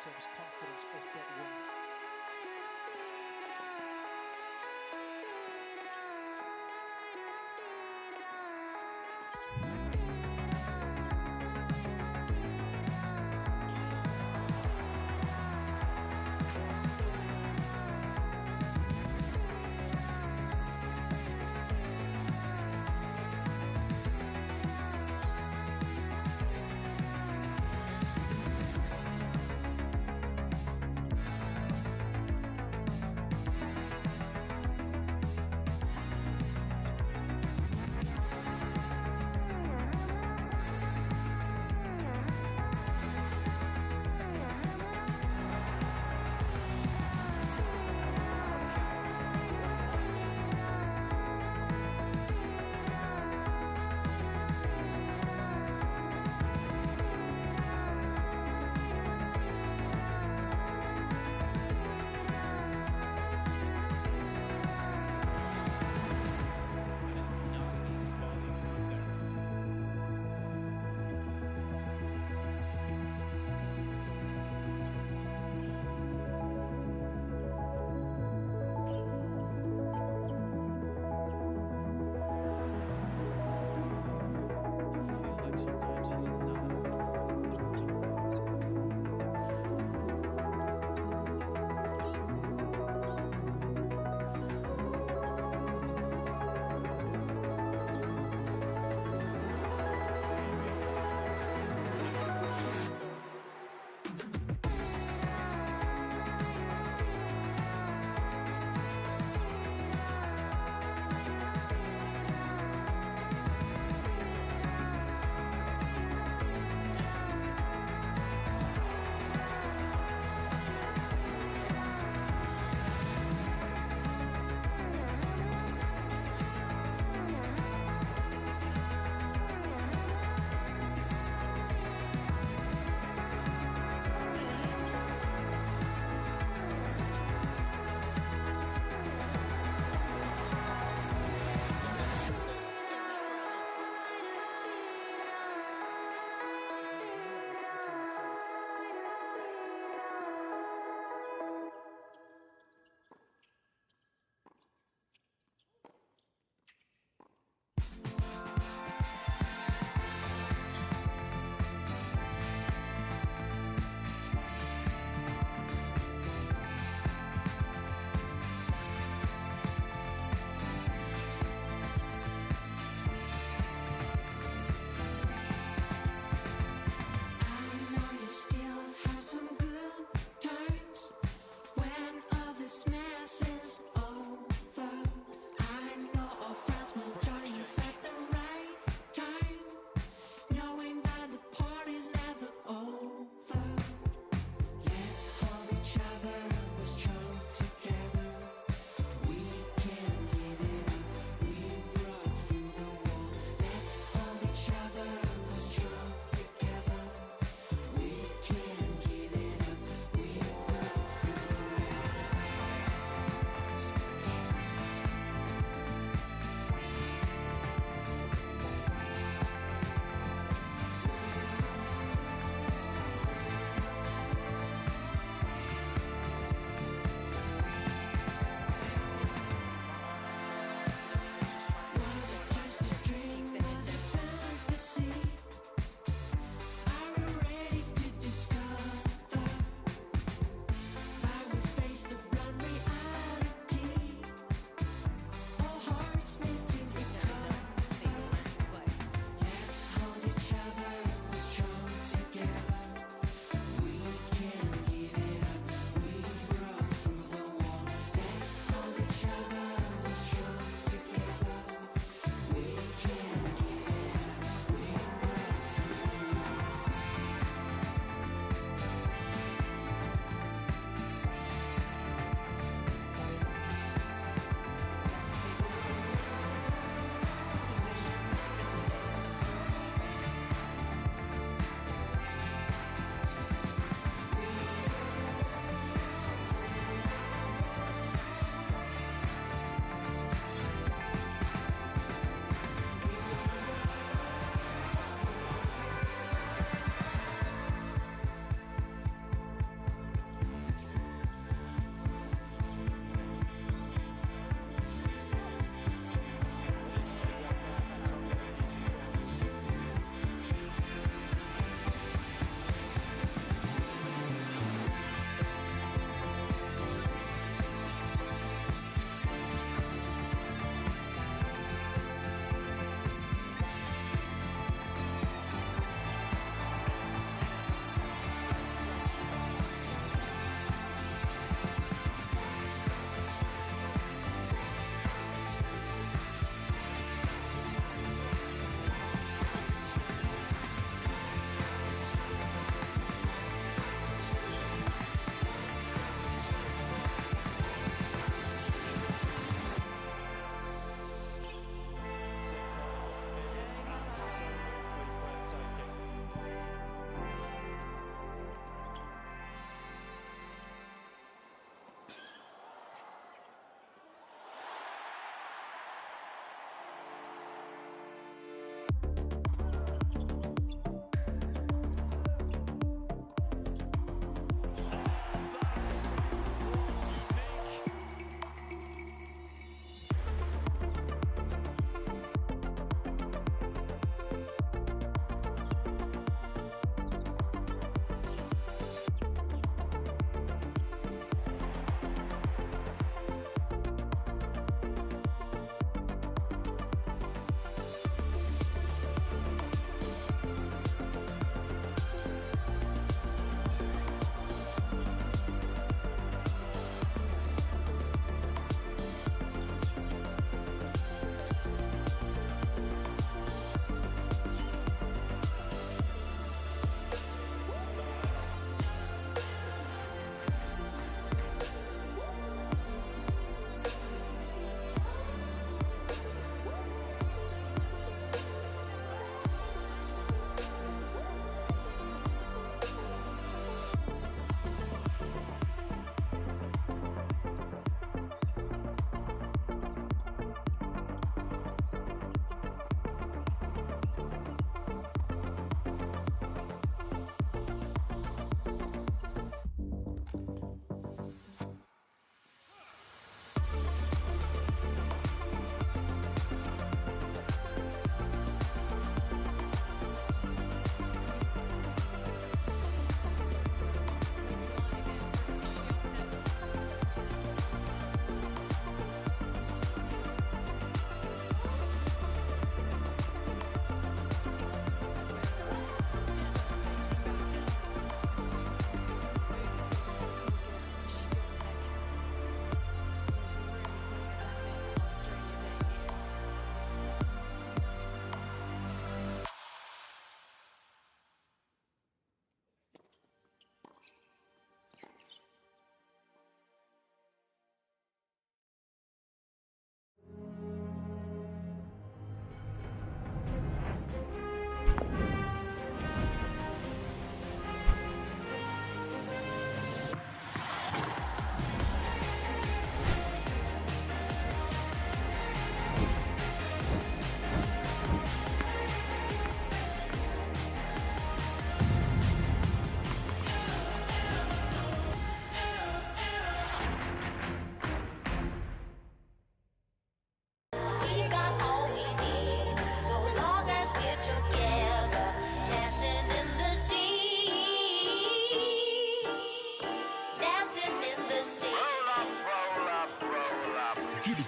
themselves confidence off that win.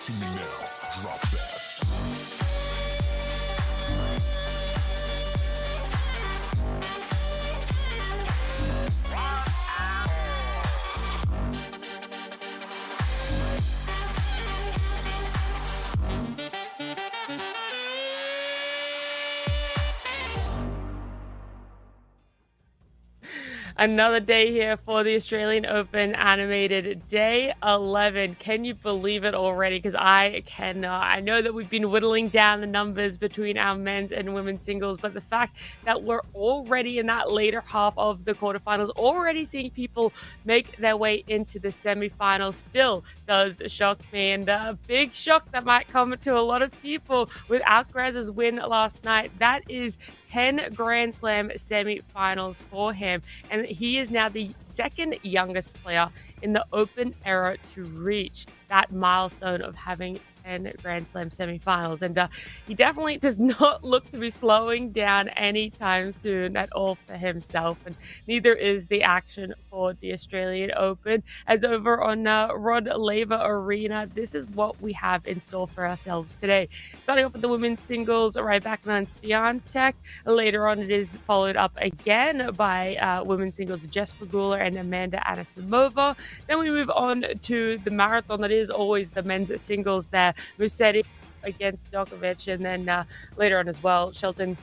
See me now. Drop that. Another day here for the Australian Open animated day 11. Can you believe it already? Because I cannot. I know that we've been whittling down the numbers between our men's and women's singles, but the fact that we're already in that later half of the quarterfinals, already seeing people make their way into the semifinals still does shock me. And a big shock that might come to a lot of people with Alcaraz's win last night. That is 10 Grand Slam semi-finals for him, and he is now the second youngest player in the Open era to reach that milestone of having 10 Grand Slam semi-finals. And he definitely does not look to be slowing down anytime soon at all for himself, and neither is the action for the Australian Open. As over on Rod Laver Arena, this is what we have in store for ourselves today. Starting off with the women's singles, Rybakina and Swiatek. Later on, it is followed up again by women's singles, Jess Pegula and Amanda Anisimova. Then we move on to the marathon that is always the men's singles there. Musetti against Djokovic, and then later on as well, Shelton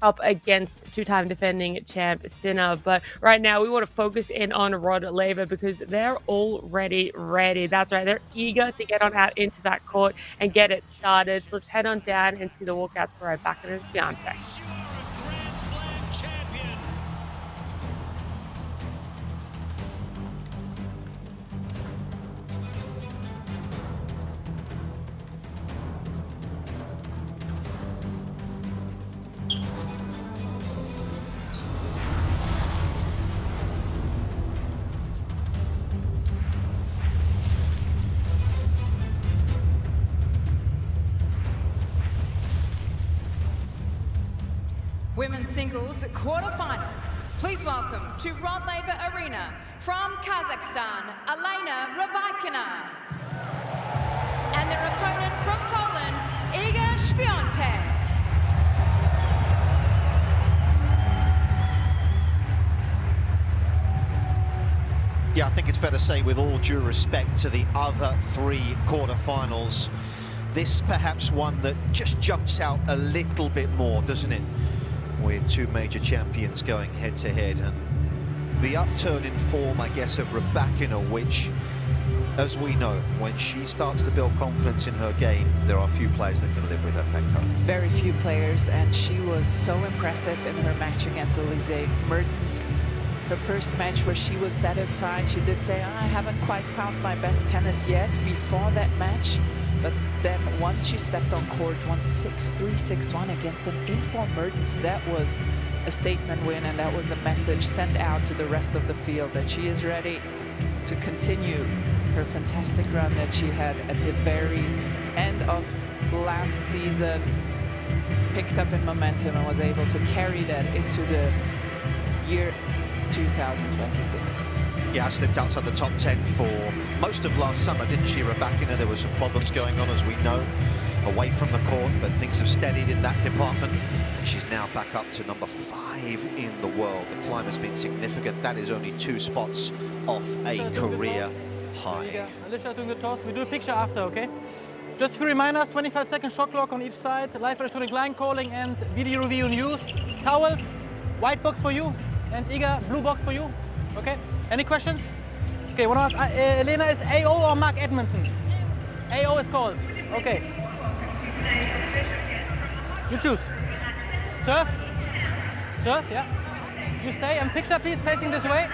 up against two-time defending champ Sinner. But right now, we want to focus in on Rod Laver because they're already ready. That's right. They're eager to get on out into that court and get it started. So let's head on down and see the walkouts for Rybakina and Swiatek. Women's singles quarterfinals. Please welcome to Rod Laver Arena from Kazakhstan, Elena Rybakina. And their opponent from Poland, Iga Swiatek. Yeah, I think it's fair to say, with all due respect to the other three quarterfinals, this perhaps one that just jumps out a little bit more, doesn't it? With two major champions going head-to-head, and the upturn in form, I guess, of Rybakina, which, as we know, when she starts to build confidence in her game, there are few players that can live with her, Pekka. Very few players, and she was so impressive in her match against Elise Mertens. Her first match where she was set aside, she did say, I haven't quite found my best tennis yet before that match. But then once she stepped on court, won 6-3, 6-1 against an informed Mertens, that was a statement win, and that was a message sent out to the rest of the field that she is ready to continue her fantastic run that she had at the very end of last season, picked up in momentum and was able to carry that into the year 2026. Yeah, slipped outside the top 10 for most of last summer, didn't she, Rybakina? There were some problems going on, as we know, away from the court, but things have steadied in that department. And she's now back up to number 5 in the world. The climb has been significant. That is only 2 spots off a career high. Alicia doing the toss. We do a picture after, okay? Just a few reminders, 25-second shot clock on each side, live electronic line calling and video review news. Towels, white box for you, and Iga, blue box for you, okay? Any questions? Okay, one of us, Elena, is AO or Mark Edmondson? AO is called. Okay. You choose. Serve? Serve, yeah. You stay, and picture please facing this way.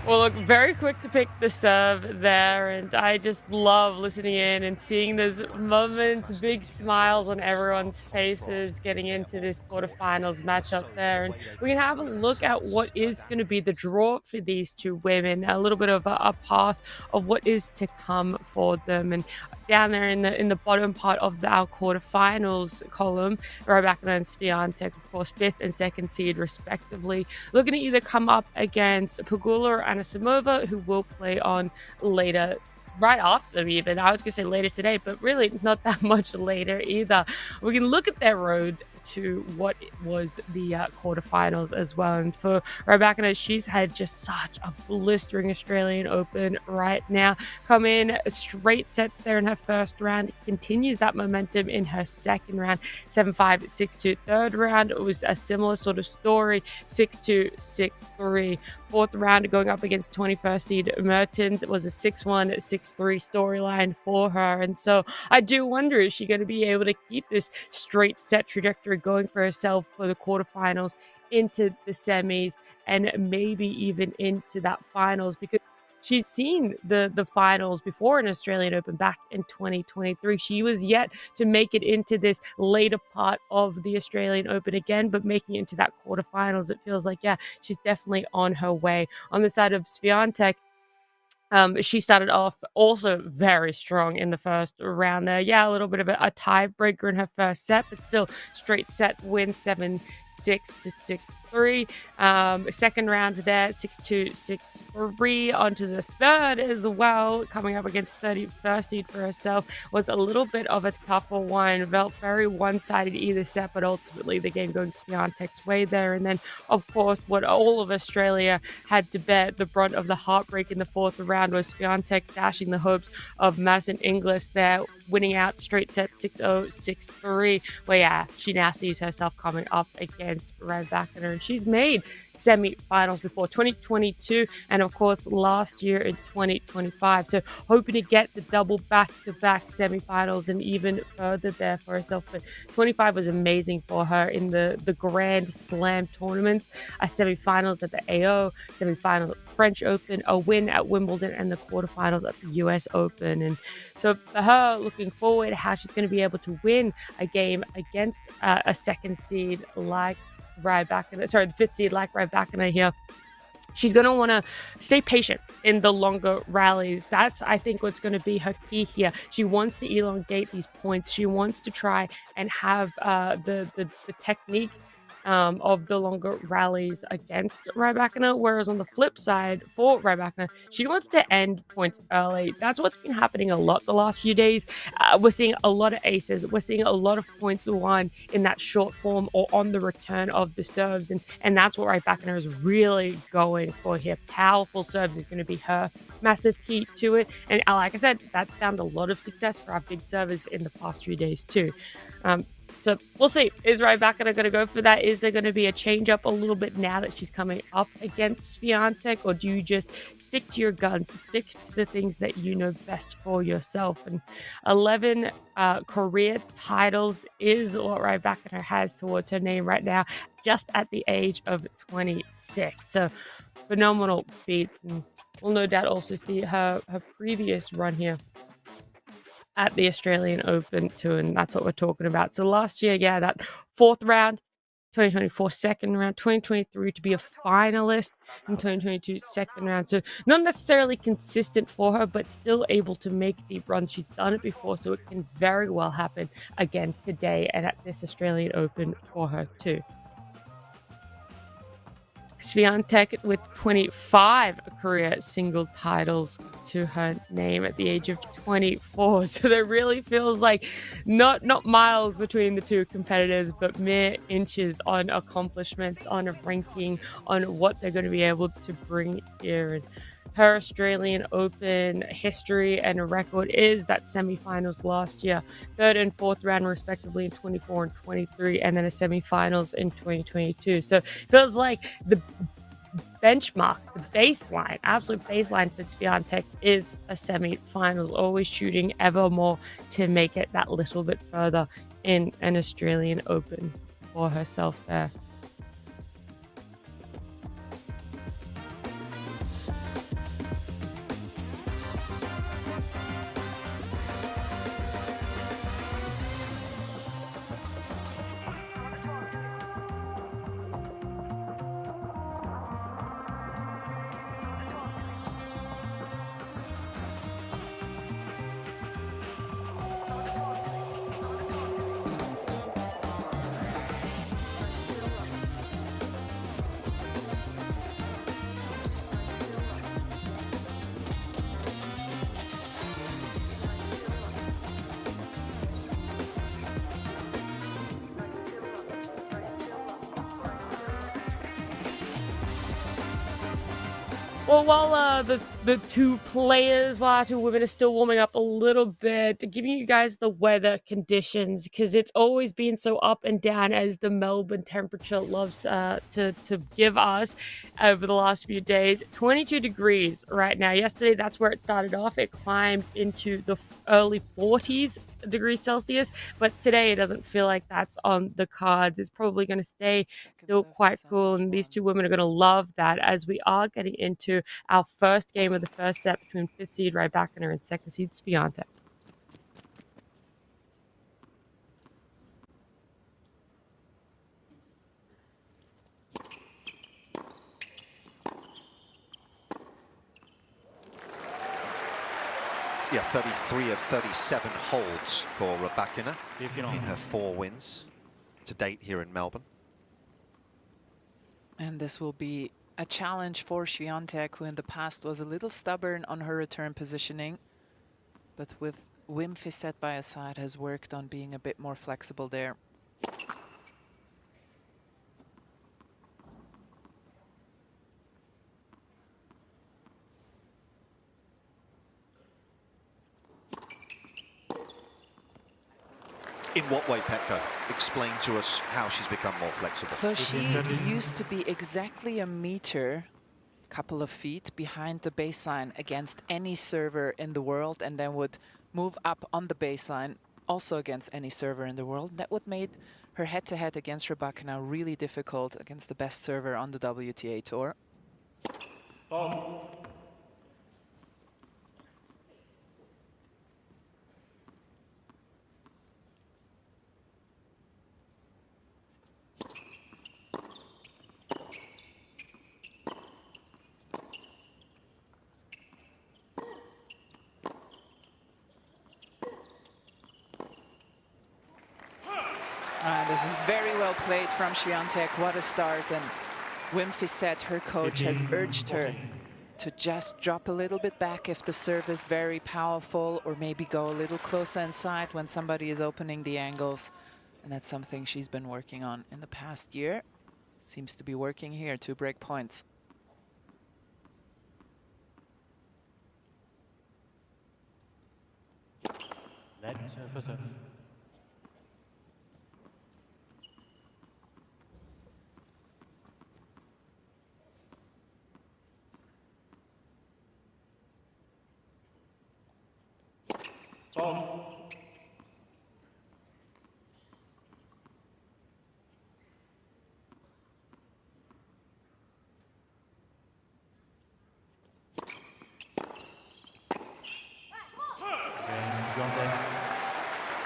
Well, look, very quick to pick the serve there, and I just love listening in and seeing those moments, big smiles on everyone's faces getting into this quarterfinals matchup there. And we can have a look at what is going to be the draw for these two women, a little bit of a path of what is to come for them. And down there in the bottom part of our quarterfinals column, Rybakina and Swiatek, of course, 5th and 2nd seed respectively, looking to either come up against Pegula Anisimova, who will play on later, right after them even. I was going to say later today, but really not that much later either. We can look at their road to what was the quarterfinals as well. And for Rybakina, she's had just such a blistering Australian Open right now. Come in straight sets there in her first round, continues that momentum in her second round, 7-5, 6-2. Third round, it was a similar sort of story, 6-2, 6-3. Fourth round, going up against 21st seed Mertens, it was a 6-1, 6-3 storyline for her. And so I do wonder, is she going to be able to keep this straight set trajectory going for herself for the quarterfinals, into the semis, and maybe even into that finals? Because she's seen the finals before in Australian Open back in 2023. She was yet to make it into this later part of the Australian Open again, but making it into that quarterfinals, it feels like, yeah, she's definitely on her way. On the side of Swiatek, she started off also very strong in the first round there. Yeah, a little bit of a tiebreaker in her first set, but still straight set win, 7-6 to 6-3. Second round there, 6-2, 6-3. Onto the third as well, coming up against 31st seed for herself, was a little bit of a tougher one. Felt very one-sided either set, but ultimately the game going Swiatek's way there. And then, of course, what all of Australia had to bear the brunt of the heartbreak in the fourth round was Swiatek dashing the hopes of Madison Keys there, winning out straight set 6-0, 6-3, where yeah, she now sees herself coming up against Rybakina, and she's made semi-finals before, 2022 and of course last year in 2025. So hoping to get the double back-to-back semi-finals and even further there for herself. But 25 was amazing for her in the Grand Slam tournaments, semi-finals at the AO, semi-finals at the French Open, a win at Wimbledon, and the quarterfinals at the US Open. And so for her, looking forward how she's going to be able to win a game against a second seed like Rybakina, sorry, the fifth seed like Rybakina here. She's going to want to stay patient in the longer rallies. That's, I think, what's going to be her key here. She wants to elongate these points. She wants to try and have the technique of the longer rallies against Rybakina, whereas on the flip side for Rybakina, she wants to end points early. That's what's been happening a lot the last few days. We're seeing a lot of aces. We're seeing a lot of points won in that short form or on the return of the serves, and that's what Rybakina is really going for here. Powerful serves is going to be her massive key to it, and like I said, that's found a lot of success for our big servers in the past few days too. So we'll see. Is Rybakina going to go for that? Is there going to be a change up a little bit now that she's coming up against Swiatek? Or do you just stick to your guns, stick to the things that you know best for yourself? And 11 career titles is what Rybakina has towards her name right now, just at the age of 26. So phenomenal feat. And we'll no doubt also see her previous run here at the Australian Open too, and that's what we're talking about. So last year, yeah, that fourth round, 2024 second round, 2023 to be a finalist, in 2022 second round. So not necessarily consistent for her, but still able to make deep runs. She's done it before, so it can very well happen again today and at this Australian Open for her too. Swiatek with 25 career single titles to her name at the age of 24. So there really feels like not miles between the two competitors, but mere inches on accomplishments, on a ranking, on what they're going to be able to bring here. And her Australian Open history and record is that semi-finals last year, third and fourth round respectively in 24 and 23, and then a semi-finals in 2022. So it feels like the benchmark, the baseline, absolute baseline for Swiatek is a semi-finals, always shooting ever more to make it that little bit further in an Australian Open for herself there. Well, while the two players, while our two women are still warming up a little bit, giving you guys the weather conditions, because it's always been so up and down as the Melbourne temperature loves to give us over the last few days. 22 degrees right now. Yesterday, that's where it started off. It climbed into the early 40s degrees Celsius, but today it doesn't feel like that's on the cards. It's probably going to stay still quite cool, and these two women are going to love that as we are getting into our first game of the first set between 5th seed Rybakina and 2nd seed Swiatek. Yeah, 33 of 37 holds for Rybakina in her 4 wins to date here in Melbourne. And this will be a challenge for Swiatek, who in the past was a little stubborn on her return positioning, but with Wim Fissette by her side has worked on being a bit more flexible there. In what way, Petko? Explain to us how she's become more flexible. So she used to be exactly a meter, couple of feet behind the baseline against any server in the world, and then would move up on the baseline also against any server in the world. That would make her head-to-head against Rybakina really difficult against the best server on the WTA Tour. This is very well played from Swiatek. What a start. And Wim Fissette, her coach, has urged her to just drop a little bit back if the serve is very powerful, or maybe go a little closer inside when somebody is opening the angles. And that's something she's been working on in the past year. Seems to be working here, 2 break points.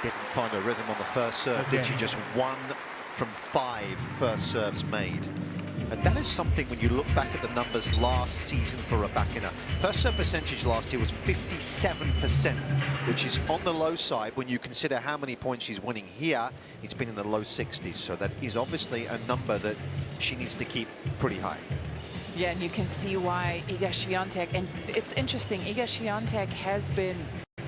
Didn't find a rhythm on the first serve, did she? Just 1 from 5 first serves made. And that is something when you look back at the numbers last season for Rybakina. First serve percentage last year was 57%, which is on the low side when you consider how many points she's winning here. It's been in the low 60s, so that is obviously a number that she needs to keep pretty high. Yeah, and you can see why Iga Swiatek, and it's interesting, Iga Swiatek has been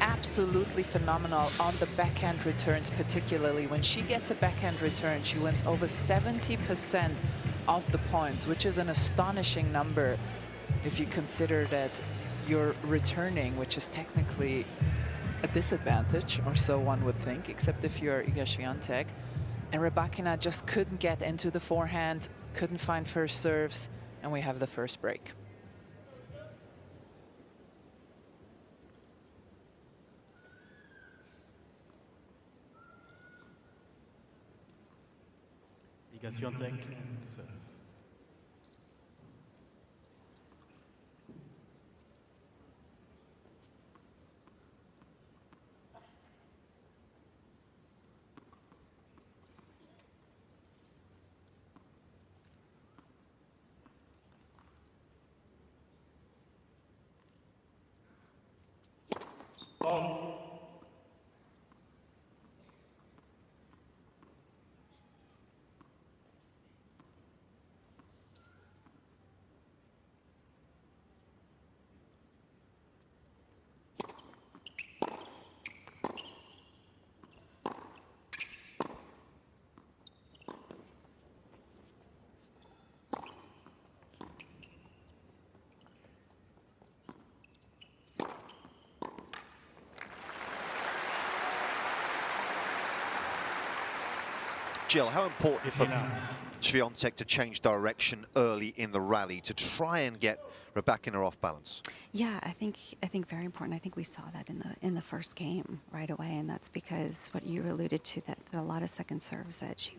absolutely phenomenal on the backhand returns, particularly. When she gets a backhand return, she wins over 70% of the points, which is an astonishing number if you consider that you're returning, which is technically a disadvantage, or so one would think, except if you're Iga Swiatek. And Rybakina just couldn't get into the forehand, couldn't find first serves, and we have the first break. Iga Swiatek to serve. Jill, how important for Świątek to change direction early in the rally to try and get Rybakina off balance? Yeah, I think very important. I think we saw that in the first game right away, and that's because what you alluded to, that there are a lot of second serves that she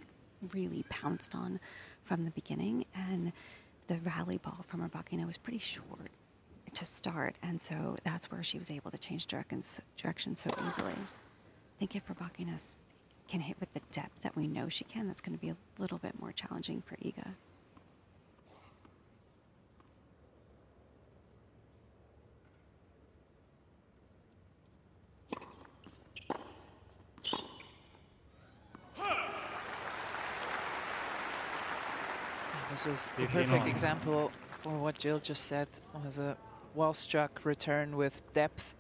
really pounced on from the beginning, and the rally ball from Rybakina was pretty short to start, and so that's where she was able to change direction so easily. I think if Rybakina can hit with the depth that we know she can, that's going to be a little bit more challenging for Iga. This was a perfect example for what Jill just said. It was a well-struck return with depth.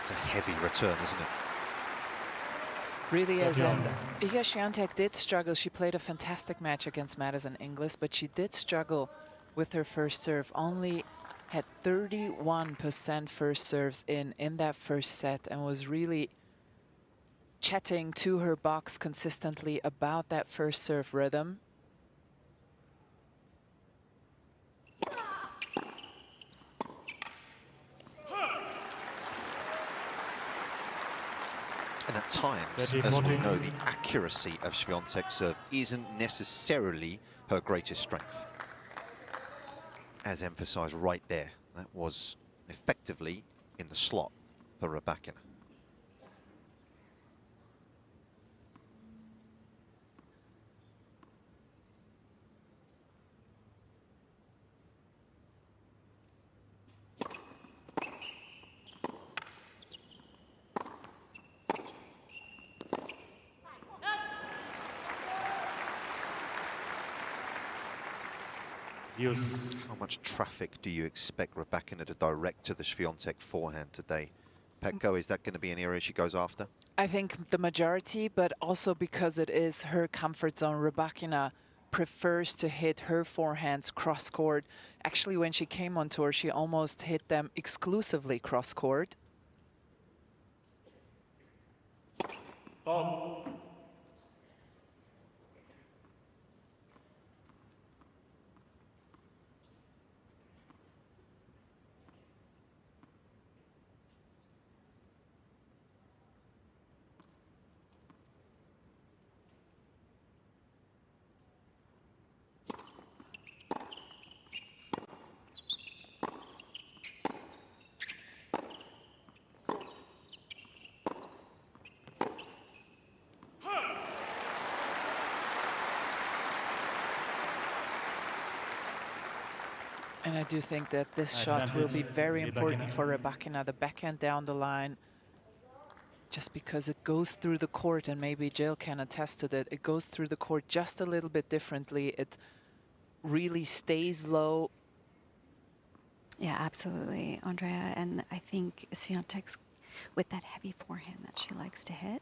It's a heavy return, isn't it? Really is, and Iga Świątek did struggle. She played a fantastic match against Madison Keys, but she did struggle with her first serve. Only had 31% first serves in that first set, and was really chatting to her box consistently about that first serve rhythm. And at times, as we know, the accuracy of Świątek's serve isn't necessarily her greatest strength. As emphasized right there, that was effectively in the slot for Rybakina. How much traffic do you expect Rybakina to direct to the Świątek forehand today? Petko, is that going to be an area she goes after? I think the majority, but also because it is her comfort zone. Rybakina prefers to hit her forehands cross-court. Actually, when she came on tour, she almost hit them exclusively cross-court. And I do think that this shot will be very important for Rybakina, the backhand down the line, just because it goes through the court, and maybe Jill can attest to that. It goes through the court just a little bit differently. It really stays low. Yeah, absolutely, Andrea. And I think Świątek's, with that heavy forehand that she likes to hit,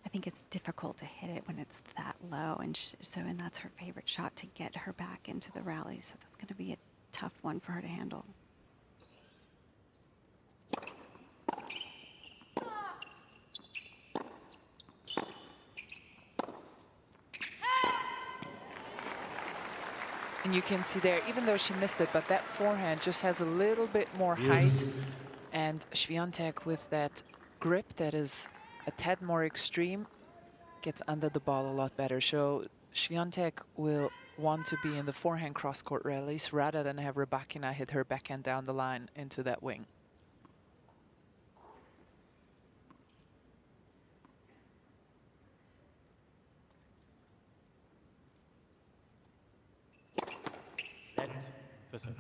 I think it's difficult to hit it when it's that low. And and that's her favorite shot to get her back into the rally. So that's going to be a tough one for her to handle. And you can see there, even though she missed it, but that forehand just has a little bit more height And Świątek, with that grip that is a tad more extreme, gets under the ball a lot better. So Świątek will want to be in the forehand cross-court rallies rather than have Rybakina hit her backhand down the line into that wing. Net for serve.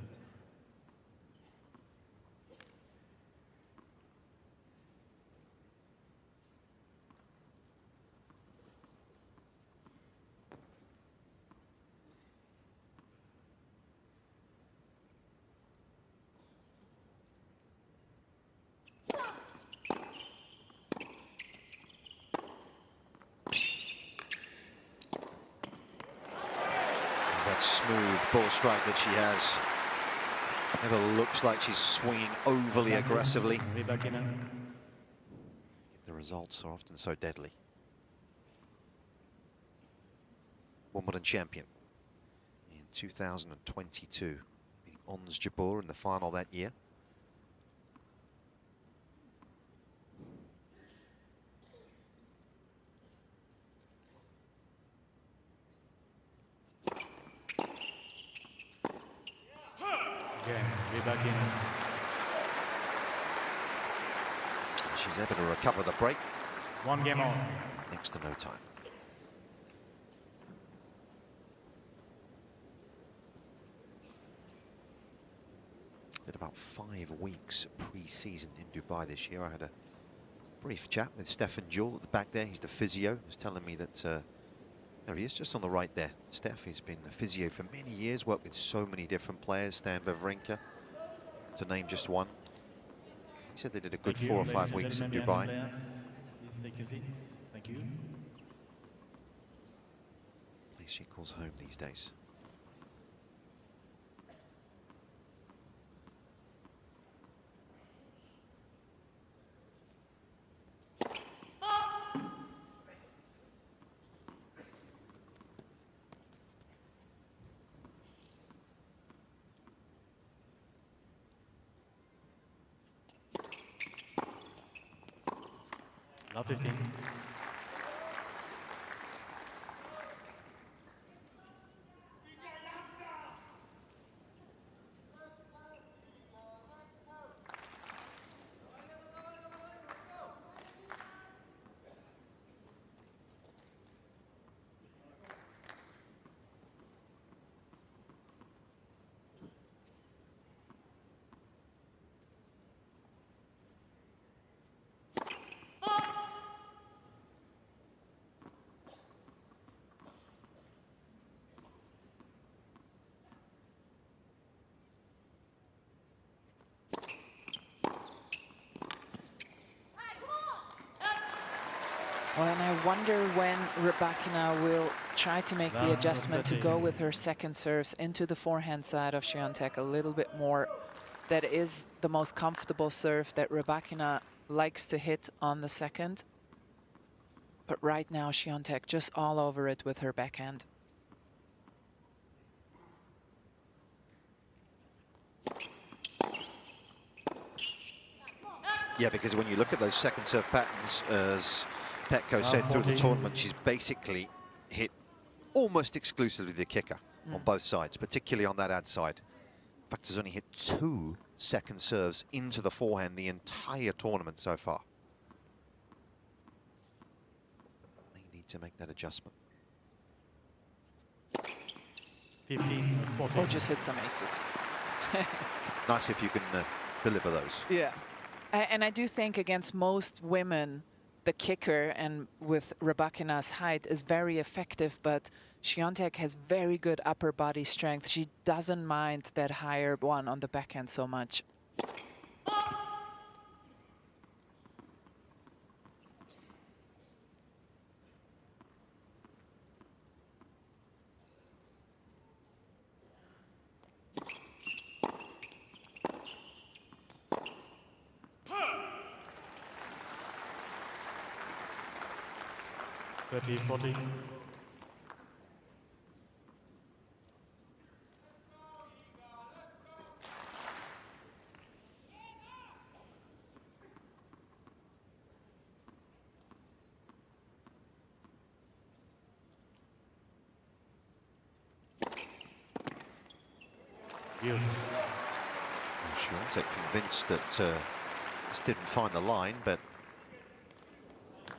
That smooth ball strike that she has. Never looks like she's swinging overly aggressively. The results are often so deadly. Wimbledon champion in 2022. Beating Ons Jabeur in the final that year. She's able to recover the break. 1 game on. Next to no time. Did about 5 weeks pre-season in Dubai this year. I had a brief chat with Stefan Joule at the back there. He's the physio. He was telling me that there he is, just on the right there. Steph, he's been a physio for many years, worked with so many different players, Stan Wawrinka, to name just one. He said they did a good 4 or 5 weeks in Dubai. Please take your seats. Thank you. Place she calls home these days. Love 15. Well, and I wonder when Rybakina will try to make the adjustment to go with her second serves into the forehand side of Świątek a little bit more. That is the most comfortable serve that Rybakina likes to hit on the second. But right now, Świątek just all over it with her backhand. Yeah, because when you look at those second serve patterns, as Petko said through the tournament, she's basically hit almost exclusively the kicker on both sides, particularly on that ad side. In fact, has only hit 2 second serves into the forehand the entire tournament so far. They need to make that adjustment. 15, 14. Or just hit some aces. Nice if you can deliver those. Yeah. And I do think against most women, the kicker, and with Rybakina's height, is very effective, but Świątek has very good upper body strength. She doesn't mind that higher one on the backhand so much. Thirty, 40. Świątek convinced that just didn't find the line, but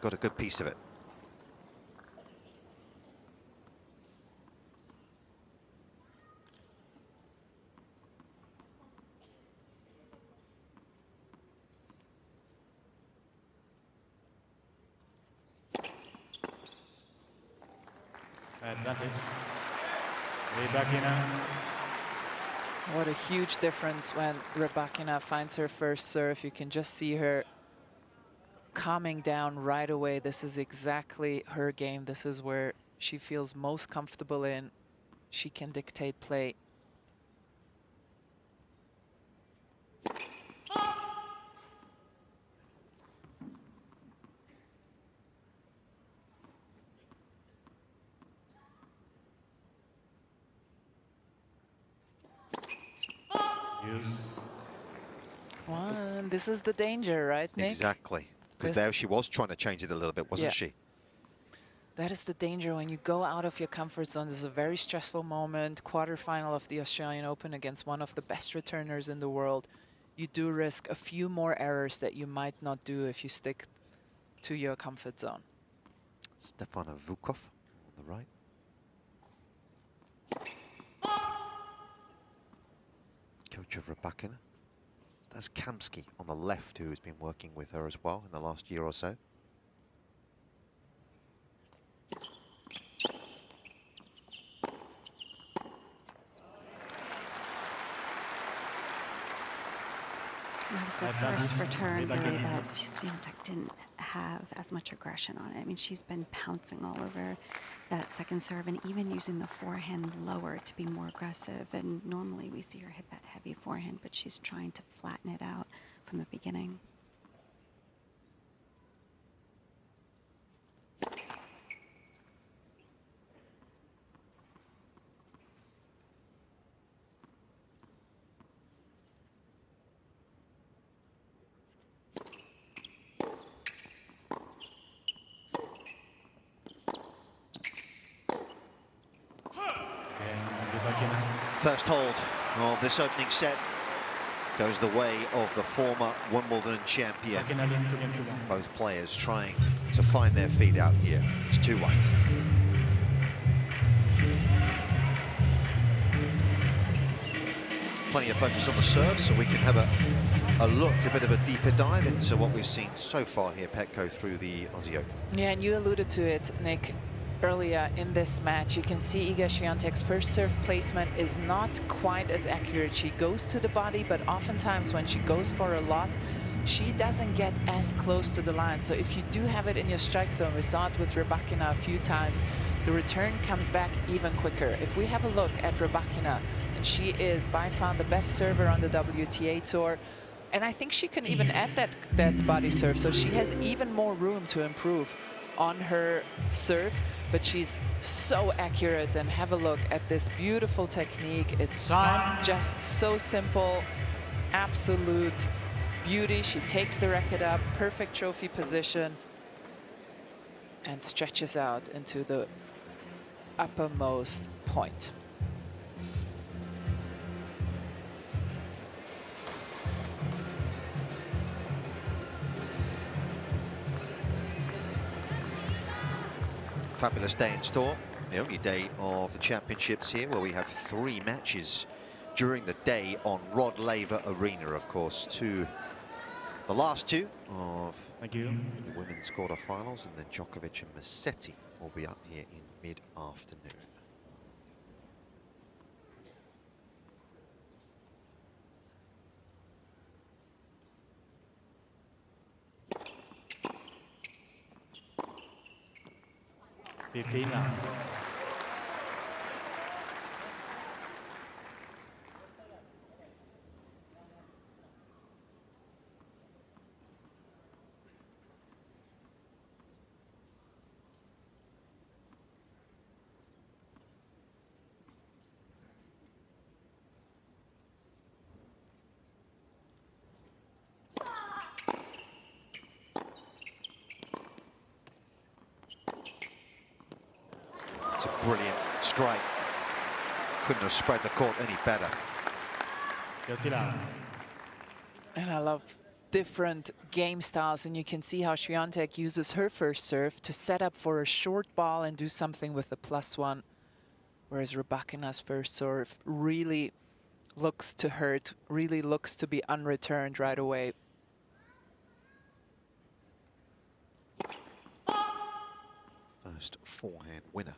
got a good piece of it. Advantage. Rybakina. What a huge difference when Rybakina finds her first serve. You can just see her calming down right away. This is exactly her game. This is where she feels most comfortable in. She can dictate play. One. This is the danger, right, Nick? Exactly. Because there she was trying to change it a little bit, wasn't she? That is the danger when you go out of your comfort zone. This is a very stressful moment. Quarterfinal of the Australian Open against one of the best returners in the world. You do risk a few more errors that you might not do if you stick to your comfort zone. Stefano Vukov on the right. Coach of Rybakina. That's Kamsky on the left, who has been working with her as well in the last year or so. That was the first return really that Świątek didn't have as much aggression on it. I mean, she's been pouncing all over that second serve and even using the forehand lower to be more aggressive. And normally we see her hit that heavy forehand, but she's trying to flatten it out from the beginning. First hold of this opening set goes the way of the former Wimbledon champion. Both players trying to find their feet out here. It's 2-1. Plenty of focus on the serve, so we can have a look, a bit of a deeper dive into what we've seen so far here, Petko, through the Aussie Open. Yeah, and you alluded to it, Nick. Earlier in this match, you can see Iga Świątek's first serve placement is not quite as accurate. She goes to the body, but oftentimes when she goes for a lot, she doesn't get as close to the line. So if you do have it in your strike zone, we saw it with Rybakina a few times, the return comes back even quicker. If we have a look at Rybakina, and she is by far the best server on the WTA Tour, and I think she can even add that body serve, so she has even more room to improve on her serve, but she's so accurate. And have a look at this beautiful technique. It's just so simple, absolute beauty. She takes the racket up, perfect trophy position, and stretches out into the uppermost point. Fabulous day in store. The only day of the championships here, where we have 3 matches during the day on Rod Laver Arena, of course. The last 2 of the women's quarterfinals, and then Djokovic and Musetti will be up here in mid-afternoon. It's a brilliant strike. Couldn't have spread the court any better. And I love different game styles, and you can see how Swiatek uses her first serve to set up for a short ball and do something with the +1, whereas Rybakina's first serve really looks to hurt, really looks to be unreturned right away. First forehand winner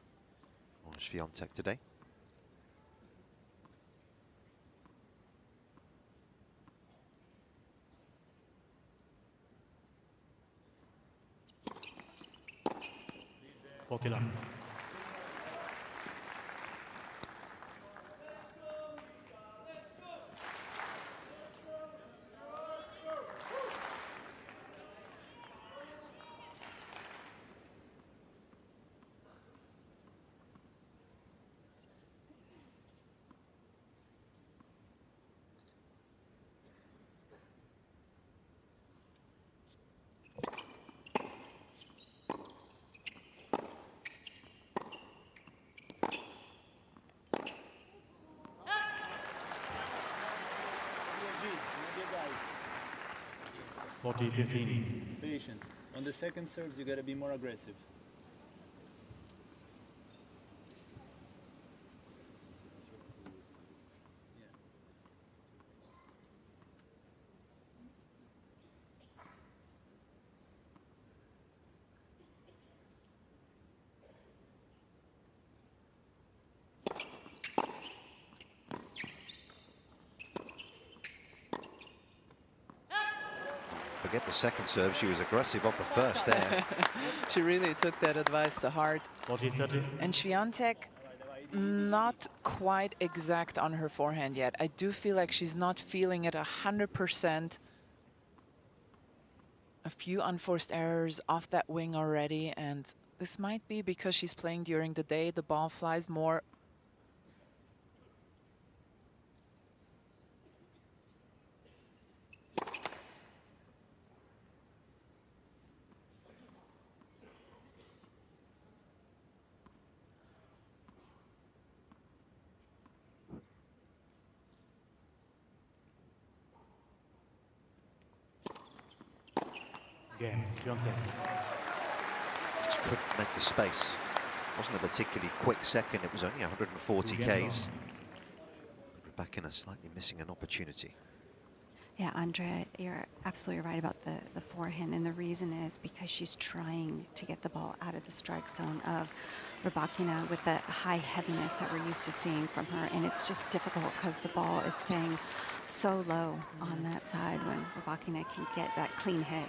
on Swiatek today. Patience. On the second serves, you gotta be more aggressive. Forget the second serve, she was aggressive off the first there. She really took that advice to heart. And Swiatek, not quite exact on her forehand yet. I do feel like she's not feeling it 100%. A few unforced errors off that wing already, and this might be because she's playing during the day. The ball flies more. Just couldn't make the space. Wasn't a particularly quick second. It was only 140 Ks. Rybakina slightly missing an opportunity. Yeah, Andrea, you're absolutely right about the forehand, and the reason is because she's trying to get the ball out of the strike zone of Rybakina with the high heaviness that we're used to seeing from her, and it's just difficult because the ball is staying so low on that side when Rybakina can get that clean hit.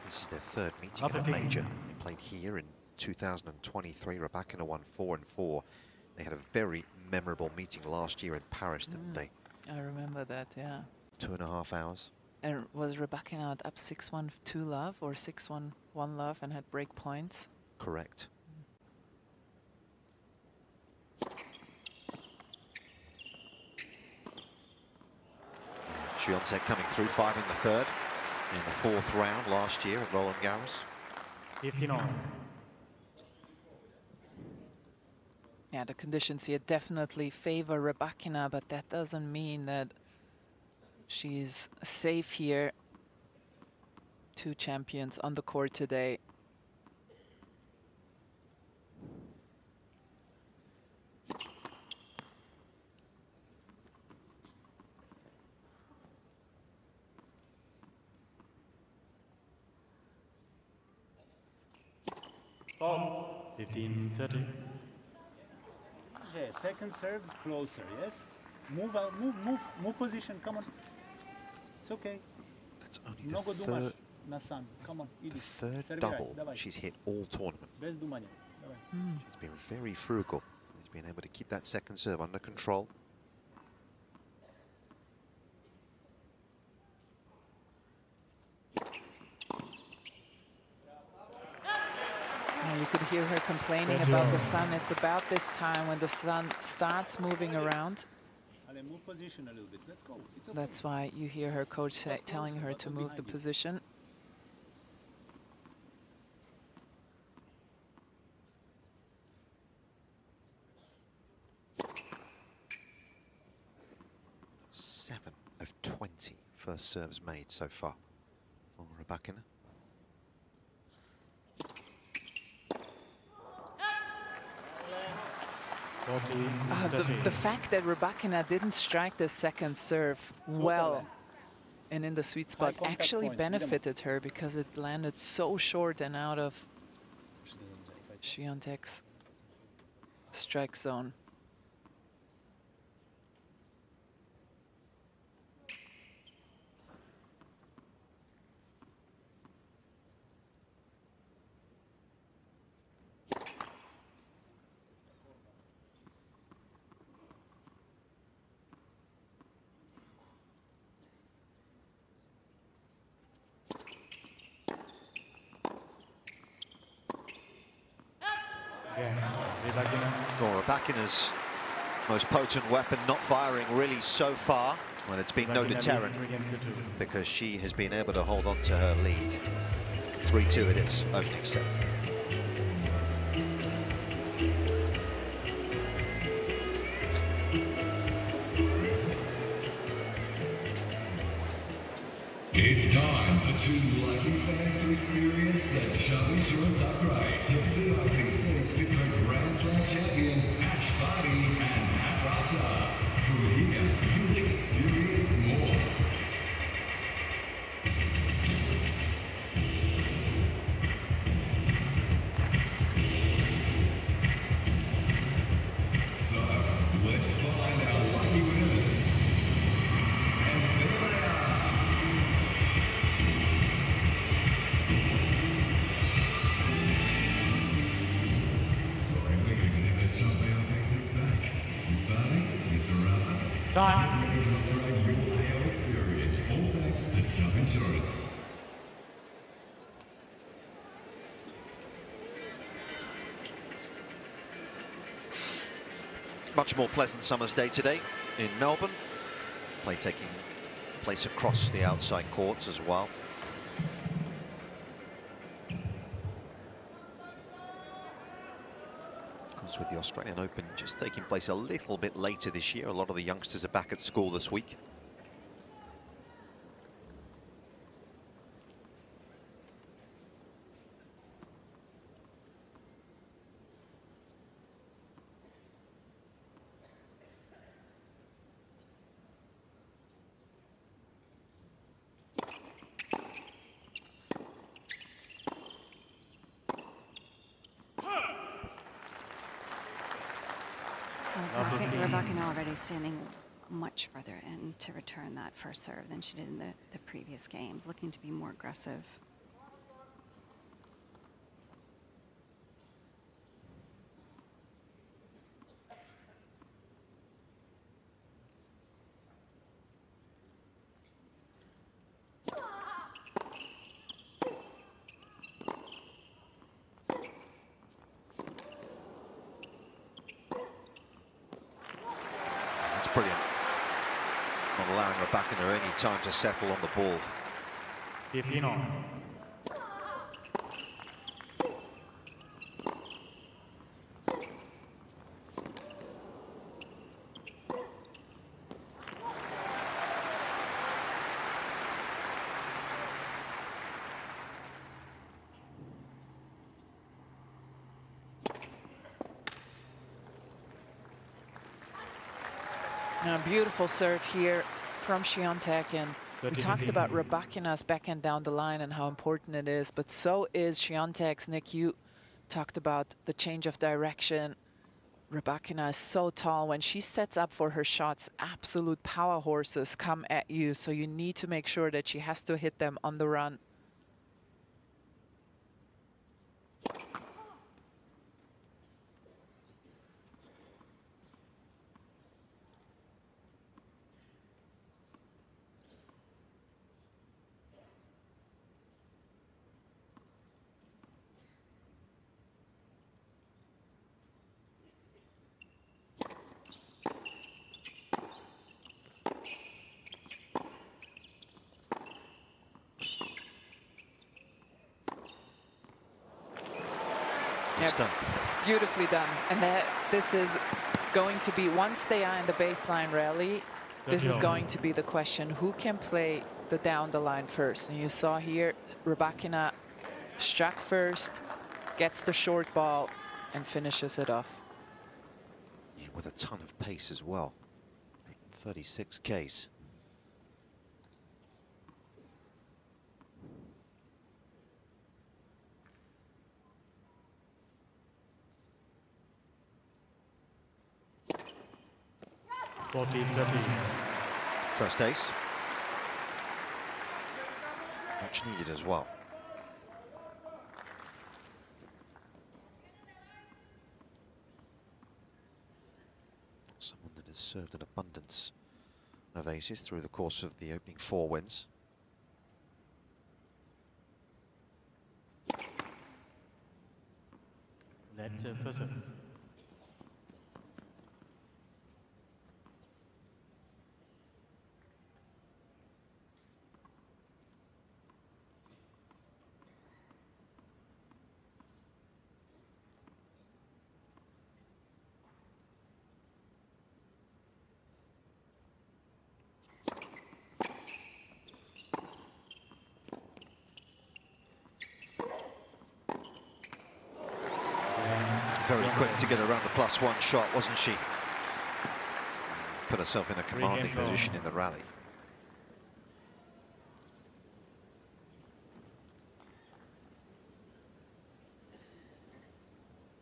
This is their third meeting at a major. They played here in 2023. Rybakina won 4-4. They had a very memorable meeting last year in Paris, didn't they? I remember that, yeah. 2.5 hours. And was Rybakina up 6-1 2 love or 6-1 1 love and had break points? Correct. Swiatek coming through 5 in the third. In the 4th round last year at Roland Garros. 15-all. Yeah, the conditions here definitely favor Rybakina, but that doesn't mean that she's safe here. Two champions on the court today. Ball. 15-30. Yeah, second serve closer, yes? Move out, move position, come on. It's okay. That's only No go the do much. third, Nasan, come on, the idi. third Serviraj, double давай. she's hit all tournament. Без думания. Давай. She's been very frugal. She's been able to keep that second serve under control. hear her complaining about the sun. It's about this time when the sun starts moving around. Allez, move position a little bit. Let's go. It's okay. That's why you hear her coach telling her to move the position. Seven of 20 first serves made so far for Rybakina. The fact that Rybakina didn't strike the second serve well and in the sweet spot actually benefited her because it landed so short and out of Świątek's strike zone. Rybakina's most potent weapon not firing really so far. Well, it's been no deterrent because she has been able to hold on to her lead. 3-2 it is, opening set. It's time for two lucky fans to experience the Chubb Insurance upgrade to VIP seats with the Grand Slam champions Ash Barty and Matt Ruffler. From here, you'll experience more. So, let's find our lucky winners. And there they are. Time. Experience, all thanks to Chubb Insurance. Much more pleasant summer's day today in Melbourne. Play taking place across the outside courts as well. With the Australian Open just taking place a little bit later this year. A lot of the youngsters are back at school this week. Rybakina already standing much further in to return that first serve than she did in the previous games, looking to be more aggressive. Brilliant. Not allowing Rybakina any time to settle on the ball. 15 on. Now, beautiful serve here from Świątek, and we talked about Rybakina's backhand down the line and how important it is, but so is Świątek's. Nick, you talked about the change of direction. Rybakina is so tall. When she sets up for her shots, absolute power horses come at you, so you need to make sure that she has to hit them on the run. It's done. Beautifully done. And this is going to be, once they are in the baseline rally, this is going to be the question, who can play the down the line first? And you saw here, Rybakina struck first, gets the short ball, and finishes it off. Yeah, with a ton of pace as well. 36 Ks. First ace. Much needed as well. Someone that has served an abundance of aces through the course of the opening 4 wins. First serve. Very quick to get around the +1 shot, wasn't she? Put herself in a commanding position in the rally.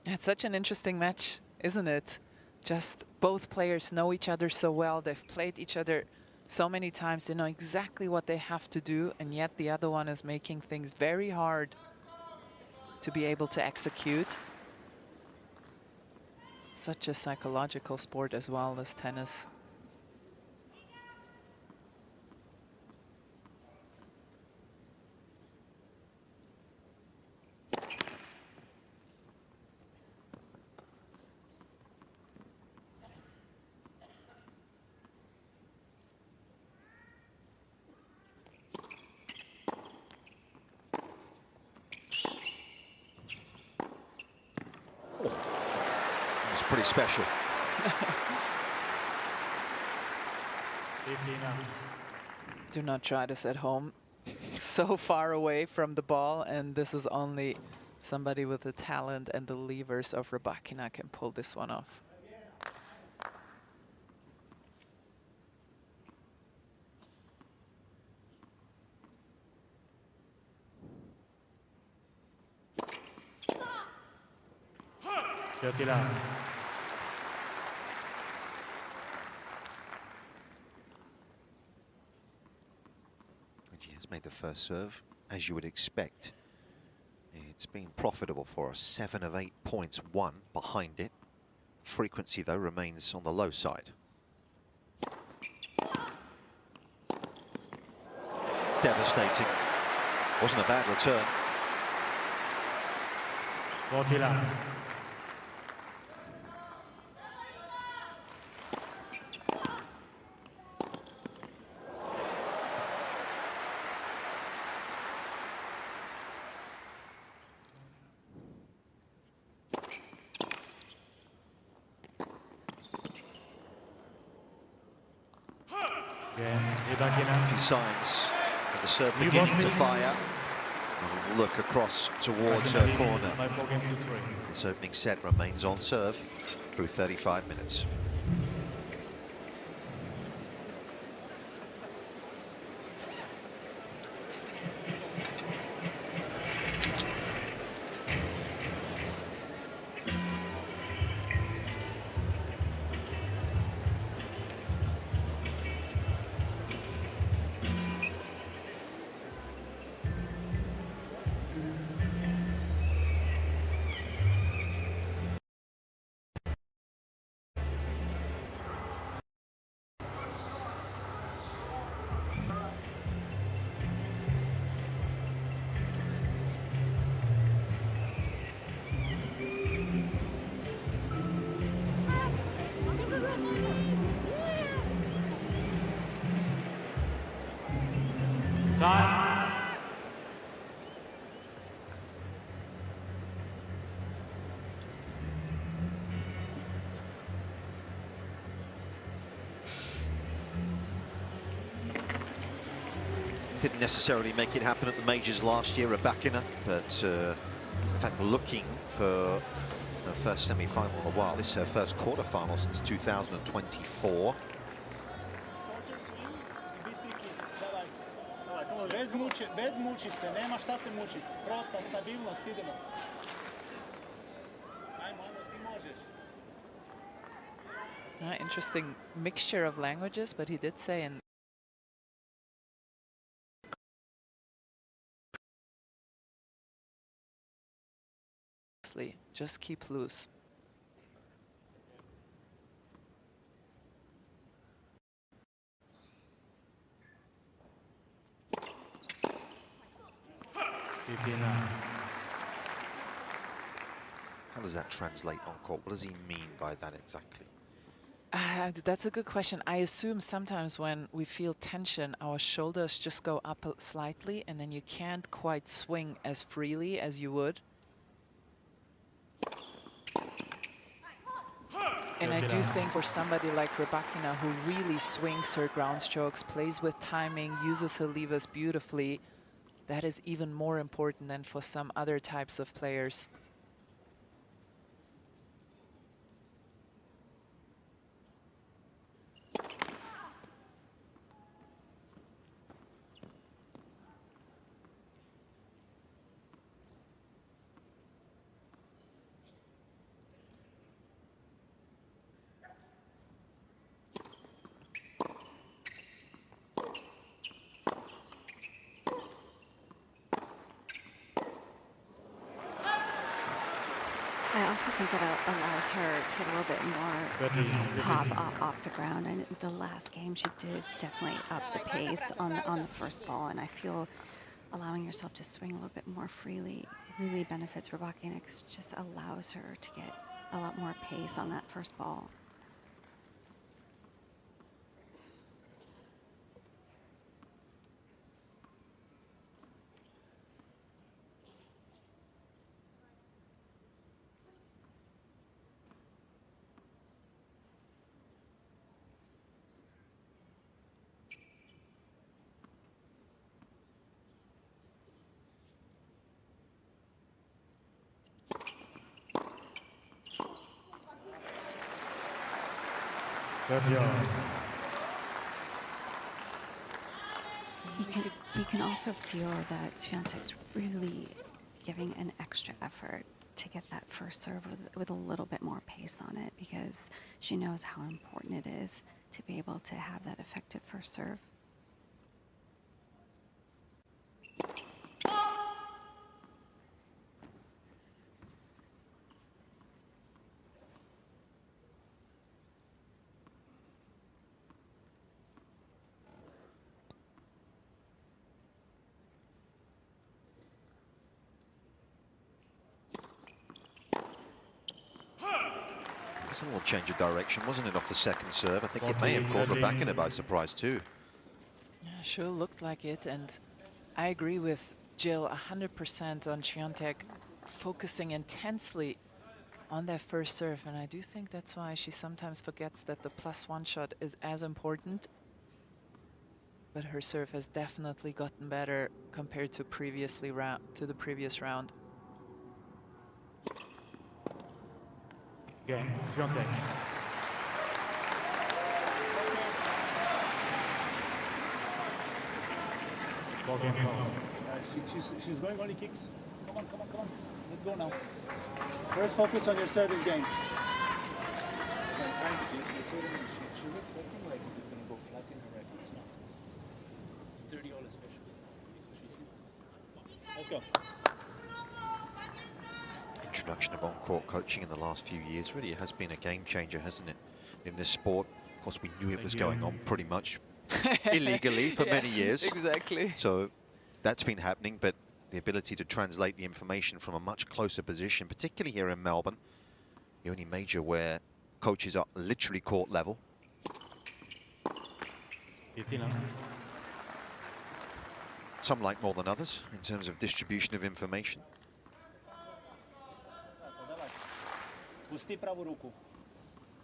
It's such an interesting match, isn't it? Just both players know each other so well. They've played each other so many times. They know exactly what they have to do, and yet the other one is making things very hard to be able to execute. Such a psychological sport as well as tennis. Pretty special. Do not try this at home. So far away from the ball, and this is only somebody with the talent and the levers of Rybakina can pull this one off. She has made the first serve, as you would expect. It's been profitable for us. 7 of 8 points won behind it. Frequency, though, remains on the low side. Devastating. Wasn't a bad return. A few signs of the serve beginning to fire. And look across towards her corner. This opening set remains on serve through 35 minutes. Didn't necessarily make it happen at the majors last year, Rybakina, but in fact looking for her first semi-final in a while. This is her first quarter-final since 2024. Bez mučit se, nema šta se mučit. Prosta stabilnost, idemo. Ajmo, ti možeš. Interesting mixture of languages, but he did say in just keep loose. How does that translate on court? What does he mean by that exactly? That's a good question. I assume sometimes when we feel tension, our shoulders just go up slightly, and then you can't quite swing as freely as you would. And I do think for somebody like Rybakina, who really swings her ground strokes, plays with timing, uses her levers beautifully, that is even more important than for some other types of players. I also think it allows her to get a little bit more pop off the ground. And the last game, she did definitely up the pace on the first ball. And I feel allowing yourself to swing a little bit more freely really benefits Rybakina, because it just allows her to get a lot more pace on that first ball. You can also feel that Swiatek's really giving an extra effort to get that first serve with a little bit more pace on it, because she knows how important it is to be able to have that effective first serve. It's a little change of direction, wasn't it, off the second serve? I think it may have caught Rybakina by surprise too. Yeah, sure looked like it, and I agree with Jill 100% on Swiatek focusing intensely on that first serve, and I do think that's why she sometimes forgets that the +1 shot is as important. But her serve has definitely gotten better compared to the previous round. Game, Swiatek. Ball game She's going only kicks. Come on. Let's go now. First focus on your service game. She's expecting like it's going to go flat in her racket. It's not. 30 all special. She sees that. Let's go. Introduction of on-court coaching in the last few years really has been a game changer, hasn't it, in this sport? Of course, we knew it was going on pretty much illegally for many years. Exactly. So that's been happening, but the ability to translate the information from a much closer position, particularly here in Melbourne, the only major where coaches are literally court level. 15. Some like more than others in terms of distribution of information.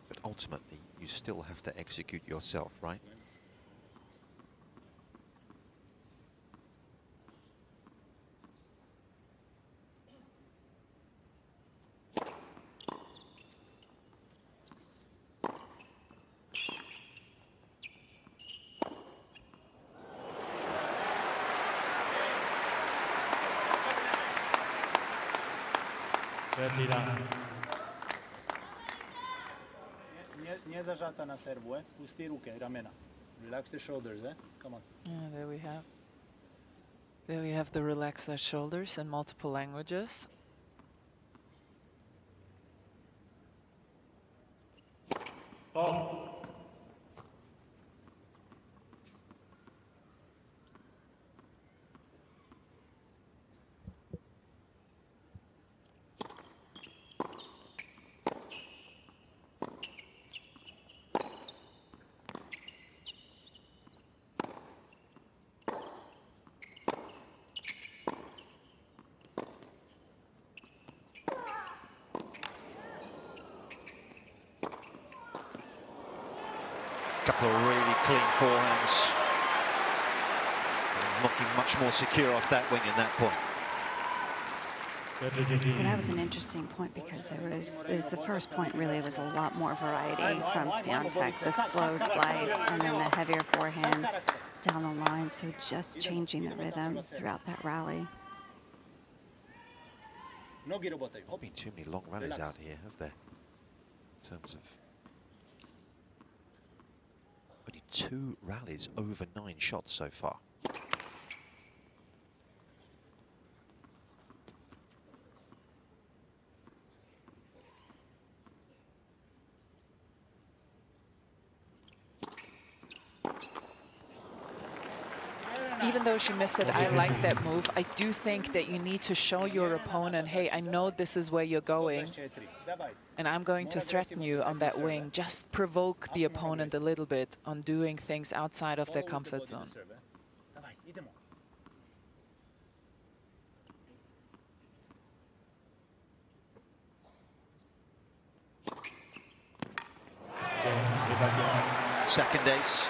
But ultimately, you still have to execute yourself, right? 30 down. Nie zażata na serwu, Pusti rukę, ramena. Relax the shoulders, Come on. There we have. There we have the relax their shoulders in multiple languages. Ball. Couple of really clean forehands. Looking much more secure off that wing in that point. Well, that was an interesting point because there's the first point really was a lot more variety from Swiatek, the slow slice and then the heavier forehand down the line. So just changing the rhythm throughout that rally. Not been too many long rallies out here, have there? In terms of only 2 rallies over 9 shots so far. Even though she missed it, I like that move. I do think that you need to show your opponent, hey, I know this is where you're going, and I'm going to threaten you on that wing. Just provoke the opponent a little bit on doing things outside of their comfort zone. Second ace.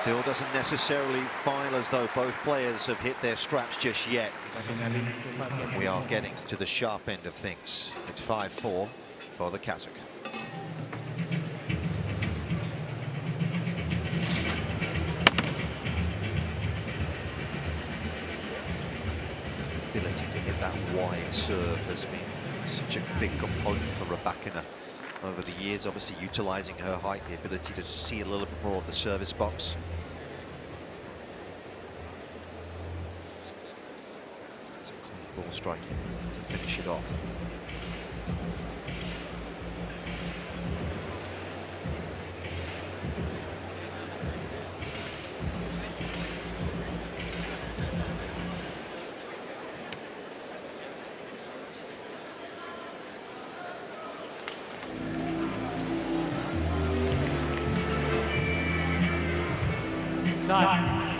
Still doesn't necessarily feel as though both players have hit their straps just yet. We are getting to the sharp end of things. It's 5-4 for the Kazakh. Ability to hit that wide serve has been such a big component for Rybakina over the years, obviously utilising her height, the ability to see a little bit more of the service box. It's a clean ball striking to finish it off. Time.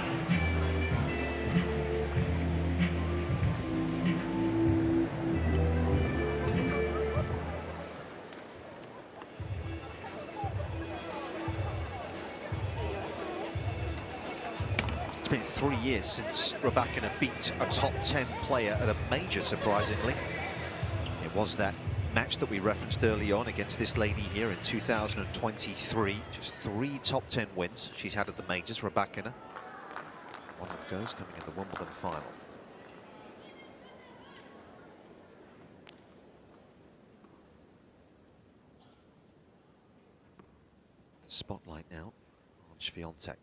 It's been 3 years since Rybakina beat a top 10 player at a major, surprisingly. It was that match that we referenced early on against this lady here in 2023. Just 3 top 10 wins she's had at the majors, Rybakina. One of those coming in the Wimbledon final. Spotlight now on Swiatek.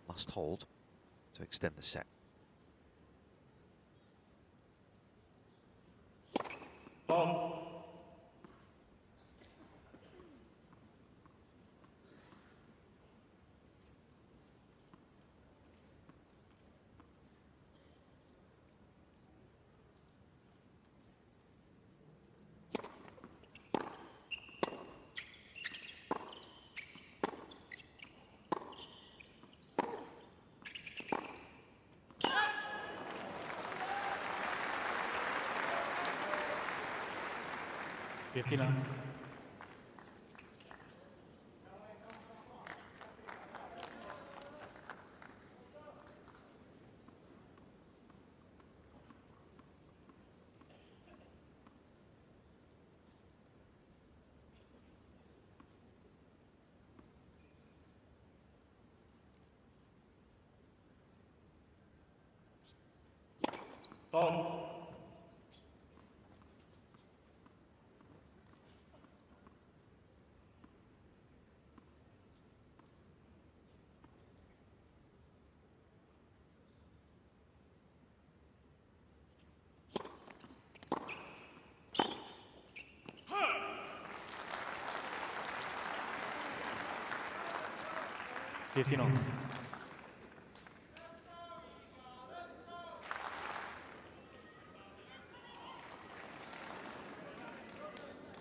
Must hold to extend the set. Ball. Ball. 15 all.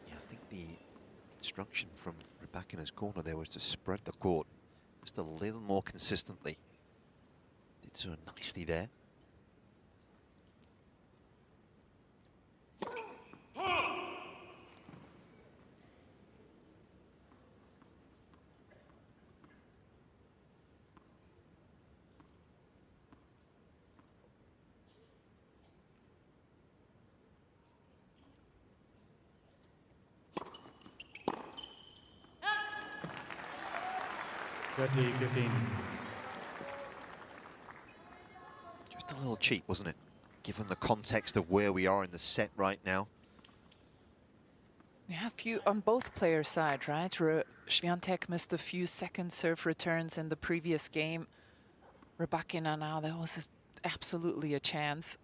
Yeah, I think the instruction from Rybakina's corner there was to spread the court just a little more consistently. Did so nicely there. Thirty, 15. Just a little cheap, wasn't it? Given the context of where we are in the set right now. Yeah, a few on both players' side, right? Swiatek missed a few second serve returns in the previous game. Rybakina now, that was absolutely a chance.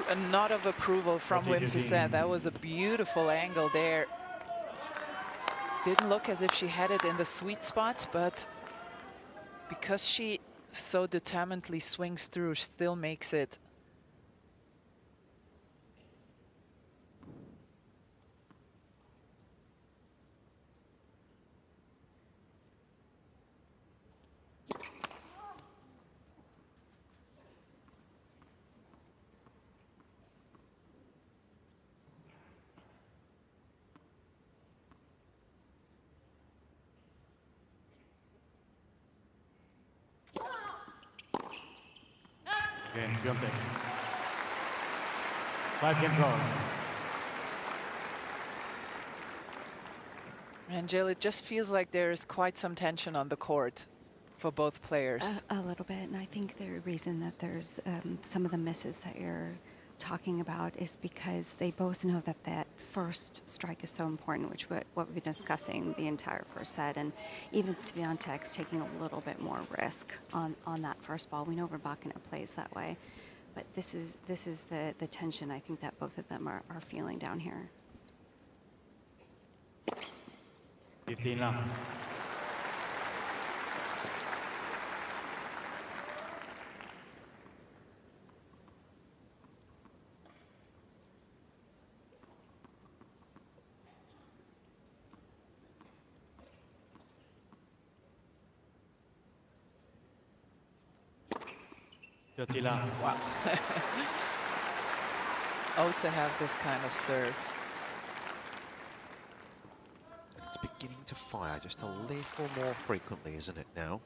A nod of approval from Wim Fissette. That was a beautiful angle there. Didn't look as if she had it in the sweet spot, but because she so determinedly swings through, still makes it. Again, Swiatek. 5 games all. And Jill, it just feels like there's quite some tension on the court for both players. A little bit, and I think the reason that there's some of the misses that you're talking about is because they both know that that first strike is so important, which what we've been discussing the entire first set, and even Swiatek's taking a little bit more risk on that first ball. We know Rybakina plays that way, but this is the tension I think that both of them are feeling down here. 15 now. Wow. Oh, to have this kind of serve. It's beginning to fire just a little more frequently, isn't it now?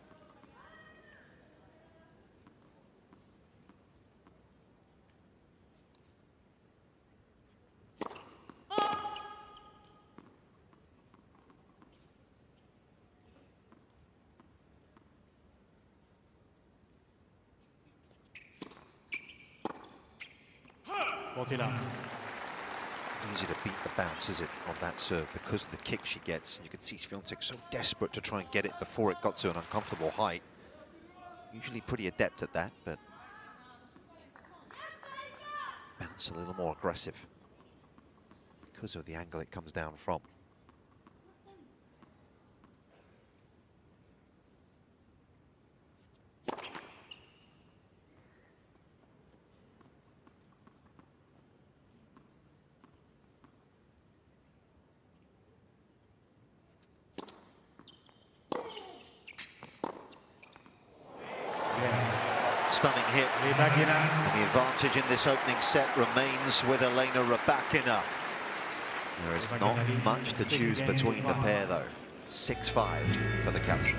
Easy to beat the bounce, is it, on that serve because of the kick she gets. And you can see Swiatek so desperate to try and get it before it got to an uncomfortable height. Usually pretty adept at that, but bounce a little more aggressive because of the angle it comes down from. Stunning hit. And the advantage in this opening set remains with Elena Rybakina. There is not much to choose between the pair, though. 6-5 for the Kazakh.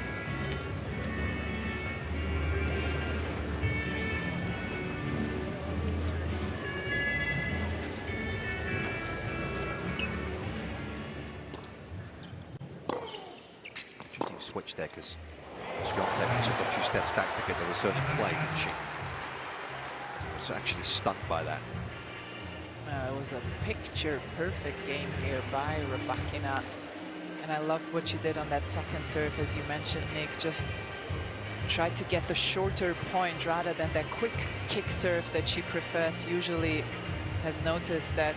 Interesting switch there, because Swiatek took a few steps back to get the returning play, didn't she? Was actually stunned by that. It was a picture-perfect game here by Rybakina. And I loved what she did on that second serve, as you mentioned, Nick. Just tried to get the shorter point rather than that quick kick serve that she prefers. Usually has noticed that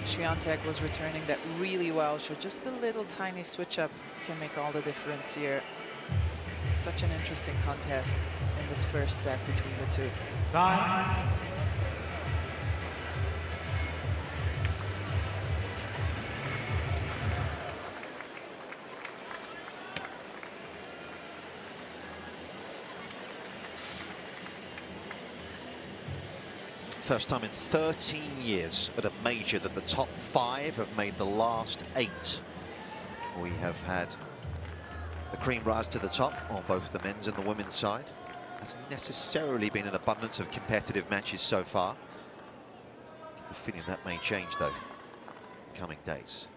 Swiatek was returning that really well. So just a little tiny switch up can make all the difference here. Such an interesting contest in this first set between the two. Time. First time in 13 years at a major that the top 5 have made the last 8. We have had the cream rise to the top on both the men's and the women's side. Hasn't necessarily been an abundance of competitive matches so far. Get the feeling that may change though, in coming days.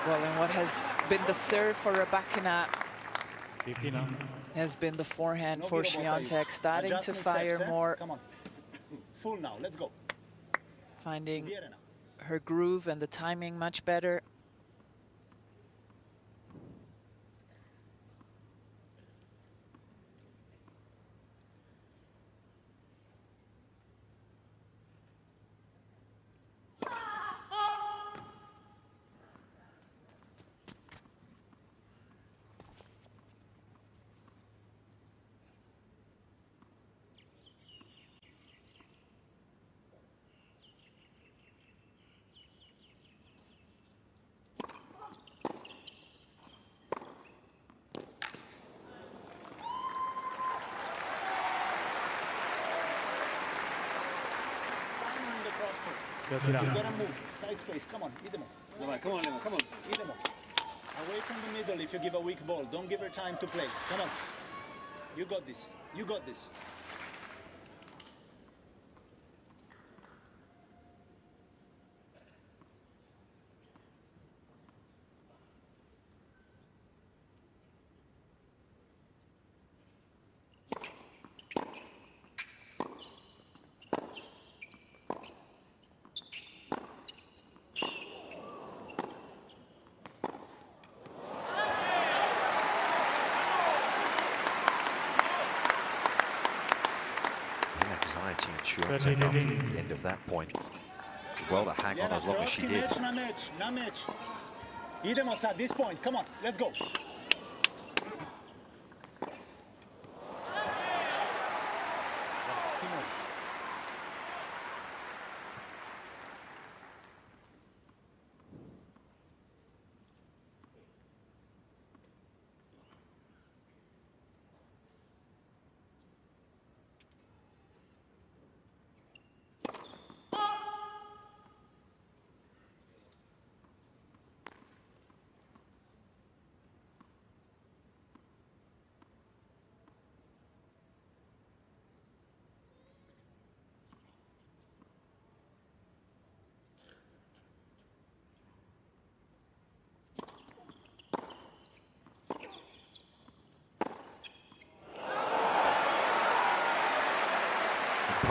Well, and what has been the serve for Rybakina 50 now. has been the forehand for Swiatek, starting to fire more. Come on. Full now, let's go. Finding her groove and the timing much better. You gotta move, side space, come on, Idemo. Come on, Lemo, come on. Idemo. Away from the middle if you give a weak ball. Don't give her time to play. Come on. You got this. You got this. After the end of that point, well to hang on as long as she did. Na match. Idemo at this point. Come on, let's go.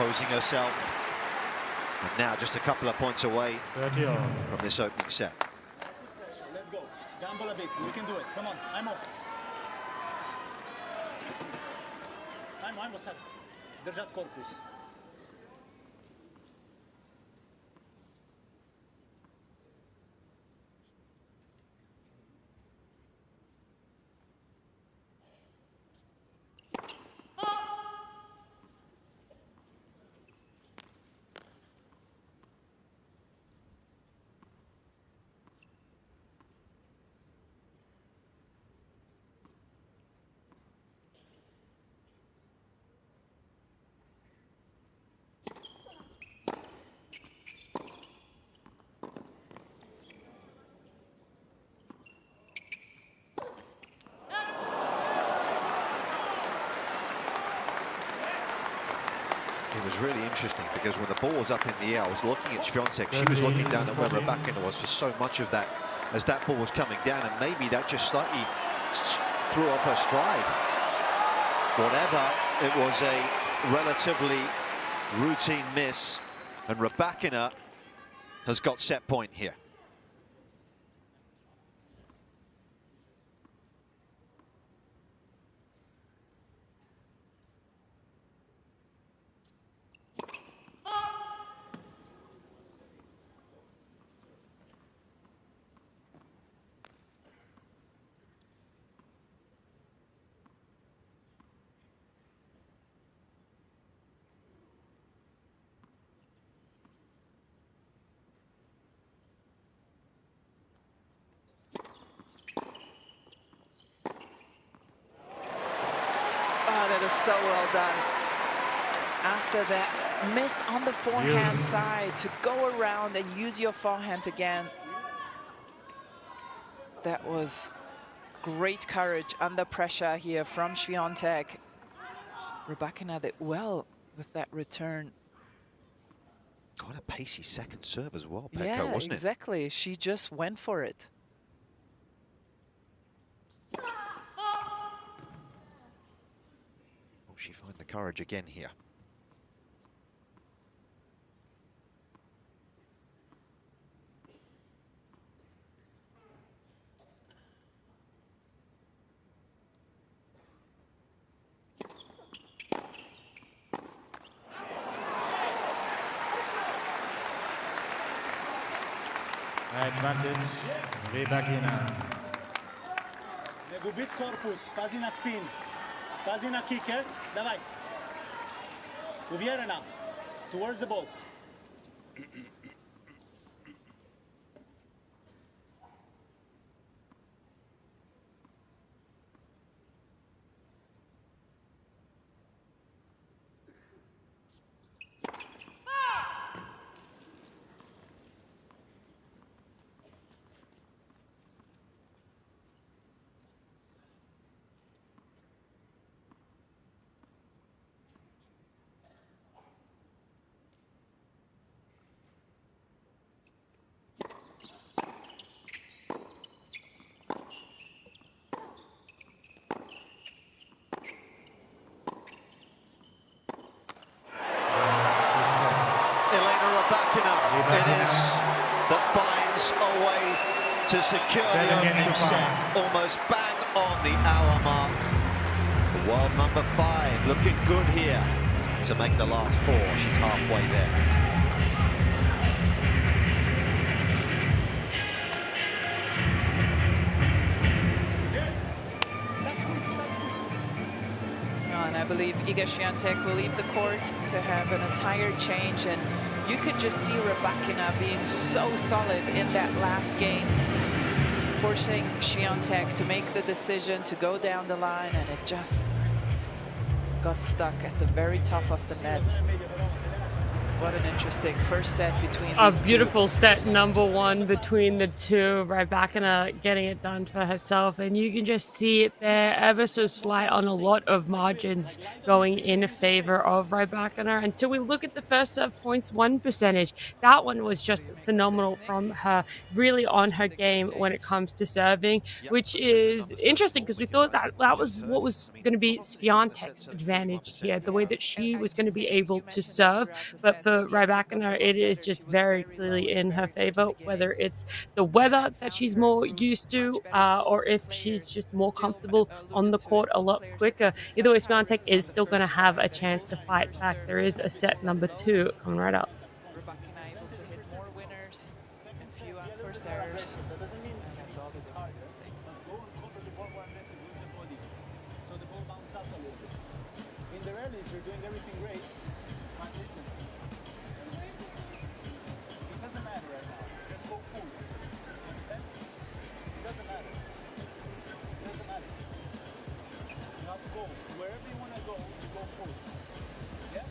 Imposing herself, and now just a couple of points away from this opening set. Let's go. Gamble a bit. We can do it. Come on. I'm up. I'm sad. Держать корпус. It was really interesting because when the ball was up in the air, I was looking at Świątek. She was looking down at where Rybakina was for so much of that as that ball was coming down, and maybe that just slightly threw off her stride. Whatever, it was a relatively routine miss, and Rybakina has got set point here. That is so well done. After that miss on the forehand side, to go around and use your forehand again. That was great courage under pressure here from Świątek. Rybakina did well with that return. Quite a pacey second serve as well, Pekka, Yeah, wasn't it? exactly. She just went for it. Will she find the courage again here? Advantage, Rybakina. Le gubit corpus, pazi na spin, pazi na kicker, dawaj. Uwierę towards the ball. It is that finds a way to secure the opening set, almost bang on the hour mark. World number 5 looking good here to make the last 4. She's halfway there. And I believe Iga Świątek will leave the court to have an entire change, and you could just see Rybakina being so solid in that last game, forcing Świątek to make the decision to go down the line, and it just got stuck at the very top of the net. What an interesting first set between these beautiful two. set number 1 between the two. Rybakina getting it done for herself, and you can just see it there, ever so slight on a lot of margins going in favor of Rybakina. Until we look at the first serve points 1 percentage, that one was just phenomenal from her, really on her game when it comes to serving, which is interesting because we thought that that was what was going to be Świątek's advantage here, the way that she was going to be able to serve. But for Rybakina, it is just very clearly in her favor, whether it's the weather that she's more used to, or if she's just more comfortable on the court a lot quicker. Either way, Świątek is still going to have a chance to fight back. There is a set number 2 coming right up. Rybakina able to hit more winners and few first errors. And that's all the difference, So the ball bounces up a little bit. In the rallies, you're doing everything great, but listen. It doesn't matter right now. Let's go full. Understand? It doesn't matter. It doesn't matter. You have to go. Wherever you want to go, you go full. Yeah?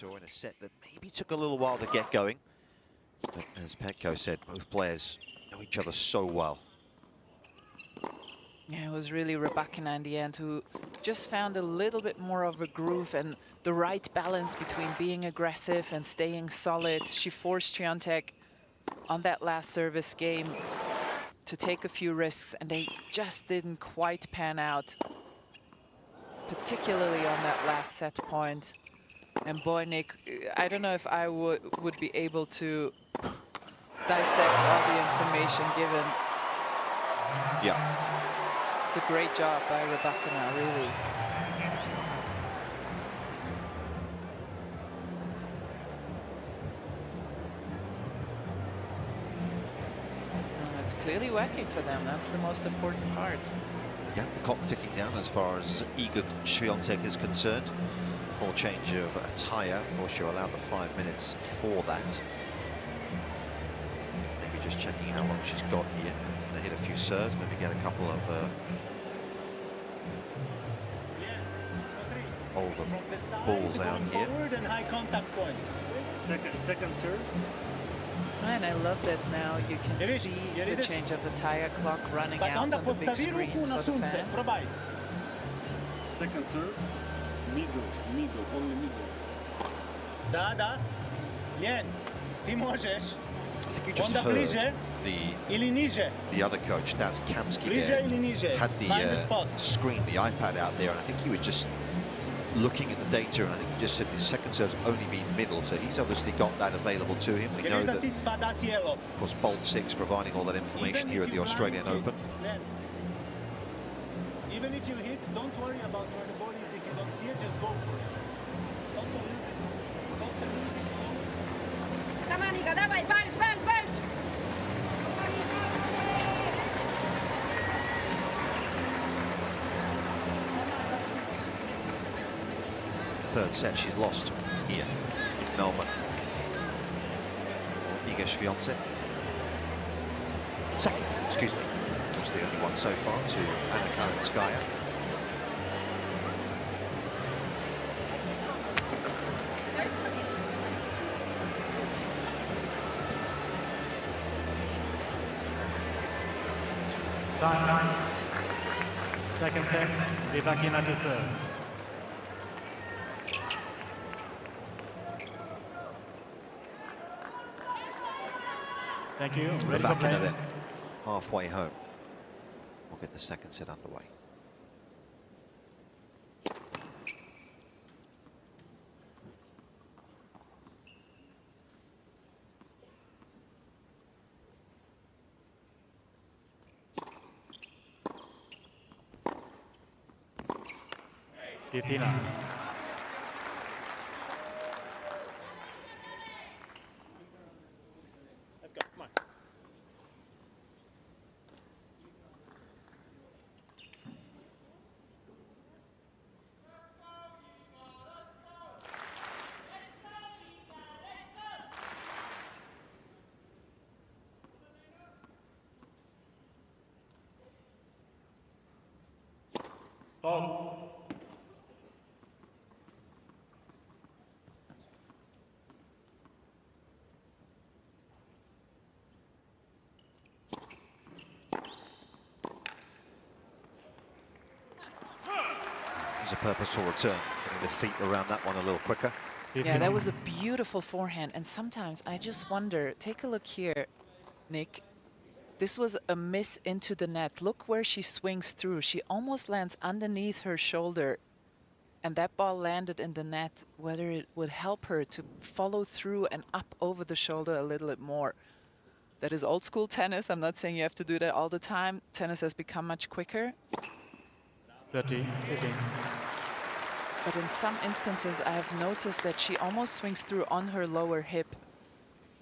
In a set that maybe took a little while to get going. But as Petko said, both players know each other so well. Yeah, it was really Rybakina in the end who just found a little bit more of a groove and the right balance between being aggressive and staying solid. She forced Świątek on that last service game to take a few risks, and they just didn't quite pan out, particularly on that last set point. And boy, Nick, I don't know if I would be able to dissect all the information given. Yeah. It's a great job by Rybakina, really. It's clearly working for them. That's the most important part. Yeah, the clock ticking down as far as Iga Świątek is concerned. For change of attire, of course, you're allowed the 5 minutes for that. Maybe just checking how long she's got here. Gonna hit a few serves, maybe get a couple of older balls out here. Forward and high contact points. Second serve. And I love that now you can see the change of the tire clock running out on the big screens for the fans. Second serve. Middle, only middle. Da. Lien, ty możesz. I think you just heard the other coach, Daz Kamski, had the screen, the iPad out there, and I think he was just looking at the data, and I think he just said the second serve's only been middle, so he's obviously got that available to him. We know that, of course, Bolt 6 providing all that information here at the Australian Open. Even if you hit, don't worry about where the ball is. If you don't see it, just go for it. Also a little bit. Also a little bit. Come on, Iga, dawaj, walcz! Third set she's lost here in Melbourne. Iga Świątek. Second, excuse me. Was the only one so far to Anna Kalinskaya. Time. Second set, Rybakina to serve. Thank you. Ready for play. Then, halfway home. We'll get the second set underway. Fifteen. Let's go, come on. Ball. A purposeful return, getting the feet around that one a little quicker. Yeah, that was a beautiful forehand, and sometimes I just wonder, take a look here, Nick. This was a miss into the net. Look where she swings through. She almost lands underneath her shoulder, and that ball landed in the net, whether it would help her to follow through and up over the shoulder a little bit more. That is old school tennis. I'm not saying you have to do that all the time. Tennis has become much quicker. 30, 15. But in some instances, I have noticed that she almost swings through on her lower hip.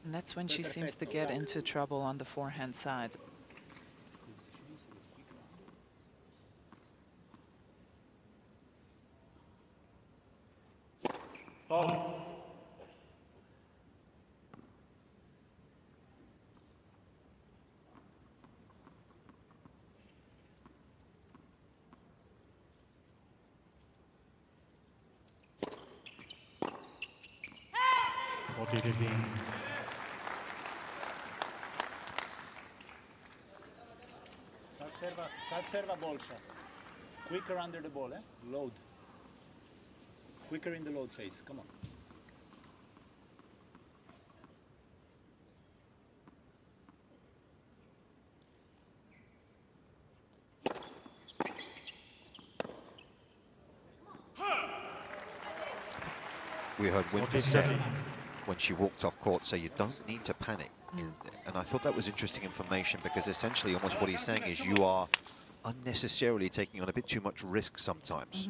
And that's when she seems to get into trouble on the forehand side. Ball. 40-15. Sad serva bolsha. Quicker under the ball, eh? Load. Quicker in the load phase. Come on. We heard Winter say when she walked off court, so you don't need to panic. And I thought that was interesting information, because essentially almost what he's saying is you are unnecessarily taking on a bit too much risk sometimes.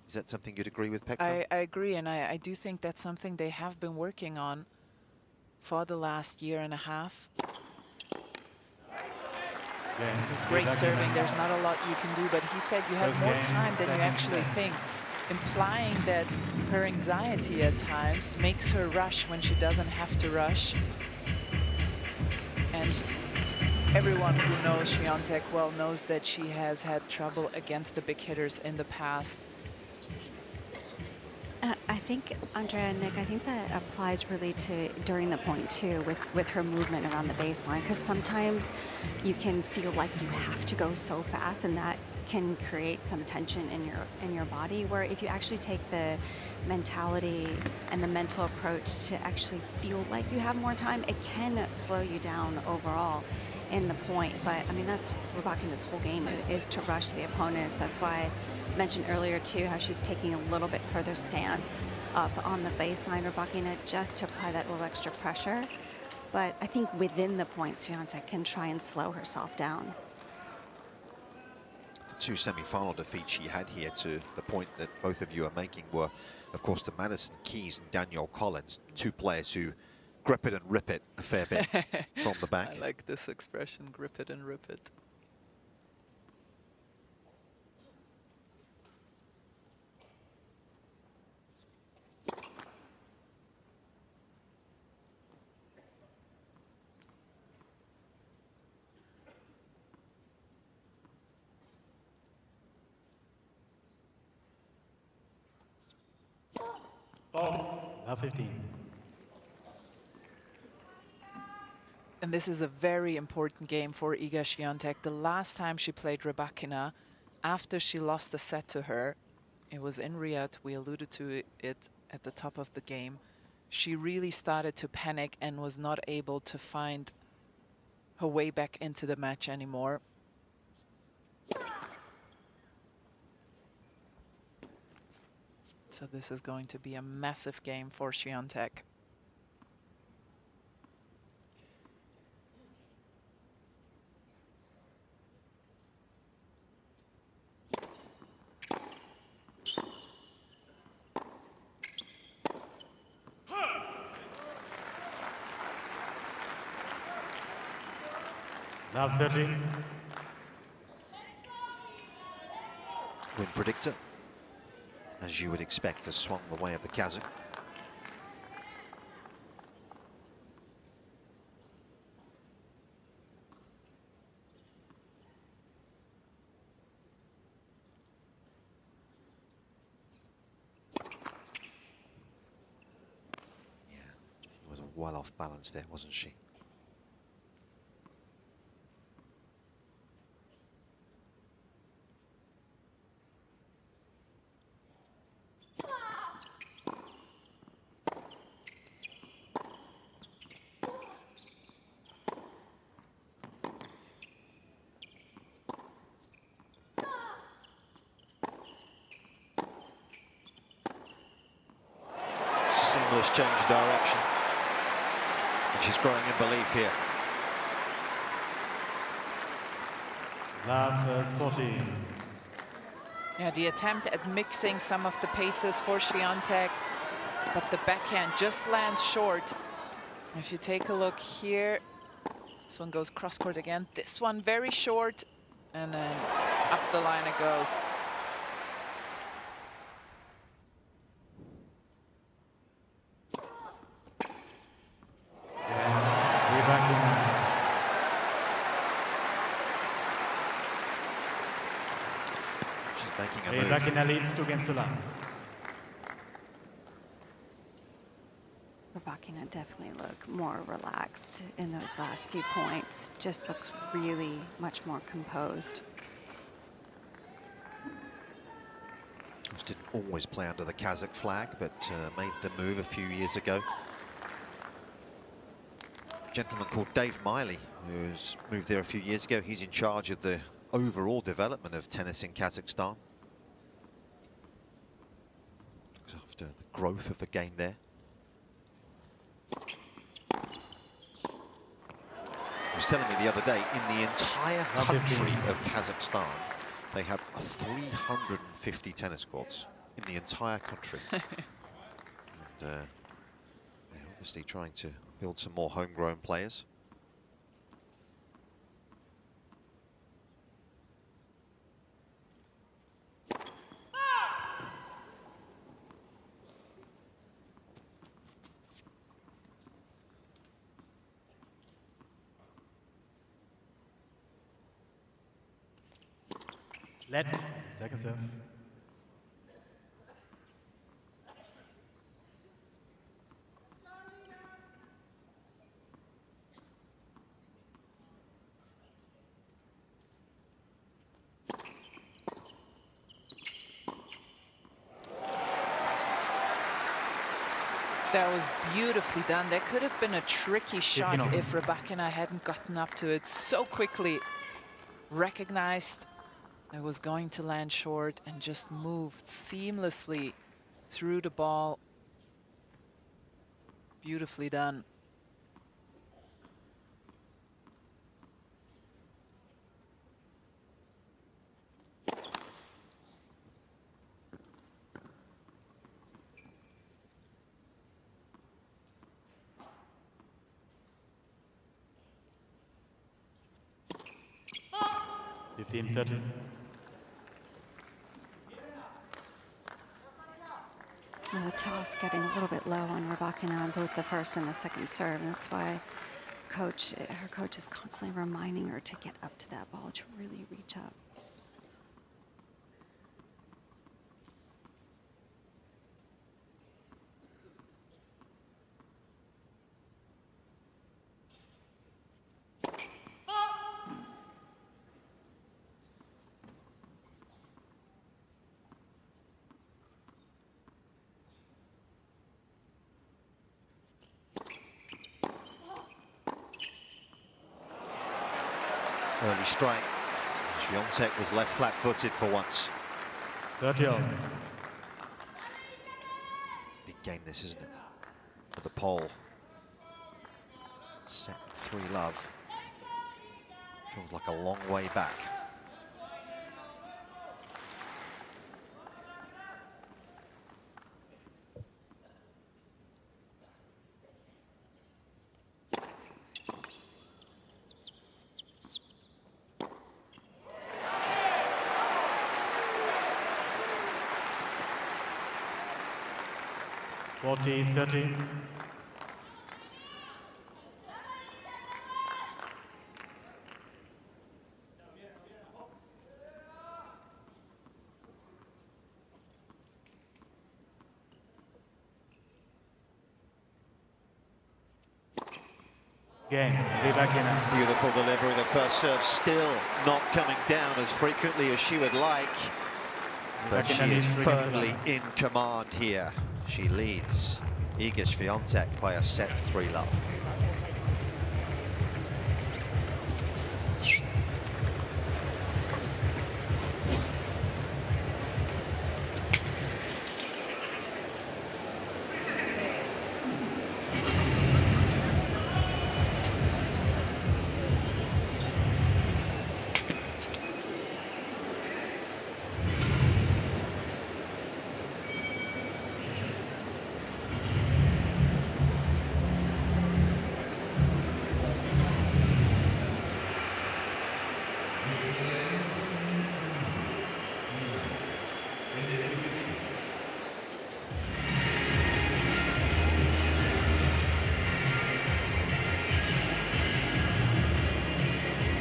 Is that something you'd agree with, Pekka? I agree, and I do think that's something they have been working on for the last year and a half. This is great serving. There's not a lot you can do, but he said you have more time than you actually think, implying that her anxiety at times makes her rush when she doesn't have to rush. And everyone who knows Swiatek well knows that she has had trouble against the big hitters in the past. I think, Andrea and Nick, I think that applies really to during the point too, with her movement around the baseline, because sometimes you can feel like you have to go so fast, and that can create some tension in your body, where if you actually take the mentality and the mental approach to actually feel like you have more time, it can slow you down overall in the point. But I mean, that's Rybakina's whole game is to rush the opponents. That's why I mentioned earlier too how she's taking a little bit further stance up on the baseline, Rybakina, just to apply that little extra pressure. But I think within the point, Swiatek can try and slow herself down. The two semi-final defeats she had here, to the point that both of you are making, were, of course, to Madison Keys and Danielle Collins, two players who grip it and rip it a fair bit from the back. I like this expression, grip it and rip it. Now 15. And this is a very important game for Iga Swiatek. The last time she played Rybakina, after she lost the set to her, it was in Riyadh, we alluded to it at the top of the game, she really started to panic and was not able to find her way back into the match anymore. So this is going to be a massive game for Swiatek. Now 30. Win predictor, as you would expect, has swung the way of the Kazakh. Yeah, she was well off balance there, wasn't she? Change of direction, and she's growing in belief here. Love 14. Yeah, the attempt at mixing some of the paces for Swiatek, but the backhand just lands short. If you take a look here, this one goes cross-court again. This one very short, and then up the line it goes. Rybakina leads 2 games to love. Rybakina definitely look more relaxed in those last few points. Just looks really much more composed. Just didn't always play under the Kazakh flag, but made the move a few years ago. A gentleman called Dave Miley, who's moved there a few years ago. He's in charge of the overall development of tennis in Kazakhstan. After the growth of the game there. He was telling me the other day, in the entire country of Kazakhstan, they have 350 tennis courts in the entire country. And they're obviously trying to build some more homegrown players. Let, second serve. That was beautifully done. That could have been a tricky shot if Rybakina hadn't gotten up to it so quickly. Recognized it was going to land short and just moved seamlessly through the ball. Beautifully done. $15-30. The toss getting a little bit low on Rybakina on both the first and the second serve, and that's why her coach is constantly reminding her to get up to that ball, to really reach up. Early strike. Świątek was left flat-footed for once. 30-all. Big game this, isn't it? For the pole. Set 3-love. Feels like a long way back. $40-30. Game, Rybakina. Beautiful delivery. The first serve still not coming down as frequently as she would like. But she is firmly in command here. She leads Iga Świątek by a set 3-love.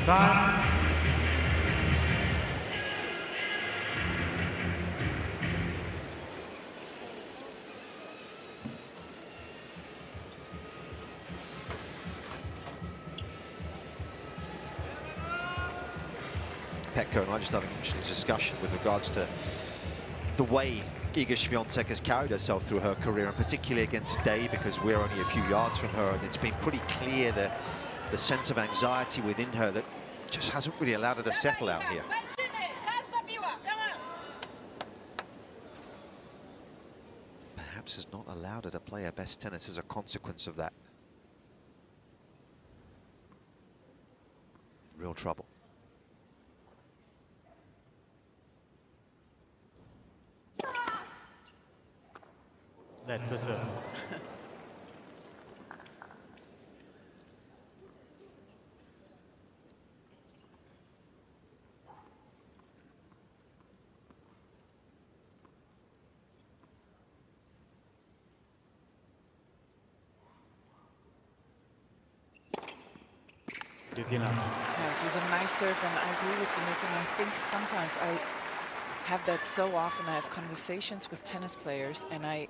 Time. Petko and I just having an interesting discussion with regards to the way Iga Świątek has carried herself through her career, and particularly again today, because we're only a few yards from her, and it's been pretty clear the sense of anxiety within her that just hasn't really allowed her to settle out here. Perhaps has not allowed her to play her best tennis as a consequence of that. Real trouble. Net for serve. Yes, it was a nice serve, and I agree with you, Nick, and I think sometimes I have that so often. I have conversations with tennis players, and I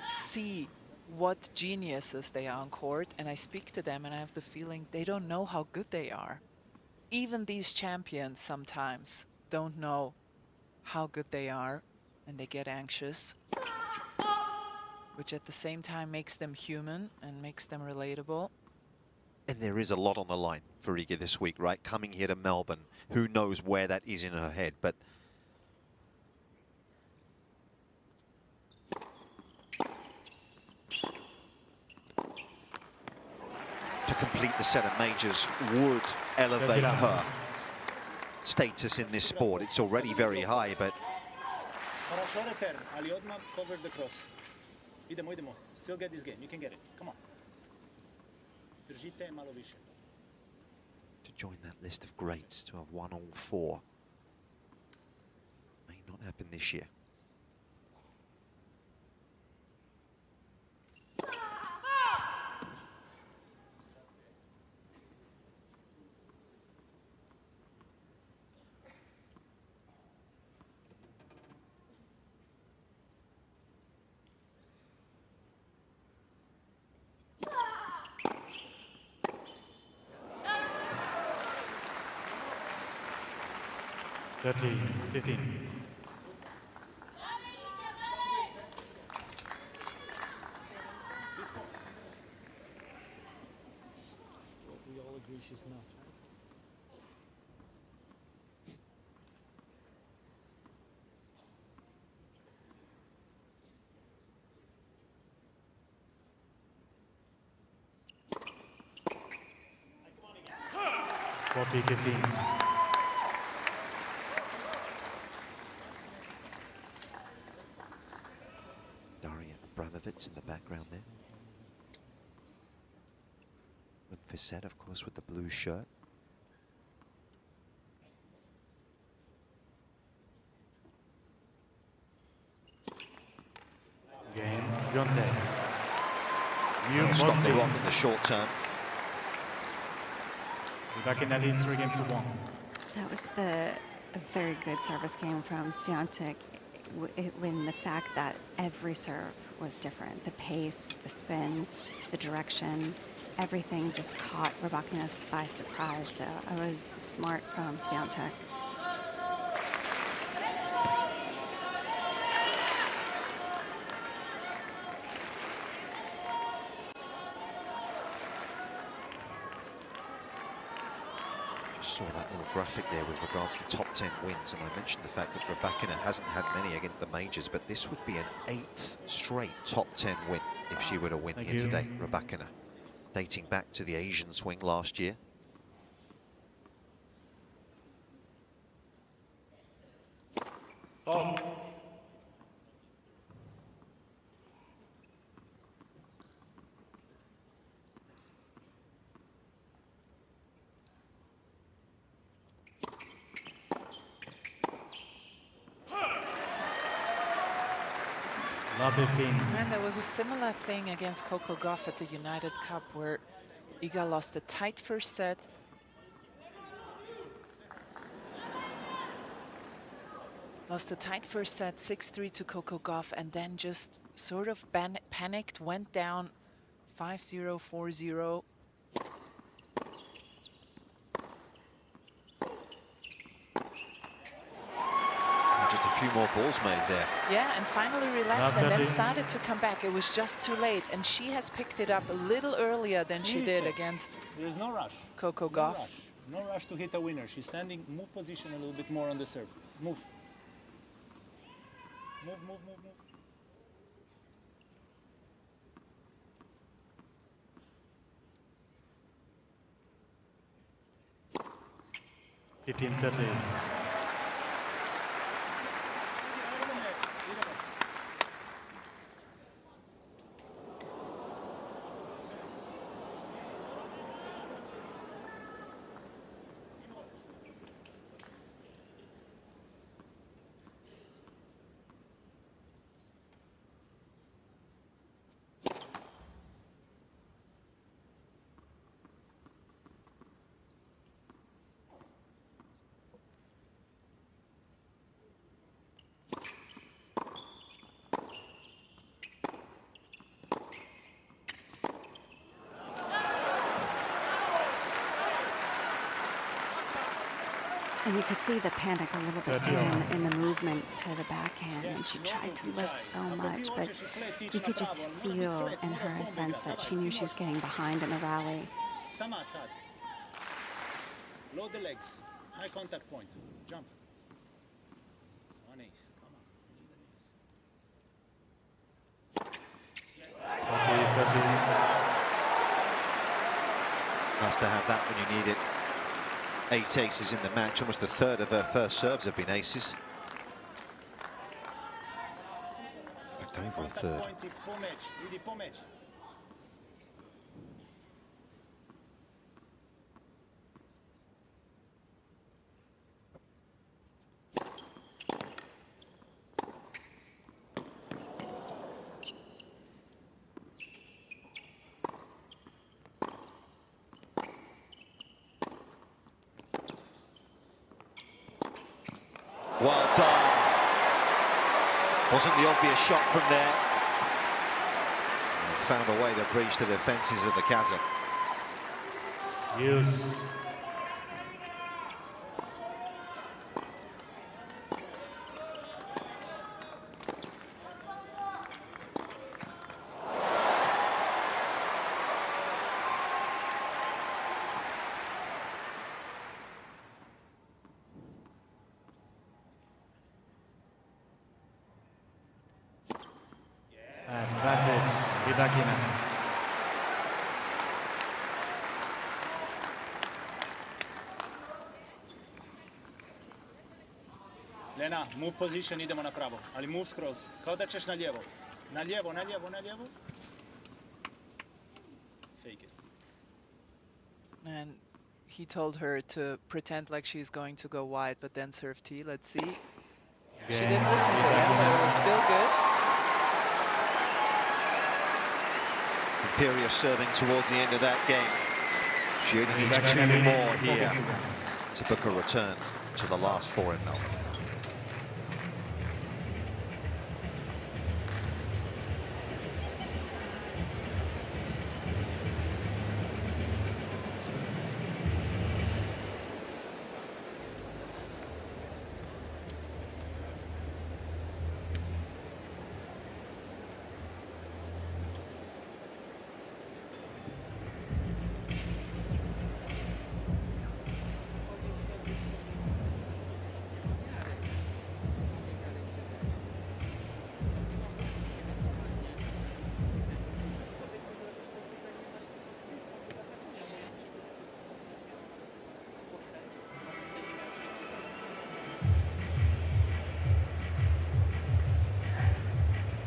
see what geniuses they are on court, and I speak to them, and I have the feeling they don't know how good they are. Even these champions sometimes don't know how good they are, and they get anxious, which at the same time makes them human and makes them relatable. And there is a lot on the line for Iga this week, right? Coming here to Melbourne, who knows where that is in her head, but to complete the set of majors would elevate her status in this sport. It's already very high, but cover the cross. Idemo. Still get this game. You can get it. Come on. To join that list of greats, to have won all four, may not happen this year. $13, 15. We all agree she's not. $14, 15. In the background there. With Facet, of course, with the blue shirt. Game, Świątek. Stop the rock in the short term. We're back in that lead, 3-1. That was a very good service game from Świątek. When the fact that every serve was different, the pace, the spin, the direction, everything just caught Rybakina by surprise. So I was smart from Świątek. Saw that little graphic there with regards to top 10 wins, and I mentioned the fact that Rybakina hasn't had many against the majors, but this would be an 8th straight top 10 win if she were to win here today. Rybakina, dating back to the Asian swing last year. Oh. And there was a similar thing against Coco Gauff at the United Cup where Iga lost a tight first set. Lost a tight first set, 6-3 to Coco Gauff, and then just sort of panicked, went down 5-0, 4-0. few more balls made there. Yeah, and finally relaxed and then started to come back. It was just too late. And she has picked it up a little earlier than she did against There's no rush. Coco No Gauff. rush. No rush to hit a winner. She's standing, move position a little bit more on the serve. Move. Move, move, move, move. 15-13. And you could see the panic a little bit in the movement to the backhand, and she tried to lift so much, but you could just feel in her a sense that she knew she was getting behind in the rally. Sama Sad. Load the legs. High contact point. Jump. One ace. Come on. Nice to have that when you need it. 8 aces in the match, almost a third of her first serves have been aces. In fact, over a third. Well done. Wasn't the obvious shot from there. And found a way to breach the defences of the Kazakh. Use. Advantage, Rybakina. Lena, move position, idemo na pravo. Ali move skroz. Kao da ćeš na lijevo. Na lijevo, na lijevo, na lijevo. Fake it. And he told her to pretend like she's going to go wide, but then serve T. Let's see. She didn't listen to him, but it was still good. Imperious serving towards the end of that game. She only needs 2 more here to book a return to the last 4 in Melbourne.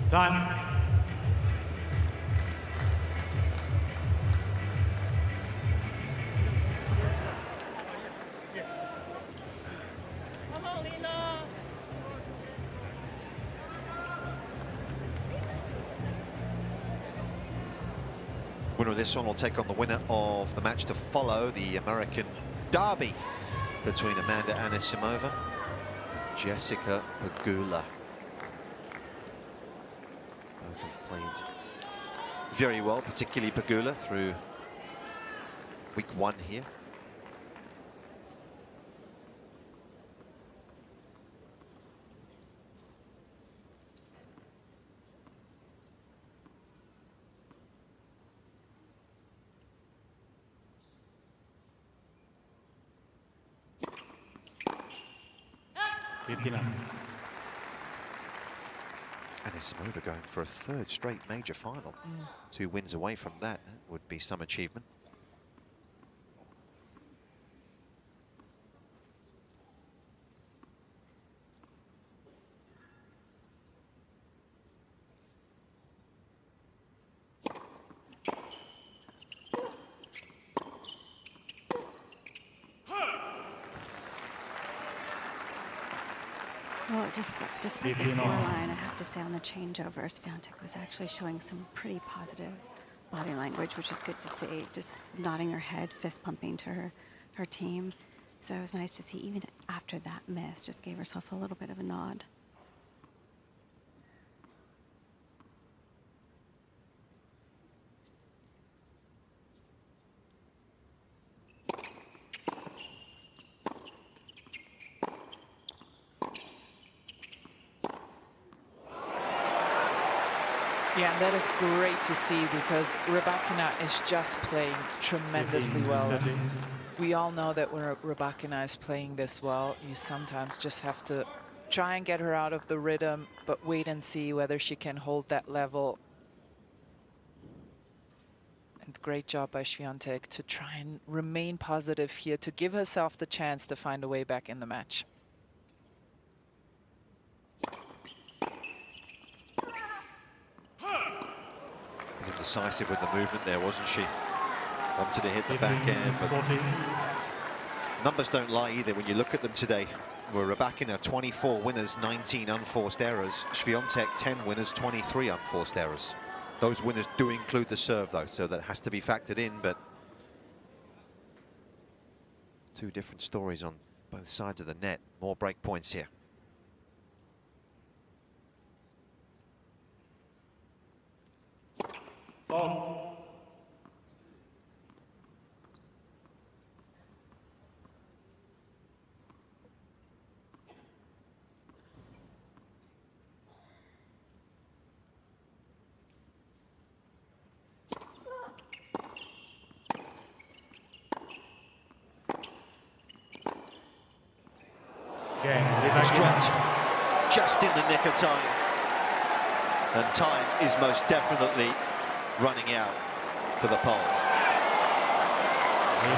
Time. Winner of this one will take on the winner of the match to follow, the American derby between Amanda Anisimova and Jessica Pegula. Both have played very well, particularly Pegula through week 1 here. 59. Anisimova going for a third straight major final. 2 wins away from that. That would be some achievement. Well, despite the scoreline, I have to say on the changeovers, Swiatek was actually showing some pretty positive body language, which is good to see. Just nodding her head, fist pumping to her team. So it was nice to see, even after that miss, just gave herself a little bit of a nod. Yeah, and that is great to see because Rybakina is just playing tremendously well. We all know that when Rybakina is playing this well, you sometimes just have to try and get her out of the rhythm, but wait and see whether she can hold that level. And great job by Swiatek to try and remain positive here, to give herself the chance to find a way back in the match. Decisive with the movement there, wasn't she? Wanted to hit the backhand, but numbers don't lie either when you look at them today. We're Rybakina 24 winners, 19 unforced errors. Swiatek 10 winners, 23 unforced errors. Those winners do include the serve though, so that has to be factored in, but 2 different stories on both sides of the net. More break points here. Oh. It's dropped just in the nick of time. And time is most definitely running out for the pole.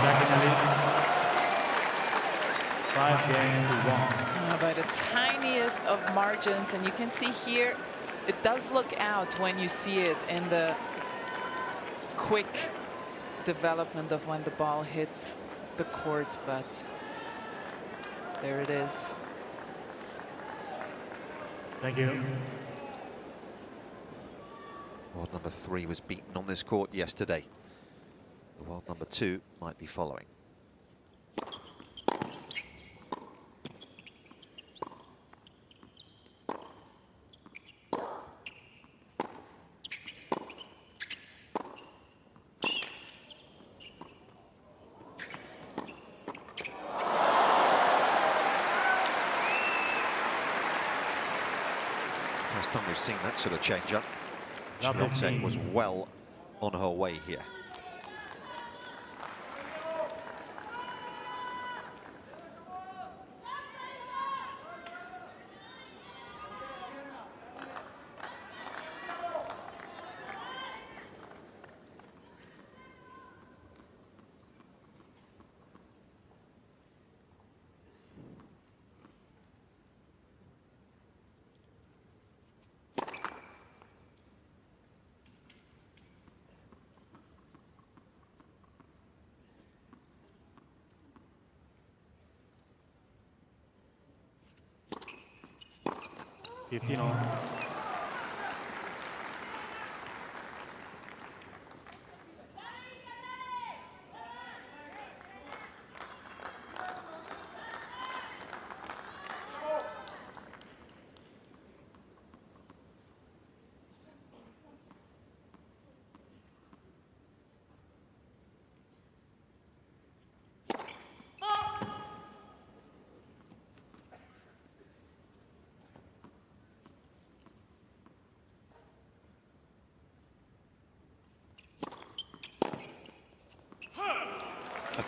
Back in the lead. 5 games to 1. By the tiniest of margins, and you can see here, it does look out when you see it in the quick development of when the ball hits the court, but there it is. Thank you. World number 3 was beaten on this court yesterday. The world number 2 might be following. First time we've seen that sort of change up. Swiatek was well on her way here.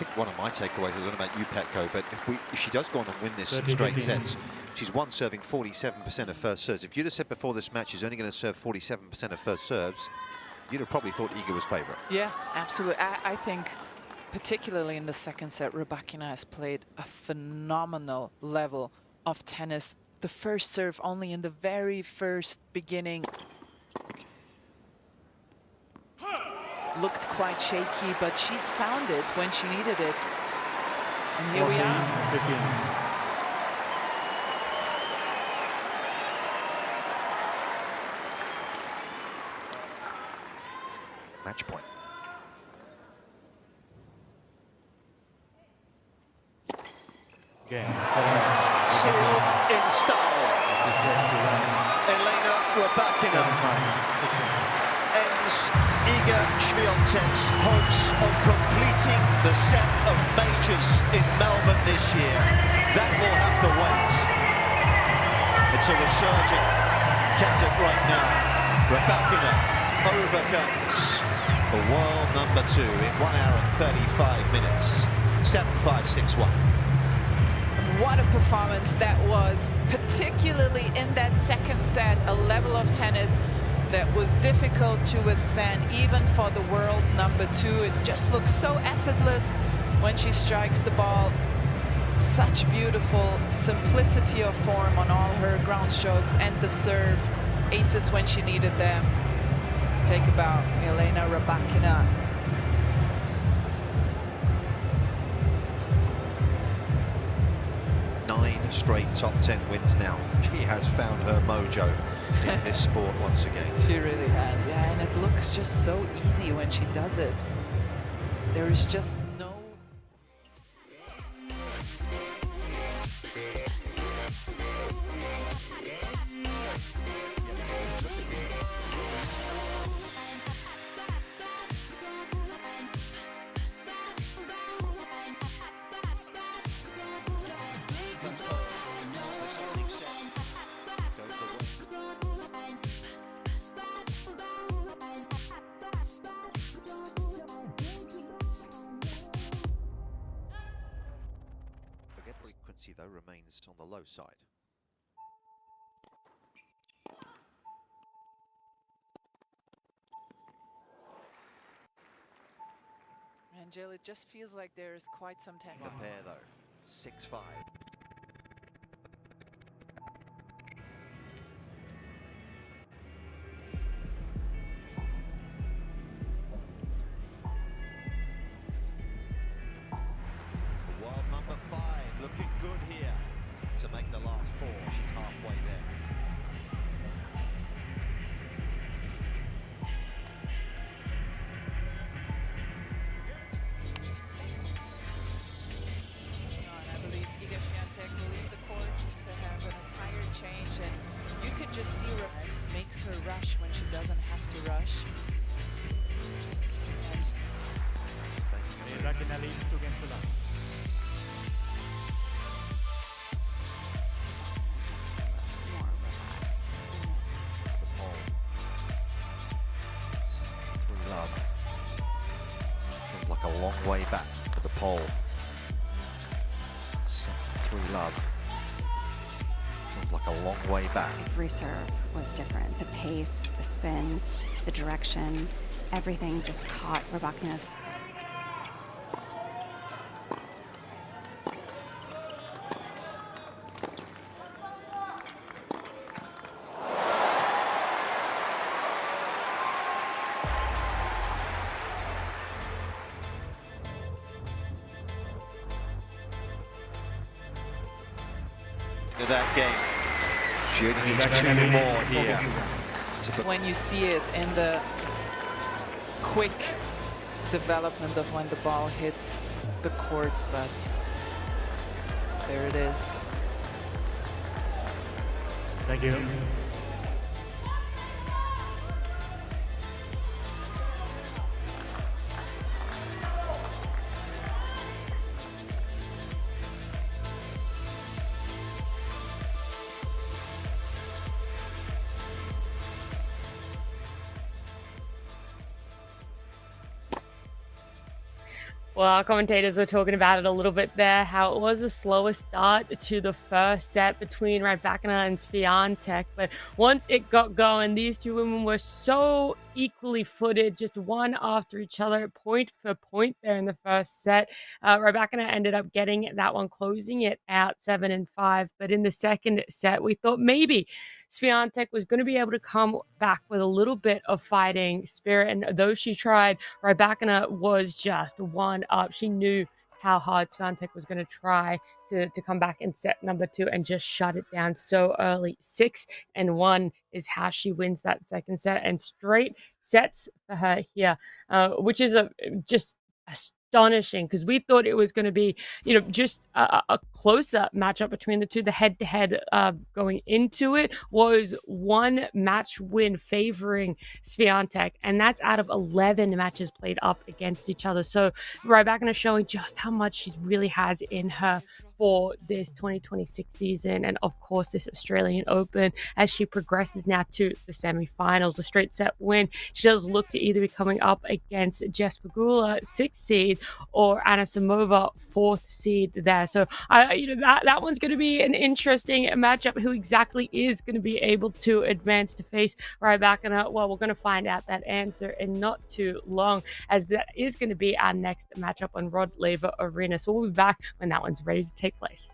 think one of my takeaways, I don't know about you, Petko, but if she does go on and win this straight sets, she's won serving 47% of first serves. If you'd have said before this match she's only going to serve 47% of first serves, you'd have probably thought Iga was favourite. Yeah, absolutely. I think particularly in the second set, Rybakina has played a phenomenal level of tennis. The first serve only in the very first beginning looked quite shaky, but she's found it when she needed it. And here we are. 15. Match point. Game. Sealed in style. Elena Rybakina ends Iga Świątek's hopes of completing the set of majors in Melbourne this year. That will have to wait. It's a resurgent Kazakh right now. Rybakina overcomes the world number 2 in 1 hour and 35 minutes. 7-5, 6-1. What a performance that was, particularly in that second set, a level of tennis that was difficult to withstand even for the world number 2. It just looks so effortless when she strikes the ball. Such beautiful simplicity of form on all her ground strokes, and the serve aces when she needed them. Take about Elena Rybakina. Straight top 10 wins now. She has found her mojo in this sport once again. She really has, yeah, and it looks just so easy when she does it. There is just no... Though remains on the low side. And Jill, it just feels like there is quite some tension. The pair though, 6-5. Her rush when she doesn't have to rush. Rybakina leads 2 games to love. More relaxed. The pole. Through love. Feels like a long way back to the pole. Through love. Feels like a long way back. Every serve was different. The pace, the spin, the direction, everything just caught Rybakina's. That game. She only needs 2 more here. When you see it in the quick development of when the ball hits the court, but there it is. Thank you. Well, our commentators were talking about it a little bit there, how it was a slower start to the first set between Rybakina and Swiatek. But once it got going, these two women were so equally footed, just one after each other, point for point there in the first set. Rybakina ended up getting that one, closing it out 7-5. But in the second set, we thought maybe Swiatek was going to be able to come back with a little bit of fighting spirit. And though she tried, Rybakina was just one up. She knew how hard Swiatek was going to try to come back in set number 2 and just shut it down so early. 6-1 is how she wins that second set, and straight sets for her here, which is just astonishing, because we thought it was going to be, just a closer matchup between the two. The head-to-head going into it was one match win favoring Swiatek, and that's out of 11 matches played up against each other. So Rybakina showing just how much she really has in her for this 2026 season, and of course this Australian Open, as she progresses now to the semi-finals. A straight set win. She does look to either be coming up against Jess Pegula, 6th seed, or Anna Samova, 4th seed there. So that one's going to be an interesting matchup. Who exactly is going to be able to advance to face Rybakina? Well, we're going to find out that answer in not too long, as that is going to be our next matchup on Rod Laver Arena. So we'll be back when that one's ready to take place.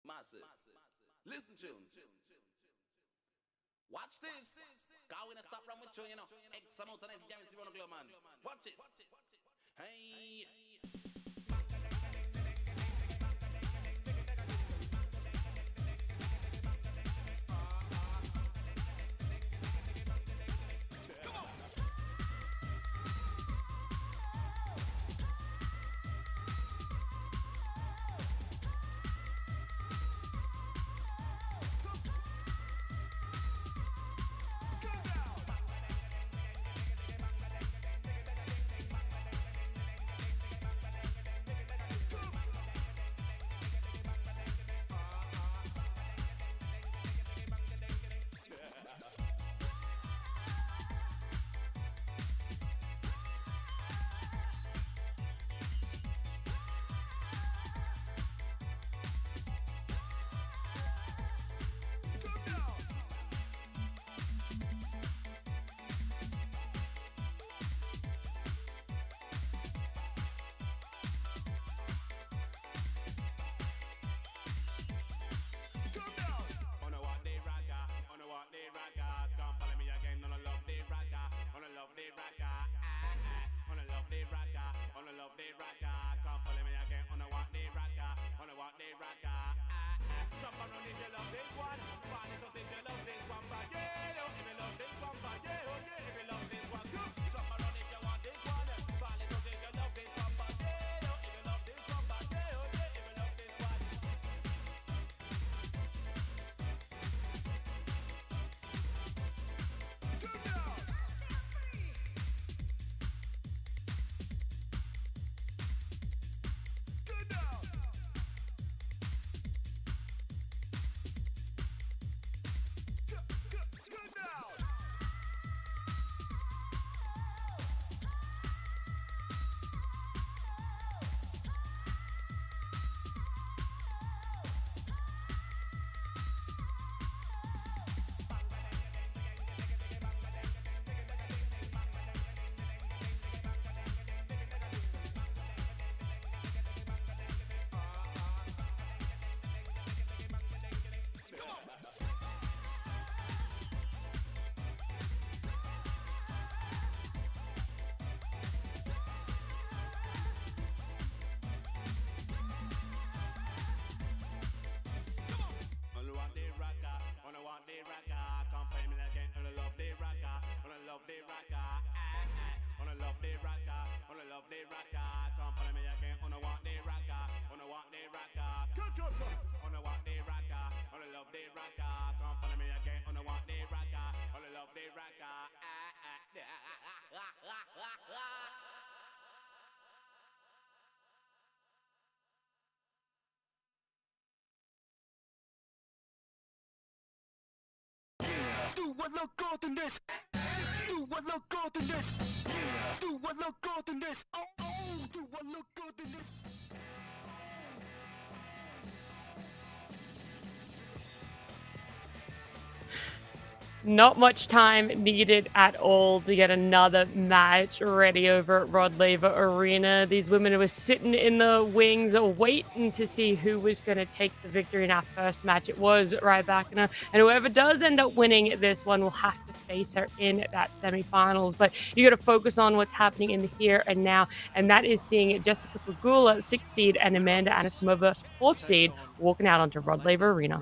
Massive. Listen to him. Watch this. Go in and stop wrong with you, X amount of nice guarantee on the glow, man. Watch it. Hey. love the rocker, wanna love the rocker. Come follow me again, wanna want the rocker, wanna want the rocker. Wanna want the rocker, wanna love the rocker. Come follow me again, wanna want the rocker, wanna love the rocker. Do what look good in this. Do what look good in this. Do what look good in this. Oh, oh, do what look good in this. Not much time needed at all to get another match ready over at Rod Laver Arena. These women were sitting in the wings waiting to see who was going to take the victory in our first match. It was Rybakina, and whoever does end up winning this one will have to face her in that semifinals. But you got to focus on what's happening in the here and now, and that is seeing Jessica Pegula, 6th seed, and Amanda Anisimova, 4th seed, walking out onto Rod Laver Arena.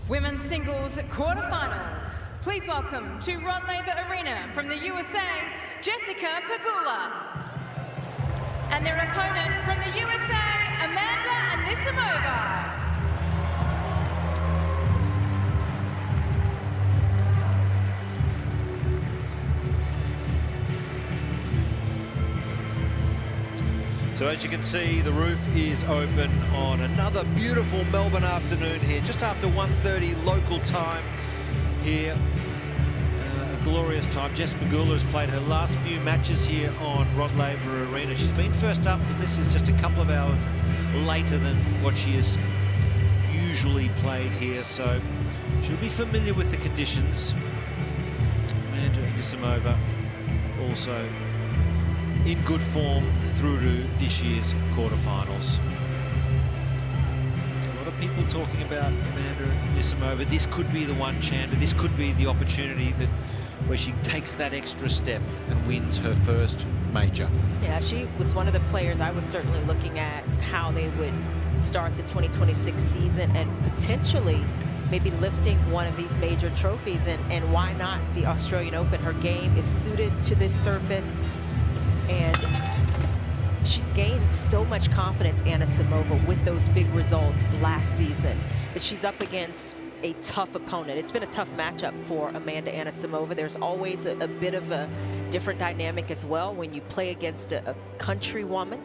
Women's singles quarterfinals. Please welcome to Rod Laver Arena from the USA, Jessica Pegula. And their opponent from the USA, Amanda Anisimova. So as you can see, the roof is open on another beautiful Melbourne afternoon here, just after 1:30 local time here. A glorious time. Jess Pegula has played her last few matches here on Rod Laver Arena. She's been first up, but this is just a couple of hours later than what she has usually played here, so she'll be familiar with the conditions. Amanda Anisimova also in good form through to this year's quarterfinals. A lot of people talking about Amanda Anisimova. This could be the one, Chanda. This could be the opportunity that where she takes that extra step and wins her first major. Yeah, she was one of the players I was certainly looking at how they would start the 2026 season and potentially maybe lifting one of these major trophies. And why not the Australian Open? Her game is suited to this surface, and she's gained so much confidence, Anisimova, with those big results last season. But she's up against a tough opponent. It's been a tough matchup for Amanda Anisimova. There's always a bit of a different dynamic as well when you play against a country woman.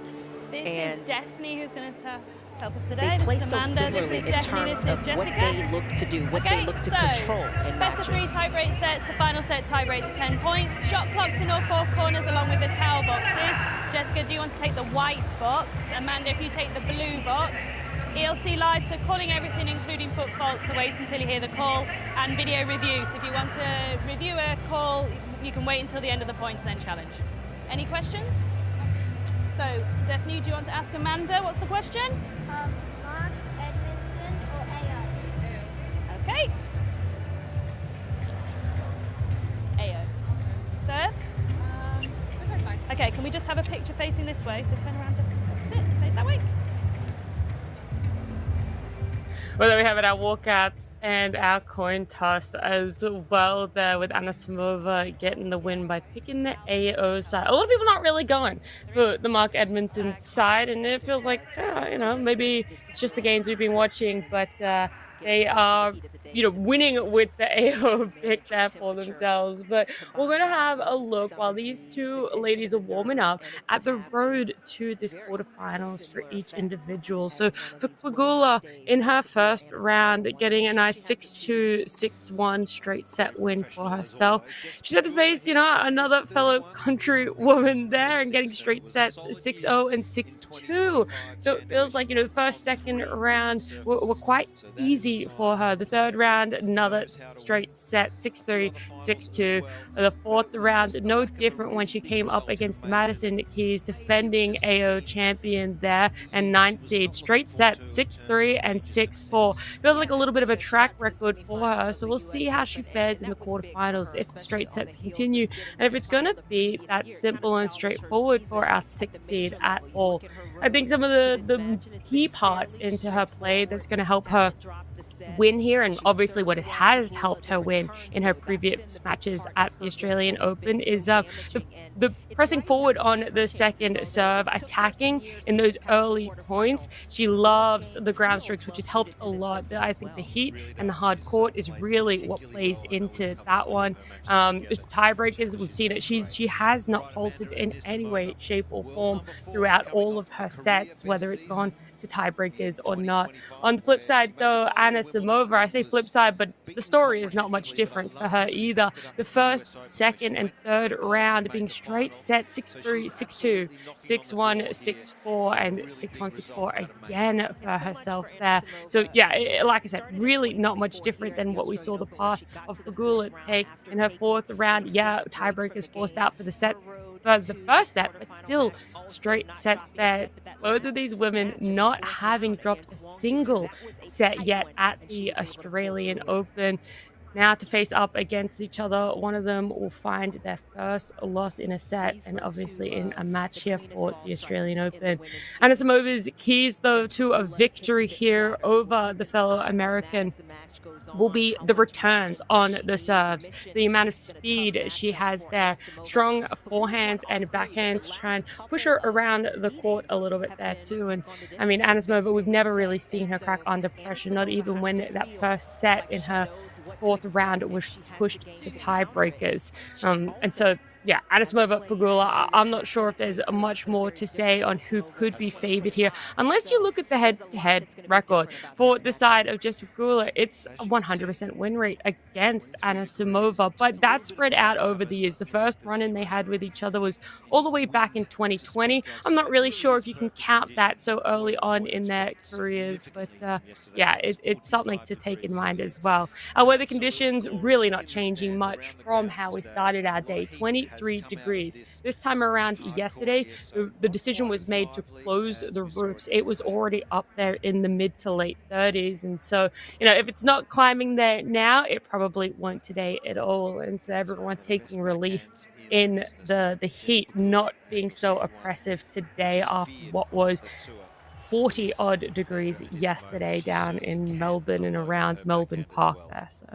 This and is Daphne who's going to help us today. they play This is so Amanda, similarly this is in Daphne, terms this of is what Jessica. they look to do, what Okay, they look to so control in best of 3 matches. tie-break sets. The final set tie-break to 10 points. Shot clocks in all 4 corners along with the towel boxes. Jessica, do you want to take the white box? Amanda, if you take the blue box. ELC Live, so calling everything, including foot faults, so wait until you hear the call, and video review. So if you want to review a call, you can wait until the end of the points and then challenge. Any questions? So, Daphne, do you want to ask Amanda? What's the question? Mark, Edmondson, or AO? Okay. AO. Serve? Okay, can we just have a picture facing this way? So turn around and sit, face that way. Well, there we have it, our walkouts and our coin toss as well there, with Anisimova getting the win by picking the AO side. A lot of people not really going for the Mark Edmondson side, and it feels like, you know, maybe it's just the games we've been watching, but they are, you know, winning with the AO pick there for themselves. But we're going to have a look while these two ladies are warming up at the road to this quarterfinals for each individual. So for Pegula, in her first round, getting a nice 6-2, 6-1 straight set win for herself. She's had to face, you know, another fellow country woman there and getting straight sets 6-0 and 6-2. So it feels like, you know, the first, second round were quite easy easy for her. The third round, another straight set, 6-3, 6-2. The fourth round, no different when she came up against Madison Keys, defending AO champion there, and 9th seed. Straight sets, 6-3 and 6-4. Feels like a little bit of a track record for her, so we'll see how she fares in the quarterfinals if the straight sets continue, and if it's going to be that simple and straightforward for our 6th seed at all. I think some of the key parts into her play that's going to help her win here, and obviously what it has helped her win in her previous matches at the Australian Open, is the pressing forward on the second serve, attacking in those early points. She loves the ground strokes, which has helped a lot. I think the heat and the hard court is really what plays into that one. Tiebreakers, we've seen it. She has not faltered in any way, shape, or form throughout all of her sets, whether it's gone to tiebreakers or not. On the flip side, though, Anisimova, I say flip side, but the story is not much different for her either. The first, second, and third round being straight set 6-3, 6-2, 6-1, 6-4, and 6-1, 6-4 again for herself there. So yeah, like I said, really not much different than what we saw the path of Pegula take in her fourth round. Yeah, tiebreakers forced out for the first set, but still straight sets there. Both of these women not having dropped a single set yet at the Australian Open. Now to face up against each other, one of them will find their first loss in a set, and obviously in a match here for the Australian Open. Anisimova's keys, though, to a victory here over the fellow American will be the returns on the serves, the amount of speed she has there, strong forehands and backhands, try and push her around the court a little bit there too. And I mean, Anisimova, we've never really seen her crack under pressure, not even when that first set in her fourth round was pushed to tiebreakers. And so yeah, Anisimova, Pegula, I'm not sure if there's much more to say on who could be favored here, unless you look at the head-to-head record. For the side of Jessica Pegula, it's a 100% win rate against Anisimova, but that's spread out over the years. The first run-in they had with each other was all the way back in 2020. I'm not really sure if you can count that so early on in their careers, but yeah, it's something to take in mind as well. Weather conditions really not changing much from how we started our day. 23 degrees. This time around yesterday, the decision was made to close the roofs. It was already up there in the mid to late 30s. And so, you know, if it's not climbing there now, it probably won't today at all. And so everyone taking relief in the heat not being so oppressive today after what was 40 odd degrees yesterday down in Melbourne and around Melbourne Park there. So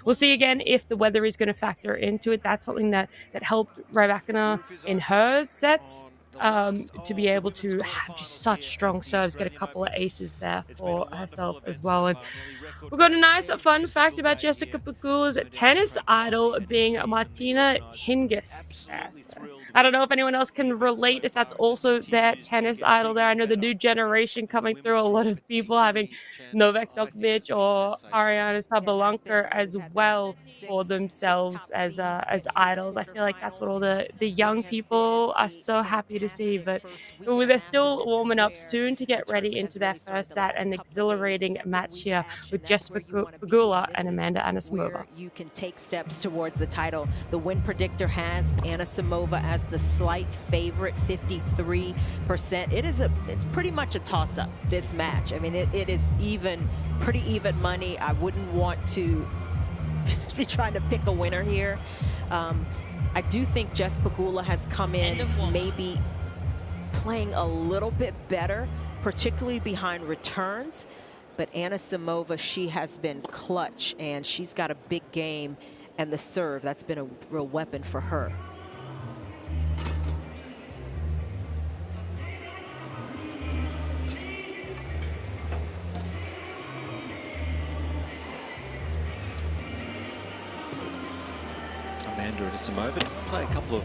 we'll see again if the weather is going to factor into it. That's something that helped Rybakina in her sets to be able to have just such strong serves, get a couple of aces there for herself as well. And we've got a nice fun fact about Jessica Pegula's tennis idol being Martina Hingis. So I don't know if anyone else can relate if that's also their tennis idol there. I know the new generation coming through, a lot of people having Novak Djokovic or Ariana Sabalenka as well for themselves as idols. I feel like that's what all the young people are so happy to see, but they're still warming up soon to get ready into their first set, an exhilarating match here with Jessica Pegula and Amanda Anisimova. You can take steps towards the title. The win predictor has Anisimova as the slight favorite, 53%. It's pretty much a toss-up, this match. I mean, it is pretty even money. I wouldn't want to be trying to pick a winner here. I do think Jess Pegula has come in maybe playing a little bit better, particularly behind returns. But Anisimova, she has been clutch, and she's got a big game, and the serve, that's been a real weapon for her. Amanda Anisimova to play a couple of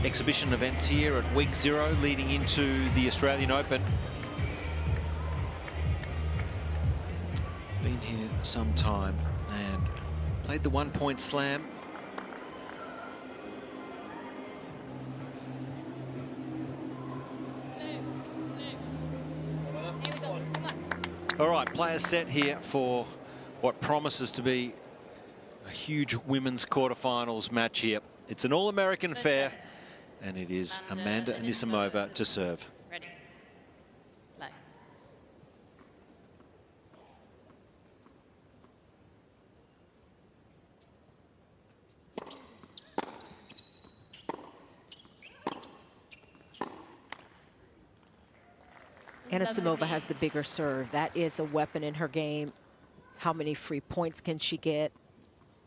exhibition events here at week 0 leading into the Australian Open. Been here some time and played the 1-point slam. All right, player set here for what promises to be a huge women's quarterfinals match here. It's an all-American affair, and it is Amanda Anisimova to serve. Ready. Play. Anisimova has the bigger serve. That is a weapon in her game. How many free points can she get?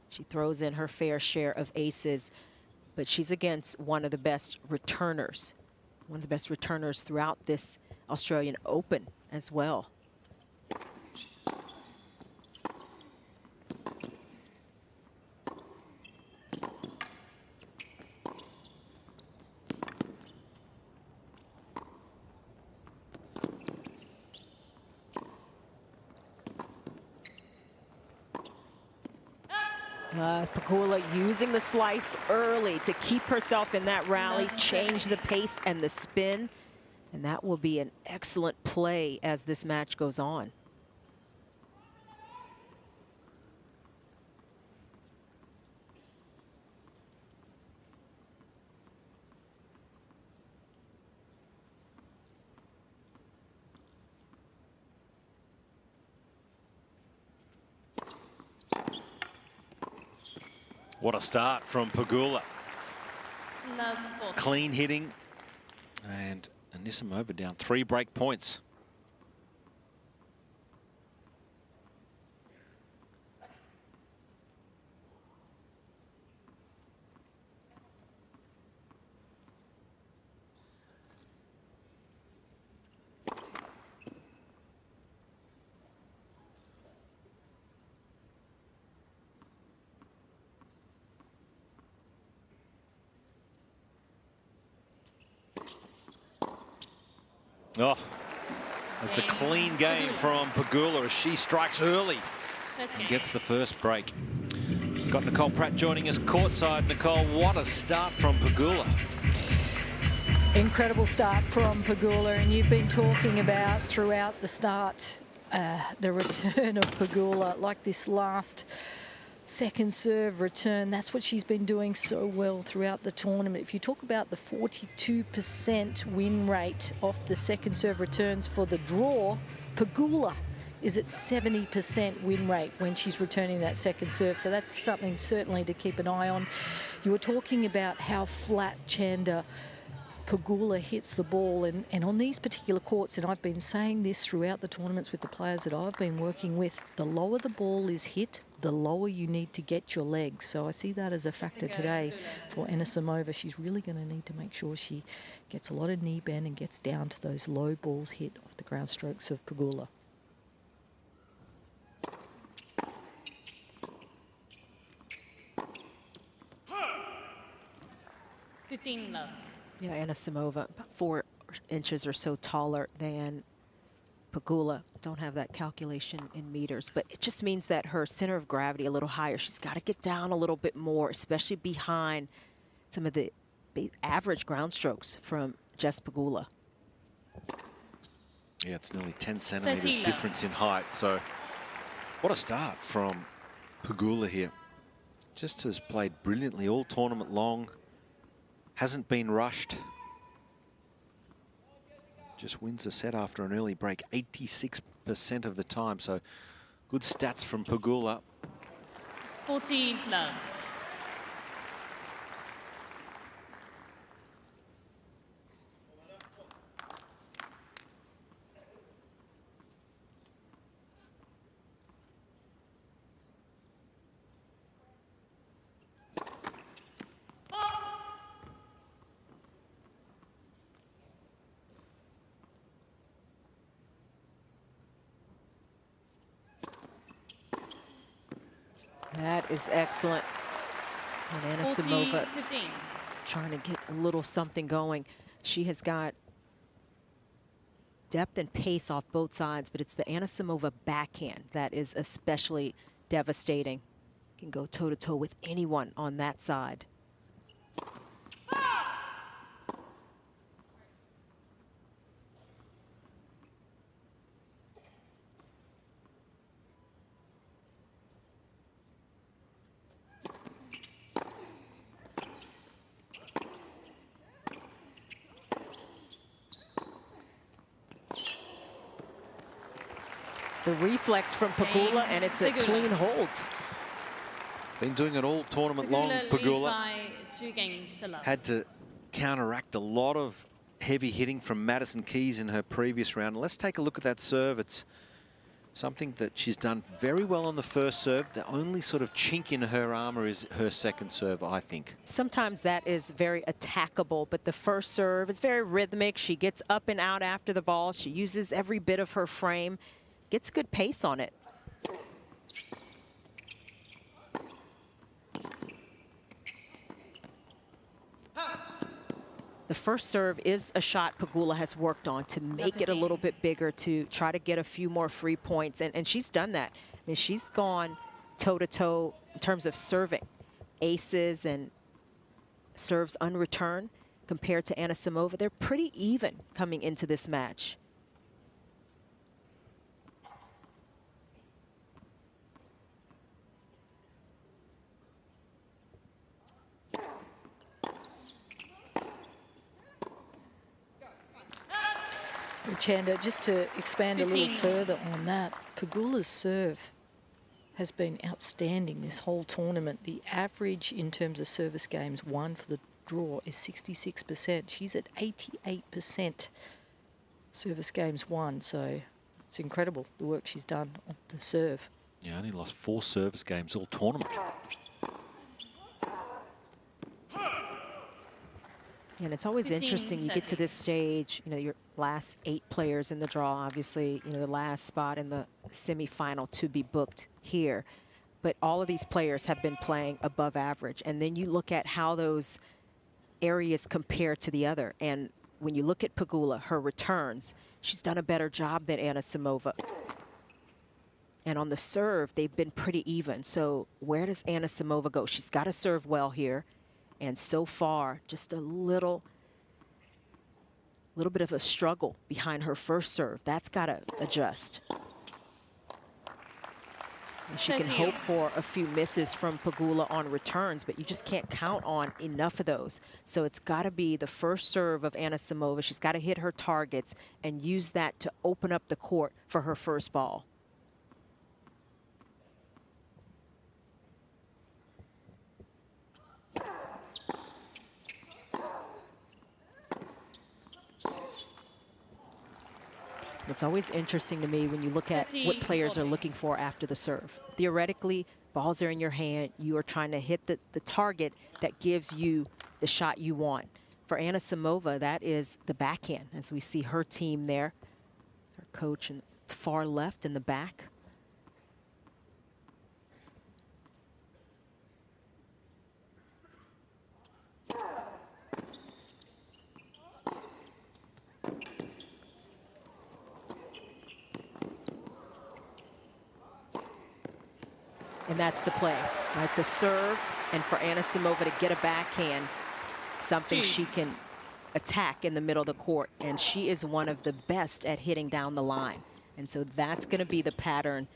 She throws in her fair share of aces, but she's against one of the best returners. One of the best returners throughout this Australian Open as well. Pegula using the slice early to keep herself in that rally, change the pace and the spin, and that will be an excellent play as this match goes on. What a start from Pegula. Love 40. Clean hitting, and Anisimova down 3 break points. Oh, that's a clean game from Pegula as she strikes early and gets the first break. Got Nicole Pratt joining us courtside. Nicole, what a start from Pegula. Incredible start from Pegula, and you've been talking about throughout the start the return of Pegula, like this last second serve return. That's what she's been doing so well throughout the tournament. If you talk about the 42% win rate off the second serve returns for the draw, Pegula is at 70% win rate when she's returning that second serve. So that's something certainly to keep an eye on. You were talking about how flat Chanda Pegula hits the ball, and on these particular courts, and I've been saying this throughout the tournaments with the players that I've been working with, the lower the ball is hit, the lower you need to get your legs. So I see that as a factor today for Anisimova. She's really going to need to make sure she gets a lot of knee bend and gets down to those low balls hit off the ground strokes of Pegula. Love. Yeah, Anisimova, about 4 inches or so taller than Pegula. Don't have that calculation in meters, but it just means that her center of gravity a little higher. She's got to get down a little bit more, especially behind some of the average ground strokes from Jess Pegula. Yeah, it's nearly 10 centimeters difference in height. So what a start from Pegula here. Just has played brilliantly all tournament long. Hasn't been rushed. Just wins a set after an early break 86% of the time. So good stats from Pegula. 40 love. That is excellent. And Anisimova 15. trying to get a little something going. She has got depth and pace off both sides, but it's the Anisimova backhand that is especially devastating. Can go toe-to-toe with anyone on that side. The reflex from Pegula, and it's a clean hold. Been doing it all tournament long, Pegula leads Pegula. by 2 games to love. Had to counteract a lot of heavy hitting from Madison Keys in her previous round. Let's take a look at that serve. It's something that she's done very well on the first serve. The only sort of chink in her armor is her second serve, I think. Sometimes that is very attackable, but the first serve is very rhythmic. She gets up and out after the ball. She uses every bit of her frame, gets good pace on it. The first serve is a shot Pegula has worked on to make it a little bit bigger, to try to get a few more free points, and she's done that. I mean, she's gone toe-to-toe in terms of serving. Aces and serves unreturned compared to Anisimova. They're pretty even coming into this match. Chanda, just to expand a little further on that, Pegula's serve has been outstanding this whole tournament. The average in terms of service games won for the draw is 66%. She's at 88% service games won, so it's incredible the work she's done on the serve. Yeah, only lost 4 service games all tournament. And it's always interesting, you get to this stage, you know, your last 8 players in the draw, obviously, you know, the last spot in the semifinal to be booked here. But all of these players have been playing above average. And then you look at how those areas compare to the other. And when you look at Pegula, her returns, she's done a better job than Anisimova. And on the serve, they've been pretty even. So where does Anisimova go? She's got to serve well here. And so far, just a little bit of a struggle behind her first serve. That's got to adjust. And she can hope for a few misses from Pegula on returns, but you just can't count on enough of those. So it's got to be the first serve of Anisimova. She's got to hit her targets and use that to open up the court for her first ball. It's always interesting to me when you look at what players are looking for after the serve. Theoretically, balls are in your hand. You are trying to hit the target that gives you the shot you want. For Anisimova, that is the backhand, as we see her team there. Her coach in the far left in the back. And that's the play, right? The serve, and for Anisimova to get a backhand, something she can attack in the middle of the court. And she is one of the best at hitting down the line. And so that's going to be the pattern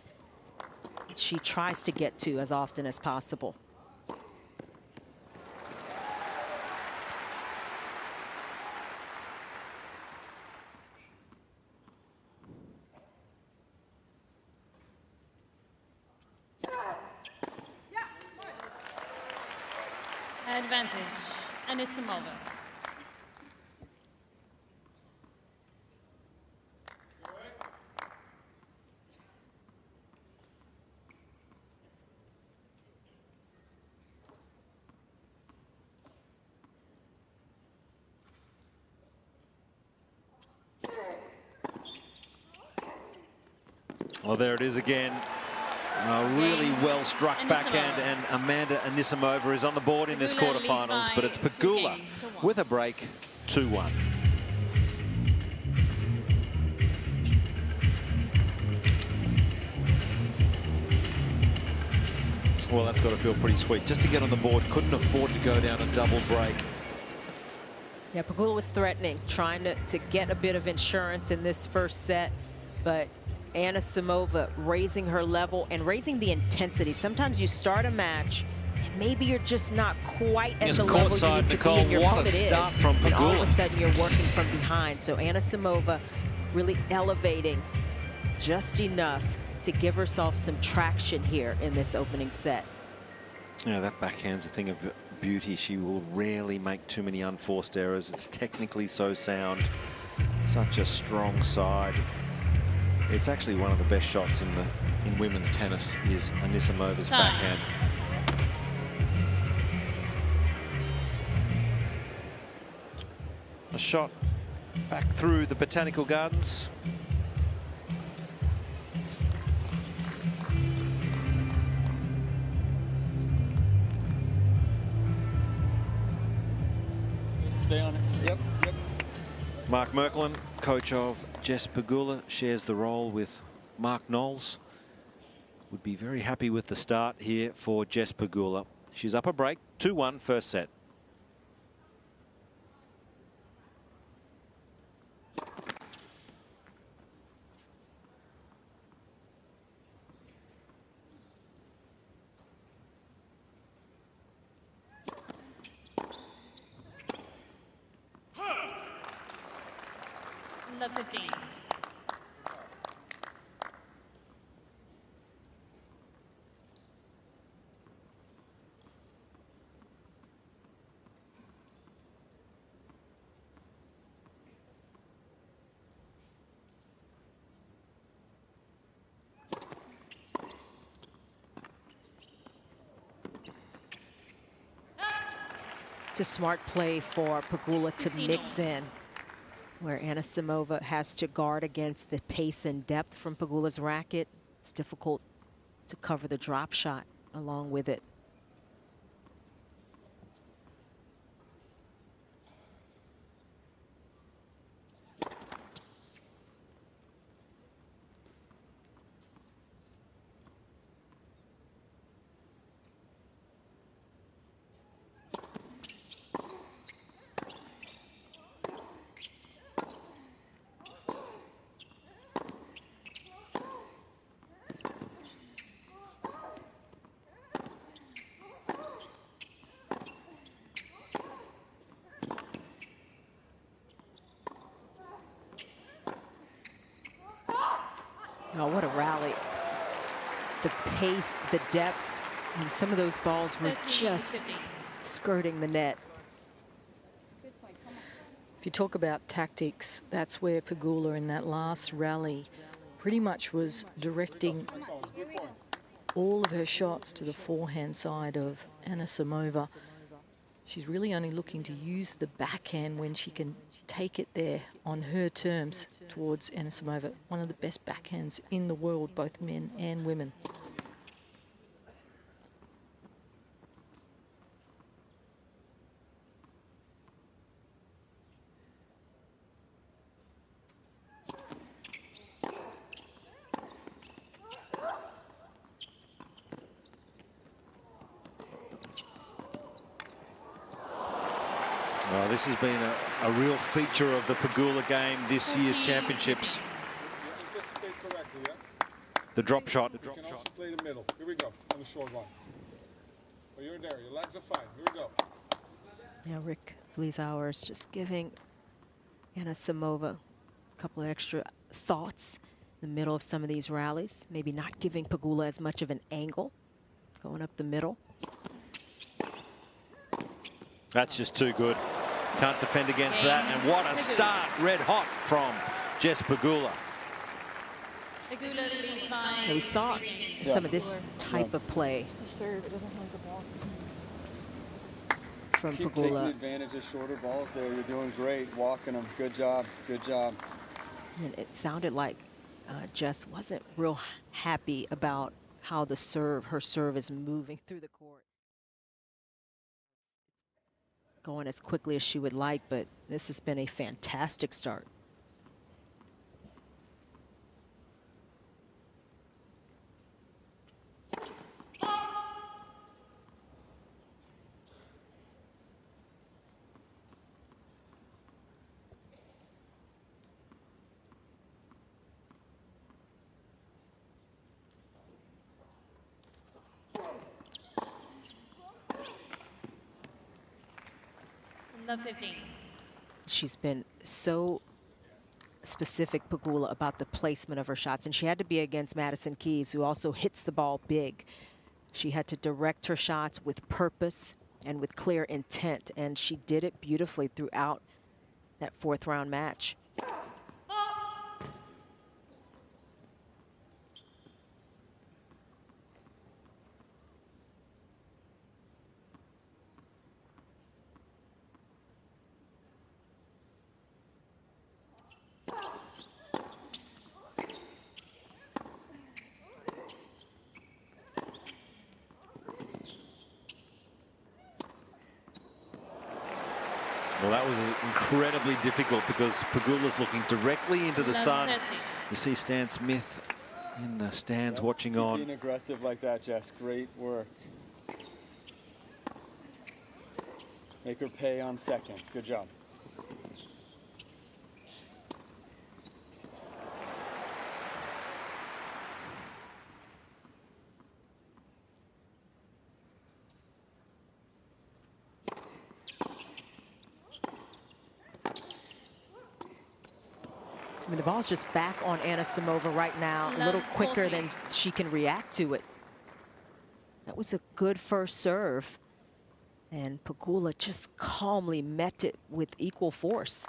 she tries to get to as often as possible. Advantage, Anisimova. Well, there it is again. Really well struck backhand, and Amanda Anisimova is on the board in this quarterfinals, but it's Pegula with a break, 2-1. Well, that's got to feel pretty sweet. Just to get on the board, couldn't afford to go down a double break. Yeah, Pegula was threatening, trying to get a bit of insurance in this first set, but Anisimova raising her level and raising the intensity. Sometimes you start a match and maybe you're just not quite at the level you need to be, and your opponent is, and all of a sudden you're working from behind. So Anisimova really elevating just enough to give herself some traction here in this opening set. Yeah, that backhand's a thing of beauty. She will rarely make too many unforced errors. It's technically so sound. Such a strong side. It's actually one of the best shots in women's tennis is Anisimova's backhand. A shot back through the Botanical Gardens. Stay on it. Yep, yep. Mark Merklin, coach of Jess Pegula, shares the role with Mark Knowles. Would be very happy with the start here for Jess Pegula. She's up a break, 2-1 first set. Love 15. It's a smart play for Pegula to mix in, where Anisimova has to guard against the pace and depth from Pegula's racket. It's difficult to cover the drop shot along with it. Oh, what a rally. The pace, the depth, and some of those balls were just skirting the net. If you talk about tactics, that's where Pegula in that last rally pretty much was directing all of her shots to the forehand side of Anisimova. She's really only looking to use the backhand when she can take it there on her terms towards Anisimova. One of the best backhands in the world, both men and women. Well, this has been a real feature of the Pegula game this year's championships. Anticipate correctly, yeah? The drop shot. You can also play the middle. Here we go, on the short line. Well, you're there. Your legs are fine. Here we go. Now Rick Fleeshauer's just giving Anisimova a couple of extra thoughts in the middle of some of these rallies. Maybe not giving Pegula as much of an angle going up the middle. That's just too good. Can't defend against that. And what a start, red hot from Jess Pegula. And we saw some of this type of play from Keep Pegula. taking advantage of shorter balls there. You're doing great, walking them. Good job, good job. And it sounded like Jess wasn't real happy about how the serve, her serve is moving through the court. Going as quickly as she would like, but this has been a fantastic start. Love 15. She's been so specific, Pegula, about the placement of her shots. And she had to be against Madison Keys, who also hits the ball big. She had to direct her shots with purpose and with clear intent, and she did it beautifully throughout that fourth round match. Well, that was incredibly difficult because Pegula's looking directly into the sun. You see Stan Smith in the stands watching Keep on. being aggressive like that, Jess. Great work. Make her pay on seconds. Good job. I mean, the ball's just back on Anisimova right now, a little quicker than she can react to it. That was a good first serve. And Pegula just calmly met it with equal force.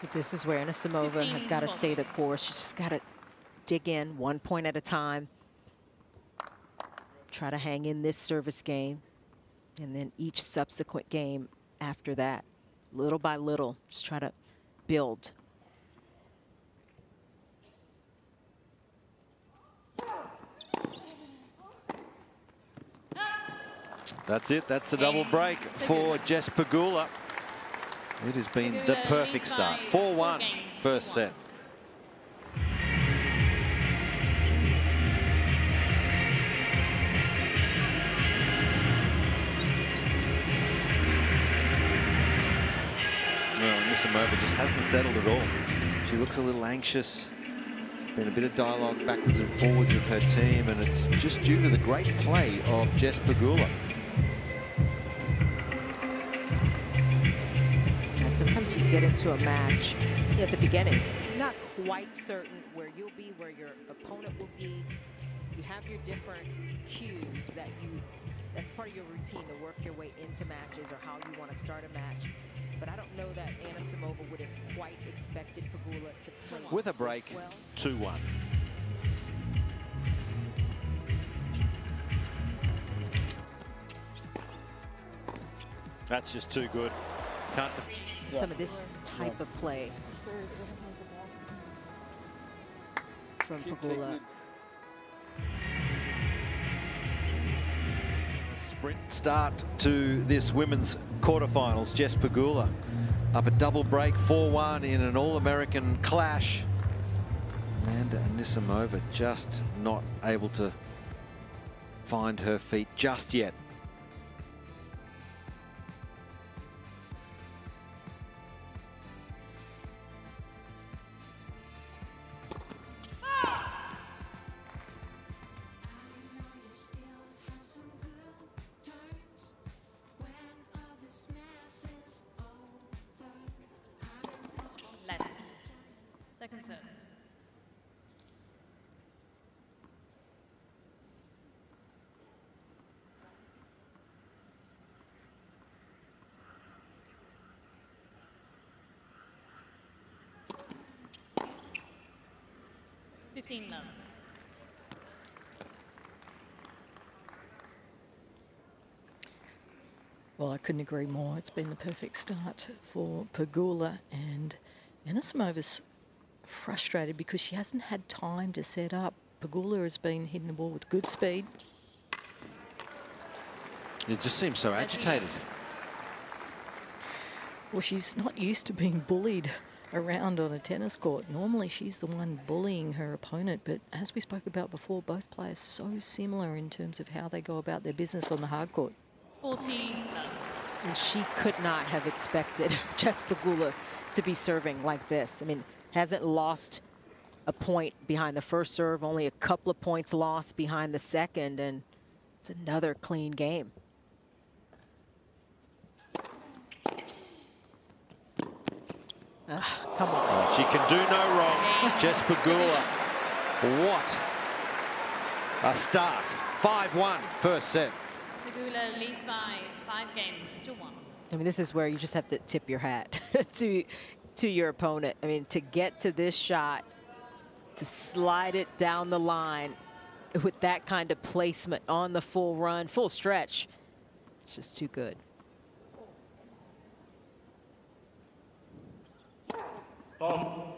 But this is where Anisimova has got to stay the course. She's just got to dig in 1 point at a time. Try to hang in this service game. And then each subsequent game after that, little by little, just try to build. That's it. That's the double break for Jess Pegula. It has been the perfect start. 4-1 first set. Well, Anisimova just hasn't settled at all. She looks a little anxious. Been a bit of dialogue backwards and forwards with her team, and it's just due to the great play of Jess Pegula. Sometimes you get into a match at the beginning, not quite certain where you'll be, where your opponent will be. You have your different cues that's part of your routine to work your way into matches or how you want to start a match. But I don't know that Anisimova would have quite expected Pegula to play with a break, 2-1. That's just too good. Can't some of this type of play from Pegula. Sprint start to this women's quarterfinals. Jess Pegula up a double break, 4-1 in an All-American clash. And Anisimova just not able to find her feet just yet. Second serve. Love. Well, I couldn't agree more. It's been the perfect start for Pegula, and Anisimova's frustrated because she hasn't had time to set up. Pegula has been hitting the ball with good speed. It just seems so agitated. Well, she's not used to being bullied around on a tennis court. Normally she's the one bullying her opponent, but as we spoke about before, both players so similar in terms of how they go about their business on the hard court. 40. And she could not have expected Jess Pegula to be serving like this. I mean, hasn't lost a point behind the first serve, only a couple of points lost behind the second, and it's another clean game. Come on. Oh, she can do no wrong. Jess Pegula. What a start. 5-1 first set. Pegula leads by 5 games to 1. I mean, this is where you just have to tip your hat to your opponent. I mean, to get to this shot, to slide it down the line with that kind of placement on the full run, full stretch, it's just too good. Ball.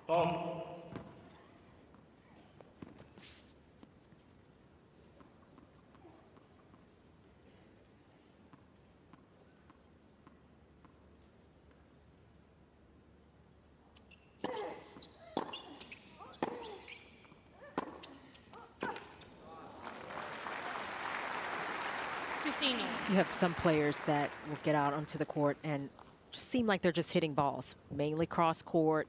Ball. 15. You have some players that will get out onto the court and just seem like they're just hitting balls, mainly cross court,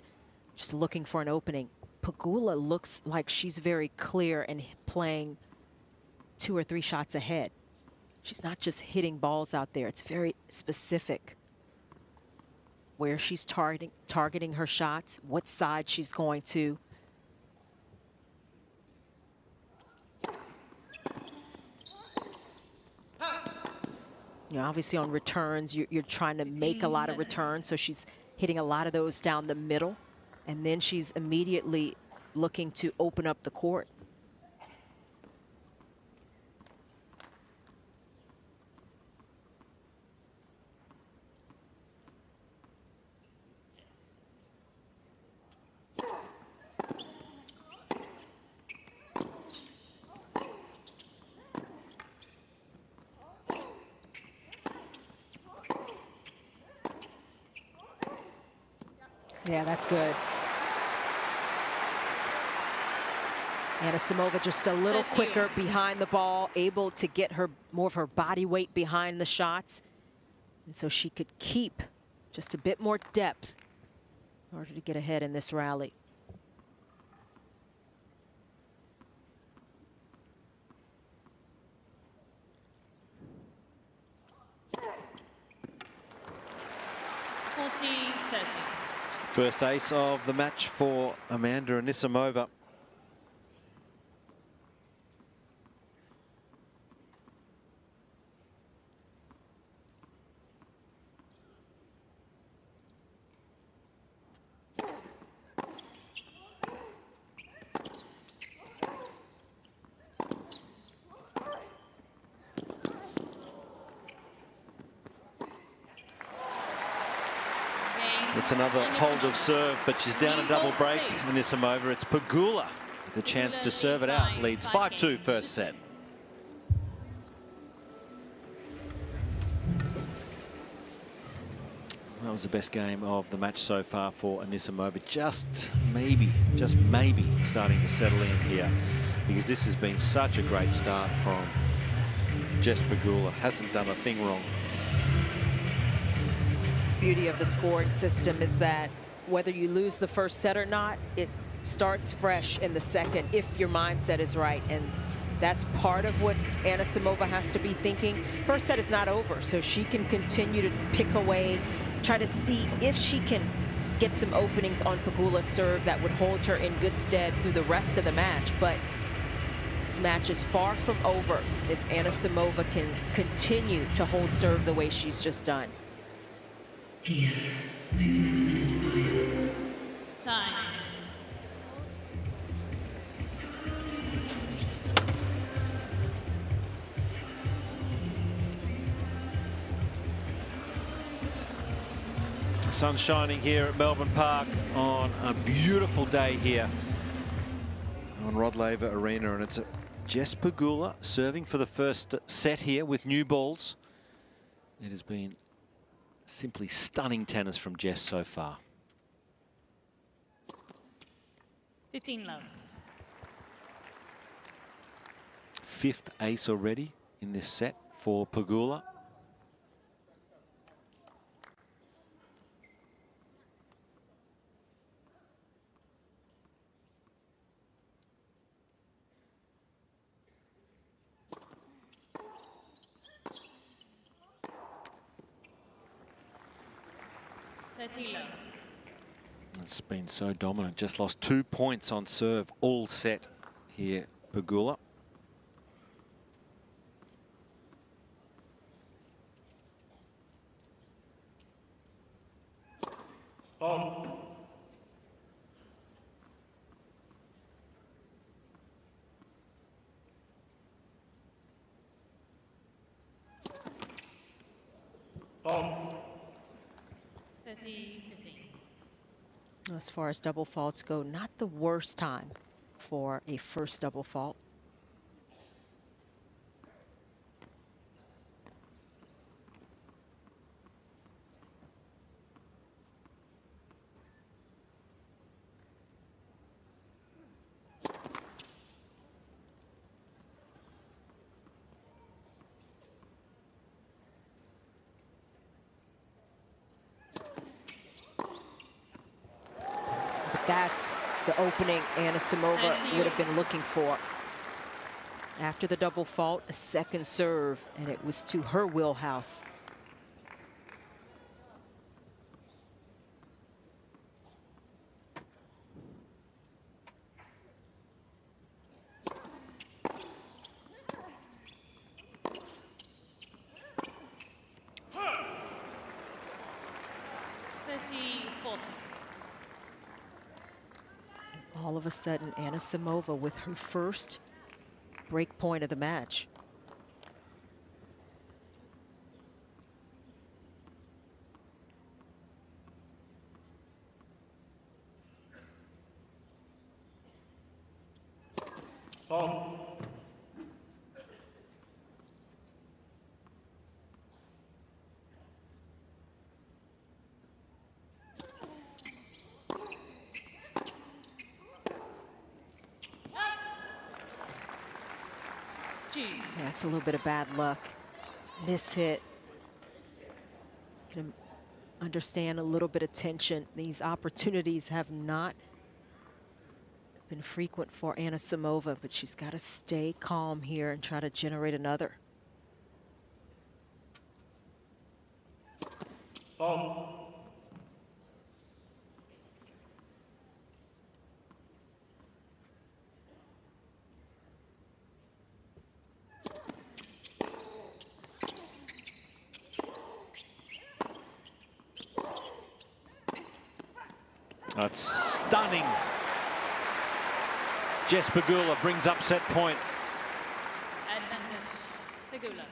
just looking for an opening. Pegula looks like she's very clear and playing 2 or 3 shots ahead. She's not just hitting balls out there. It's very specific where she's targeting her shots, what side she's going to. You know, obviously on returns, you're trying to make a lot of returns, so she's hitting a lot of those down the middle, and then she's immediately looking to open up the court. Yeah, that's good. Anisimova just a little quicker behind the ball, able to get her more of her body weight behind the shots. And so she could keep just a bit more depth in order to get ahead in this rally. First ace of the match for Amanda Anisimova. It's another hold of serve, but she's down a double break. Anisimova, it's Pegula with the chance to serve it out. Leads 5-2 first set. That was the best game of the match so far for Anisimova. Just maybe starting to settle in here, because this has been such a great start from Jess Pegula. Hasn't done a thing wrong. Beauty of the scoring system is that whether you lose the first set or not, it starts fresh in the second if your mindset is right, and that's part of what Anisimova has to be thinking. First set is not over, so she can continue to pick away, try to see if she can get some openings on Pegula's serve that would hold her in good stead through the rest of the match. But this match is far from over if Anisimova can continue to hold serve the way she's just done. Time. The sun's shining here at Melbourne Park on a beautiful day here on Rod Laver Arena, and it's Jess Pegula serving for the first set here with new balls. It has been simply stunning tennis from Jess so far. 15 love. Fifth ace already in this set for Pegula. It's been so dominant. Just lost 2 points on serve all set here, Pegula. As far as double faults go, not the worst time for a first double fault. That's the opening Anisimova would have been looking for. After the double fault, a second serve, and it was to her wheelhouse. All of a sudden, Anisimova with her first break point of the match. That's a little bit of bad luck. This hit. You can understand a little bit of tension. These opportunities have not been frequent for Anisimova, but she's got to stay calm here and try to generate another. That's stunning. Jess Pegula brings up set point. Advantage, Pegula.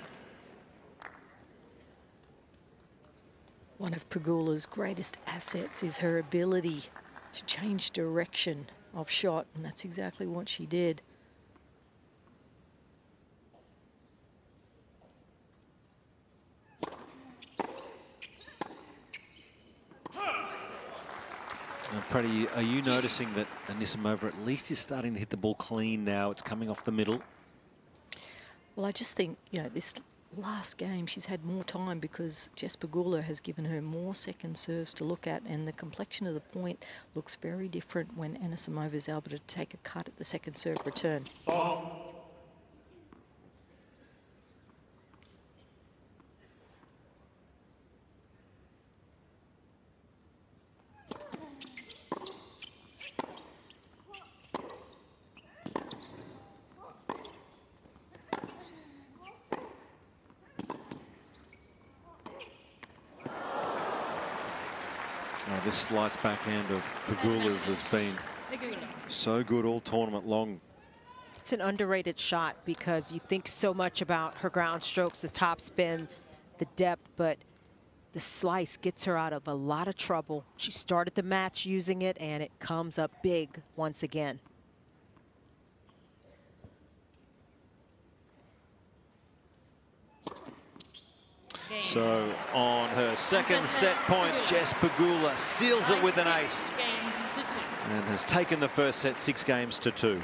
One of Pegula's greatest assets is her ability to change direction of shot, and that's exactly what she did. Freddie, are you noticing that Anisimova at least is starting to hit the ball clean now? It's coming off the middle. Well, I just think, you know, this last game she's had more time because Jess Pegula has given her more second serves to look at, and the complexion of the point looks very different when Anisimova is able to take a cut at the second serve return. This slice backhand of Pegula's has been so good all tournament long. It's an underrated shot because you think so much about her ground strokes, the top spin, the depth, but the slice gets her out of a lot of trouble. She started the match using it, and it comes up big once again. So on her second set point, Jess Pegula seals it with an ace and has taken the first set 6-2.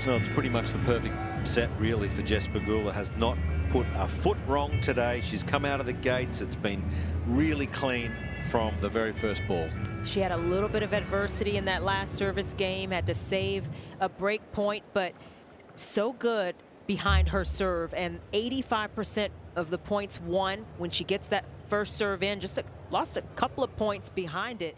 Well, it's pretty much the perfect set, really, for Jess Pegula. Has not put a foot wrong today. She's come out of the gates. It's been really clean from the very first ball. She had a little bit of adversity in that last service game, had to save a break point, but so good behind her serve. And 85% of the points won when she gets that first serve in. Just lost a couple of points behind it.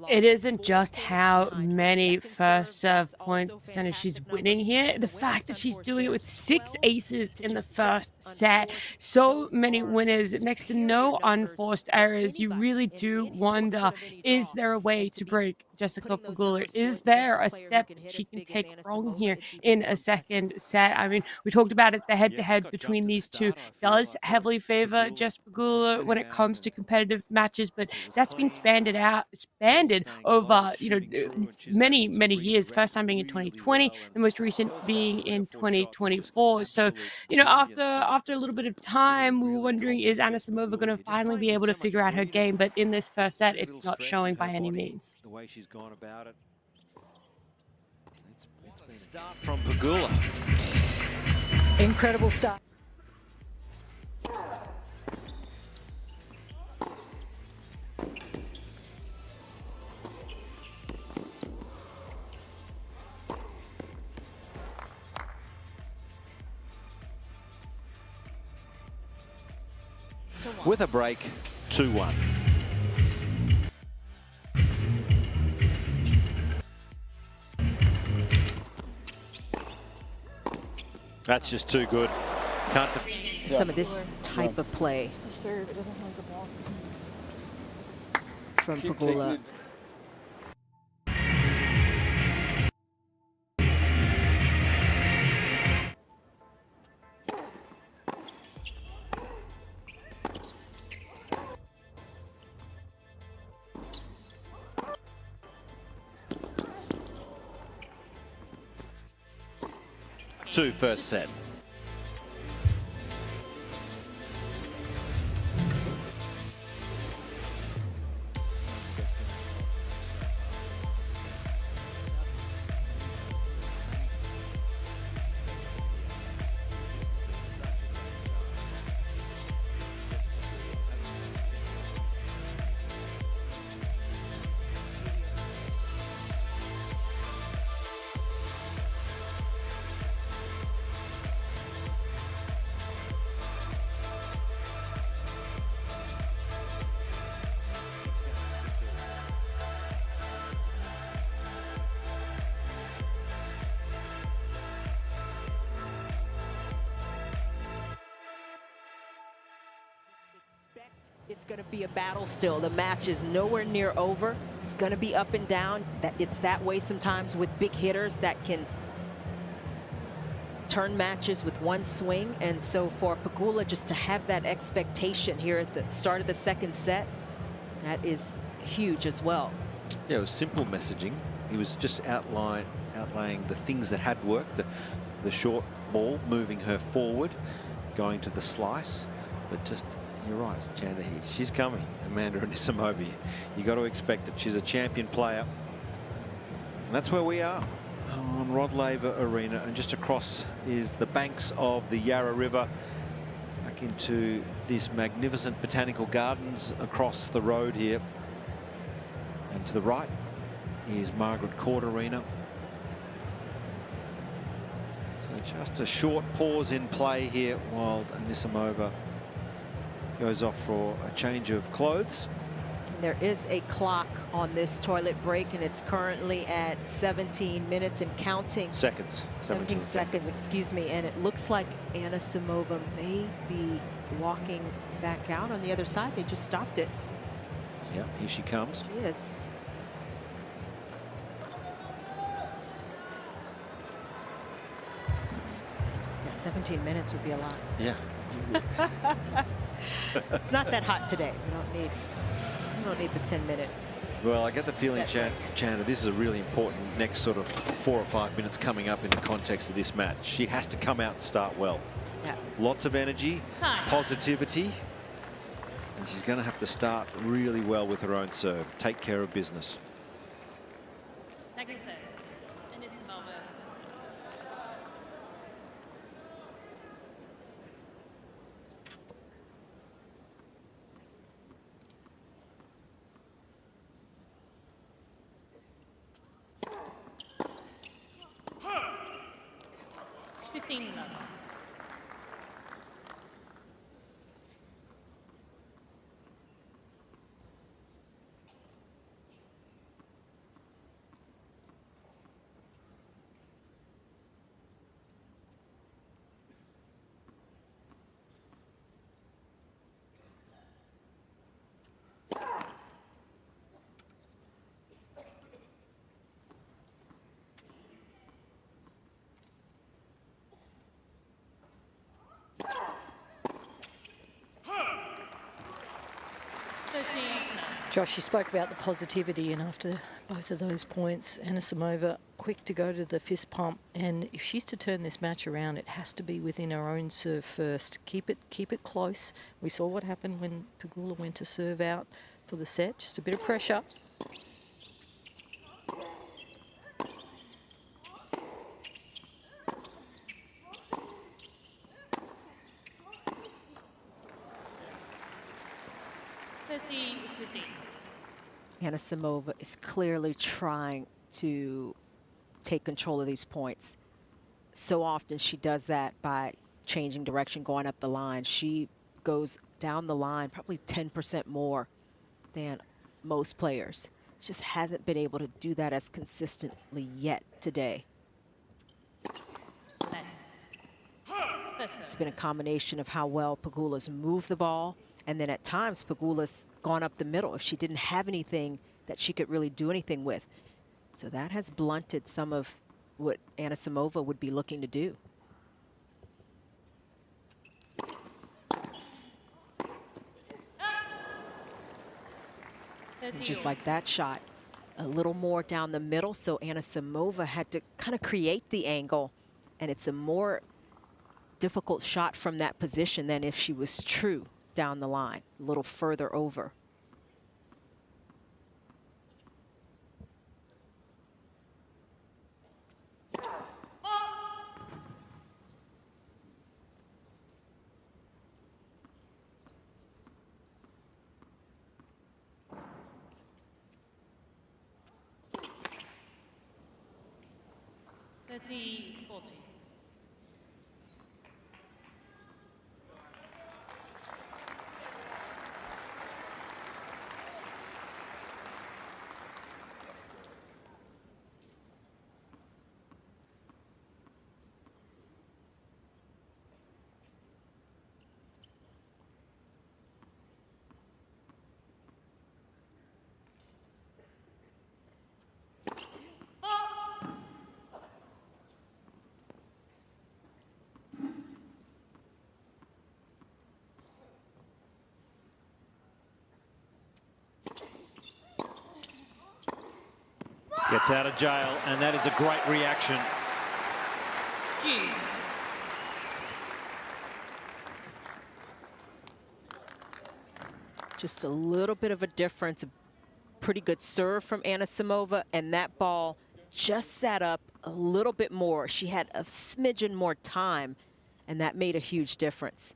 It isn't just how many first serve point percentage she's winning here. The fact that she's doing it with 6 aces in the first set. So many winners, next to no unforced errors. You really do wonder, is there a way to break Jessica Pegula? Is there a step she can take wrong here in a second set? I mean, we talked about it, the head-to-head between these two does heavily favor Jess Pegula when it comes to competitive matches, but that's been expanded over, you know, many years. The first time being in 2020, the most recent being in 2024. So, you know, after a little bit of time, we were wondering, is Anisimova going to finally be able to figure out her game? But in this first set, it's not showing by any means. The way she's gone about it. It's been a start from Pegula. Incredible start. With a break, 2-1. That's just too good. Can't some of this type of play from Pegula. 2 first set. It's going to be a battle still. The match is nowhere near over. It's going to be up and down. It's that way sometimes with big hitters that can turn matches with one swing. And so for Pegula just to have that expectation here at the start of the second set, that is huge as well. Yeah, it was simple messaging. He was just outlaying the things that had worked. The short ball, moving her forward, going to the slice, but just... You're right, Chandler. She's coming, Amanda Anisimova. You got to expect it. She's a champion player. And that's where we are on Rod Laver Arena. And just across is the banks of the Yarra River, back into this magnificent botanical gardens across the road here. And to the right is Margaret Court Arena. So just a short pause in play here while Anisimova goes off for a change of clothes. There is a clock on this toilet break, and it's currently at 17 minutes and counting. Seconds. 17 seconds, excuse me. And it looks like Anisimova may be walking back out on the other side. They just stopped it. Yeah, here she comes. She is. Yeah, 17 minutes would be a lot. Yeah. It's not that hot today. We don't need the 10-minute. Well, I get the feeling, Chandler, this is a really important next sort of 4 or 5 minutes coming up in the context of this match. She has to come out and start well. Yeah. Lots of energy, positivity, and she's going to have to start really well with her own serve. Take care of business. Second set. Anisimova. Josh, you spoke about the positivity, and after both of those points, Anisimova quick to go to the fist pump, and if she's to turn this match around, it has to be within her own serve first. Keep it close. We saw what happened when Pegula went to serve out for the set. Just a bit of pressure. Anisimova is clearly trying to take control of these points. So often she does that by changing direction, going up the line. She goes down the line probably 10% more than most players. She just hasn't been able to do that as consistently yet today. It's been a combination of how well Pegula's moved the ball, and then at times Pegula's gone up the middle if she didn't have anything that she could really do anything with. So that has blunted some of what Anisimova would be looking to do. Just like that shot, a little more down the middle, so Anisimova had to kind of create the angle, and it's a more difficult shot from that position than if she was true down the line, a little further over. Gets out of jail, and that is a great reaction. Just a little bit of a difference. A pretty good serve from Anisimova, and that ball just sat up a little bit more. She had a smidgen more time, and that made a huge difference.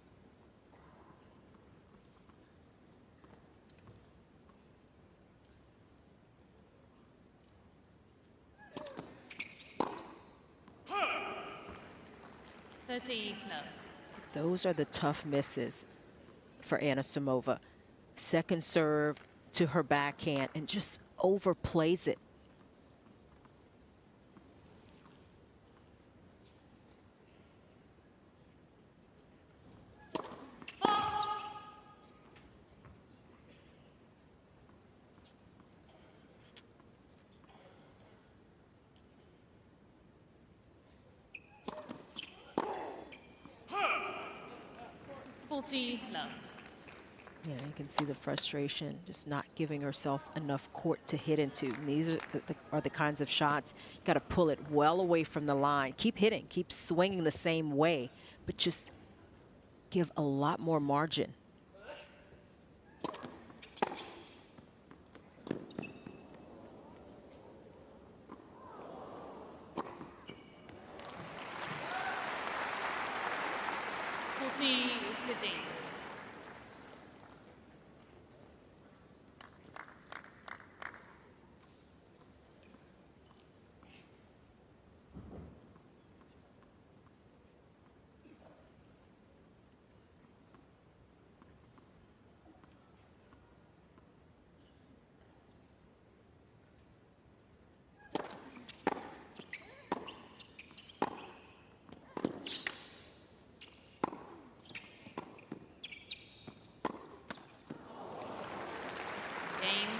30 love. Those are the tough misses for Anisimova. Second serve to her backhand and just overplays it. Love. Yeah, you can see the frustration, just not giving herself enough court to hit into. And these are the kinds of shots, you got to pull it well away from the line. Keep hitting, keep swinging the same way, but just give a lot more margin.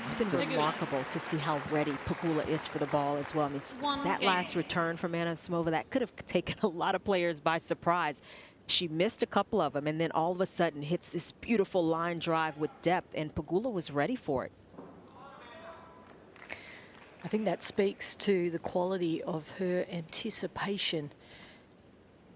It's been remarkable to see how ready Pegula is for the ball as well. I mean, that last return from Anisimova, that could have taken a lot of players by surprise. She missed a couple of them and then all of a sudden hits this beautiful line drive with depth, and Pegula was ready for it. I think that speaks to the quality of her anticipation.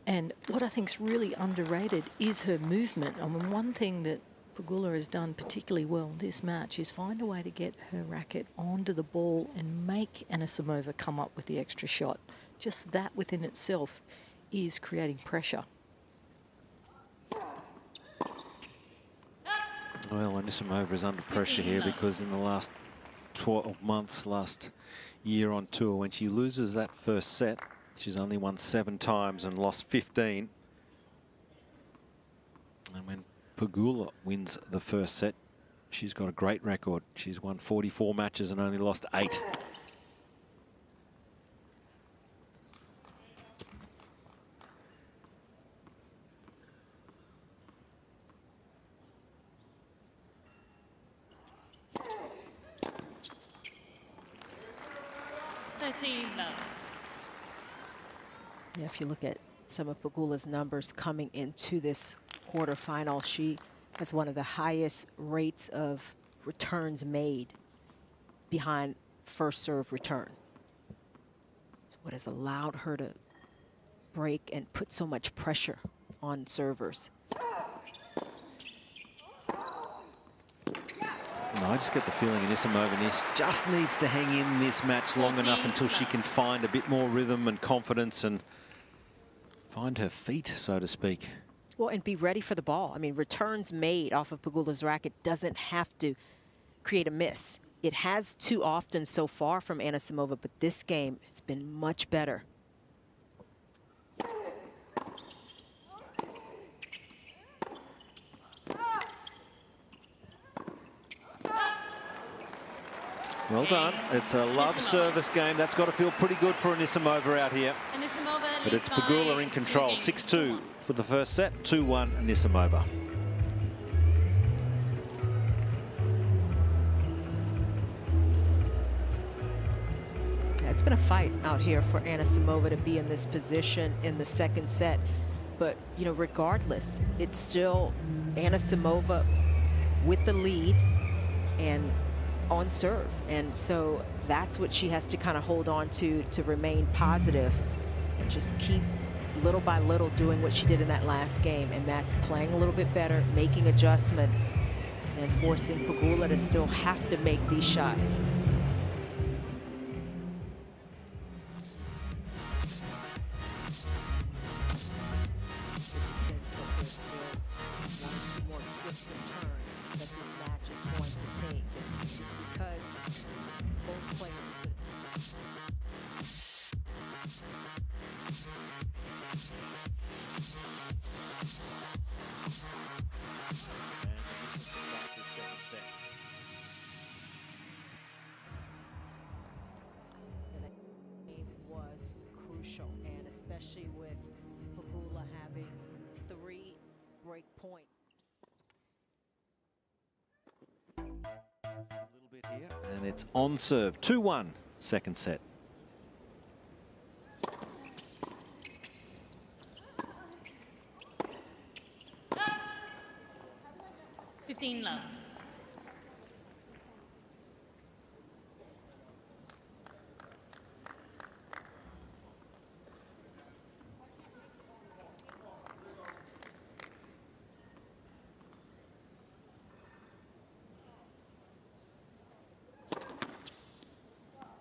And what I think is really underrated is her movement. I mean, one thing that Pegula has done particularly well this match is find a way to get her racket onto the ball and make Anisimova come up with the extra shot. Just that within itself is creating pressure. Well, Anisimova is under pressure here because in the last 12 months, last year on tour, when she loses that first set, she's only won 7 times and lost 15. And when Pegula wins the first set, she's got a great record. She's won 44 matches and only lost 8. Yeah, if you look at some of Pegula's numbers coming into this quarterfinal, she has one of the highest rates of returns made behind first serve return. It's what has allowed her to break and put so much pressure on servers. No, I just get the feeling Anisimova just needs to hang in this match long enough until she can find a bit more rhythm and confidence and find her feet, so to speak. Well, and be ready for the ball. I mean, returns made off of Pegula's racket doesn't have to create a miss. It has too often so far from Anisimova, but this game has been much better. Well done. It's a love service game. That's got to feel pretty good for Anisimova out here. But it's Pegula in control. 6-2 for the first set, 2-1 Anisimova. Yeah, it's been a fight out here for Anisimova to be in this position in the second set. But, you know, regardless, it's still Anisimova with the lead and on serve, and so that's what she has to kind of hold on to remain positive and just keep little by little doing what she did in that last game, and that's playing a little bit better, making adjustments, and forcing Pegula to still have to make these shots. Was crucial, and especially with Pegula having 3 break point. A little bit here, and it's on serve. 2-1, second set. Love.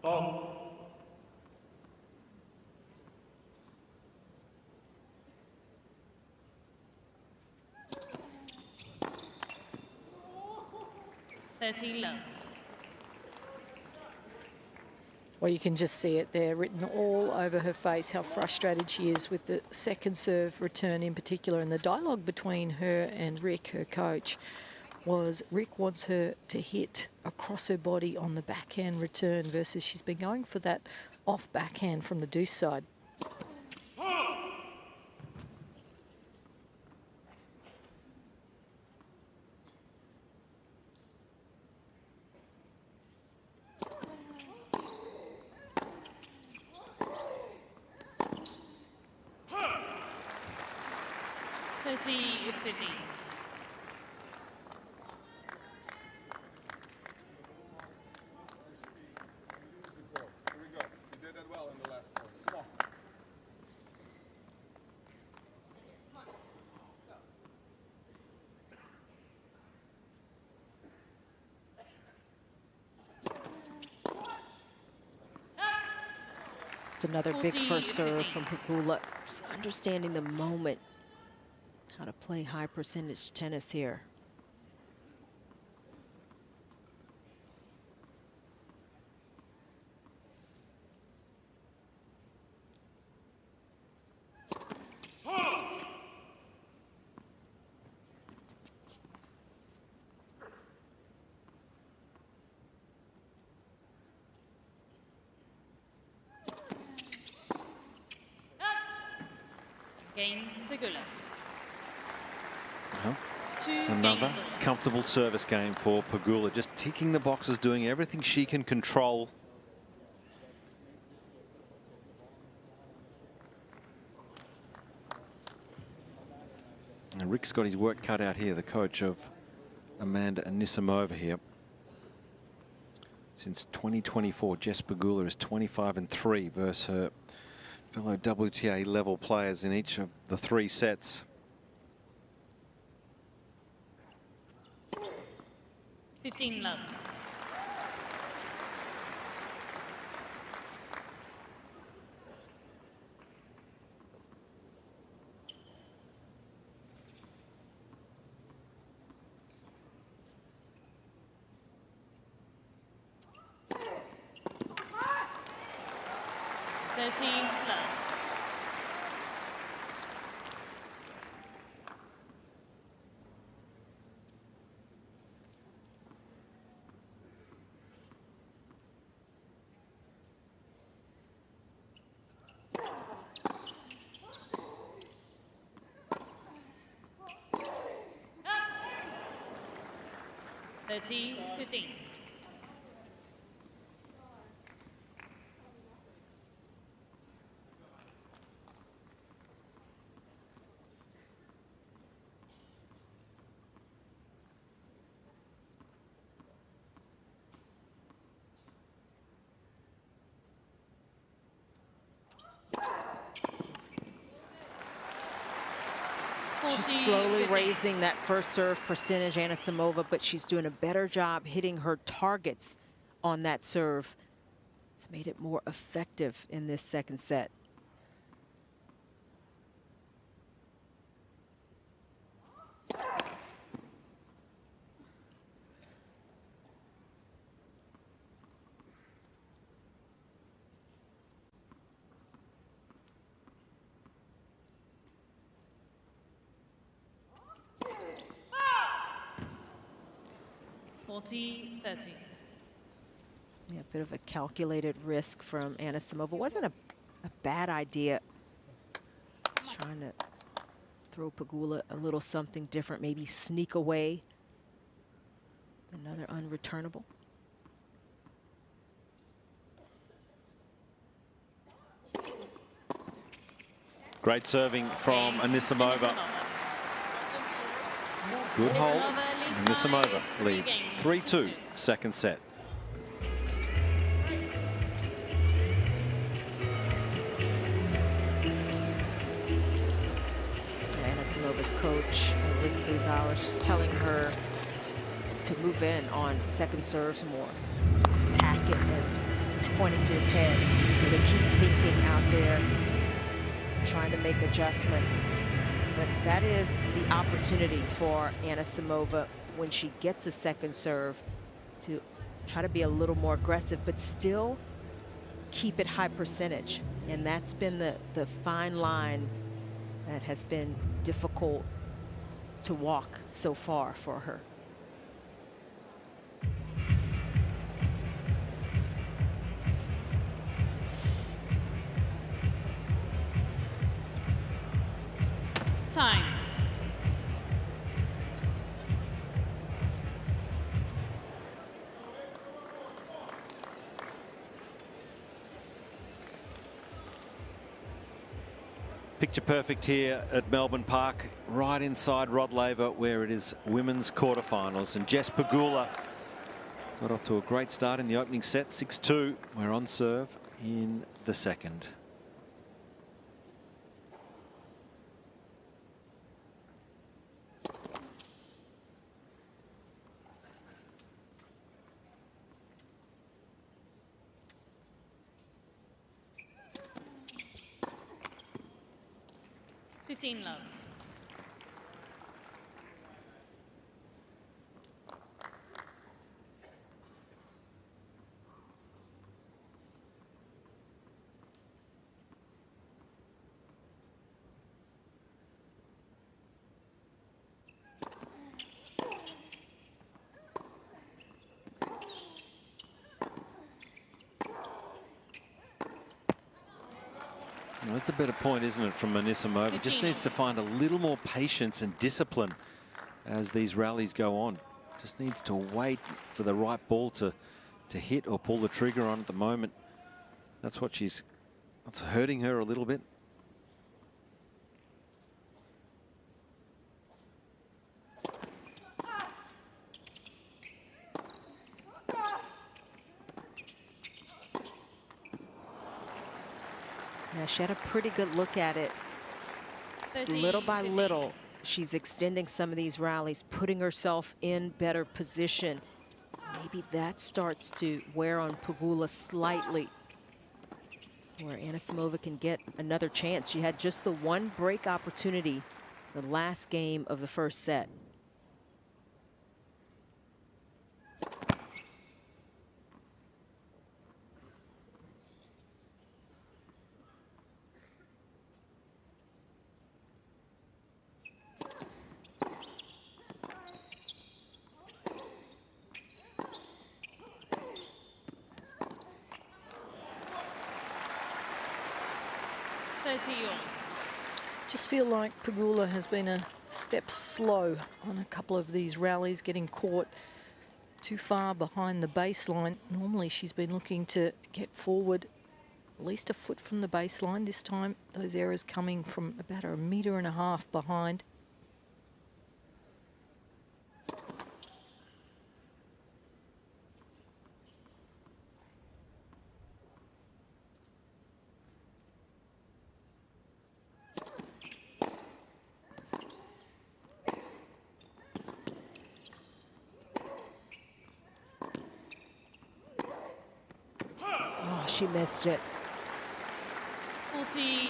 Ball. 30 love. Well, you can just see it there written all over her face, how frustrated she is with the second serve return in particular. And the dialogue between her and Rick, her coach, was Rick wants her to hit across her body on the backhand return versus she's been going for that off backhand from the deuce side. It's another big first serve from Pegula. Just understanding the moment, how to play high percentage tennis here. Cain, Pegula. Well, another comfortable service game for Pegula, just ticking the boxes, doing everything she can control. And Rick's got his work cut out here, the coach of Amanda Anisimova here. Since 2024, Jess Pegula is 25-3 versus her fellow WTA level players in each of the 3 sets. Love. Thirty, 15. She's slowly raising that first serve percentage, Anisimova, but she's doing a better job hitting her targets on that serve. It's made it more effective in this second set. 40-30. Yeah, a bit of a calculated risk from Anisimova. Wasn't a bad idea. Just trying to throw Pegula a little something different, maybe sneak away. Another unreturnable. Great serving from Anisimova. Good hold. Anisimova leads 3-2, second set. Anisimova's coach, Rick Frizauer, is telling her to move in on second serves more. Attack it and pointing to his head. To keep thinking out there, trying to make adjustments. But that is the opportunity for Anisimova when she gets a second serve to try to be a little more aggressive, but still keep it high percentage. And that's been the fine line that has been difficult to walk so far for her. Time. Picture perfect here at Melbourne Park, right inside Rod Laver, where it is women's quarterfinals. And Jess Pegula got off to a great start in the opening set, 6-2. We're on serve in the second. Love. Well, that's a better point, isn't it, from Anisimova? Just needs to find a little more patience and discipline as these rallies go on. Just needs to wait for the right ball to hit or pull the trigger on at the moment. That's what's hurting her a little bit. Yeah, she had a pretty good look at it. 13, little by 15. little, she's extending some of these rallies, putting herself in better position. Maybe that starts to wear on Pegula slightly, where Anisimova can get another chance. She had just the one break opportunity the last game of the first set. Just feel like Pegula has been a step slow on a couple of these rallies, getting caught too far behind the baseline. Normally she's been looking to get forward at least a foot from the baseline. This time those errors coming from about 1.5 meters behind. She missed it. 40-30.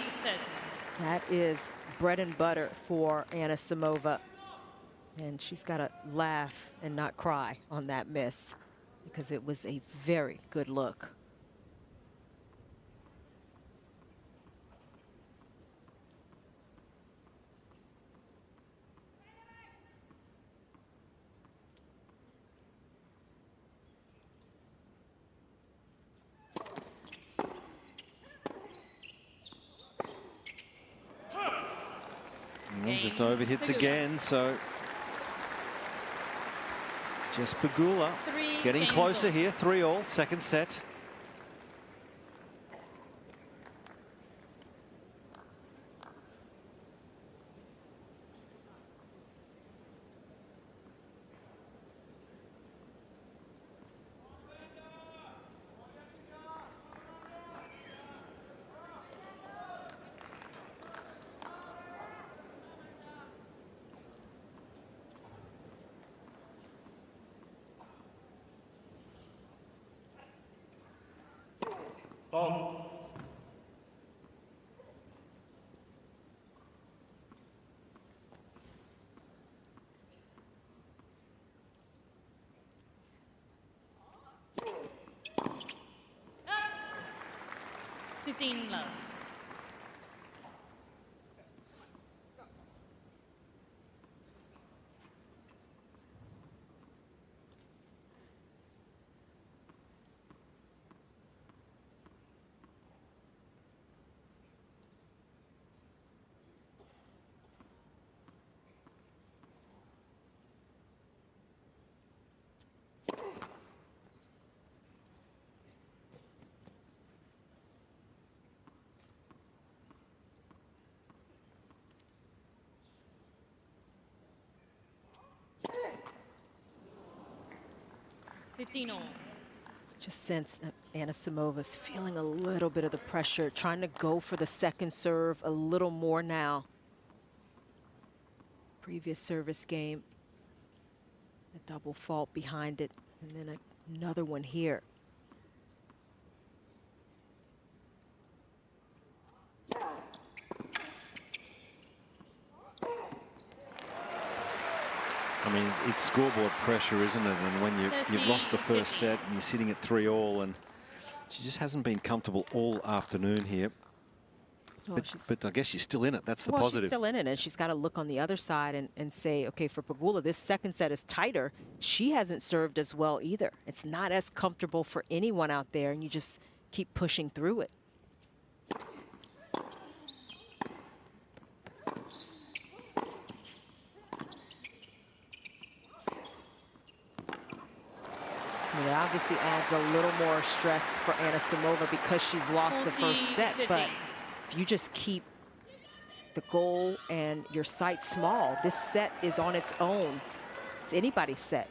That is bread and butter for Anisimova. And she's got to laugh and not cry on that miss, because it was a very good look. Well, just overhits again, so just Pegula getting closer here. 3-all, second set. Ball. 15 love. all. Just sense Anisimovan's feeling a little bit of the pressure, trying to go for the second serve a little more now. Previous service game, a double fault behind it, and then another one here. I mean, it's scoreboard pressure, isn't it? And when you've lost the first set and you're sitting at 3-all, and she just hasn't been comfortable all afternoon here. Oh, but I guess she's still in it. That's the well, positive. She's still in it, and she's got to look on the other side and say, okay, for Pegula, this second set is tighter. She hasn't served as well either. It's not as comfortable for anyone out there, and you just keep pushing through it. It obviously adds a little more stress for Anisimova because she's lost the first set, but if you just keep the goal and your sight small, this set is on its own. It's anybody's set.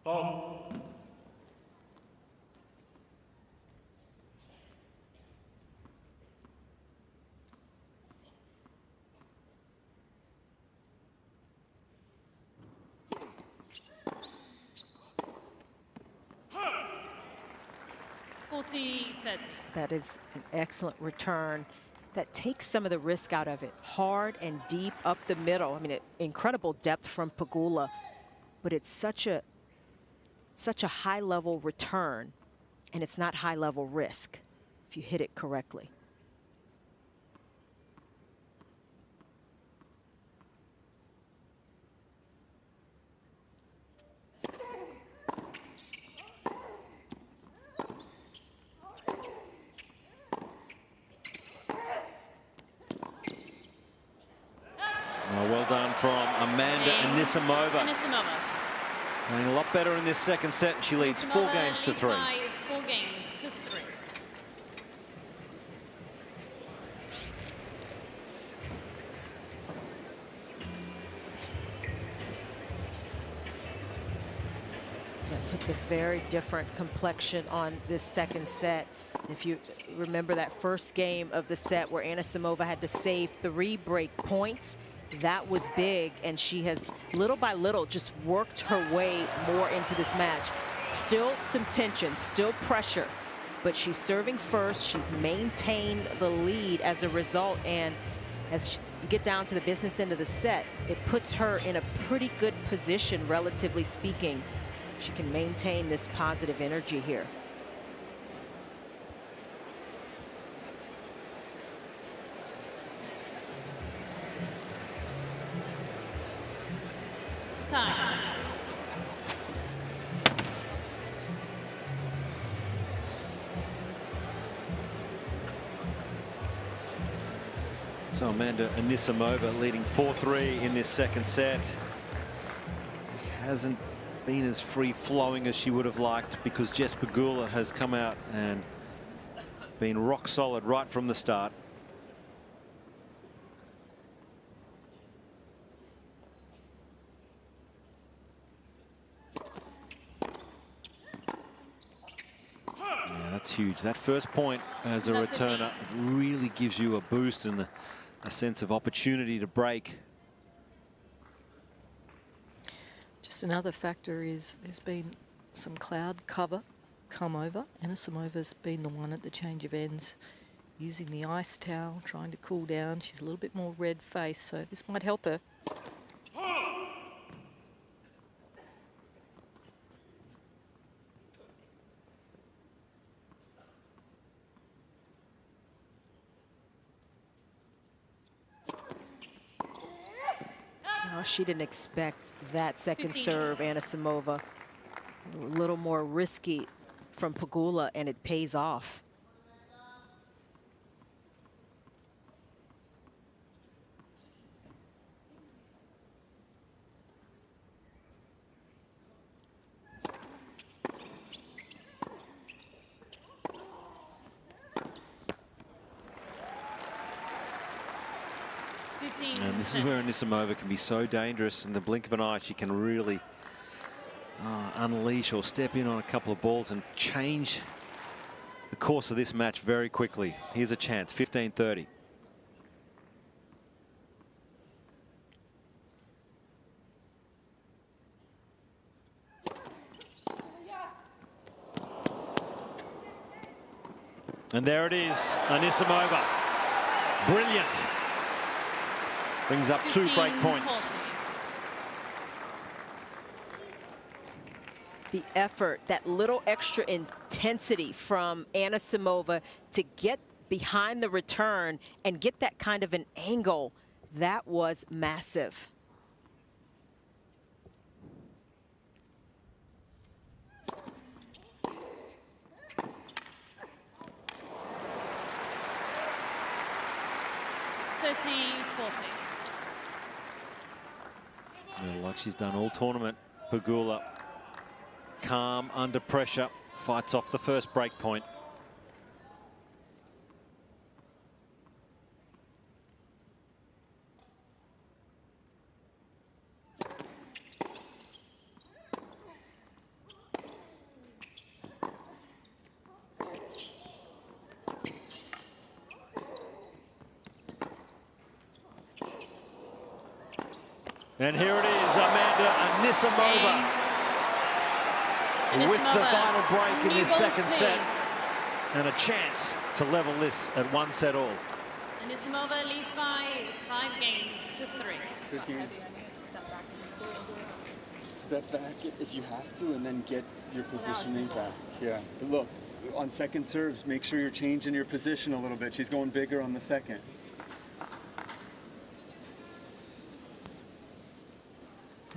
Ball. 40-30. That is an excellent return. That takes some of the risk out of it. Hard and deep up the middle. I mean, incredible depth from Pegula, but it's such a high-level return, and it's not high-level risk if you hit it correctly. Well done from Amanda Anisimova. Playing a lot better in this second set, and she leads 4 games to 3. 4 games to 3. That puts a very different complexion on this second set. If you remember that first game of the set where Anisimova had to save 3 break points, that was big, and she has little by little just worked her way more into this match. Still some tension, still pressure, but she's serving first. She's maintained the lead as a result, and as you get down to the business end of the set, it puts her in a pretty good position, relatively speaking. She can maintain this positive energy here. Time. So Amanda Anisimova leading 4-3 in this second set. Just hasn't been as free-flowing as she would have liked because Jess Pegula has come out and been rock solid right from the start. Yeah, that's huge. That first point as a returner really gives you a boost and a sense of opportunity to break. Just another factor is there's been some cloud cover come over. Anisimova's been the one at the change of ends using the ice towel, trying to cool down. She's a little bit more red-faced, so this might help her. Oh, she didn't expect that second serve, Anisimova. A little more risky from Pegula, and it pays off. And this is where Anisimova can be so dangerous. In the blink of an eye, she can really unleash or step in on a couple of balls and change the course of this match very quickly. Here's a chance, 15-30. And there it is, Anisimova. Brilliant. Brings up 2 break points. The effort, that little extra intensity from Anisimova to get behind the return and get that kind of an angle, that was massive. Like she's done all tournament, Pegula, calm under pressure, fights off the first break point. And here it is, Amanda Anisimova with the final break in this second set. And a chance to level this at 1 set all. Anisimova leads by 5 games to 3. Good game. Step back if you have to, and then get your positioning back. Yeah, but look, on second serves, make sure you're changing your position a little bit. She's going bigger on the second.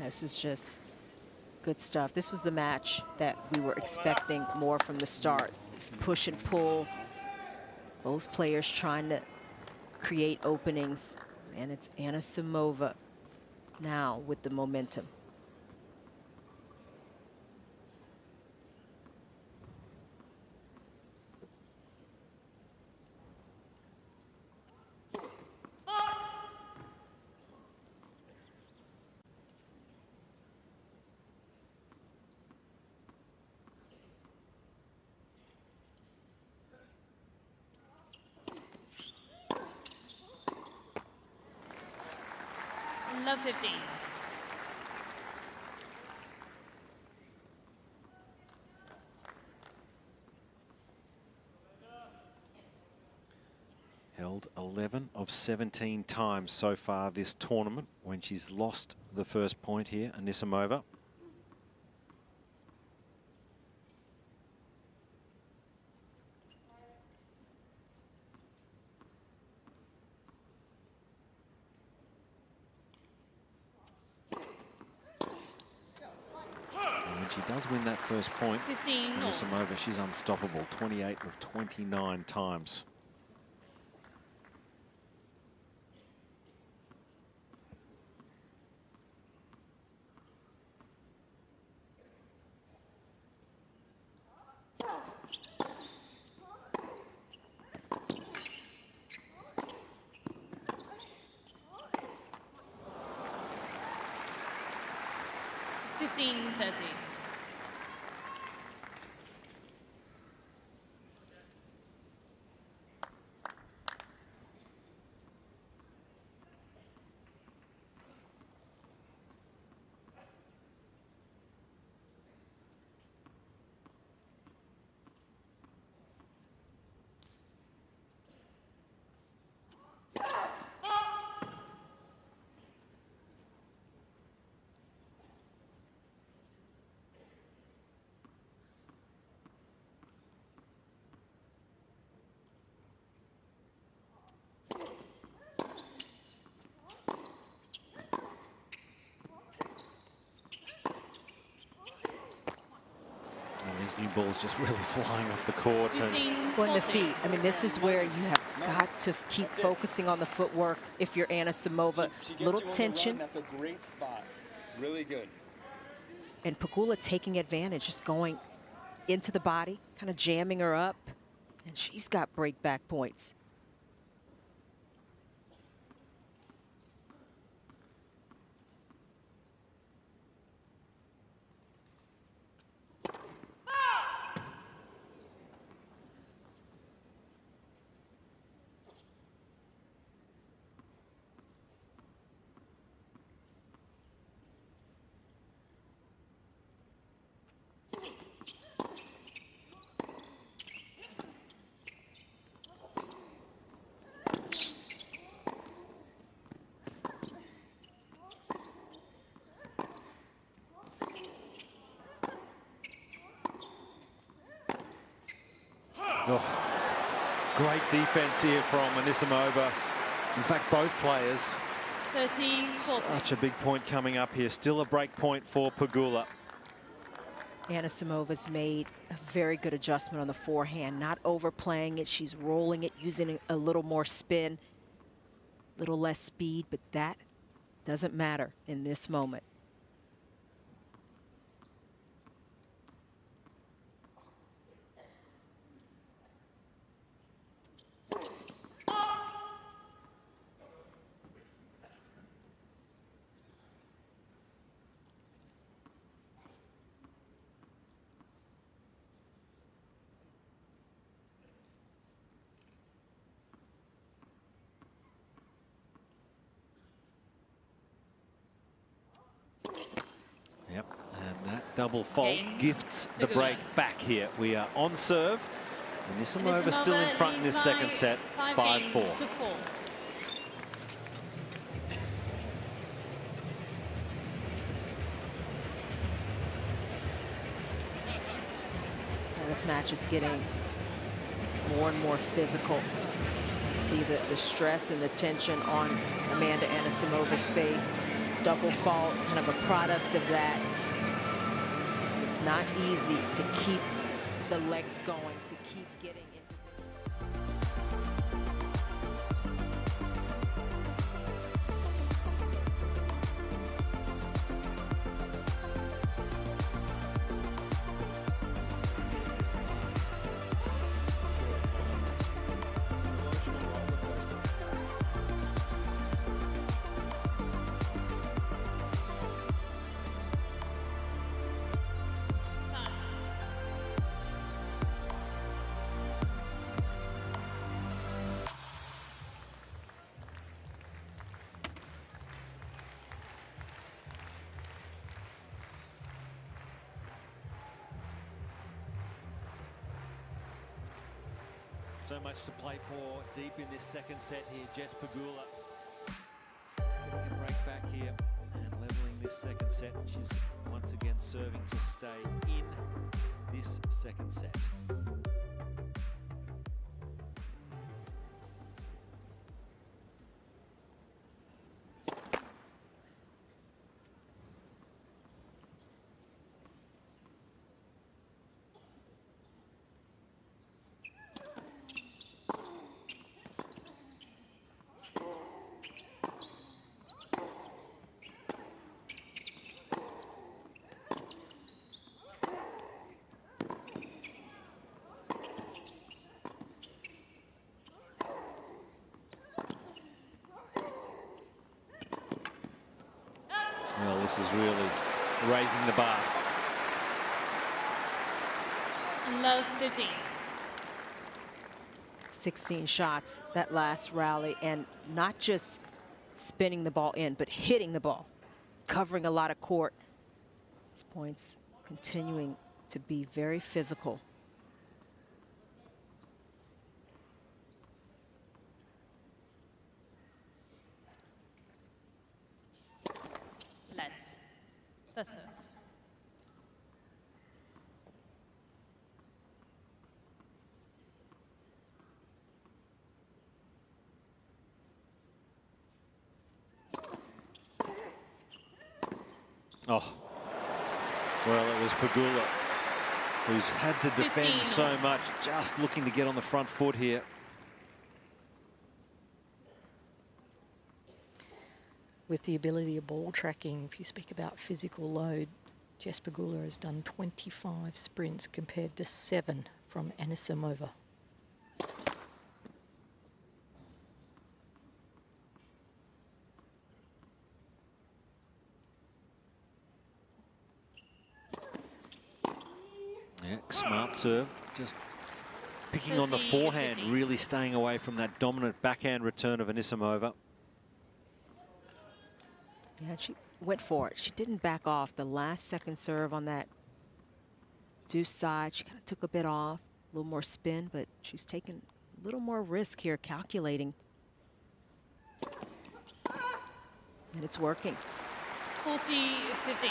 This is just good stuff. This was the match that we were expecting more from the start. This push and pull. Both players trying to create openings. And it's Anisimova now with the momentum. Love 15. Held 11 of 17 times so far this tournament when she's lost the first point here, Anisimova. She does win that first point. 15. Anisimova, she's unstoppable. 28 of 29 times. 15-30. These new balls just really flying off the court. On the feet. I mean, this is where you have got to keep focusing on the footwork if you're Anisimova. She gets Little you on the tension. run, that's a great spot. Really good. And Pegula taking advantage, just going into the body, kind of jamming her up. And she's got break back points. Oh, great defense here from Anisimova. In fact, both players. 30-40. Such a big point coming up here. Still a break point for Pegula. Anisimova's made a very good adjustment on the forehand, not overplaying it. She's rolling it, using a little more spin, a little less speed, but that doesn't matter in this moment. Yep, and that double fault Cain. gifts the Pegula. break back here. We are on serve. Anisimova still in front in this leads second by set, 5 5-4. games to 4. This match is getting more and more physical. You see the stress and the tension on Amanda Anisimova's face. Double fault, kind of a product of that. It's not easy to keep the legs going, to keep getting into So much to play for deep in this second set here. Jess Pegula just getting a break back here and leveling this second set. She's once again serving to stay in this second set. Well, this is really raising the bar. Love 15. 16 shots that last rally, and not just spinning the ball in, but hitting the ball, covering a lot of court. These points continuing to be very physical. Let the serve. Oh, well, it was Pegula who's had to defend 15. so much, just looking to get on the front foot here. With the ability of ball tracking, if you speak about physical load, Jess Pegula has done 25 sprints compared to 7 from Anisimova. Yeah, smart serve, just picking on the 30, forehand, 50. really staying away from that dominant backhand return of Anisimova. Yeah, she went for it. She didn't back off. The last second serve on that deuce side, she kind of took a bit off, a little more spin, but she's taking a little more risk here, calculating. And it's working. 40-15.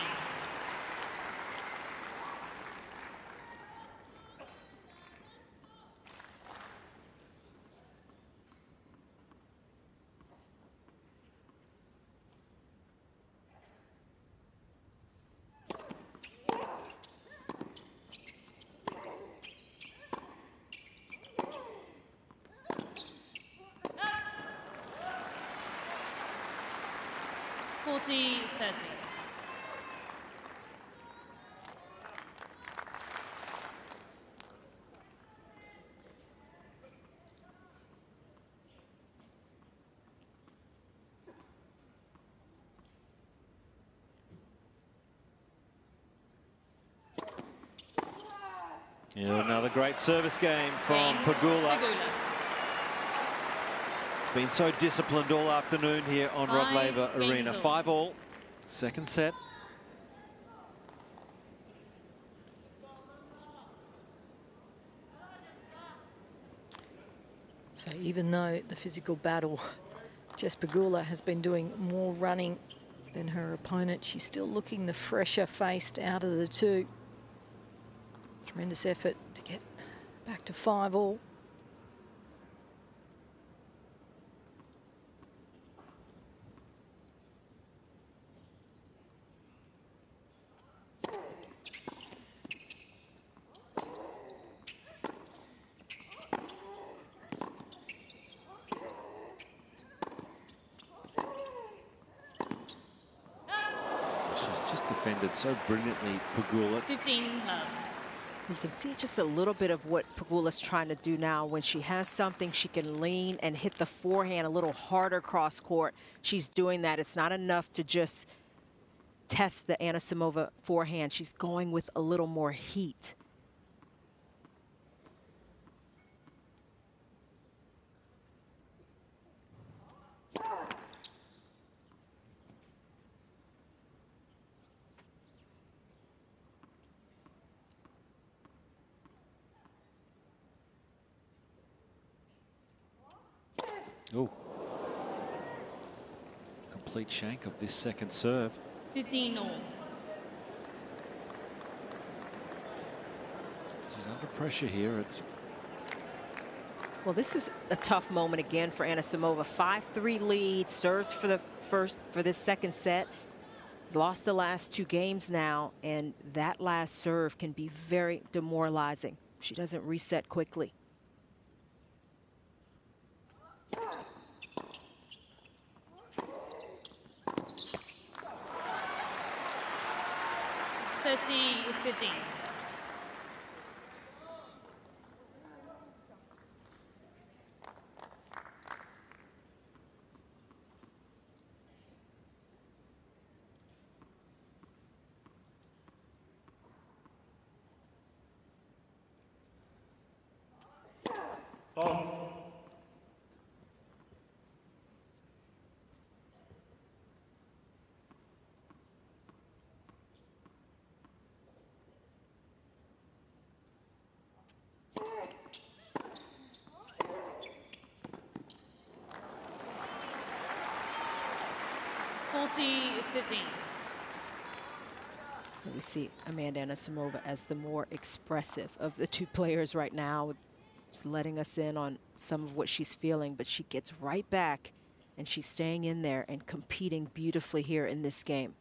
Yeah, another great service game from Pegula. Been so disciplined all afternoon here on Rod Laver Arena. 5-all, second set. So even though the physical battle, Jess Pegula has been doing more running than her opponent, she's still looking the fresher faced out of the two. Tremendous effort to get back to 5-all. She's just defended so brilliantly, Pegula. 15 love. You can see just a little bit of what Pegula's trying to do now. When she has something, she can lean and hit the forehand a little harder cross court. She's doing that. It's not enough to just test the Anisimova forehand. She's going with a little more heat. Oh, complete shank of this second serve. 15 all. She's under pressure here. It's Well, this is a tough moment again for Anisimova. 5-3 lead, served for this second set. Has lost the last 2 games now, and that last serve can be very demoralizing if she doesn't reset quickly. $30-15. Ball. We see Amanda Anisimova as the more expressive of the two players right now, just letting us in on some of what she's feeling, but she gets right back and she's staying in there and competing beautifully here in this game.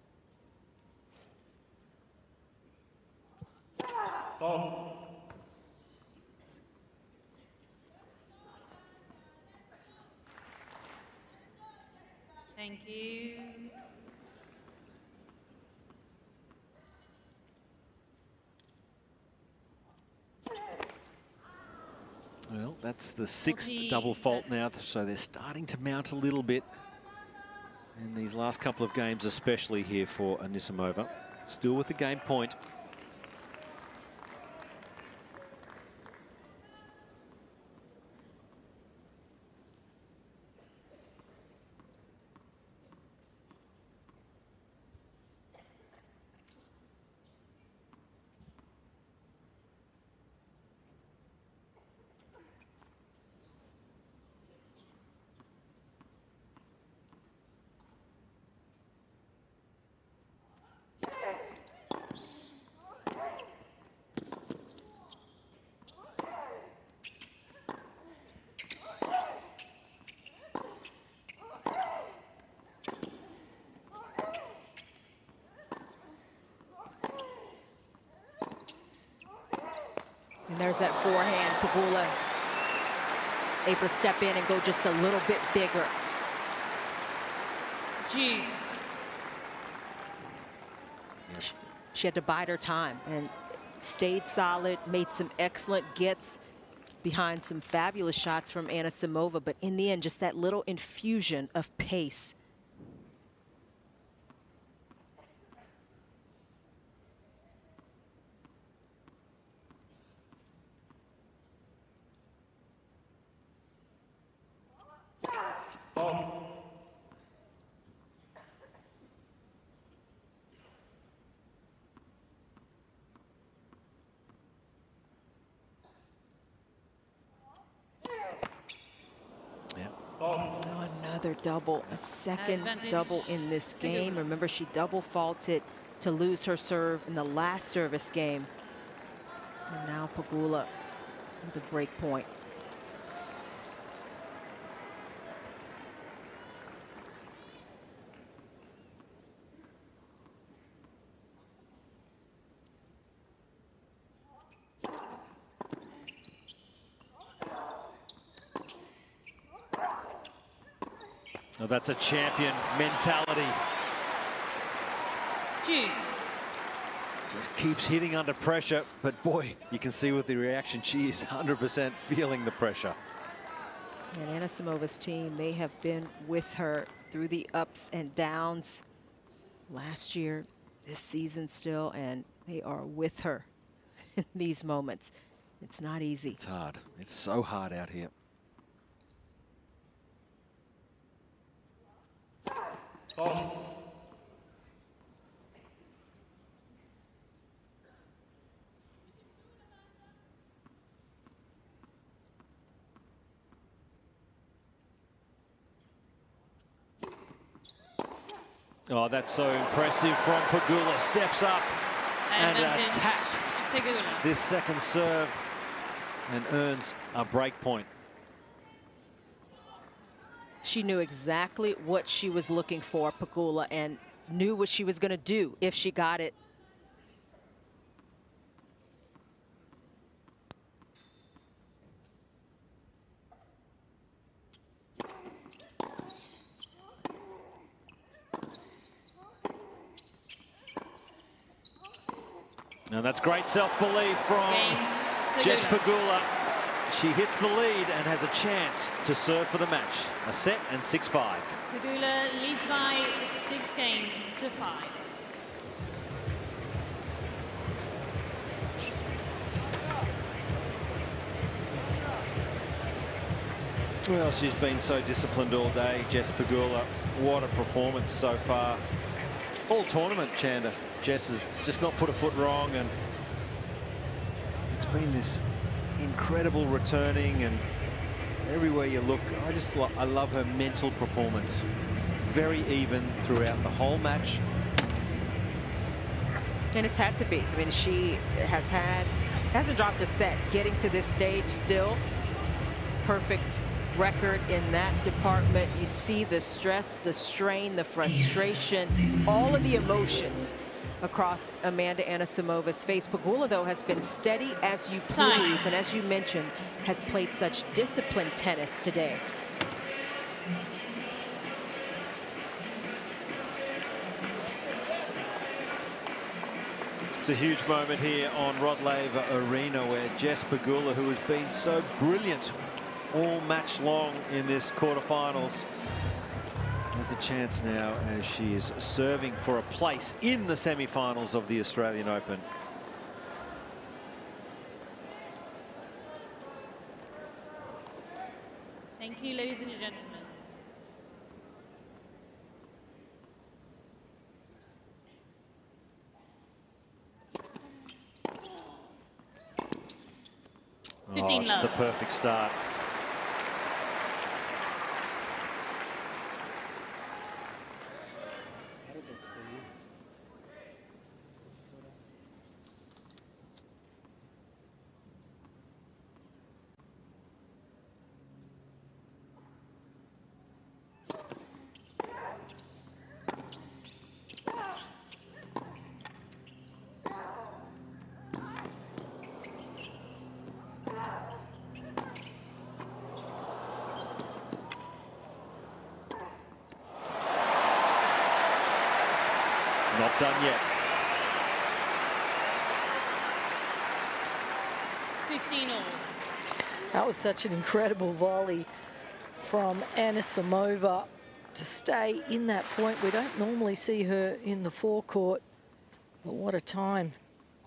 Ball. Thank you. Well, that's the 6th double fault now, so they're starting to mount a little bit in these last couple of games, especially here for Anisimova. Still with the game point. And there's that forehand. Pegula able to step in and go just a little bit bigger. Juice. She had to bide her time and stayed solid, made some excellent gets behind some fabulous shots from Anisimova, but in the end, just that little infusion of pace. Another double, a second double in this game. Remember, she double faulted to lose her serve in the last service game. And now Pegula with the break point. Oh, that's a champion mentality. Juice. Just keeps hitting under pressure, but boy, you can see with the reaction, she is 100% feeling the pressure. And Anisimova's team, they have been with her through the ups and downs last year, this season still, and they are with her in these moments. It's not easy. It's hard. It's so hard out here. Oh, that's so impressive from Pegula. Steps up and attacks this second serve and earns a break point. She knew exactly what she was looking for, Pegula, and knew what she was going to do if she got it. Now that's great self-belief from Jess Pegula. She hits the lead and has a chance to serve for the match. A set and 6-5. Pegula leads by 6 games to 5. Well, she's been so disciplined all day, Jess Pegula. What a performance so far. All tournament, Chanda. Jess has just not put a foot wrong, and it's been this incredible returning, and everywhere you look, I love her mental performance. Very even throughout the whole match. And it's had to be. I mean, she hasn't dropped a set. Getting to this stage still, perfect record in that department. You see the stress, the strain, the frustration, all of the emotions across Amanda Anisimova's face. Pegula, though, has been steady as you please, and as you mentioned, has played such disciplined tennis today. It's a huge moment here on Rod Laver Arena, where Jess Pegula, who has been so brilliant all match long in this quarterfinals, has a chance now as she is serving for a place in the semi-finals of the Australian Open. Thank you, ladies and gentlemen. Oh, it's the perfect start. Not done yet. 15 all. That was such an incredible volley from Anisimova to stay in that point. We don't normally see her in the forecourt, but what a time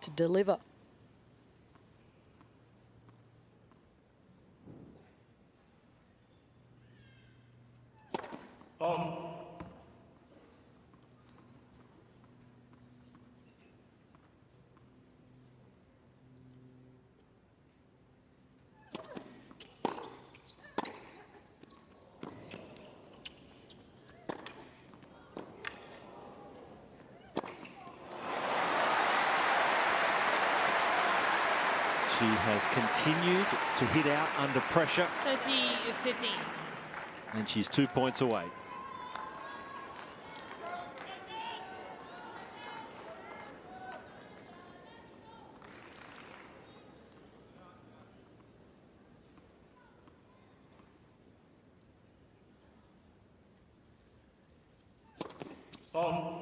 to deliver. She has continued to hit out under pressure. 30-15. And she's 2 points away. All.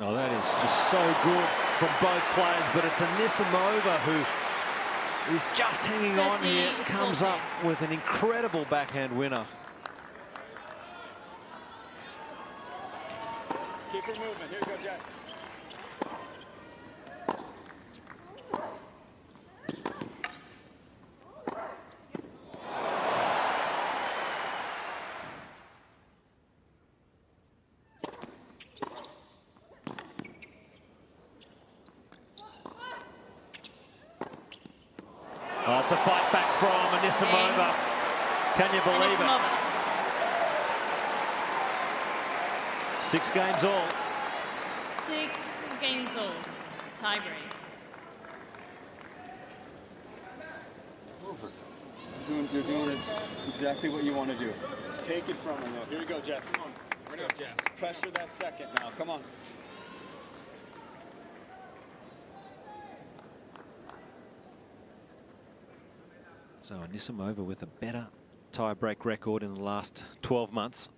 Oh, that is just so good from both players, but it's Anisimova who is just hanging on here, comes up with an incredible backhand winner. Keep her moving. Here you go, Jess. Oh, it's a fight back from Anisimova. Can you believe it? 6 games all. 6 games all. Tie break. You're doing it exactly what you want to do. Take it from her, though. Here you go, Jess. Come on. Right now, Jess. Pressure that second now. Come on. So Anisimova with a better tie-break record in the last 12 months.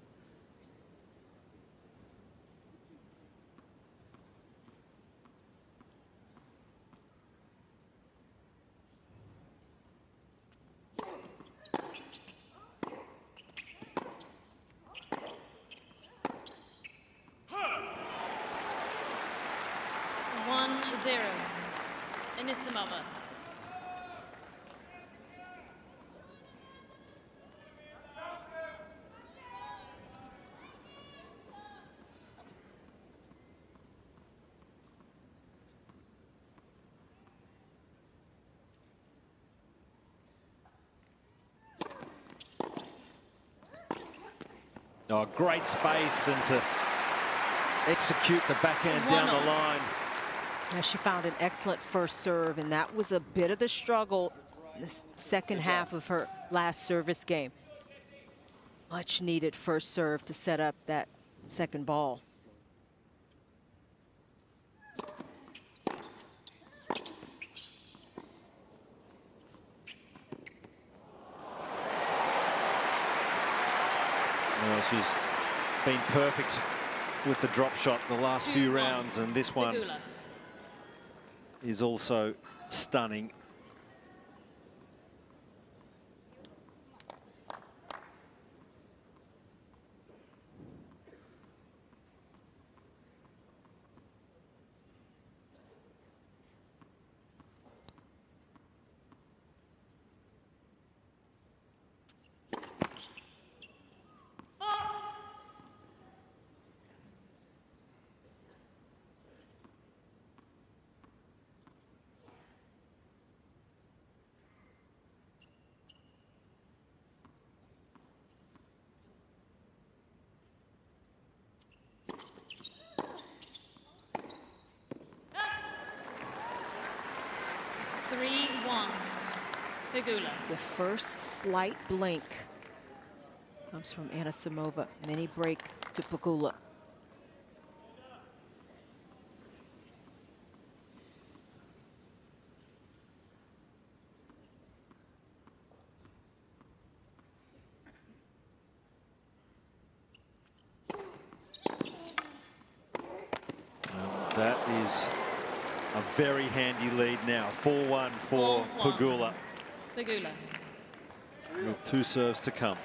Anisimova. Oh, great space, and to execute the backhand down the line. Yeah, she found an excellent first serve, and that was a bit of the struggle in the second half of her last service game. Much needed first serve to set up that second ball. Well, she's been perfect with the drop shot the last few rounds, and this one is also stunning. It's the first slight blink comes from Anisimova. Mini break to Pegula. That is a very handy lead now. 4-1 for Pegula. Pegula. With 2 serves to come.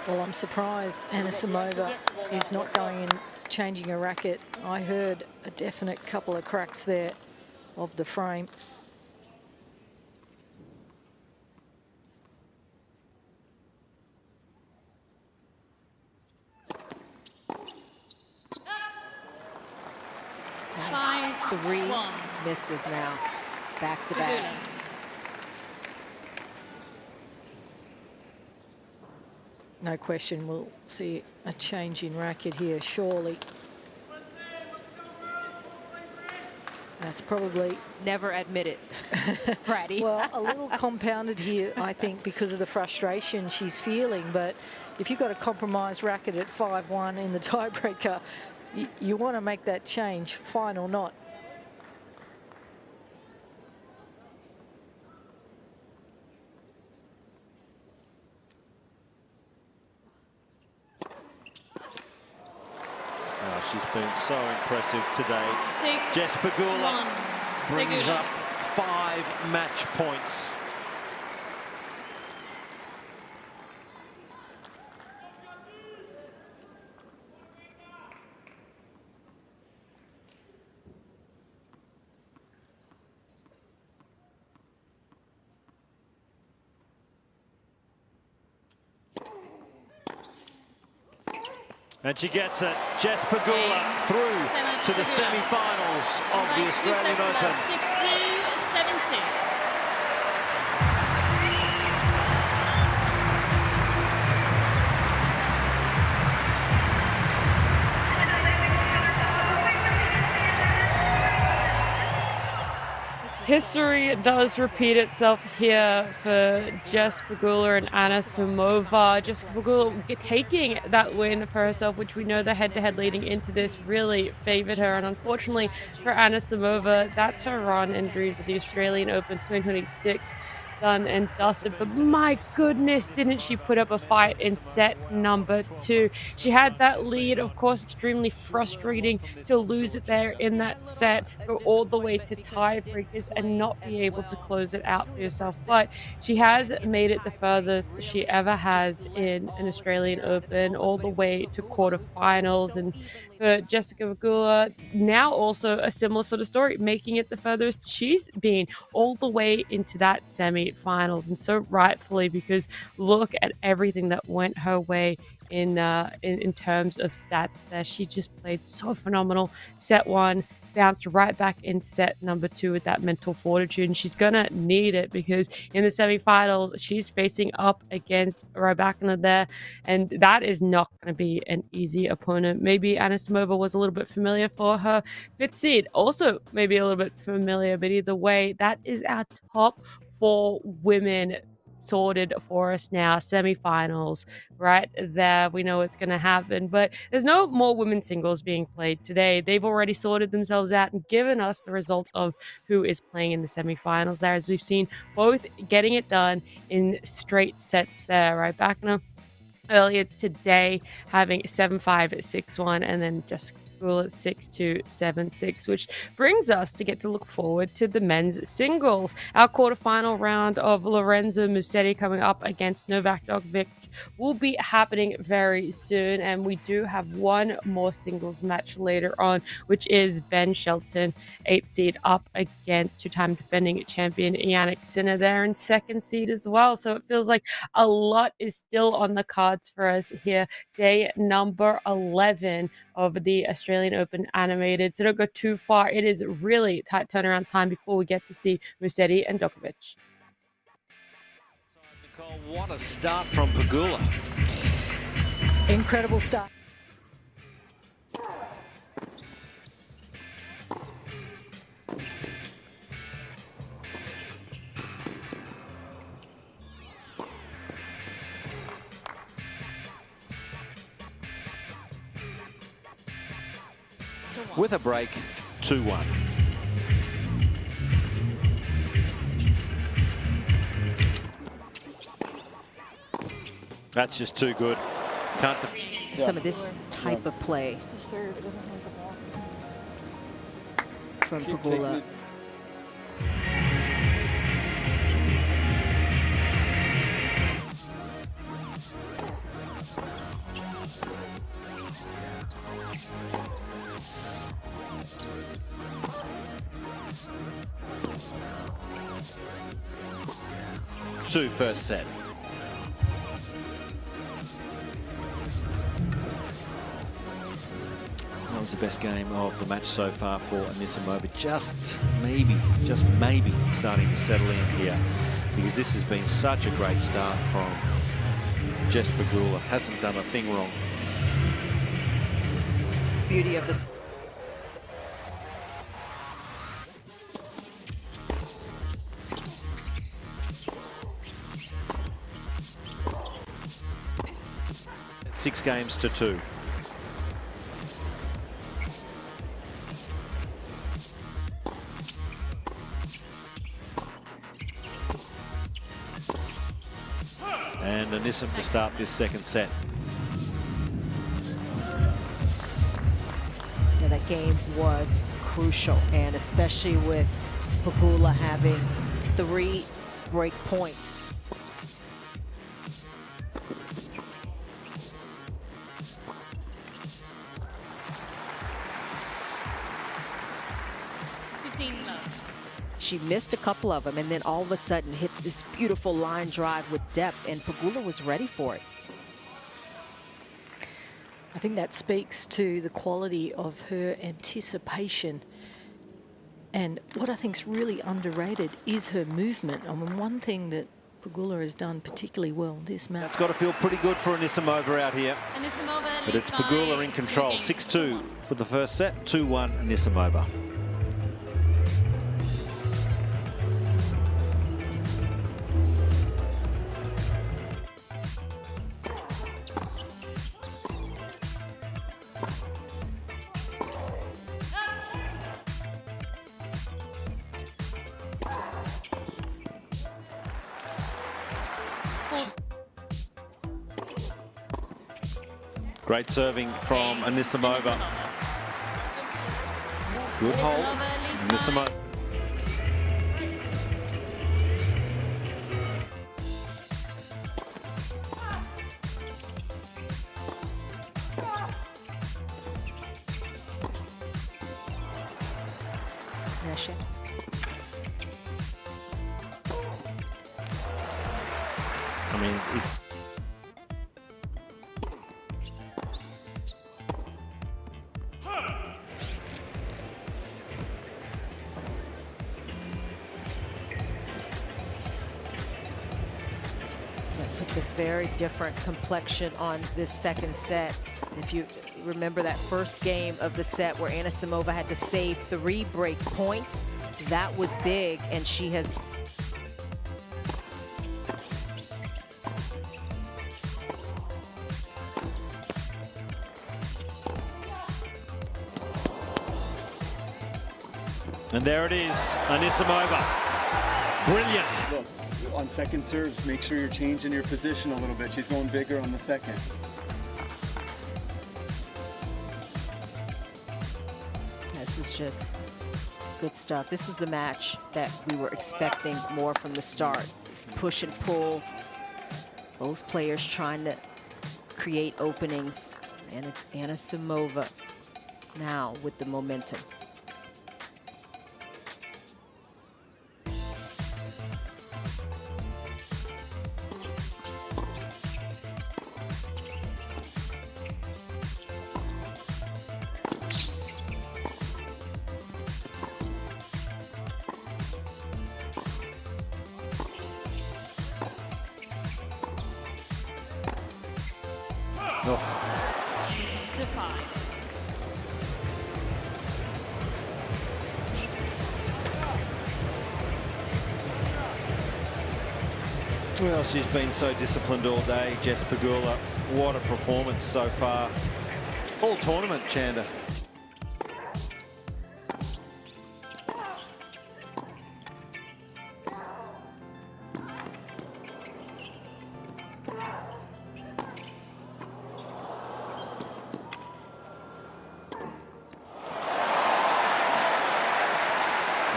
Well, I'm surprised Anisimova is not going and changing a racket. I heard a definite couple of cracks there of the frame. Three misses now, back to back. No question, we'll see a change in racket here, surely. That's probably... Never admit it, Braddy. Well, a little compounded here, I think, because of the frustration she's feeling. But if you've got a compromised racket at 5-1 in the tiebreaker, you want to make that change, fine or not. She's been so impressive today. Jess Pegula brings up 5 match points. And she gets it. Jess Pegula through to the semi-finals of the Australian Open. 6-2, 7-6. History does repeat itself here for Jess Pegula and Anna Samova. Jessica Pegula taking that win for herself, which we know the head-to-head leading into this really favored her. And unfortunately for Anna Samova, that's her run and dreams of the Australian Open 2026 done and dusted. But my goodness, didn't she put up a fight in set number 2? She had that lead, of course, extremely frustrating to lose it there in that set, go all the way to tiebreakers and not be able to close it out for yourself. But she has made it the furthest she ever has in an Australian Open, all the way to quarterfinals. And for Jessica Pegula, now also a similar sort of story, making it the furthest she's been, all the way into that semi-finals, and so rightfully, because look at everything that went her way in terms of stats there. She just played so phenomenal. Set 1, bounced right back in set number 2 with that mental fortitude, and she's gonna need it because in the semi-finals she's facing up against Rybakina there, and that is not going to be an easy opponent. Maybe Anna Samova was a little bit familiar for her 5th seed, also maybe a little bit familiar, but either way, that is our top 4 women sorted for us now. Semi-finals right there, we know it's going to happen, but there's no more women's singles being played today. They've already sorted themselves out and given us the results of who is playing in the semi-finals there, as we've seen both getting it done in straight sets there. Right back now earlier today having 7-5, 6-1, and then just Pegula 6-2, 7-6, which brings us to get to look forward to the men's singles. Our quarterfinal round of Lorenzo Musetti coming up against Novak Djokovic will be happening very soon, and we do have one more singles match later on, which is Ben Shelton, 8th seed, up against 2-time defending champion Jannik Sinner there in 2nd seed as well. So it feels like a lot is still on the cards for us here. Day number 11 of the Australian Open animated, so don't go too far. It is really tight turnaround time before we get to see Musetti and Djokovic. Nicole, what a start from Pegula. Incredible start. With a break, 2-1. That's just too good. Can't some of this type of play from Pegula. Two first set. That was the best game of the match so far for Anisimova. Just maybe starting to settle in here, because this has been such a great start from Jess Pegula. Hasn't done a thing wrong. Beauty of this. Six games to 2. And Anisim to start this second set. Yeah, that game was crucial, and especially with Pegula having 3 break points. She missed a couple of them, and then all of a sudden hits this beautiful line drive with depth, and Pegula was ready for it. I think that speaks to the quality of her anticipation. And what I think is really underrated is her movement. I mean, one thing that Pegula has done particularly well this match. That's got to feel pretty good for Anisimova out here. But it's Pegula in control. 6-2 for the first set, 2-1 Anisimova. Great serving from Anisimova. Good hold. Anisimova. I mean, it's that puts a very different complexion on this second set. If you remember that first game of the set where Anisimova had to save 3 break points, that was big, and she has and there it is, Anisimova. Brilliant. Look, on second serves, make sure you're changing your position a little bit. She's going bigger on the second. This is just good stuff. This was the match that we were expecting more from the start. This push and pull. Both players trying to create openings. And it's Anisimova now with the momentum. Well, she's been so disciplined all day, Jess Pegula. What a performance so far. All tournament, Chanda.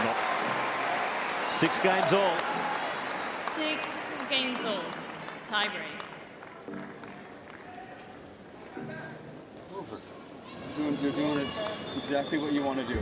Not 6 games all. 6 games all. Tie break. You're doing exactly what you want to do.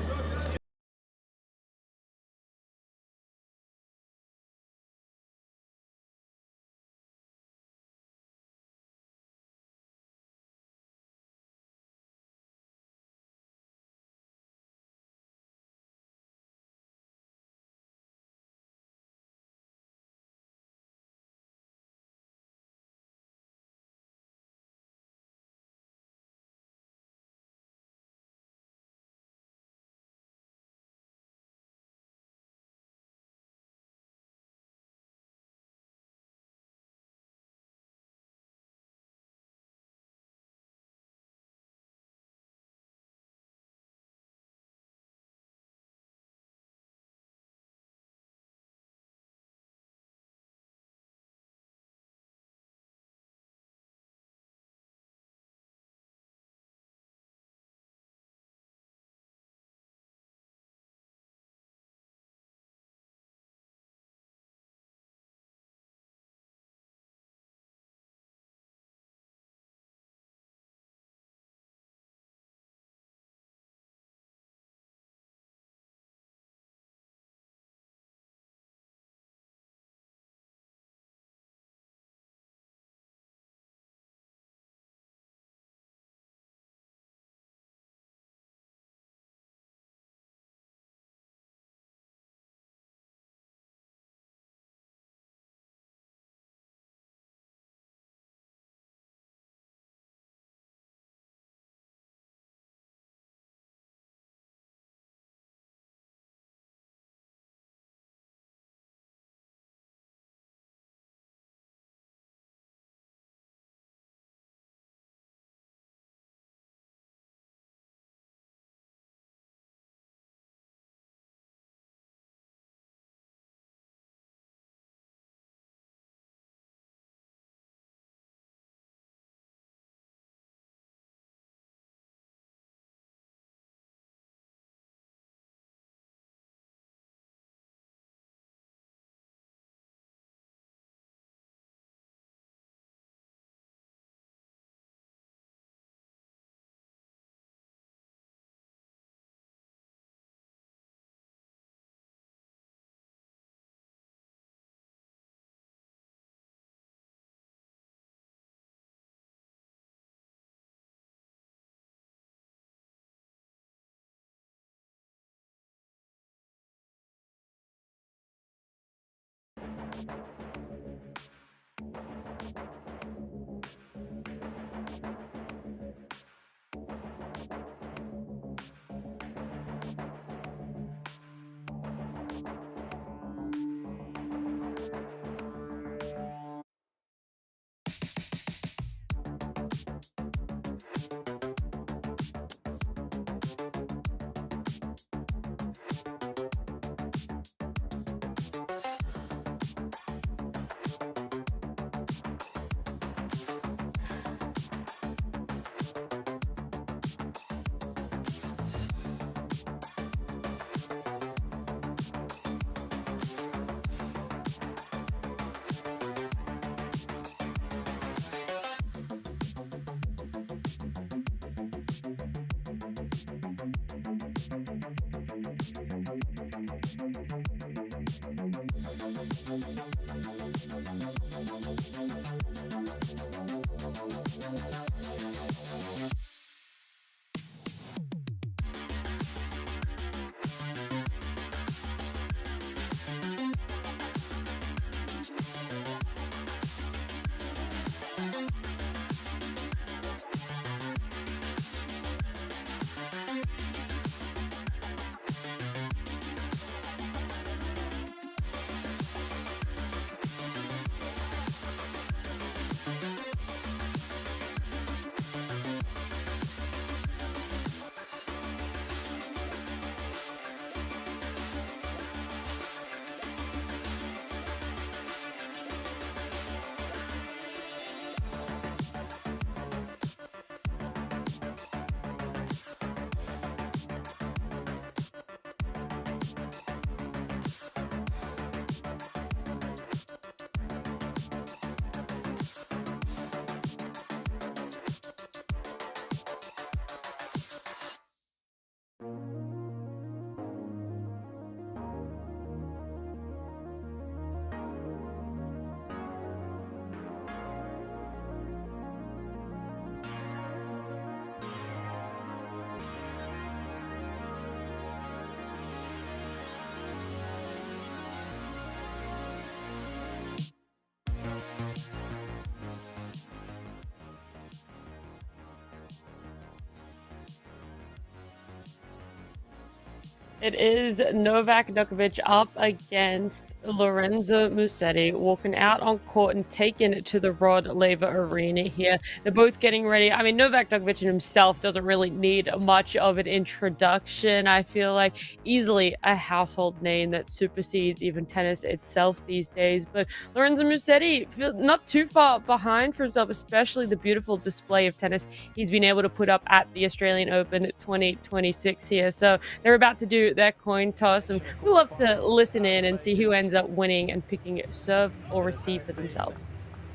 It is Novak Djokovic up against Lorenzo Musetti, walking out on court and taking it to the Rod Laver Arena here. They're both getting ready. I mean, Novak Djokovic himself doesn't really need much of an introduction. I feel like easily a household name that supersedes even tennis itself these days. But Lorenzo Musetti, not too far behind for himself, especially the beautiful display of tennis he's been able to put up at the Australian Open 2026 here. So they're about to do their coin toss, and we'll love to listen in and see who ends up winning and picking serve or receive for themselves.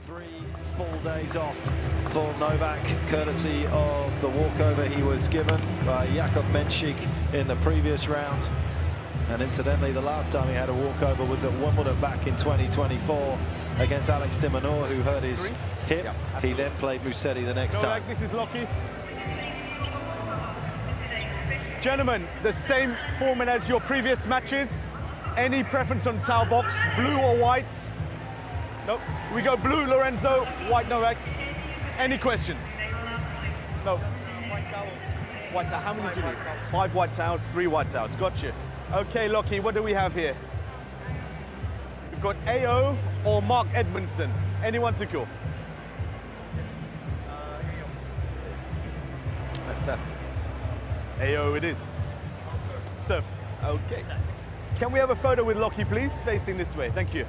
3 full days off for Novak, courtesy of the walkover he was given by Jakub Menchik in the previous round. And incidentally, the last time he had a walkover was at Wimbledon back in 2024 against Alex de Minaur, who hurt his hip. He then played Musetti the next time. This is Lockie. Gentlemen, the same format as your previous matches. Any preference on towel box, blue or white? Nope. We go blue, Lorenzo, white, Novak. Any questions? No. White towels. White towel. How many do you need? 5 white towels, 3 white towels. Gotcha. Okay, Lockie, what do we have here? We've got AO or Mark Edmondson. Anyone to call? Fantastic. AO it is. Surf. Okay. Can we have a photo with Lockie, please? Facing this way. Thank you.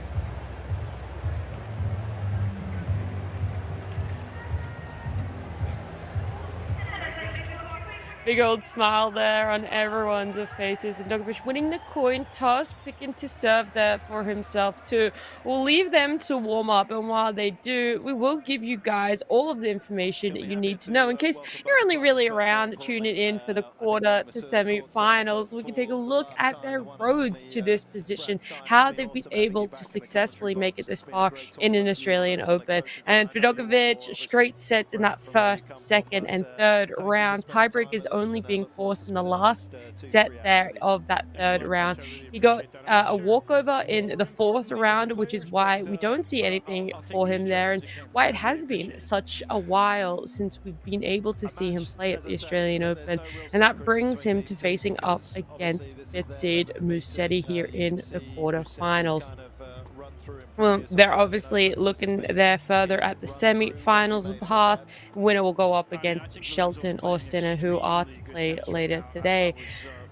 Big old smile there on everyone's faces, and Djokovic winning the coin toss, picking to serve there for himself too. We'll leave them to warm up, and while they do, we will give you guys all of the information you need to know in case you're only really around tuning in for the quarter to semi-finals. We can take a look at their roads to this position, how they've been able to successfully make it this far in an Australian Open. And for Djokovic, straight sets in that first, second, and third round. Tiebreakers only being forced in the last set there of that third round. He got a walkover in the fourth round, which is why we don't see anything for him there, and why it has been such a while since we've been able to see him play at the Australian Open. And that brings him to facing up against 5th seed Musetti here in the quarterfinals. Well, they're obviously looking there further at the semi-finals path. Winner will go up against Shelton or Sinner, who are to play later today.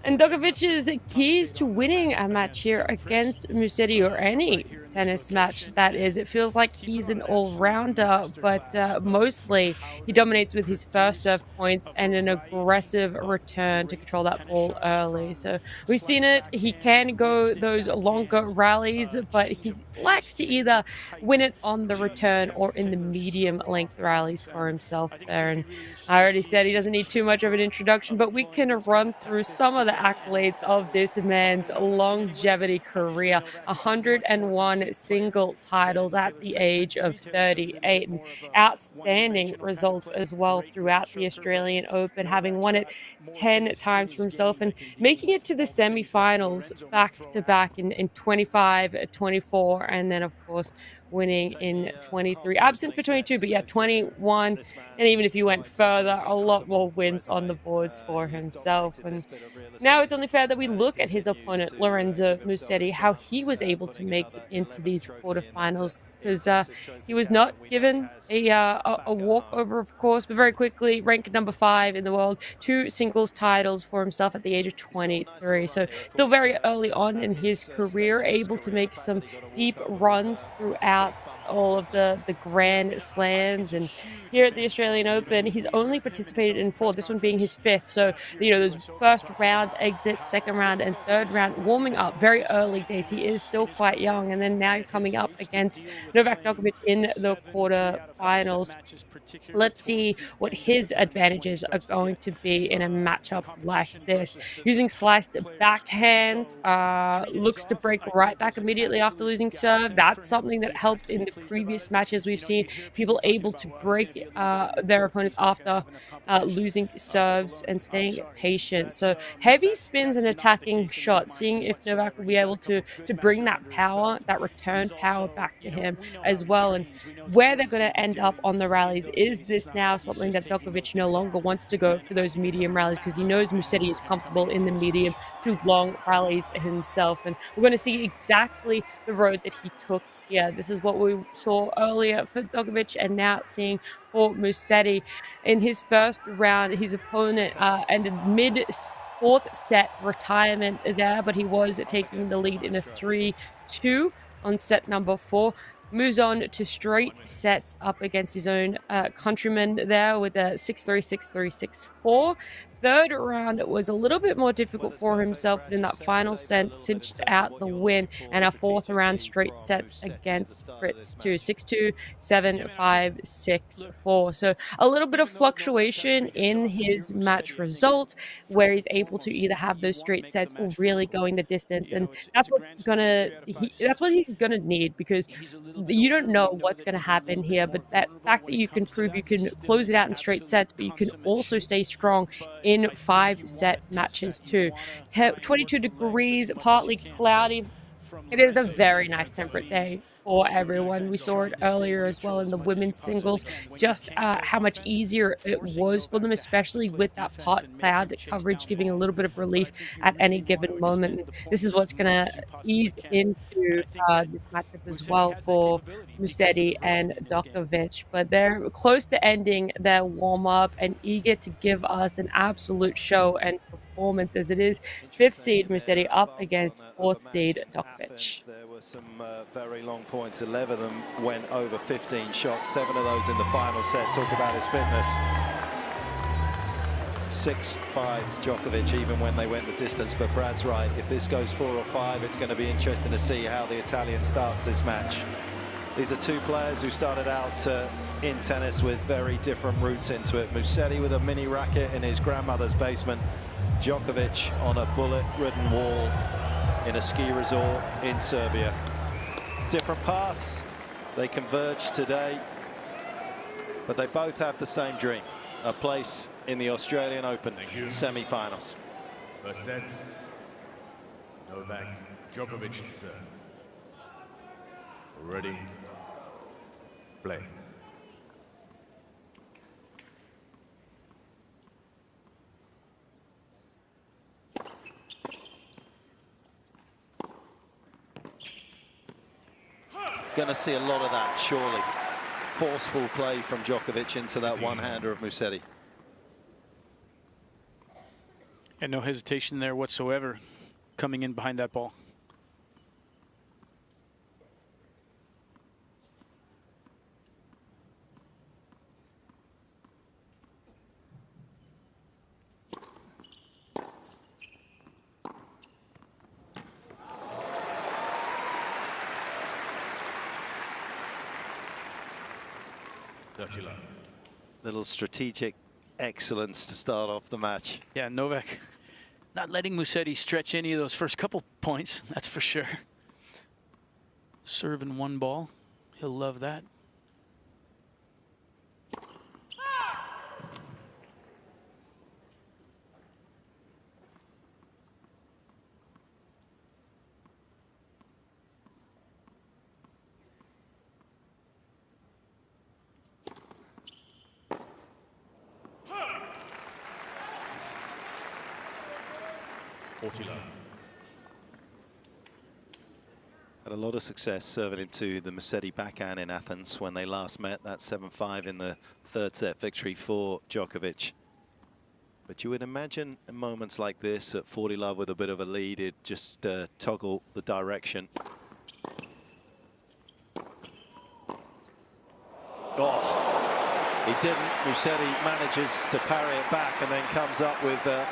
And Djokovic's keys to winning a match here against Musetti, or any tennis match that is, it feels like he's an all-rounder, but mostly he dominates with his first serve points and an aggressive return to control that ball early. So we've seen it. He can go those longer rallies, but he likes to either win it on the return or in the medium length rallies for himself there. And I already said he doesn't need too much of an introduction, but we can run through some of the accolades of this man's longevity career. 101 single titles at the age of 38, and outstanding results as well throughout the Australian Open, having won it 10 times for himself and making it to the semi-finals back-to-back in 25, 24, and then of course winning in 23, absent for 22, but yeah, 21, and even if you went further, a lot more wins on the boards for himself. And now it's only fair that we look at his opponent, Lorenzo Musetti, how he was able to make it into these quarterfinals, because he was not given a walkover, of course, but very quickly ranked number 5 in the world, 2 singles titles for himself at the age of 23. So still very early on in his career, able to make some deep runs throughout all of the Grand Slams. And here at the Australian Open, he's only participated in 4, this one being his 5th. So, you know, those first round exits, second round and third round, warming up very early days. He is still quite young. And then now you're coming up against Novak Djokovic in the quarterfinals. Let's see what his advantages are going to be in a matchup like this. Using sliced backhands, looks to break right back immediately after losing serve. That's something that helped in the previous matches. We've seen people able to break their opponents after losing serves and staying patient. So heavy spins and attacking shots, seeing if Novak will be able to bring that power, that return power back to him as well. And where they're going to end up on the rallies, is this now something that Djokovic no longer wants to go for those medium rallies, because he knows Musetti is comfortable in the medium to long rallies himself. And we're going to see exactly the road that he took. Yeah, this is what we saw earlier for Djokovic, and now seeing for Musetti. In his first round, his opponent ended mid-4th set retirement there, but he was taking the lead in a 3-2 on set number 4. Moves on to straight sets up against his own countryman there with a 6-3, 6-3, 6-4. Third round was a little bit more difficult for himself, but in that final set, cinched out the win, and a 4th round straight sets against Fritz too. 6-2, 7-5, 6-4. So a little bit of fluctuation in his match result, where he's able to either have those straight sets or really going the distance, and that's what he's gonna need, because you don't know what's gonna happen here. But that fact that you can prove you can close it out in straight sets, but you can also stay strong in 5-set matches too. 22 degrees, partly cloudy. It is a very nice temperate day for everyone. We saw it earlier as well in the women's singles, just how much easier it was for them, especially with that part cloud coverage giving a little bit of relief at any given moment. This is what's going to ease into this matchup as well for Musetti and Djokovic. But they're close to ending their warm-up and eager to give us an absolute show and performance, as it is 5th seed Musetti up against 4th seed Djokovic. There were some very long points. 11 of them went over 15 shots, 7 of those in the final set. Talk about his fitness. 6-5 to Djokovic, even when they went the distance. But Brad's right, if this goes 4 or 5, it's going to be interesting to see how the Italian starts this match. These are two players who started out in tennis with very different routes into it. Musetti with a mini racket in his grandmother's basement. Djokovic on a bullet-ridden wall in a ski resort in Serbia. Different paths, they converge today, but they both have the same dream, a place in the Australian Open semi-finals. First sets, Novak Djokovic to serve. Ready, play. Going to see a lot of that, surely. Forceful play from Djokovic into that one-hander of Musetti. And no hesitation there whatsoever coming in behind that ball. Little strategic excellence to start off the match. Yeah, Novak not letting Musetti stretch any of those first couple points, that's for sure. Serving one ball, he'll love that. Had a lot of success serving into the Musetti backhand in Athens when they last met. That 7-5 in the third set victory for Djokovic. But you would imagine in moments like this at 40 love with a bit of a lead, it just toggle the direction. Oh, he didn't. Musetti manages to parry it back and then comes up with a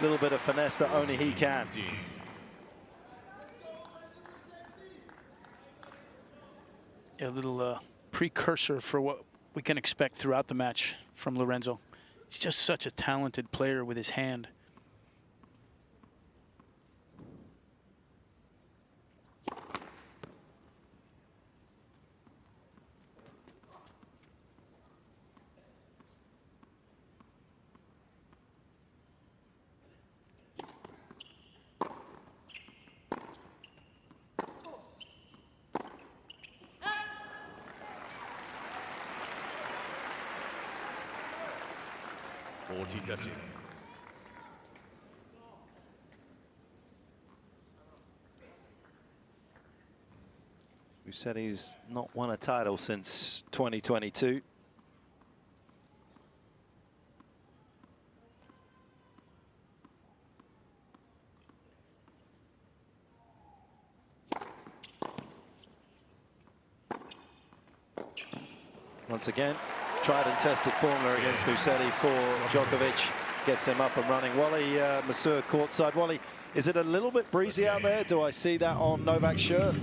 little bit of finesse that only he can. A little precursor for what we can expect throughout the match from Lorenzo. He's just such a talented player with his hand. Musetti's not won a title since 2022. Once again, tried and tested formula against Musetti for Djokovic. Gets him up and running. Wally Masur courtside. Wally, is it a little bit breezy out there? Do I see that on Novak's shirt?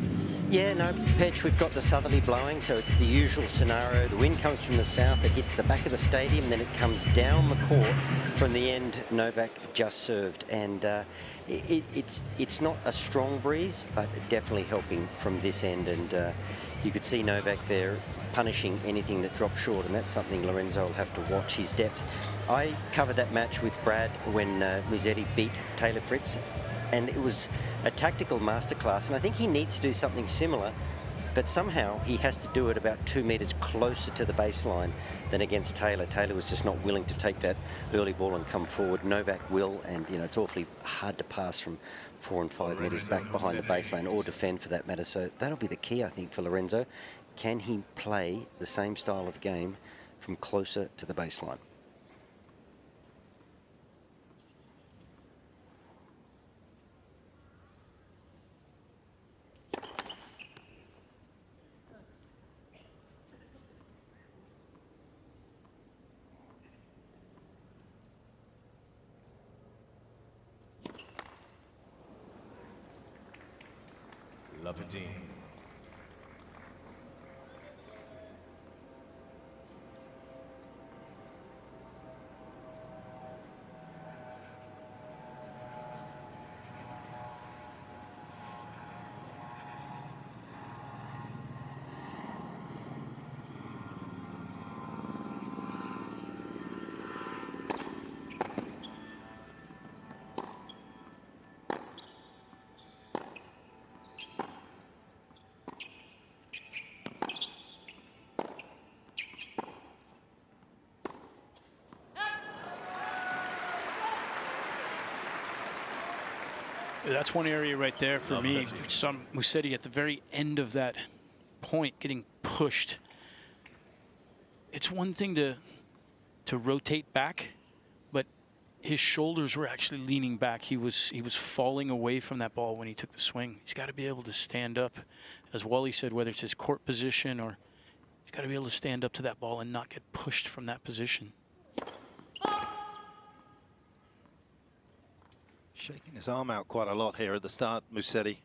Yeah, no, Petch, we've got the southerly blowing, so it's the usual scenario. The wind comes from the south, it hits the back of the stadium, then it comes down the court. From the end, Novak just served, and it's not a strong breeze, but definitely helping from this end, and you could see Novak there punishing anything that drops short, and that's something Lorenzo will have to watch, his depth. I covered that match with Brad when Musetti beat Taylor Fritz, and it was a tactical masterclass, and I think he needs to do something similar, but somehow he has to do it about 2 meters closer to the baseline than against Taylor. Taylor was just not willing to take that early ball and come forward. Novak will, and you know, it's awfully hard to pass from 4 and 5 meters back behind the baseline, or defend for that matter. So that'll be the key, I think, for Lorenzo. Can he play the same style of game from closer to the baseline? Lafferty. That's one area right there for me. Some Musetti at the very end of that point getting pushed. It's one thing to rotate back, but his shoulders were actually leaning back. He was falling away from that ball when he took the swing. He's got to be able to stand up, as Wally said, whether it's his court position or he's got to be able to stand up to that ball and not get pushed from that position. Shaking his arm out quite a lot here at the start, Musetti.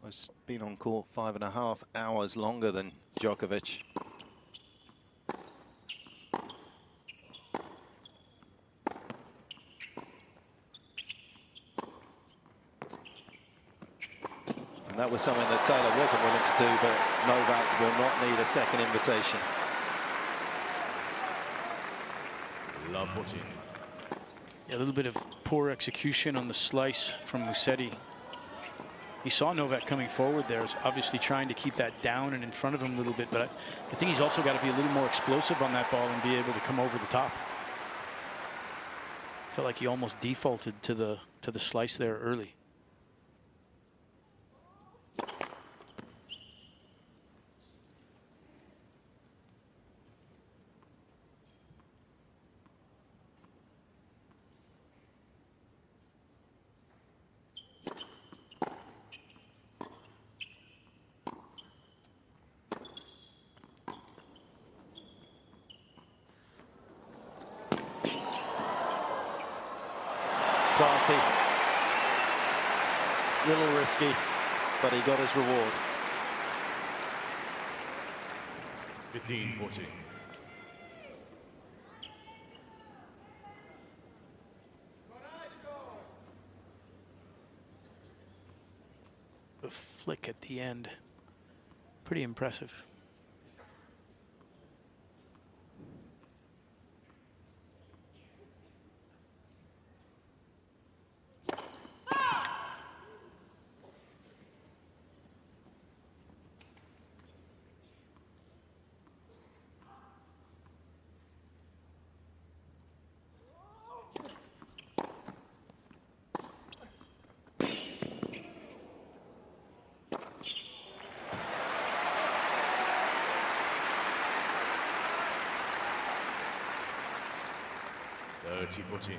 Has been on court 5.5 hours longer than Djokovic. And that was something that Taylor wasn't willing to do, but Novak will not need a second invitation. Love 14. Yeah, a little bit of poor execution on the slice from Musetti. He saw Novak coming forward there, was obviously trying to keep that down and in front of him a little bit, but I think he's also got to be a little more explosive on that ball and be able to come over the top. Felt like he almost defaulted to the slice there early. Classy. Little risky, but he got his reward. 15-14. The flick at the end, pretty impressive. T14.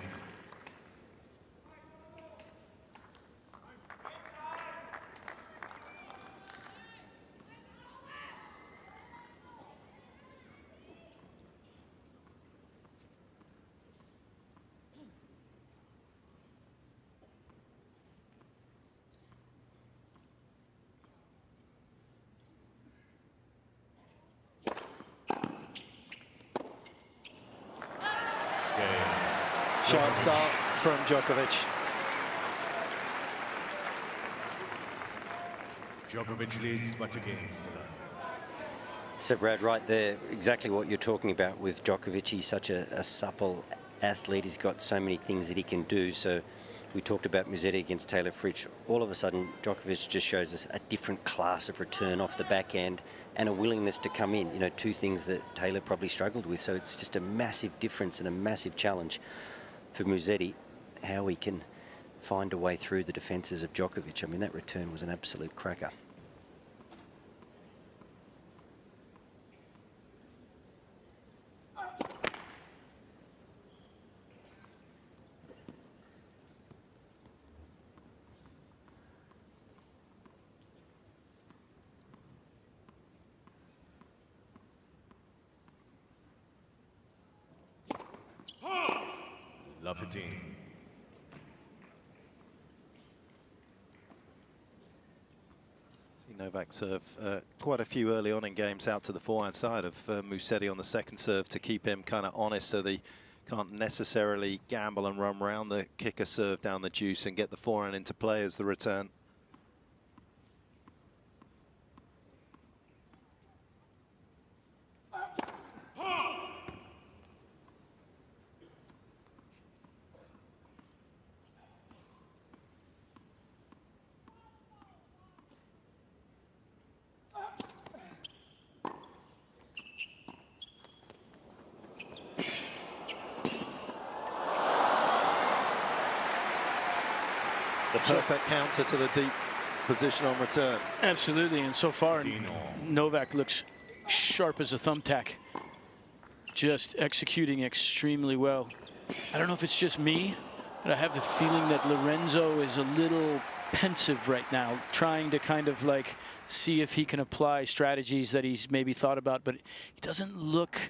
Sharp start from Djokovic. Djokovic leads by 2 games to none. So Brad, right there, exactly what you're talking about with Djokovic. He's such a supple athlete. He's got so many things that he can do. So we talked about Musetti against Taylor Fritz. All of a sudden, Djokovic just shows us a different class of return off the backhand and a willingness to come in. You know, 2 things that Taylor probably struggled with. So it's just a massive difference and a massive challenge for Musetti, how he can find a way through the defences of Djokovic. I mean, that return was an absolute cracker. Love 15. See Novak serve quite a few early on in games out to the forehand side of Musetti on the second serve to keep him kind of honest, so they can't necessarily gamble and run around the kicker serve down the juice and get the forehand into play as the return. The perfect counter to the deep position on return. Absolutely, and so far Novak looks sharp as a thumbtack. Just executing extremely well. I don't know if it's just me, but I have the feeling that Lorenzo is a little pensive right now, trying to kind of like see if he can apply strategies that he's maybe thought about, but he doesn't look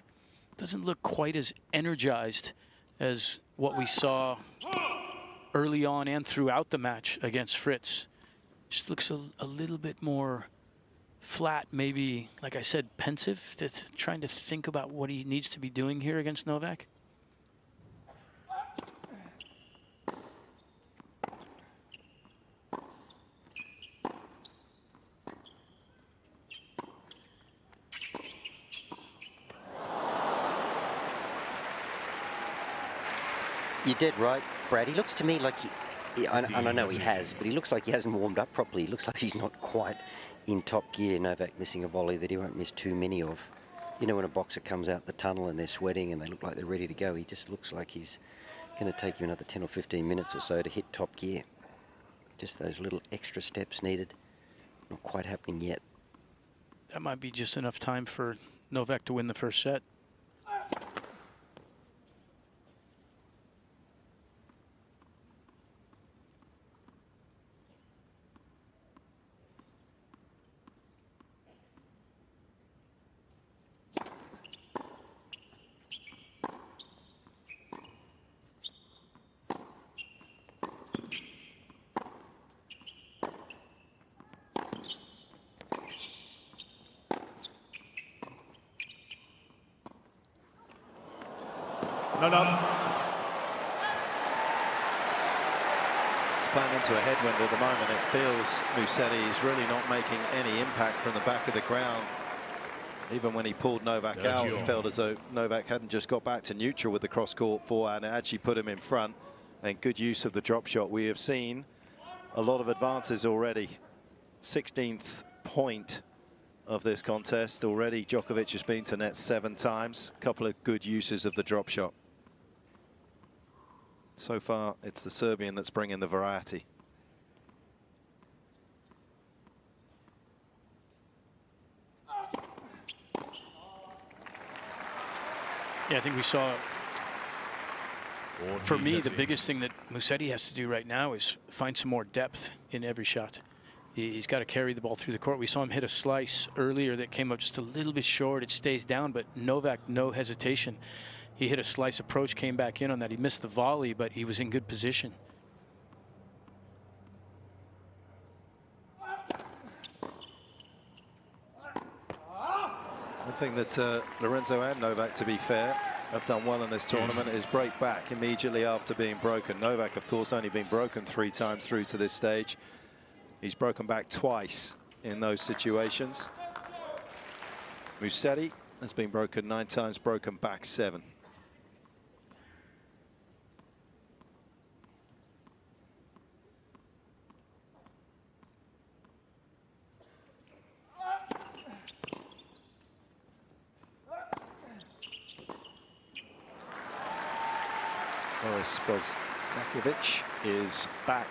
quite as energized as what we saw early on and throughout the match against Fritz. Just looks a little bit more flat, maybe, like I said, pensive, that's trying to think about what he needs to be doing here against Novak. You did right, Brad. He looks to me like and I know he has, but he looks like he hasn't warmed up properly. He looks like he's not quite in top gear. Novak missing a volley that he won't miss too many of. You know, when a boxer comes out the tunnel and they're sweating and they look like they're ready to go, he just looks like he's going to take you another 10 or 15 minutes or so to hit top gear. Just those little extra steps needed. Not quite happening yet. That might be just enough time for Novak to win the first set. No. He's playing into a headwind at the moment. It feels Musetti is really not making any impact from the back of the ground. Even when he pulled Novak out, it felt as though Novak hadn't just got back to neutral with the cross-court forehand. It actually put him in front, and good use of the drop shot. We have seen a lot of advances already. 16th point of this contest already. Djokovic has been to net 7 times. A couple of good uses of the drop shot. So far, it's the Serbian that's bringing the variety. Yeah, I think we saw, for me, the biggest thing that Musetti has to do right now is find some more depth in every shot. He's got to carry the ball through the court. We saw him hit a slice earlier that came up just a little bit short. It stays down, but Novak, no hesitation. He hit a slice approach, came back in on that. He missed the volley, but he was in good position. One thing that Lorenzo and Novak, to be fair, have done well in this tournament is break back immediately after being broken. Novak, of course, only been broken 3 times through to this stage. He's broken back twice in those situations. Musetti has been broken 9 times, broken back 7. Boris Bosnakovic is back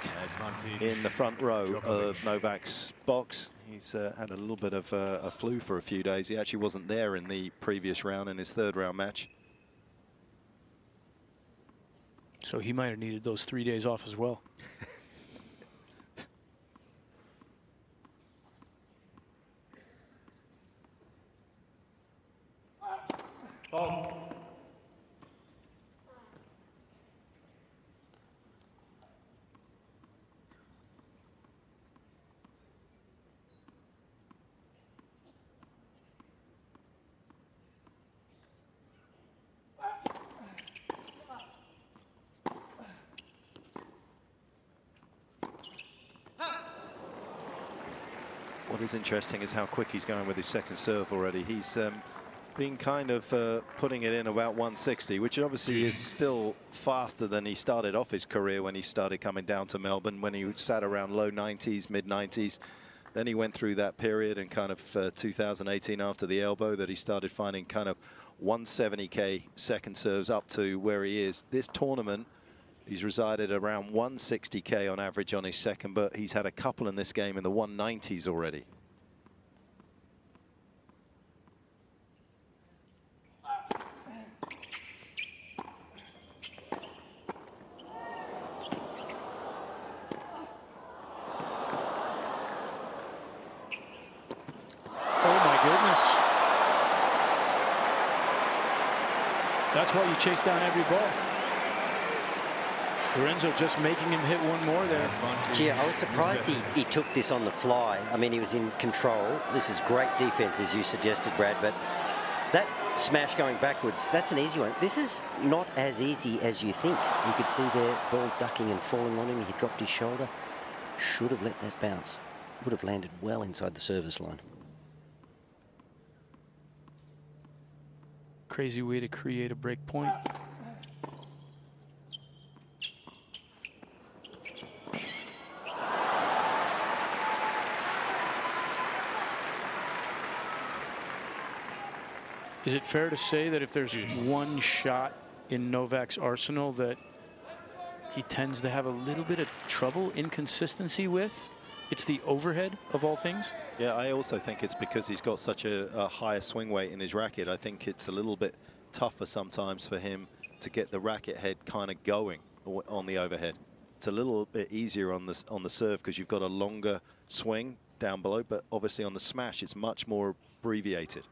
in the front row of Novak's box. He's had a little bit of a flu for a few days. He actually wasn't there in the previous round, in his 3rd round match. So he might have needed those 3 days off as well. What is interesting is how quick he's going with his 2nd serve already. He's been kind of putting it in about 160, which obviously is still faster than he started off his career when he started coming down to Melbourne, when he sat around low 90s, mid 90s. Then he went through that period in kind of 2018 after the elbow that he started finding kind of 170K 2nd serves up to where he is. This tournament, He's resided around 160k on average on his second, but he's had a couple in this game in the 190s already. That's why you chase down every ball. Lorenzo just making him hit one more there. Gee, I was surprised he took this on the fly. I mean, he was in control. This is great defense, as you suggested, Brad, but that smash going backwards, that's an easy one. This is not as easy as you think. You could see there, ball ducking and falling on him. He dropped his shoulder. Should have let that bounce. Would have landed well inside the service line. Crazy way to create a break point. Is it fair to say that if there's one shot in Novak's arsenal that he tends to have a little bit of trouble, inconsistency with, it's the overhead of all things? Yeah, I also think it's because he's got such a higher swing weight in his racket. I think it's a little bit tougher sometimes for him to get the racket head kind of going on the overhead. It's a little bit easier on the serve because you've got a longer swing down below, but obviously on the smash it's much more abbreviated.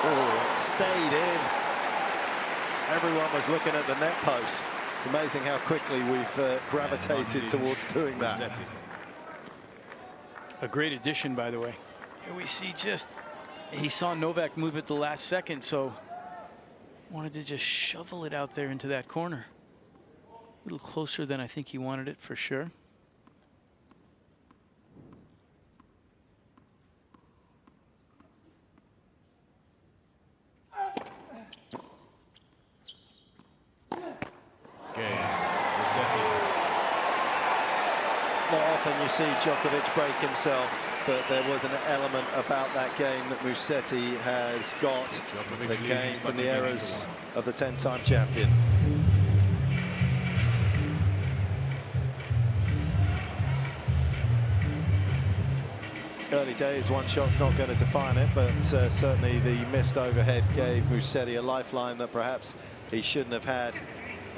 Oh, it stayed in. Everyone was looking at the net post. It's amazing how quickly we've gravitated towards doing that. A great addition, by the way. Here we see just, he saw Novak move at the last second, so wanted to just shovel it out there into that corner. A little closer than I think he wanted it for sure. Not often you see Djokovic break himself, but there was an element about that game that Musetti has got that came from the errors of the 10-time champion. Early days, one shot's not going to define it, but certainly the missed overhead gave Musetti a lifeline that perhaps he shouldn't have had.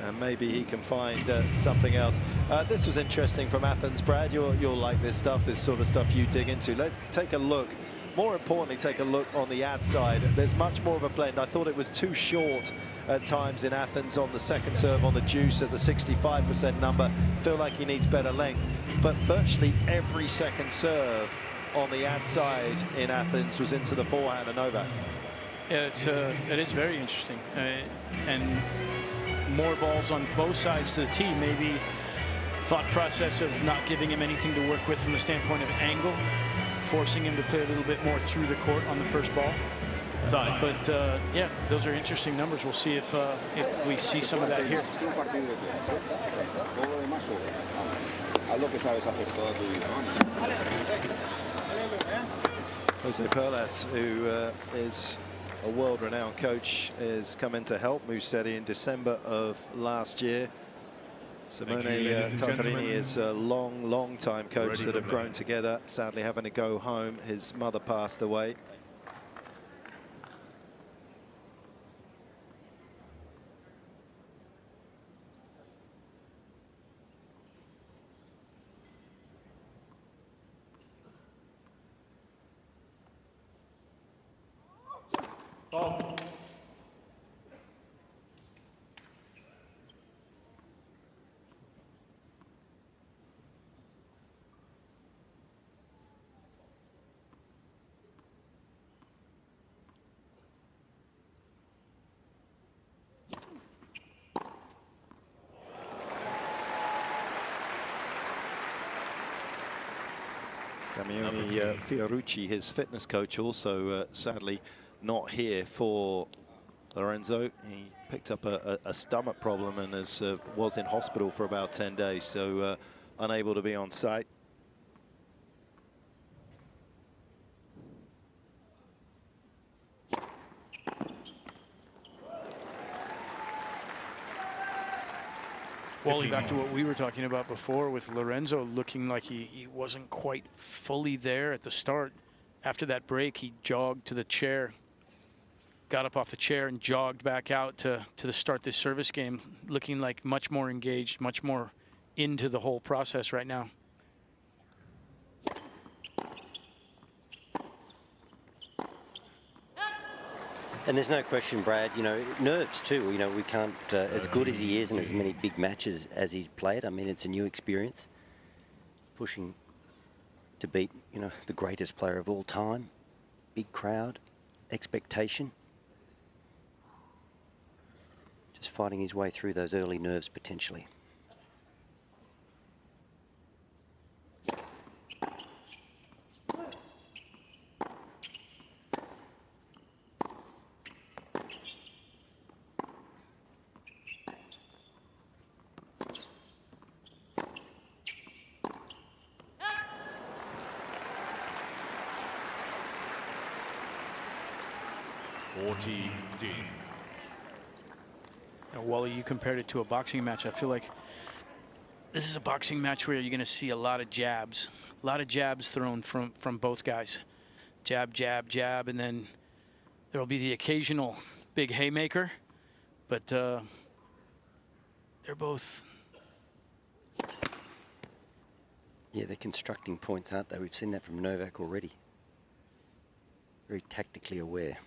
And maybe he can find something else. This was interesting from Athens, Brad. You'll like this stuff, this sort of stuff you dig into. Let's take a look. More importantly, take a look on the ad side. There's much more of a blend. I thought it was too short at times in Athens on the second serve on the juice at the 65% number. Feel like he needs better length. But virtually every second serve on the ad side in Athens was into the forehand of Novak. Yeah, it is very interesting. And more balls on both sides to the tee. Maybe thought process of not giving him anything to work with from the standpoint of angle, forcing him to play a little bit more through the court on the first ball. But yeah, those are interesting numbers. We'll see if we see some of that here. Jose Perlas, who is a world-renowned coach, has come in to help Musetti in December of last year. Simone Taffarini is a long time coach that have grown together, sadly having to go home. His mother passed away. Oh. Damiani Fiorucci, his fitness coach, also sadly not here for Lorenzo. He picked up a stomach problem and was in hospital for about 10 days, so unable to be on site. Wally, back to what we were talking about before with Lorenzo looking like he wasn't quite fully there at the start. After that break, he jogged to the chair, got up off the chair and jogged back out to start this service game, looking like much more engaged, much more into the whole process right now. And there's no question, Brad, you know, nerves too. You know, we can't, as good as he is and as many big matches as he's played, I mean, it's a new experience. Pushing to beat, you know, the greatest player of all time. Big crowd, expectation. Just fighting his way through those early nerves potentially. Wally, you compared it to a boxing match. I feel like this is a boxing match where you're going to see a lot of jabs thrown from both guys. Jab, jab, jab, and then there'll be the occasional big haymaker, but they're both... Yeah, they're constructing points, aren't they? We've seen that from Novak already. Very tactically aware.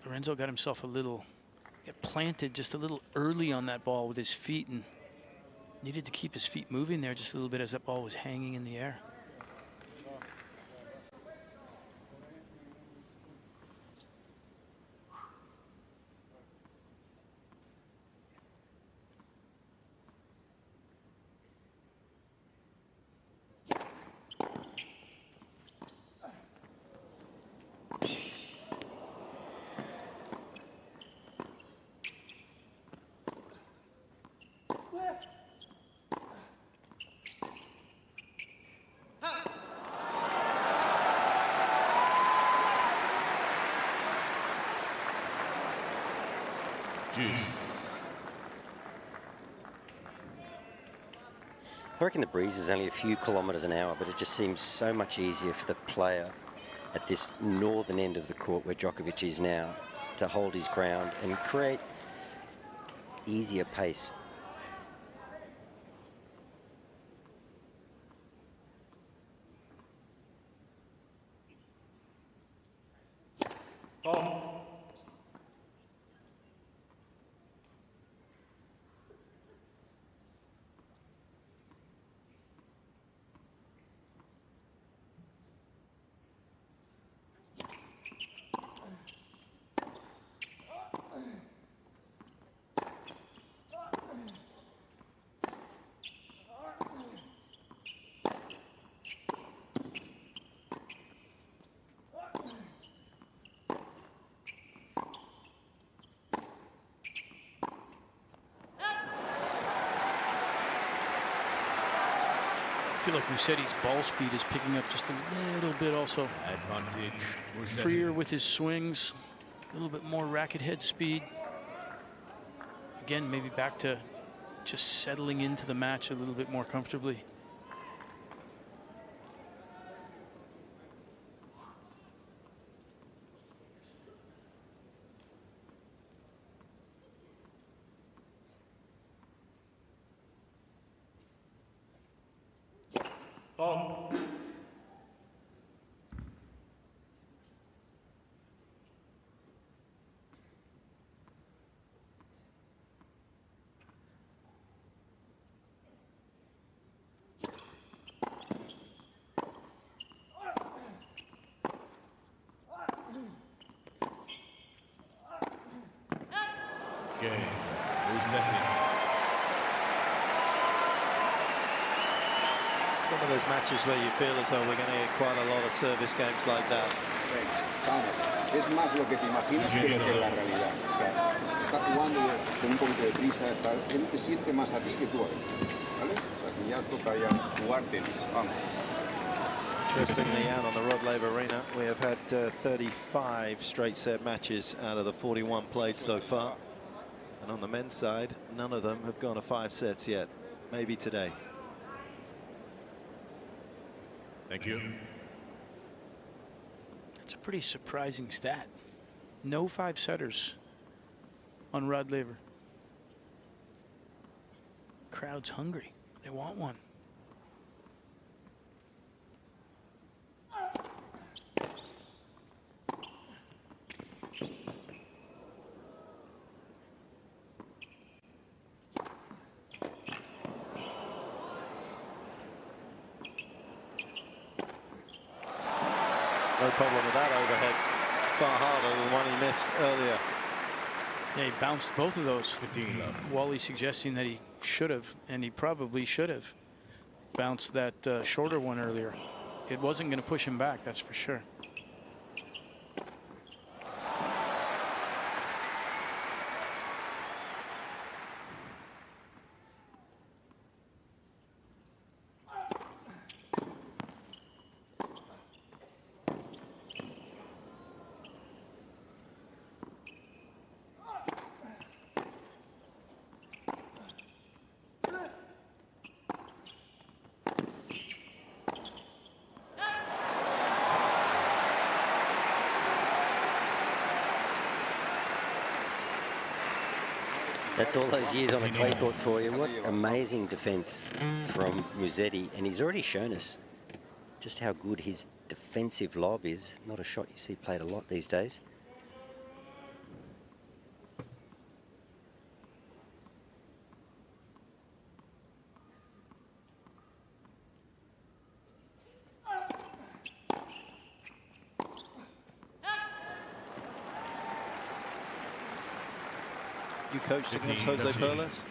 Lorenzo got himself got planted just a little early on that ball with his feet and needed to keep his feet moving there just a little bit as that ball was hanging in the air. I reckon the breeze is only a few kilometres an hour, but it just seems so much easier for the player at this northern end of the court where Djokovic is now to hold his ground and create easier pace. I feel like Musetti's ball speed is picking up just a little bit also. Advantage. Freer with his swings, a little bit more racket head speed. Again, maybe back to just settling into the match a little bit more comfortably. Cain, resetting. It's one of those matches where you feel as though we're going to get quite a lot of service games like that. Es más lo que te imaginas que lo que es la realidad. O sea, está jugando con un poquito de prisa, él te siente más a ti que tú a él, ¿vale? O sea, que ya toca ya jugar tenis, vamos. Interestingly, out on the Rod Laver Arena, we have had 35 straight set matches out of the 41 played so far. And on the men's side, none of them have gone to 5 sets yet. Maybe today. Thank you. It's a pretty surprising stat. No 5-setters on Rod Laver. Crowd's hungry. They want one. No problem with that overhead. Far harder than the one he missed earlier. Yeah, he bounced both of those. Wally suggesting that he should have, and he probably should have, bounced that shorter one earlier. It wasn't going to push him back, that's for sure. That's all those years on a clay court for you. What amazing defence from Musetti. And he's already shown us just how good his defensive lob is. Not a shot you see played a lot these days. You coached against Jose Perlas?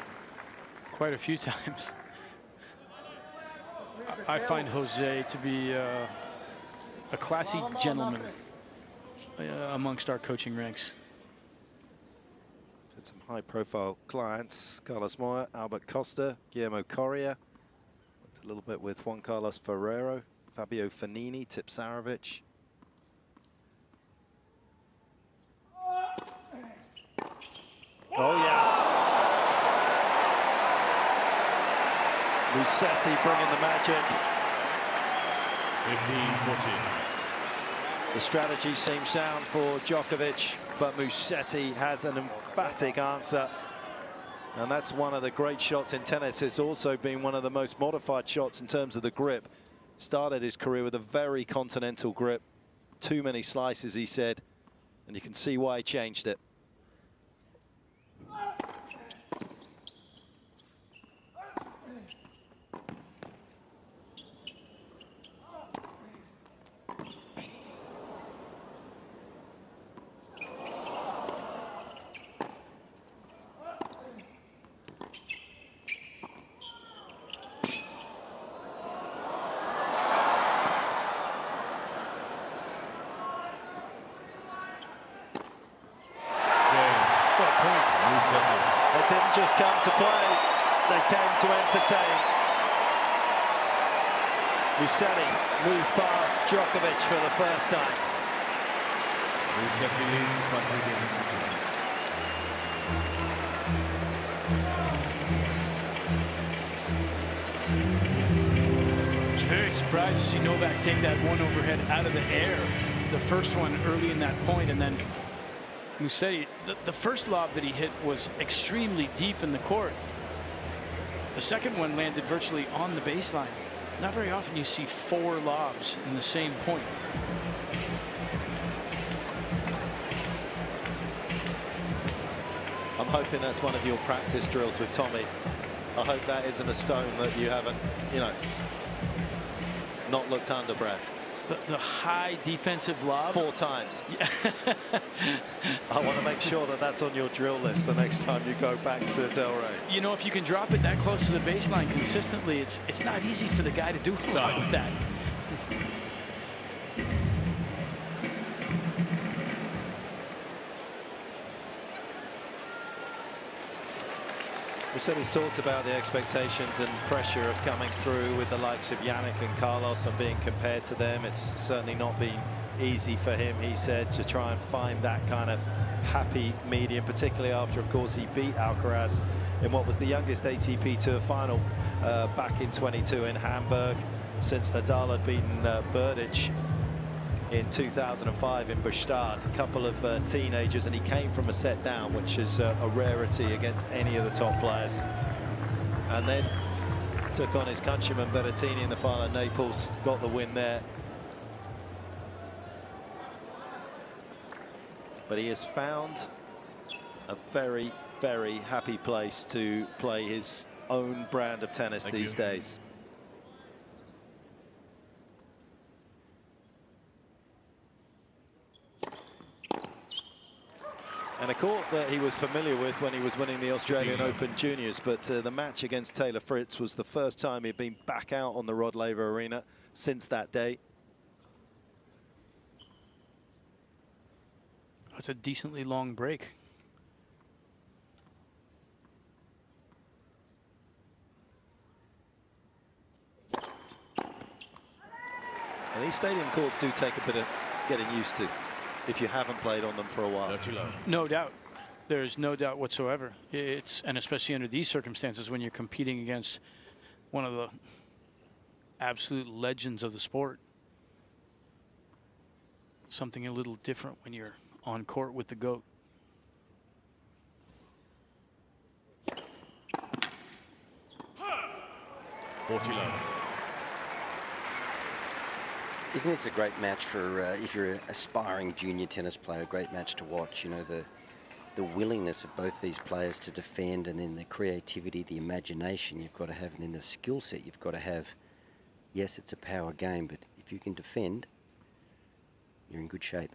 Quite a few times. I find Jose to be a classy gentleman amongst our coaching ranks. Had some high-profile clients: Carlos Moya, Albert Costa, Guillermo Correa. Worked a little bit with Juan Carlos Ferrero, Fabio Fanini, Tipsarevic. Oh, yeah. Musetti bringing the magic. 15-14. The strategy seems sound for Djokovic, but Musetti has an emphatic answer. And that's one of the great shots in tennis. It's also been one of the most modified shots in terms of the grip. Started his career with a very continental grip. Too many slices, he said. And you can see why he changed it. Just come to play, they came to entertain. Musetti moves past Djokovic for the first time. Musetti leads by 3 games to 2. I was very surprised to see Novak take that one overhead out of the air. The first one early in that point, and then Musetti, the first lob that he hit was extremely deep in the court. The second one landed virtually on the baseline. Not very often you see 4 lobs in the same point. I'm hoping that's one of your practice drills with Tommy. I hope that isn't a stone that you haven't, you know, not looked under, Brad. The high defensive lob? 4 times. Yeah. I want to make sure that that's on your drill list the next time you go back to Delray. You know, if you can drop it that close to the baseline consistently, it's not easy for the guy to do a lot with that. Mercedes talked about the expectations and pressure of coming through with the likes of Jannik and Carlos and being compared to them. It's certainly not been easy for him, he said, to try and find that kind of happy medium, particularly after, of course, he beat Alcaraz in what was the youngest ATP Tour final back in 22 in Hamburg, since Nadal had beaten Berdych in 2005 in Bastad, a couple of teenagers, and he came from a set down, which is a rarity against any of the top players. And then took on his countryman Berrettini in the final at Naples, got the win there. But he has found a very, very happy place to play his own brand of tennis these days. And a court that he was familiar with when he was winning the Australian Open Juniors, but the match against Taylor Fritz was the first time he'd been back out on the Rod Laver Arena since that day. That's a decently long break. And these stadium courts do take a bit of getting used to if you haven't played on them for a while. No doubt. There's no doubt whatsoever. And especially under these circumstances when you're competing against one of the absolute legends of the sport. Something a little different when you're on court with the GOAT. Isn't this a great match for if you're an aspiring junior tennis player? A great match to watch. You know, the willingness of both these players to defend, and then the creativity, the imagination you've got to have, and then the skill set you've got to have. Yes, it's a power game, but if you can defend, you're in good shape.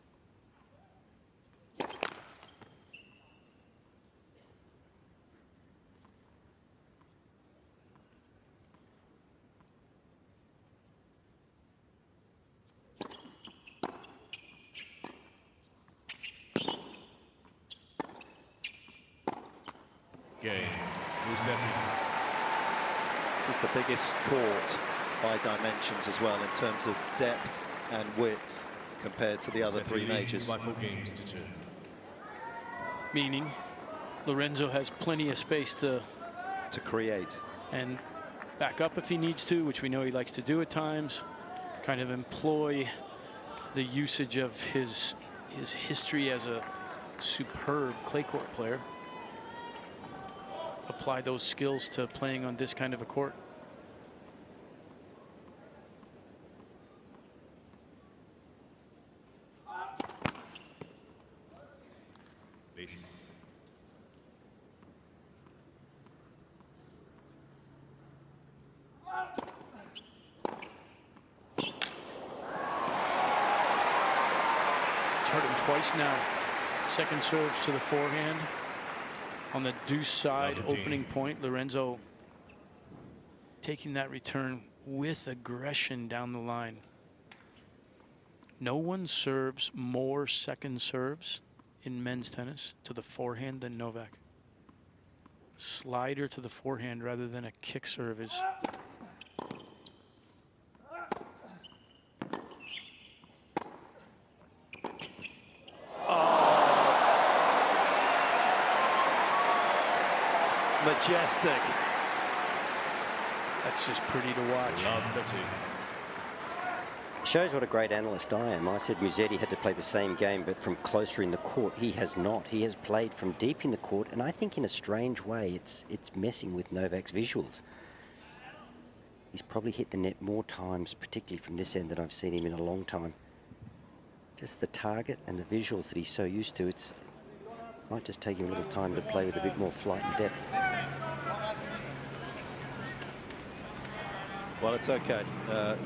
This is the biggest court by dimensions as well in terms of depth and width compared to the other three majors. Meaning Lorenzo has plenty of space to create and back up if he needs to, which we know he likes to do at times, kind of employ the usage of his history as a superb clay court player. Apply those skills to playing on this kind of a court. Base. Hurt him twice now. Second serves to the forehand. On the deuce side, opening point, Lorenzo taking that return with aggression down the line. No one serves more second serves in men's tennis to the forehand than Novak. Slider to the forehand rather than a kick serve is majestic. That's just pretty to watch. Shows what a great analyst I am. I said Musetti had to play the same game, but from closer in the court. He has not. He has played from deep in the court, and I think in a strange way it's messing with Novak's visuals. He's probably hit the net more times, particularly from this end, than I've seen him in a long time. Just the target and the visuals that he's so used to, it might just take him a little time to play with a bit more flight and depth. Well, it's okay.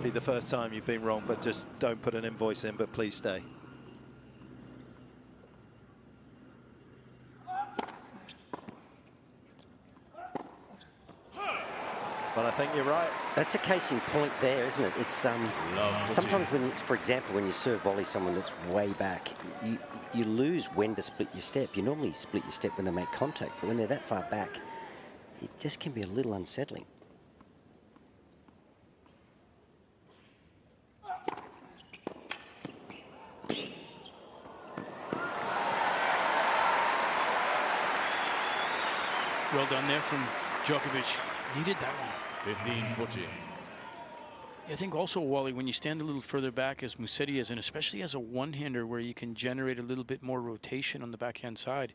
Be the first time you've been wrong, but just don't put an invoice in, but please stay. But I think you're right. That's a case in point there, isn't it? It's sometimes when, for example, when you serve volley someone that's way back, you lose when to split your step. You normally split your step when they make contact, but when they're that far back, it just can be a little unsettling. Well done there from Djokovic. Needed that one. 15-14. I think also, Wally, when you stand a little further back as Musetti is, and especially as a one-hander where you can generate a little bit more rotation on the backhand side,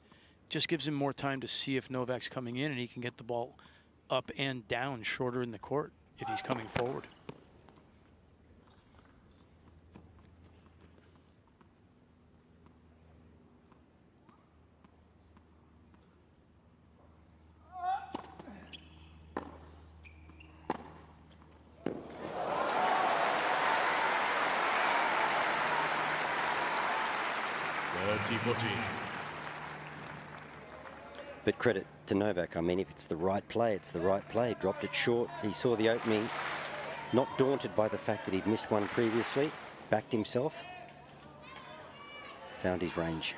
just gives him more time to see if Novak's coming in, and he can get the ball up and down shorter in the court if he's coming forward. But credit to Novak. I mean, if it's the right play, it's the right play. Dropped it short. He saw the opening, not daunted by the fact that he'd missed one previously, backed himself, found his range.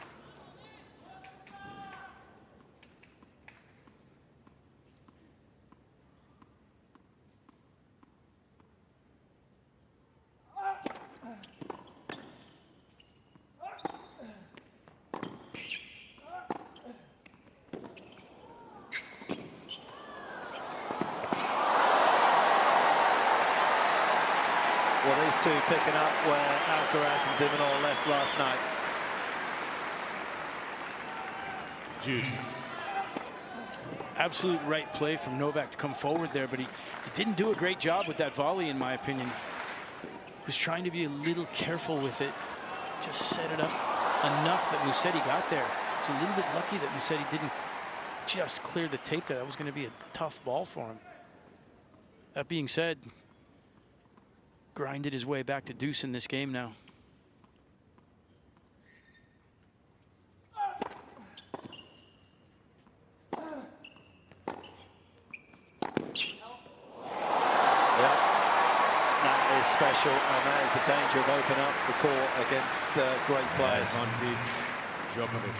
Well, these two picking up where Alcaraz and Dimonor left last night. Juice. Absolute right play from Novak to come forward there, but he didn't do a great job with that volley, in my opinion. He was trying to be a little careful with it. Just set it up enough that Musetti got there. It was a little bit lucky that Musetti didn't just clear the tape there. That was going to be a tough ball for him. That being said, grinded his way back to deuce in this game now. That is special, and that is the danger of opening up the court against great players. Advantage, Djokovic.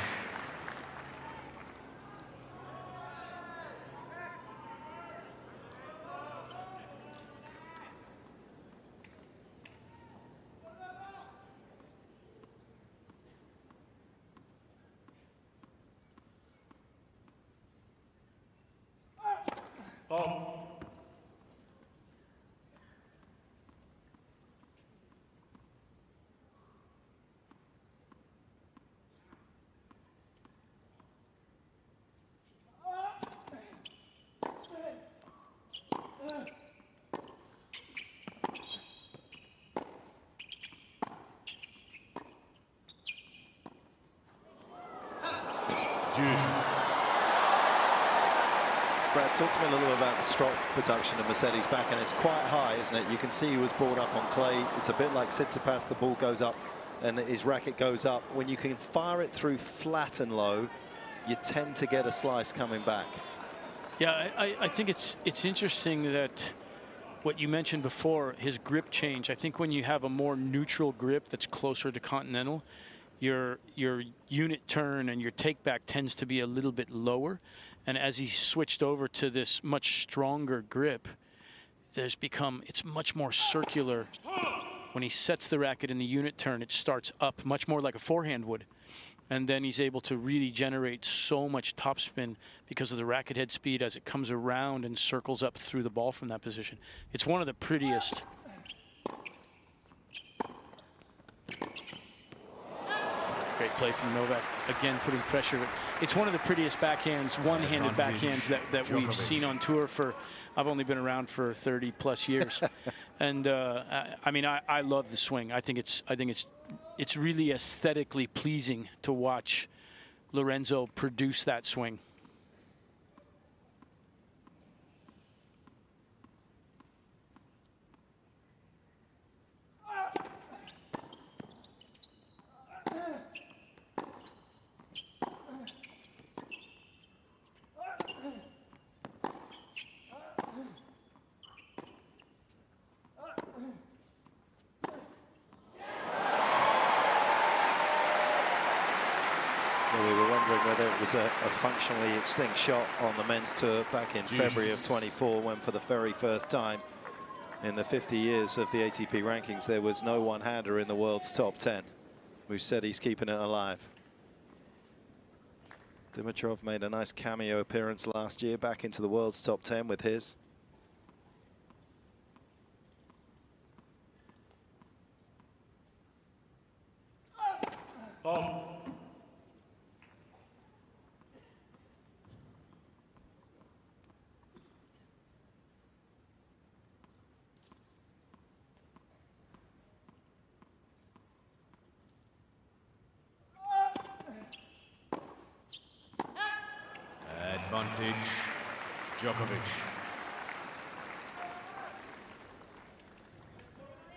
Brad, talk to me a little bit about the stroke production of Musetti's back, and it's quite high, isn't it? You can see he was brought up on clay. It's a bit like Tsitsipas, the ball goes up and his racket goes up. When you can fire it through flat and low, you tend to get a slice coming back. Yeah, I think it's interesting that what you mentioned before, his grip change. I think when you have a more neutral grip that's closer to continental, your unit turn and your take back tends to be a little bit lower. And as he switched over to this much stronger grip, it's much more circular. When he sets the racket in the unit turn, it starts up much more like a forehand would. And then he's able to really generate so much topspin because of the racket head speed as it comes around and circles up through the ball from that position. It's one of the prettiest. Great play from Novak, again putting pressure. It's one of the prettiest backhands, one-handed backhands that we've seen on tour for, I've only been around for 30 plus years. And I mean, I love the swing. I think it's really aesthetically pleasing to watch Lorenzo produce that swing. it was a functionally extinct shot on the men's tour back in February of 24, when for the very first time in the 50 years of the ATP rankings, there was no one-hander in the world's top 10. Musetti's keeping it alive. Dimitrov made a nice cameo appearance last year back into the world's top 10 with his. Advantage, Djokovic.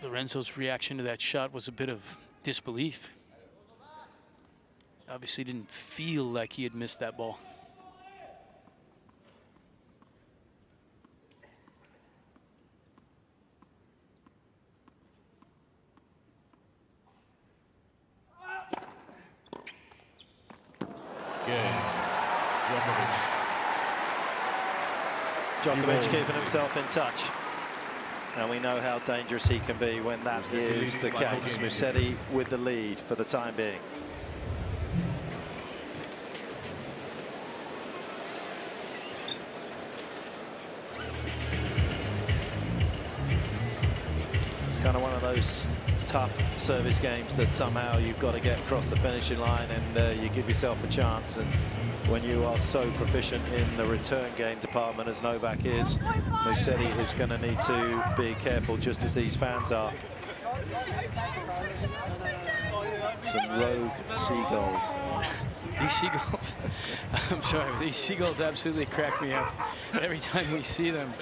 Lorenzo's reaction to that shot was a bit of disbelief. Obviously didn't feel like he had missed that ball. Djokovic keeping himself in touch. And we know how dangerous he can be when that is the case. Musetti with the lead for the time being. It's kind of one of those tough service games that somehow you've got to get across the finishing line, and you give yourself a chance. And when you are so proficient in the return game department as Novak is, Musetti is going to need to be careful, just as these fans are. Some rogue seagulls. These seagulls, I'm sorry, but these seagulls absolutely crack me up every time we see them.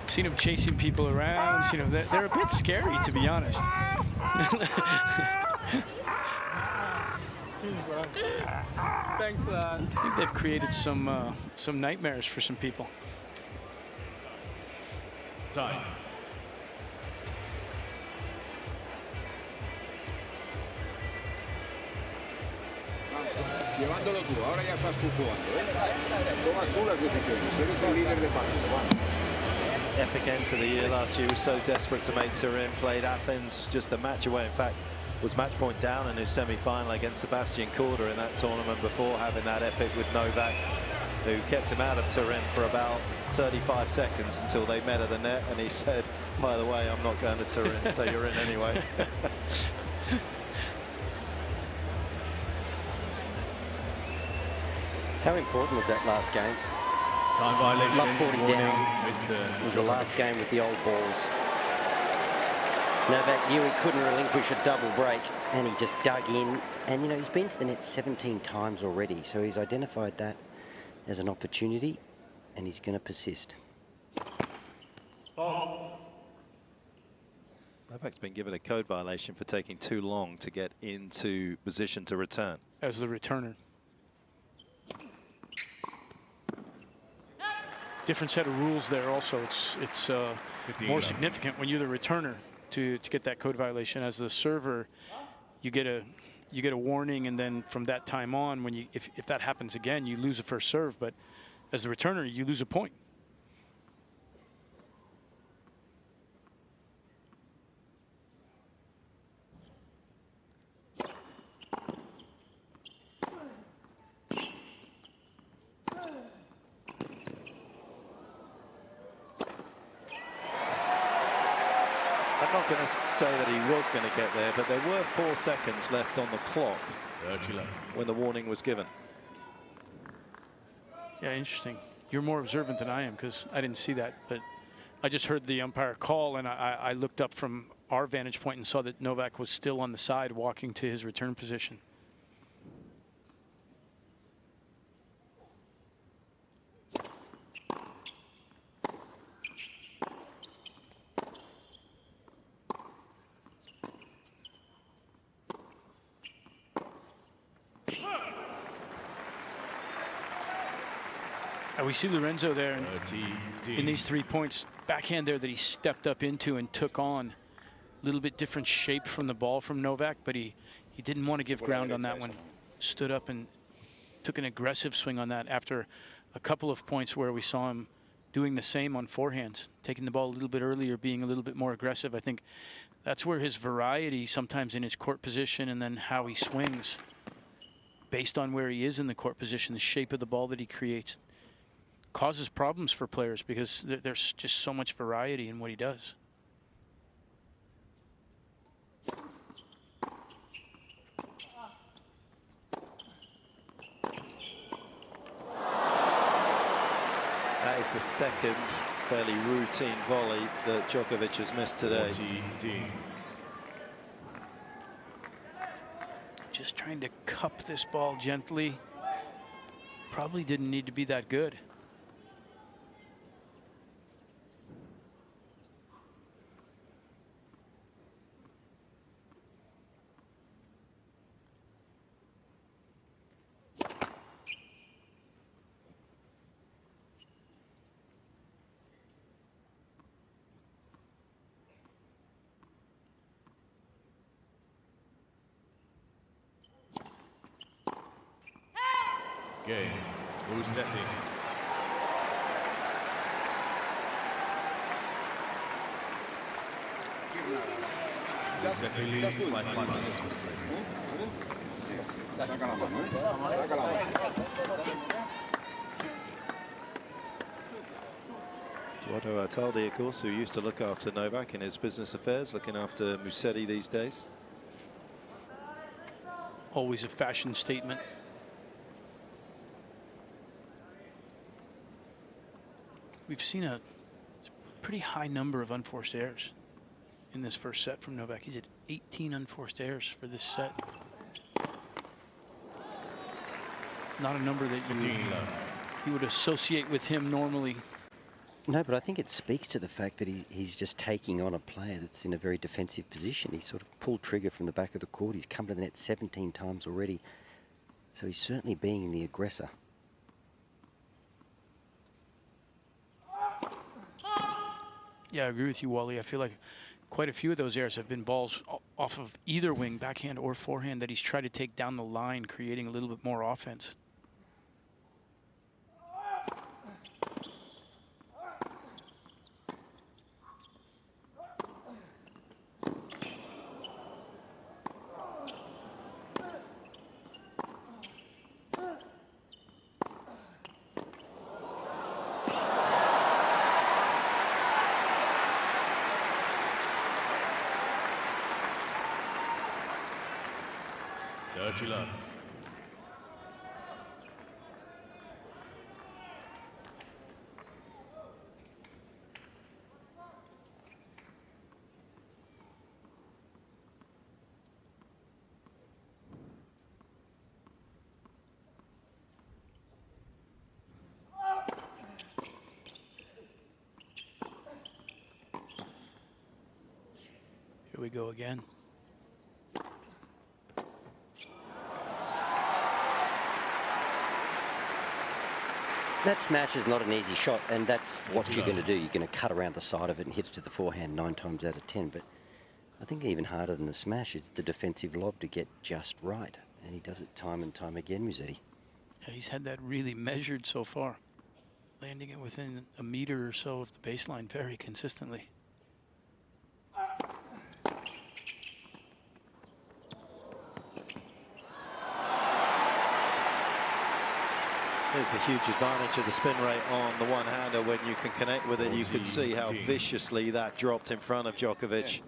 Seen them chasing people around. You know, they're a bit scary, to be honest. Thanks for that. I think they've created some nightmares for some people. Time. Llevándolo tú, ahora ya estás tú jugando, ¿eh? Tomas tú las decisiones, eres el líder de partido, vamos. Epic end to the year last year. Was so desperate to make Turin. Played Athens just a match away. In fact, was match point down in his semi-final against Sebastian Korda in that tournament before having that epic with Novak, who kept him out of Turin for about 35 seconds until they met at the net, and he said, by the way, I'm not going to Turin, so you're in anyway. How important was that last game? Time violation. Love 40 Warning, down. It was the last game with the old balls. Novak knew he couldn't relinquish a double break, and he just dug in. And, you know, he's been to the net 17 times already, so he's identified that as an opportunity, and he's going to persist. Novak's been given a code violation for taking too long to get into position to return. As the returner. Different set of rules there also. It's more significant when you're the returner to get that code violation. As the server, you get a warning, and then from that time on, when if that happens again, you lose a first serve. But as the returner, you lose a point. I'm not going to say that he was going to get there, but there were 4 seconds left on the clock when the warning was given. Yeah, interesting. You're more observant than I am, because I didn't see that, but I just heard the umpire call, and I looked up from our vantage point and saw that Novak was still on the side walking to his return position. We see Lorenzo there in these 3 points. Backhand there that he stepped up into and took on. A little bit different shape from the ball from Novak, but he He didn't want to give ground on that one. Stood up and took an aggressive swing on that after a couple of points where we saw him doing the same on forehands, taking the ball a little bit earlier, being a little bit more aggressive. I think that's where his variety sometimes in his court position and then how he swings based on where he is in the court position, the shape of the ball that he creates, causes problems for players because there's just so much variety in what he does. That is the second fairly routine volley that Djokovic has missed today. Just trying to cup this ball gently. Probably didn't need to be that good. Cain, Musetti. Musetti leads by 5 games to 3. Saca la mano, saca la mano. Eduardo Artaldi, of course, who used to look after Novak in his business affairs, looking after Musetti these days. Always a fashion statement. We've seen a pretty high number of unforced errors in this first set from Novak. He's at 18 unforced errors for this set. Not a number that you would associate with him normally. No, but I think it speaks to the fact that he's just taking on a player that's in a very defensive position. He sort of pulled trigger from the back of the court. He's come to the net 17 times already. So he's certainly being the aggressor. Yeah, I agree with you, Wally. I feel like quite a few of those errors have been balls off of either wing, backhand or forehand, that he's tried to take down the line, creating a little bit more offense. Dirty love. Here we go again. That smash is not an easy shot, and that's what you're going to do. You're going to cut around the side of it and hit it to the forehand 9 times out of 10. But I think even harder than the smash is the defensive lob to get just right. And he does it time and time again, Musetti. Yeah, he's had that really measured so far, landing it within a meter or so of the baseline very consistently. There's the huge advantage of the spin rate on the one-hander. When you can connect with it, you can see how viciously that dropped in front of Djokovic.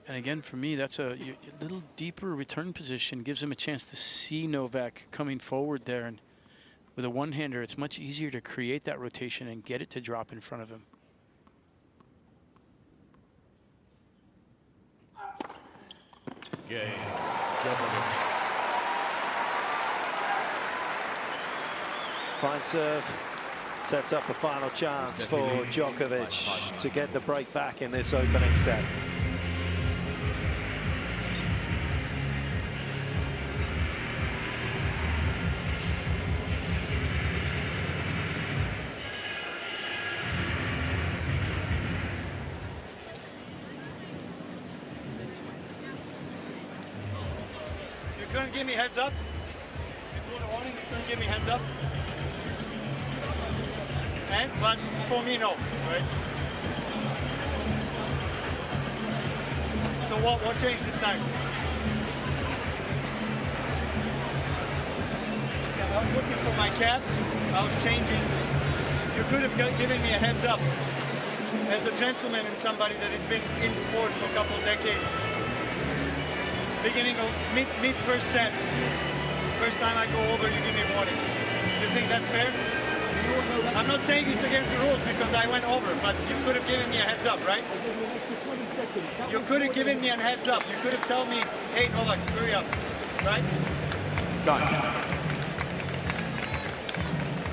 And again, for me, that's a little deeper return position. Gives him a chance to see Novak coming forward there. And with a one-hander, it's much easier to create that rotation and get it to drop in front of him. Cain, Djokovic. Fine serve, sets up a final chance for Djokovic to get the break back in this opening set. couldn't give me heads up? Before the warning, you couldn't give me heads up? And, but for me, no, right? So what changed this time? I was looking for my cap, I was changing. You could have given me a heads up as a gentleman and somebody that has been in sport for a couple of decades. Beginning of mid first set, first time I go over, you give me warning. You think that's fair? I'm not saying it's against the rules because I went over, but you could have given me a heads up, right? You could have given me a heads up. You could have told me, hey Novak, hurry up, right? Done.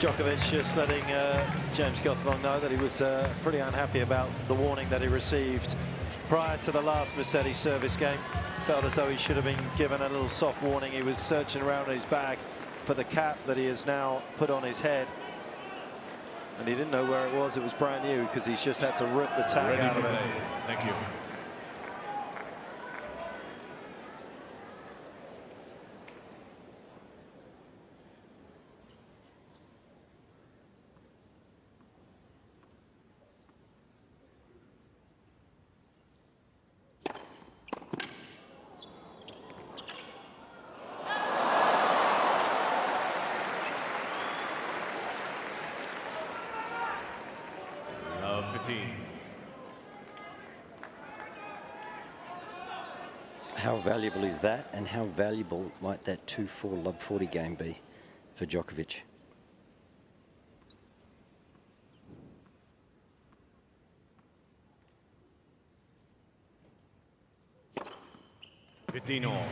Djokovic just letting James Gilfillan know that he was pretty unhappy about the warning that he received prior to the last Musetti service game. Felt as though he should have been given a little soft warning. He was searching around in his bag for the cap that he has now put on his head. And he didn't know where it was. It was brand new because he's just had to rip the tag out of it. Thank you. How valuable is that, and how valuable might that 2-4 lob 40 game be for Djokovic? all.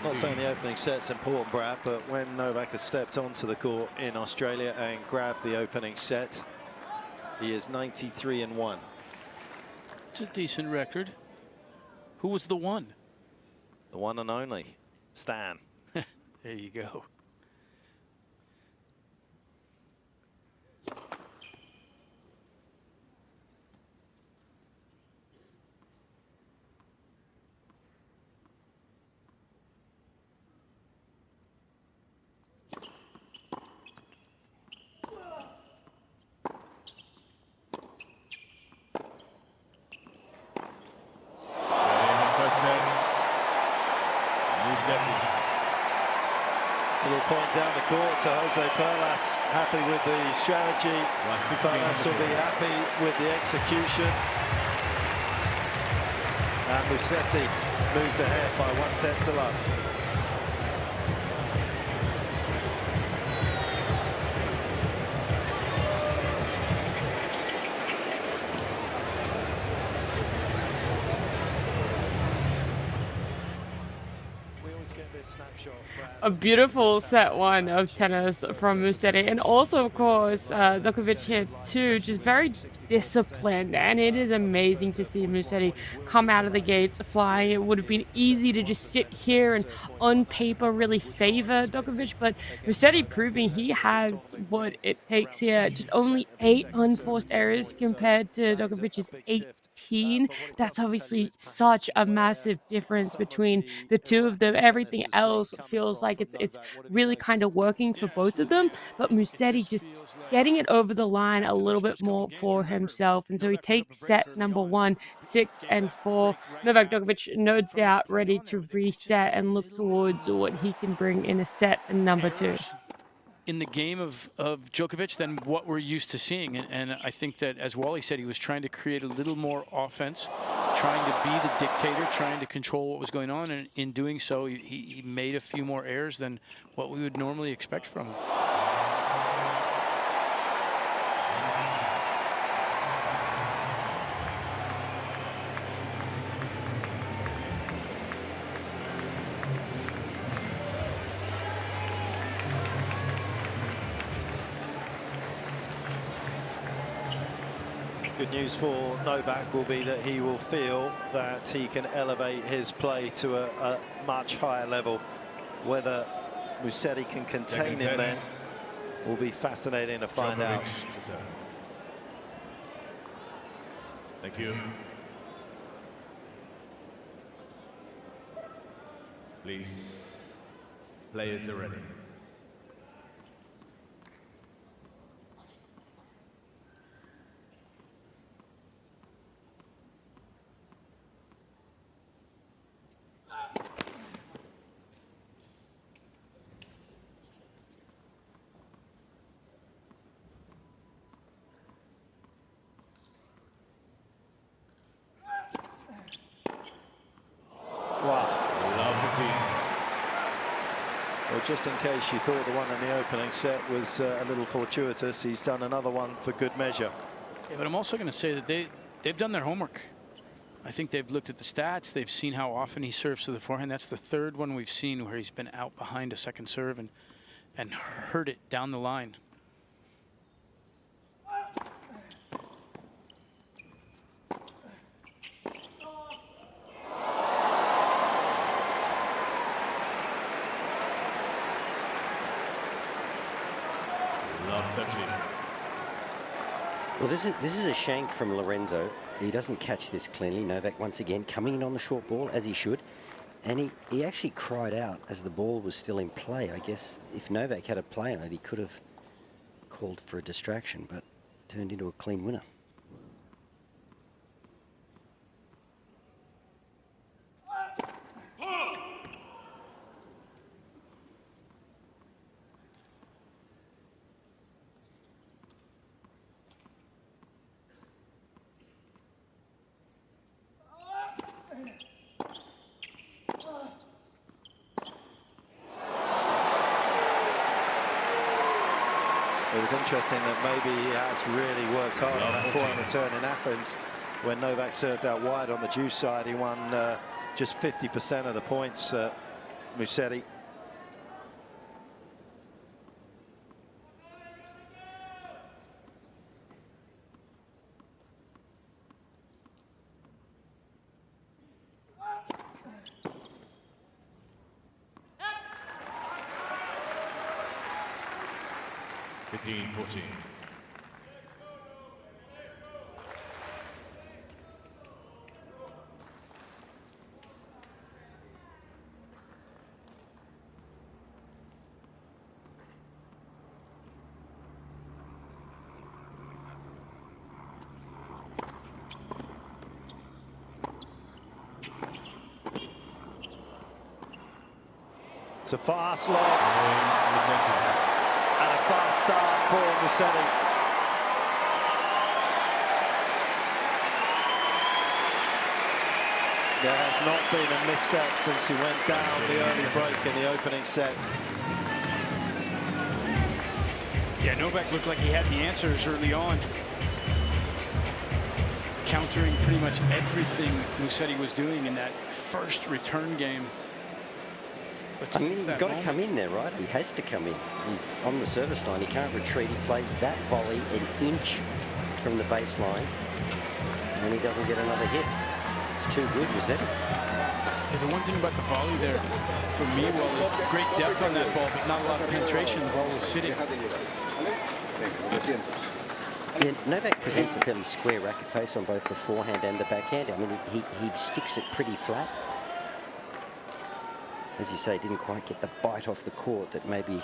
Not saying the opening set's important, Brad, but when Novak has stepped onto the court in Australia and grabbed the opening set, he is 93-1. It's a decent record. Who was the one? The one and only, Stan. There you go. Little point down the court to Jose Perlas, happy with the strategy. Perlas will be happy with the execution. And Musetti moves ahead by 1 set to love. A beautiful set one of tennis from Musetti. And also, of course, Djokovic here too, just very disciplined. And it is amazing to see Musetti come out of the gates flying. It would have been easy to just sit here and on paper really favor Djokovic. But Musetti proving he has what it takes here. Just only 8 unforced errors compared to Djokovic's 18. 15. That's obviously such a massive difference between the two of them. Everything else feels like it's really kind of working for both of them, but Musetti just getting it over the line a little bit more for himself. And so he takes set number 1, 6-4. Novak Djokovic, no doubt, ready to reset and look towards what he can bring in a set number 2. In the game of Djokovic than what we're used to seeing. And I think that, as Wally said, he was trying to create a little more offense, trying to be the dictator, trying to control what was going on. And in doing so, he made a few more errors than what we would normally expect from him. Good news for Novak will be that he will feel that he can elevate his play to a much higher level. Whether Musetti can contain him then will be fascinating to find out. Thank you. Please, players are ready. Just in case you thought the one in the opening set was a little fortuitous, he's done another one for good measure. Yeah, but I'm also going to say that they've done their homework. I think they've looked at the stats. They've seen how often he serves to the forehand. That's the third one we've seen where he's been out behind a second serve and hurt it down the line. Well, this is a shank from Lorenzo. He doesn't catch this cleanly. Novak once again coming in on the short ball as he should. And he actually cried out as the ball was still in play. I guess if Novak had a play on it, he could have called for a distraction, but turned into a clean winner. It was interesting that maybe he has really worked hard on that forehand return in Athens. When Novak served out wide on the deuce side, he won just 50% of the points, Musetti. It's a fast lob and a fast start for Musetti. There has not been a misstep since he went down the early break in the opening set. Yeah, Novak looked like he had the answers early on, countering pretty much everything Musetti was doing in that first return game. I mean, he's got to come in there, right? He has to come in. He's on the service line. He can't retreat. He plays that volley an inch from the baseline, and he doesn't get another hit. It's too good, Musetti. Yeah, the one thing about the volley there, for me, well, great depth on that ball, but not a lot of penetration. The ball was sitting. Yeah, Novak presents a fairly square racket face on both the forehand and the backhand. I mean, he sticks it pretty flat. As you say, didn't quite get the bite off the court that maybe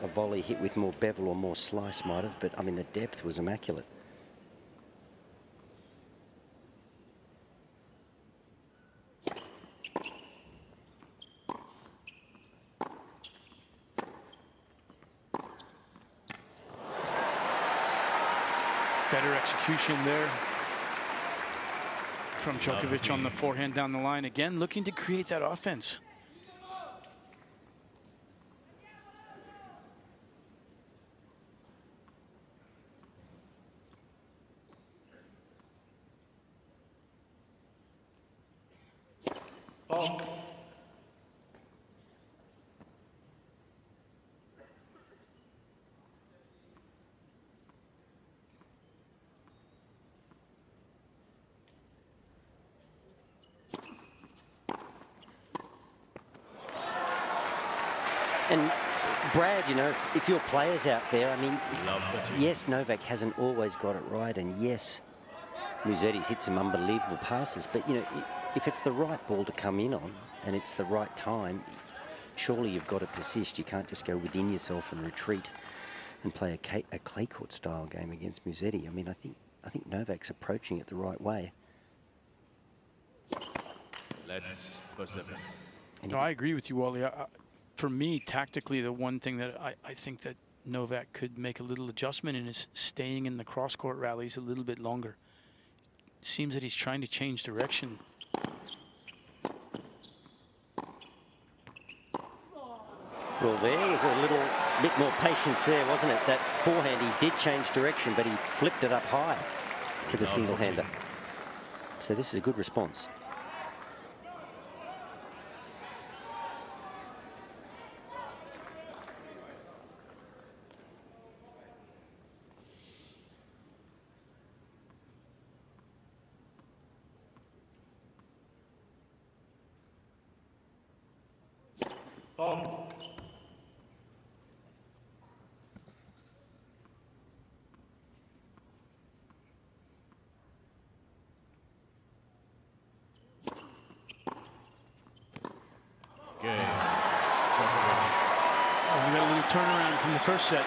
a volley hit with more bevel or more slice might have, but I mean, the depth was immaculate. Better execution there from Djokovic on the forehand down the line. Again, looking to create that offense. Oh. And Brad, you know, if your player's out there, I mean, yes, Novak hasn't always got it right, and yes, Musetti's hit some unbelievable passes, but, you know, if it's the right ball to come in on and it's the right time, surely you've got to persist. You can't just go within yourself and retreat and play a clay court style game against Musetti. I mean, I think Novak's approaching it the right way. Let's persevere. No, I agree with you, Wally. For me, tactically, the one thing that I think that Novak could make a little adjustment in is staying in the cross-court rallies a little bit longer. Seems that he's trying to change direction. Well, there was a little bit more patience there, wasn't it? That forehand, he did change direction, but he flipped it up high to the single-hander. So this is a good response. Oh. We got a little turnaround from the first set.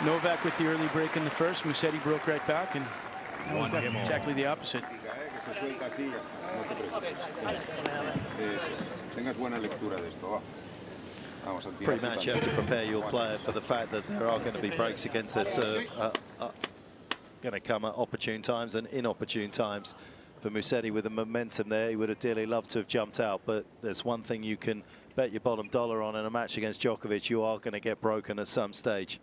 Novak with the early break in the first. Musetti broke right back, and now we've got exactly the opposite. Pre-match, you have to prepare your player for the fact that there are going to be breaks against their serve. Going to come at opportune times and inopportune times. For Musetti with the momentum there, he would have dearly loved to have jumped out, but there's one thing you can bet your bottom dollar on in a match against Djokovic: you are going to get broken at some stage.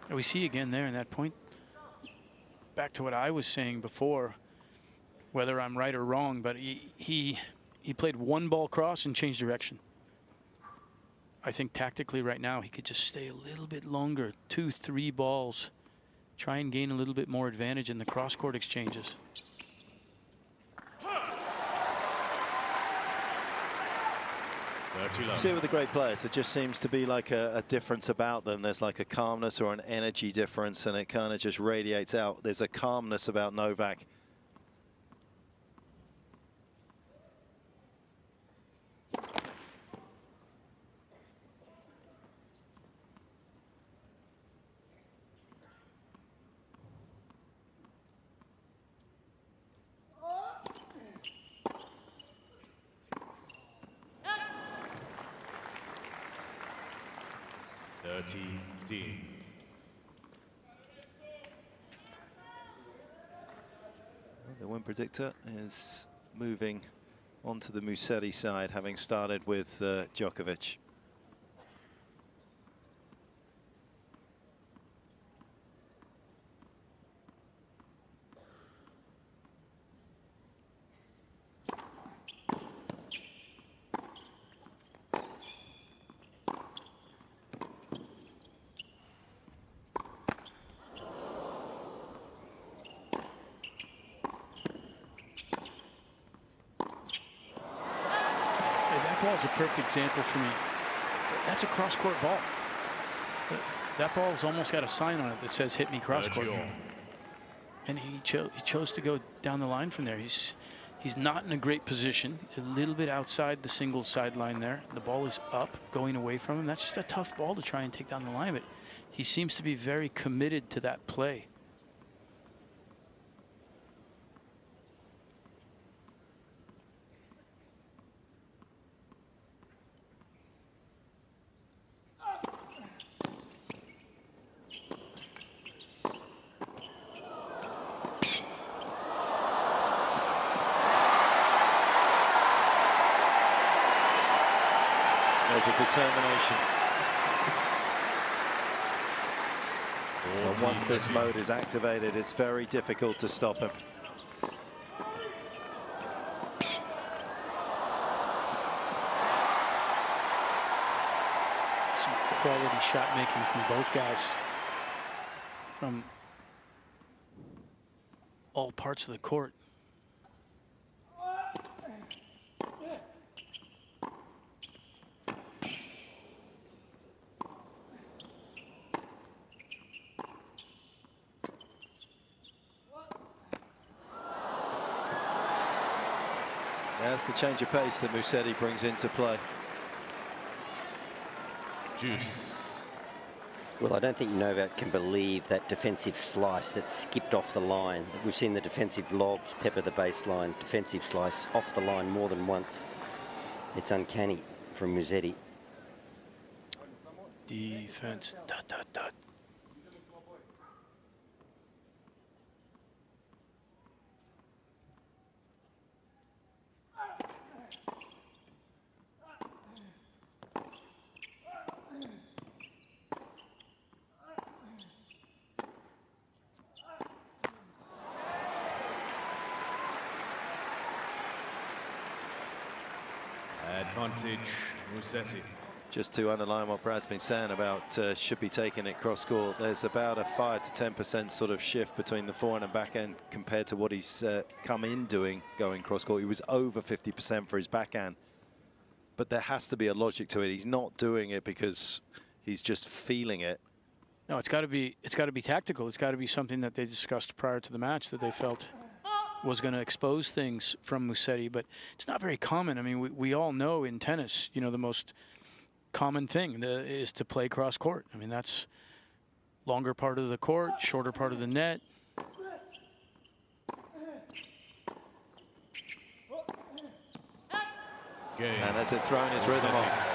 We see again there in that point, back to what I was saying before, whether I'm right or wrong, but he played one ball cross and changed direction. I think tactically right now he could just stay a little bit longer, 2-3 balls, try and gain a little bit more advantage in the cross-court exchanges. See, with the great players, there just seems to be like a difference about them. There's like a calmness or an energy difference, and it kind of just radiates out. There's a calmness about Novak. The win predictor is moving onto the Musetti side, having started with Djokovic. is a perfect example for me. That's a cross-court ball. That ball's almost got a sign on it that says "hit me cross-court." And he chose to go down the line from there. He's not in a great position. He's a little bit outside the singles sideline there. The ball is up, going away from him. That's just a tough ball to try and take down the line, but he seems to be very committed to that play. Determination. And once this mode is activated, it's very difficult to stop him. Some quality shot making from both guys from all parts of the court. That's the change of pace that Musetti brings into play. Juice. Well, I don't think Novak can believe that defensive slice that skipped off the line. We've seen the defensive lobs pepper the baseline, defensive slice off the line more than once. It's uncanny from Musetti. Defense. Dot, dot, dot. Advantage, Musetti. Just to underline what Brad's been saying about should be taking it cross court, there's about a 5 to 10% sort of shift between the forehand and backhand compared to what he's come in doing going cross court. He was over 50% for his backhand, but there has to be a logic to it. He's not doing it because he's just feeling it. No, it's got to be tactical. It's got to be something that they discussed prior to the match that they felt was going to expose things from Musetti, but it's not very common. I mean, we all know in tennis, you know, the most common thing is to play cross court. I mean, that's longer part of the court, shorter part of the net. And as it thrown his rhythm off.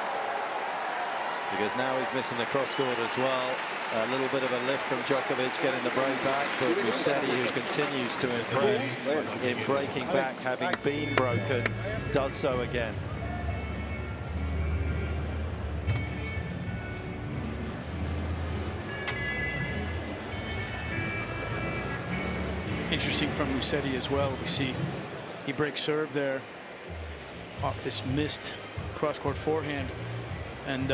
Because now he's missing the cross court as well. A little bit of a lift from Djokovic getting the break back, but Musetti, who continues to impress in breaking back, having been broken, does so again. Interesting from Musetti as well. We see he breaks serve there off this missed cross-court forehand, and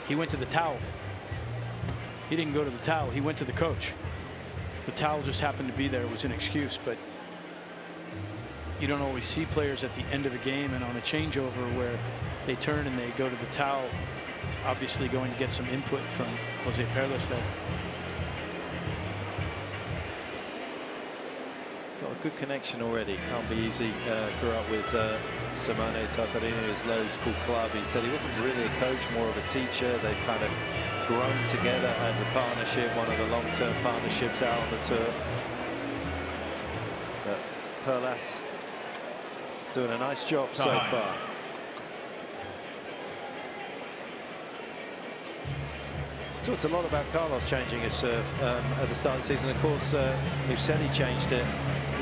he went to the towel. He didn't go to the towel, he went to the coach. The towel just happened to be there. It was an excuse, but you don't always see players at the end of a game and on a changeover where they turn and they go to the towel, obviously going to get some input from Jose Perlas there. Got a good connection already. Can't be easy. Grew up with Simone Tartarini, his local club. He said he wasn't really a coach, more of a teacher. They've kind of grown together as a partnership, one of the long-term partnerships out on the tour. But Perlas doing a nice job so far. Talked a lot about Carlos changing his serve at the start of the season. Of course, Musetti changed it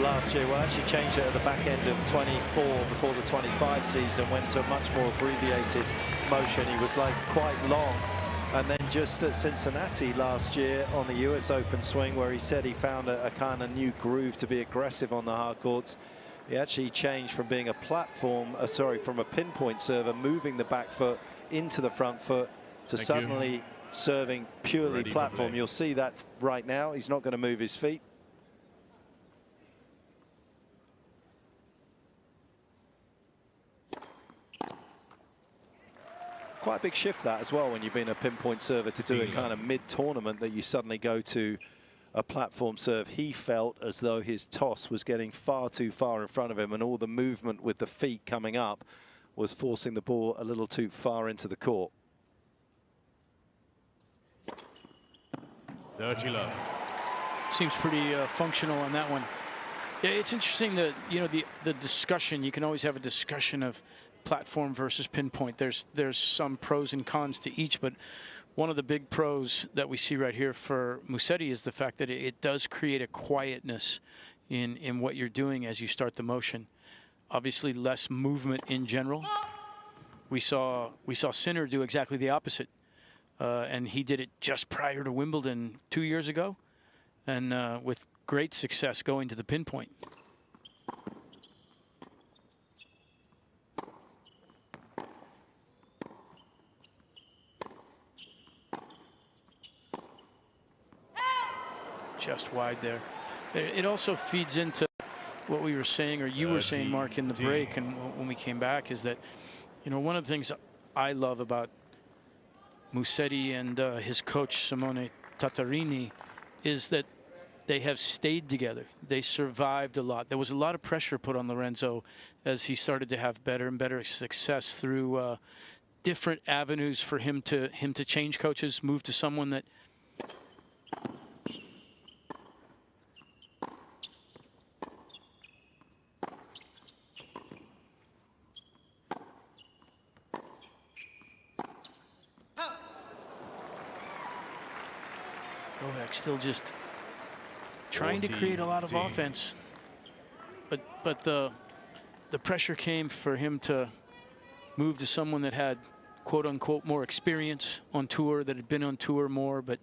last year. Well, actually changed it at the back end of 24 before the 25 season. Went to a much more abbreviated motion. He was like quite long. And then just at Cincinnati last year on the US Open swing, where he said he found a kind of new groove to be aggressive on the hard courts. He actually changed from being a platform, from a pinpoint server, moving the back foot into the front foot to suddenly serving purely platform. You'll see that right now. He's not going to move his feet. quite a big shift that as well when you've been a pinpoint server to do it kind of mid-tournament, that you suddenly go to a platform serve. He felt as though his toss was getting far too far in front of him, and all the movement with the feet coming up was forcing the ball a little too far into the court. 30 love. Seems pretty functional on that one. Yeah, it's interesting that, you know, the discussion, you can always have a discussion of platform versus pinpoint. There's some pros and cons to each, but one of the big pros that we see right here for Musetti is the fact that it does create a quietness in what you're doing as you start the motion. Obviously less movement in general. We saw Sinner do exactly the opposite. And he did it just prior to Wimbledon 2 years ago, and with great success going to the pinpoint. Just wide there. It also feeds into what we were saying, or you were saying, Mark, in the break, and when we came back, is that, you know, one of the things I love about Musetti and his coach Simone Tatarini is that they have stayed together. They survived a lot. There was a lot of pressure put on Lorenzo as he started to have better and better success through different avenues for him to change coaches, move to someone that still just trying to create a lot of offense, but the pressure came for him to move to someone that had quote unquote more experience on tour, that had been on tour more, but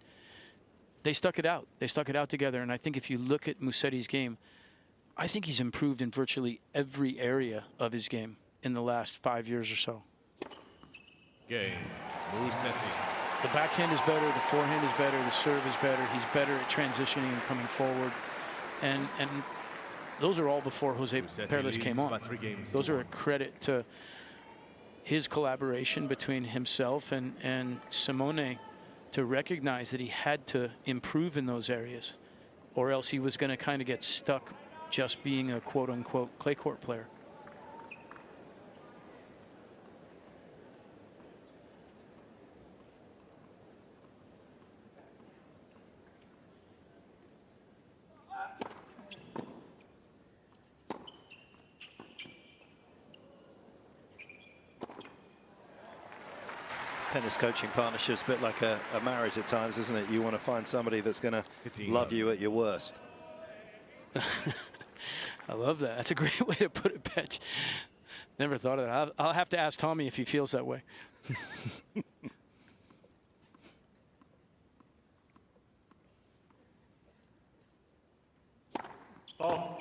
they stuck it out. They stuck it out together, and I think if you look at Musetti's game, I think he's improved in virtually every area of his game in the last 5 years or so. Cain, Musetti. The backhand is better, the forehand is better, the serve is better. He's better at transitioning and coming forward. And those are all before Jose Perez came on. Those are a credit to his collaboration between himself and Simone to recognize that he had to improve in those areas, or else he was going to kind of get stuck just being a quote-unquote clay court player. Tennis coaching partnership's a bit like a marriage at times, isn't it? You want to find somebody that's going to love you at your worst. I love that. That's a great way to put it, Petch. Never thought of that. I'll have to ask Tommy if he feels that way. Oh.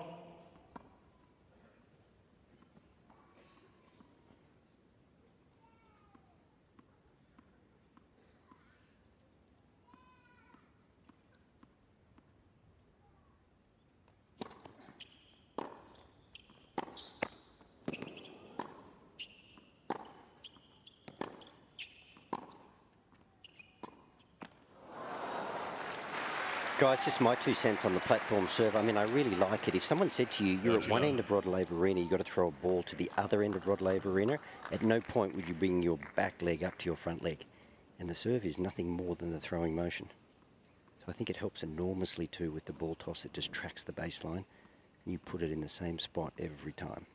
Guys, just my 2 cents on the platform serve. I mean, I really like it. If someone said to you, you're at one end of Rod Laver Arena, you've got to throw a ball to the other end of Rod Laver Arena, at no point would you bring your back leg up to your front leg. And the serve is nothing more than the throwing motion. So I think it helps enormously too with the ball toss. It just tracks the baseline. And you put it in the same spot every time.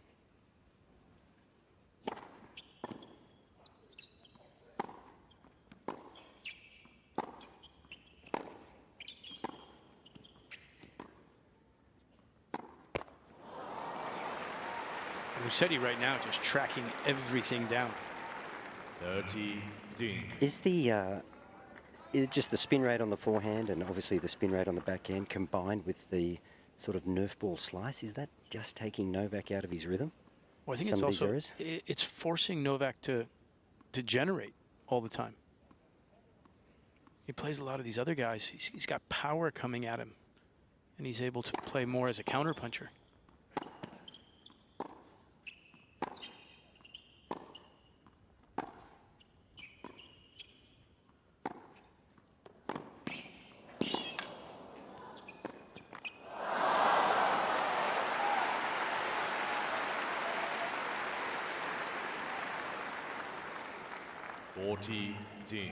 Musetti right now just tracking everything down. 30. Is just the spin rate on the forehand and obviously the spin rate on the backhand combined with the sort of Nerf ball slice, is that just taking Novak out of his rhythm? Well, I think it's also it's forcing Novak to generate all the time. He plays a lot of these other guys. He's got power coming at him, and he's able to play more as a counterpuncher. 40-15.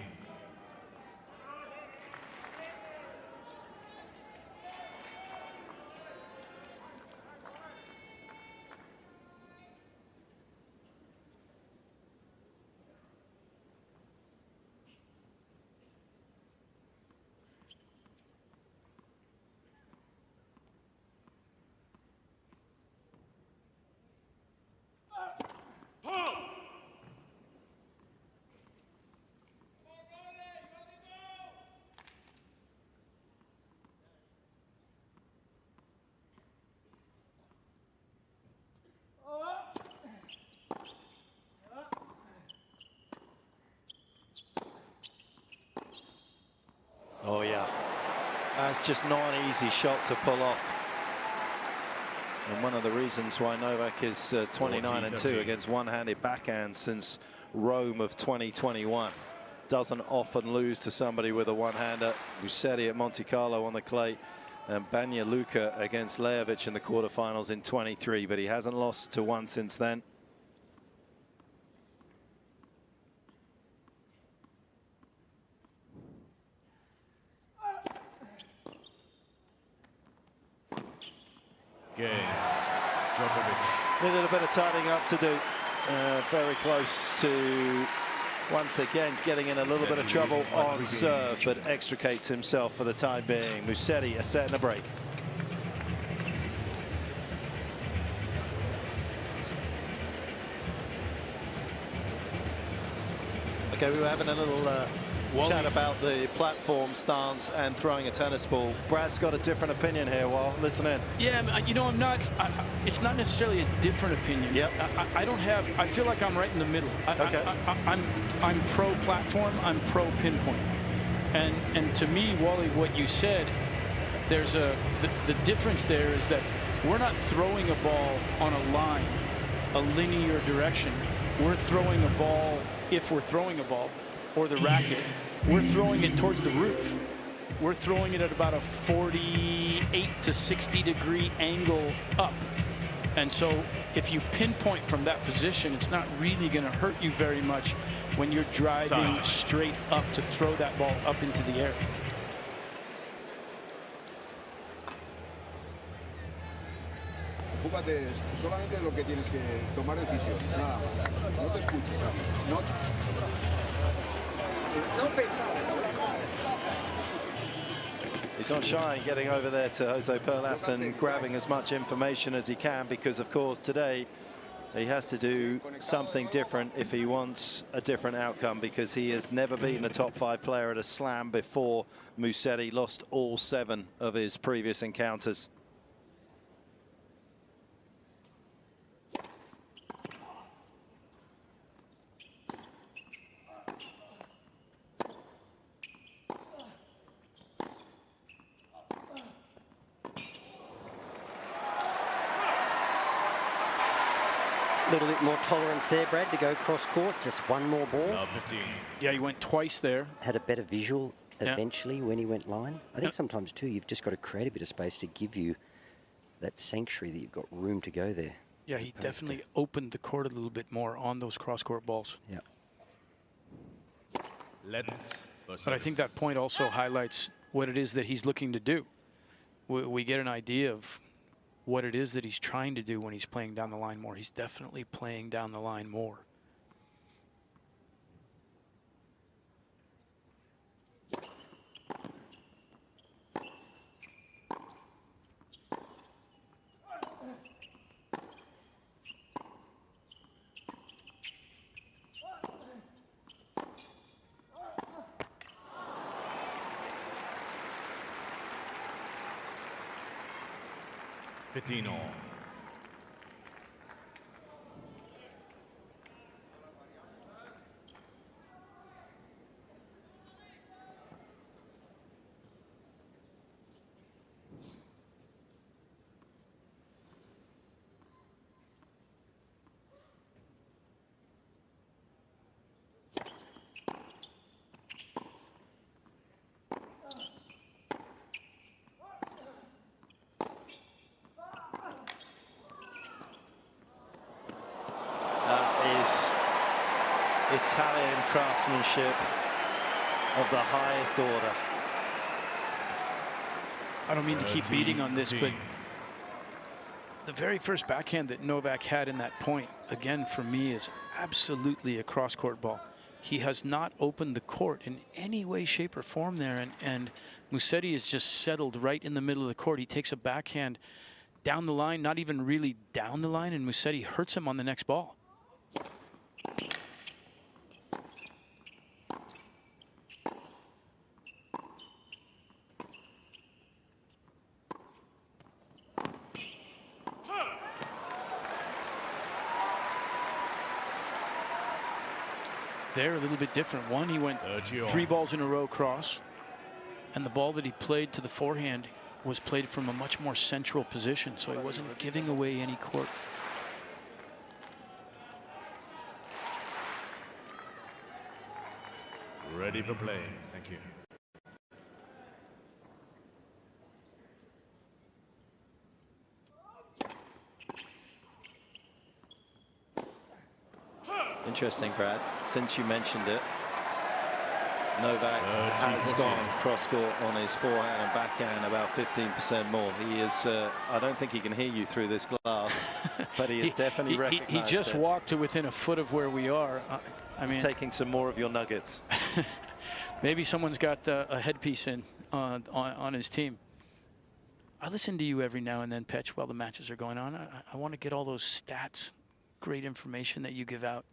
Oh yeah, that's just not an easy shot to pull off. And one of the reasons why Novak is 29-2 against one-handed backhand since Rome of 2021. Doesn't often lose to somebody with a one-hander. Musetti at Monte Carlo on the clay, and Banja Luka against Lajovic in the quarterfinals in 23, but he hasn't lost to one since then. Cain, Djokovic. Needed a bit of tidying up to do. Very close to, once again, getting in a little bit of trouble on serve, but extricates himself for the time being. Musetti, a set and a break. Okay, we were having a little chat about the platform stance and throwing a tennis ball. Brad's got a different opinion here. Well, listen in. Yeah, you know, I'm not. It's not necessarily a different opinion. Yep. I don't have. I feel like I'm right in the middle. Okay. I'm pro platform. I'm pro pinpoint. And to me, Wally, what you said, there's the difference there is that we're not throwing a ball on a line, a linear direction. We're throwing a ball, if we're throwing a ball, or the racket, we're throwing it towards the roof. We're throwing it at about a 48 to 60 degree angle up. And so if you pinpoint from that position, it's not really going to hurt you very much when you're driving straight up to throw that ball up into the air. Ocúpate solamente de lo que tienes que tomar decisiones, nada más. No te escuches. No pensar. He's not shy in getting over there to Jose Perlas and grabbing as much information as he can, because of course today he has to do something different if he wants a different outcome, because he has never been a top 5 player at a slam before. Musetti lost all 7 of his previous encounters. A little bit more tolerance there, Brad, to go cross court. Just one more ball. Yeah, he went twice there. Had a better visual eventually when he went line. I think sometimes too, you've just got to create a bit of space to give you that sanctuary that you've got room to go there. Yeah, he definitely opened the court a little bit more on those cross court balls. Yeah. But I think that point also highlights what it is that he's looking to do. We get an idea of what it is that he's trying to do when he's playing down the line more. He's definitely playing down the line more. All. Italian craftsmanship of the highest order. I don't mean to keep beating on this, but the very first backhand that Novak had in that point, again, for me, is absolutely a cross-court ball. He has not opened the court in any way, shape, or form there, and Musetti is just settled right in the middle of the court. He takes a backhand down the line, not even really down the line, and Musetti hurts him on the next ball. They're a little bit different. One, he went 3 balls in a row cross, and the ball that he played to the forehand was played from a much more central position, so he wasn't giving away any court. Ready for play. Thank you. Interesting, Brad. Since you mentioned it, Novak has gone cross-court on his forehand and backhand about 15% more. He is, I don't think he can hear you through this glass, but he is definitely recognized He just walked to within a foot of where we are. I mean, he's taking some more of your nuggets. Maybe someone's got a headpiece in on his team. I listen to you every now and then, Petch, while the matches are going on. I want to get all those stats, great information that you give out.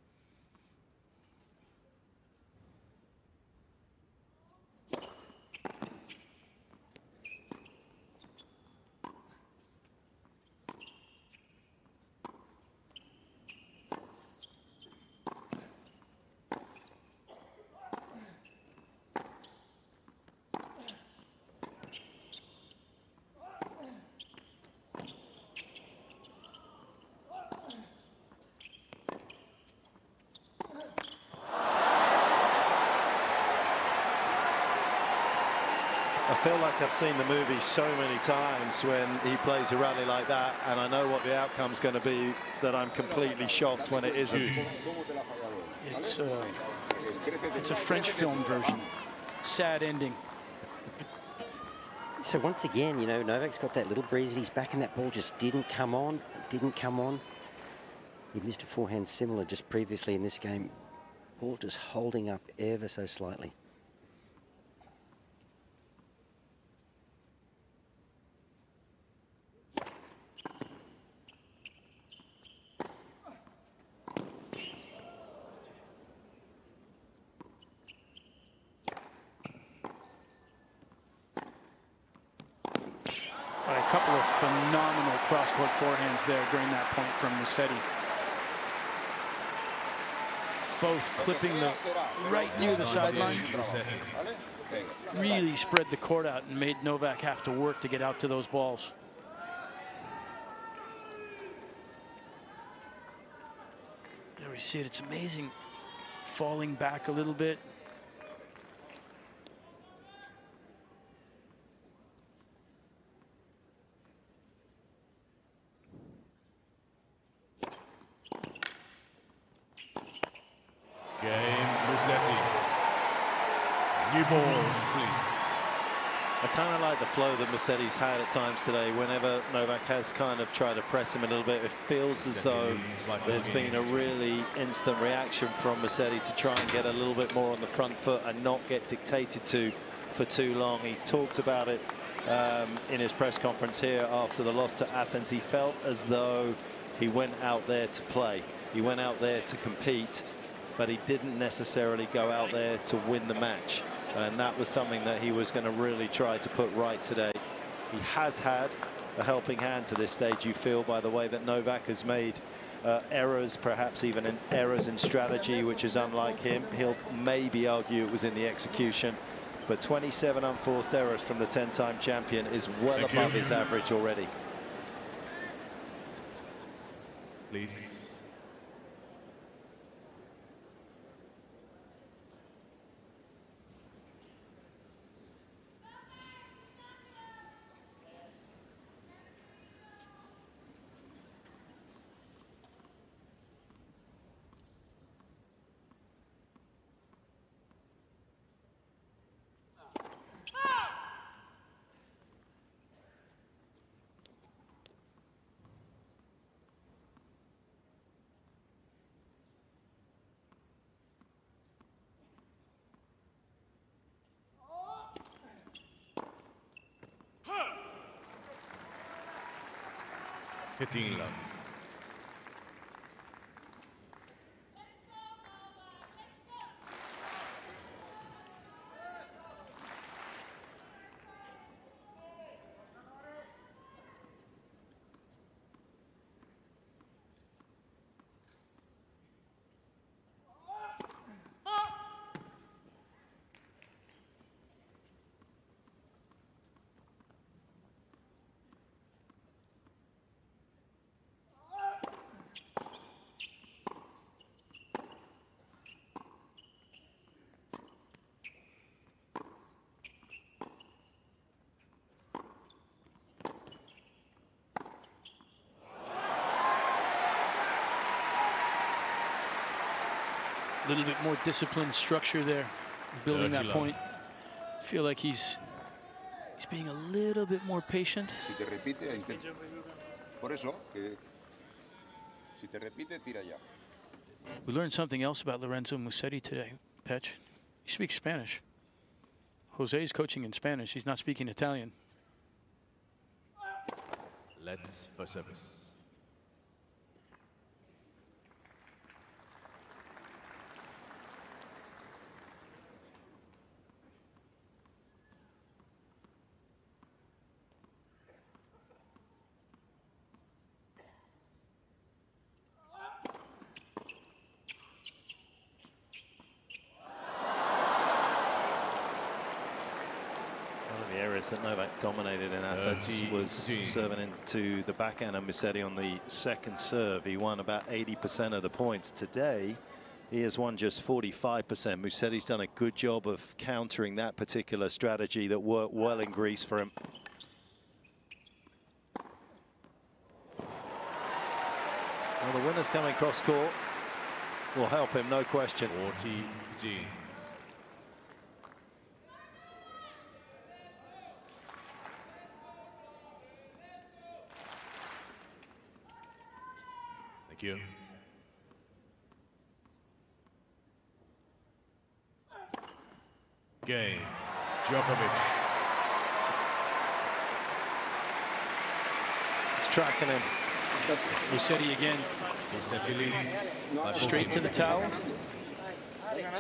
I feel like I've seen the movie so many times when he plays a rally like that, and I know what the outcome's going to be, that I'm completely shocked when it isn't. It's a French film version. Sad ending. So once again, you know, Novak's got that little breeze at his back, and that ball just didn't come on. Didn't come on. He missed a forehand similar just previously in this game. Ball just holding up ever so slightly. A couple of phenomenal cross-court forehands there during that point from Musetti. Both clipping the right near the sideline. Really spread the court out and made Novak have to work to get out to those balls. There we see it. It's amazing. Falling back a little bit. Game, Musetti. New balls, please. I kind of like the flow that Musetti's had at times today. Whenever Novak has kind of tried to press him a little bit, it feels as though there's been a really instant reaction from Musetti to try and get a little bit more on the front foot and not get dictated to for too long. He talked about it in his press conference here after the loss to Athens. He felt as though he went out there to play. He went out there to compete, but he didn't necessarily go out there to win the match. And that was something that he was going to really try to put right today. He has had a helping hand to this stage, you feel, by the way that Novak has made errors, perhaps even errors in strategy, which is unlike him. He'll maybe argue it was in the execution, but 27 unforced errors from the 10-time champion is well above his average already. Please. 15 love. A little bit more disciplined structure there, building that point. Feel like he's being a little bit more patient. Si te repite, intenta. Por eso, que si te repite, tira ya. We learned something else about Lorenzo Musetti today, Petch. He speaks Spanish. Jose is coaching in Spanish. He's not speaking Italian. Let's for service. That Novak dominated in Athens was serving into the backhand of Musetti on the second serve. He won about 80% of the points. Today, he has won just 45%. Musetti's done a good job of countering that particular strategy that worked well in Greece for him. Well, the winner's coming cross court will help him, no question. 40-G. Thank you. Cain, Djokovic. He's tracking him. Musetti again. Musetti leads. Straight to the towel.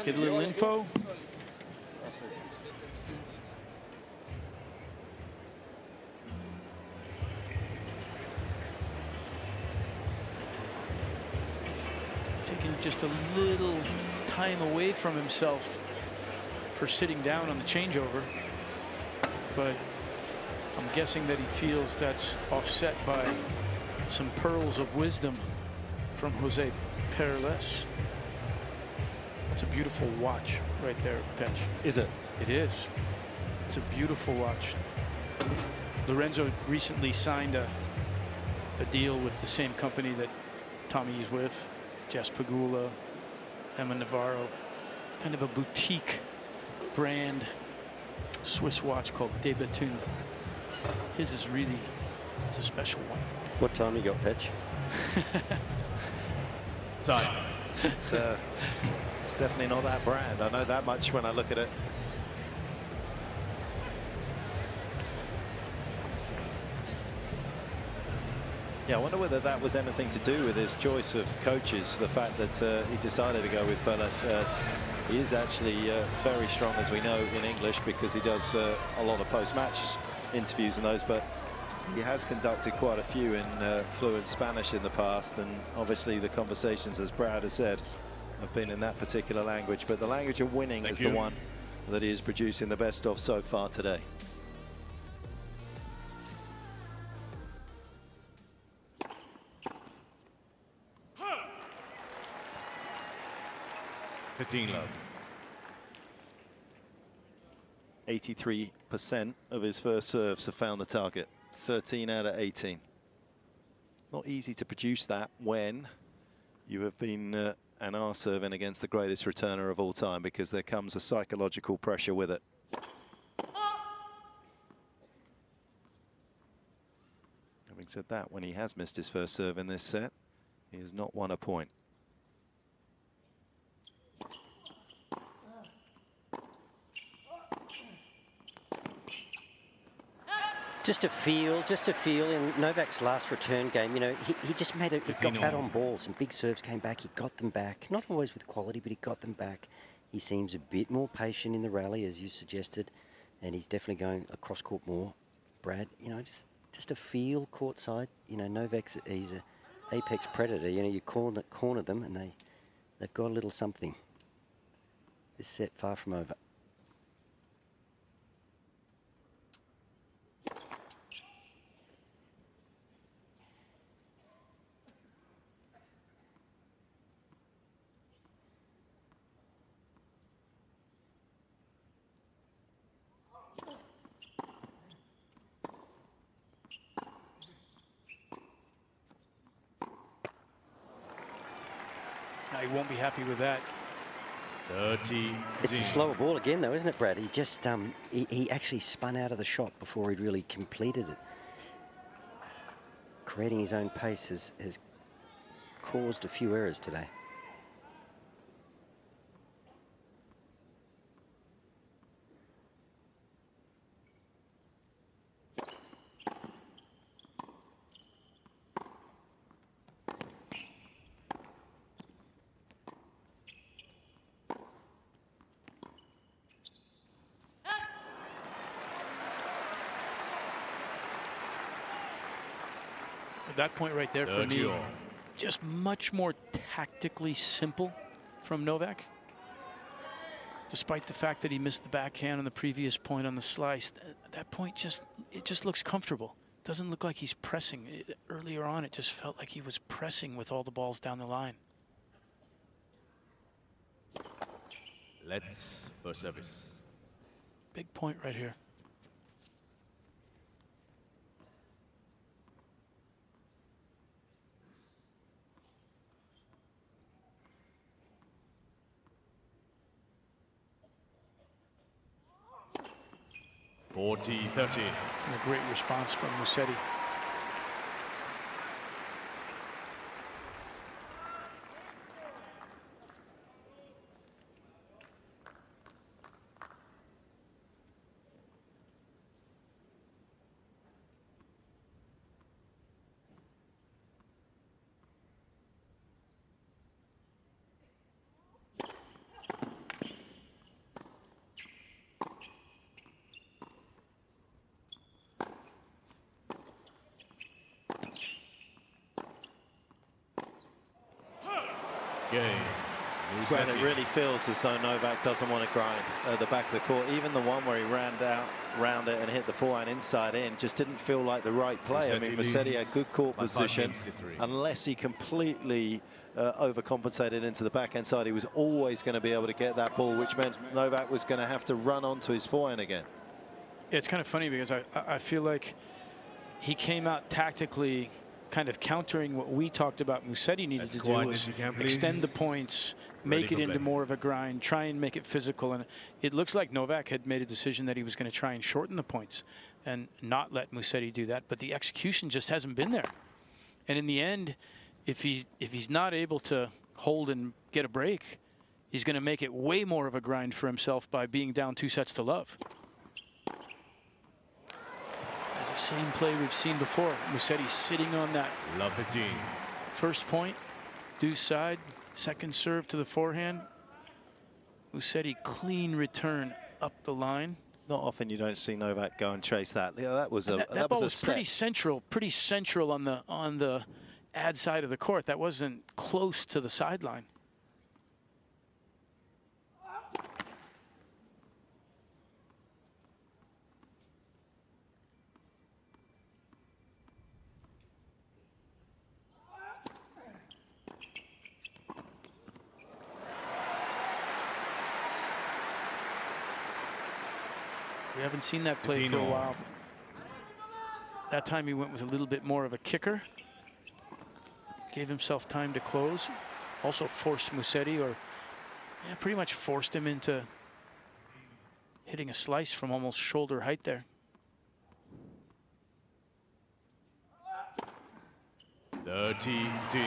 Get a little info. Just a little time away from himself for sitting down on the changeover, but I'm guessing that he feels that's offset by some pearls of wisdom from Jose Perales. It's a beautiful watch right there, Petch. Is it? It is. It's a beautiful watch. Lorenzo recently signed a deal with the same company that Tommy is with. Jess Pegula, Emma Navarro, kind of a boutique brand Swiss watch called De Bethune. His is really, it's a special one. What time you got, Petch? Time. It's definitely not that brand. I know that much when I look at it. Yeah, I wonder whether that was anything to do with his choice of coaches, the fact that he decided to go with Perlas. He is actually very strong, as we know, in English because he does a lot of post-match interviews and those, but he has conducted quite a few in fluent Spanish in the past, and obviously the conversations, as Brad has said, have been in that particular language, but the language of winning is the one that he is producing the best of so far today. Love. 83% of his first serves have found the target. 13 out of 18. Not easy to produce that when you have been and are serving against the greatest returner of all time, because there comes a psychological pressure with it. Having said that, when he has missed his first serve in this set, he has not won a point. Just a feel in Novak's last return game, you know, he just made it, he got bad on balls and big serves came back, he got them back. Not always with quality, but he got them back. He seems a bit more patient in the rally, as you suggested, and he's definitely going across court more. Brad, you know, just a feel courtside. You know, Novak's, he's an apex predator. You know, you corner them and they've got a little something. This set far from over. He won't be happy with that. 30. It's a slower ball again, though, isn't it, Brad? He just he actually spun out of the shot before he'd really completed it. Creating his own pace has caused a few errors today. That point right there for me, just much more tactically simple from Novak. Despite the fact that he missed the backhand on the previous point on the slice, that point it just looks comfortable. Doesn't look like he's pressing. Earlier on, it just felt like he was pressing with all the balls down the line. Let's first service. Big point right here. A great response from Musetti. Well, it really feels as though Novak doesn't want to grind at the back of the court. Even the one where he ran out round it and hit the forehand inside in just didn't feel like the right play. I mean, Musetti had good court position. Unless he completely overcompensated into the backhand side, he was always going to be able to get that ball, which meant Novak was going to have to run onto his forehand again. Yeah, it's kind of funny because I feel like he came out tactically kind of countering what we talked about Musetti needed to do, was extend the points, make it into more of a grind, try and make it physical. And it looks like Novak had made a decision that he was going to try and shorten the points and not let Musetti do that. But the execution just hasn't been there. And in the end, if he's not able to hold and get a break, he's going to make it way more of a grind for himself by being down 2-0. The same play we've seen before. Musetti sitting on that. Love 15. First point, deuce side, second serve to the forehand. Musetti clean return up the line. Not often you don't see Novak go and chase that. Yeah, that was a that ball was pretty central on the ad side of the court. That wasn't close to the sideline. We haven't seen that play for a while. That time he went with a little bit more of a kicker. Gave himself time to close. Also forced Musetti, or pretty much forced him into hitting a slice from almost shoulder height there. 30-15.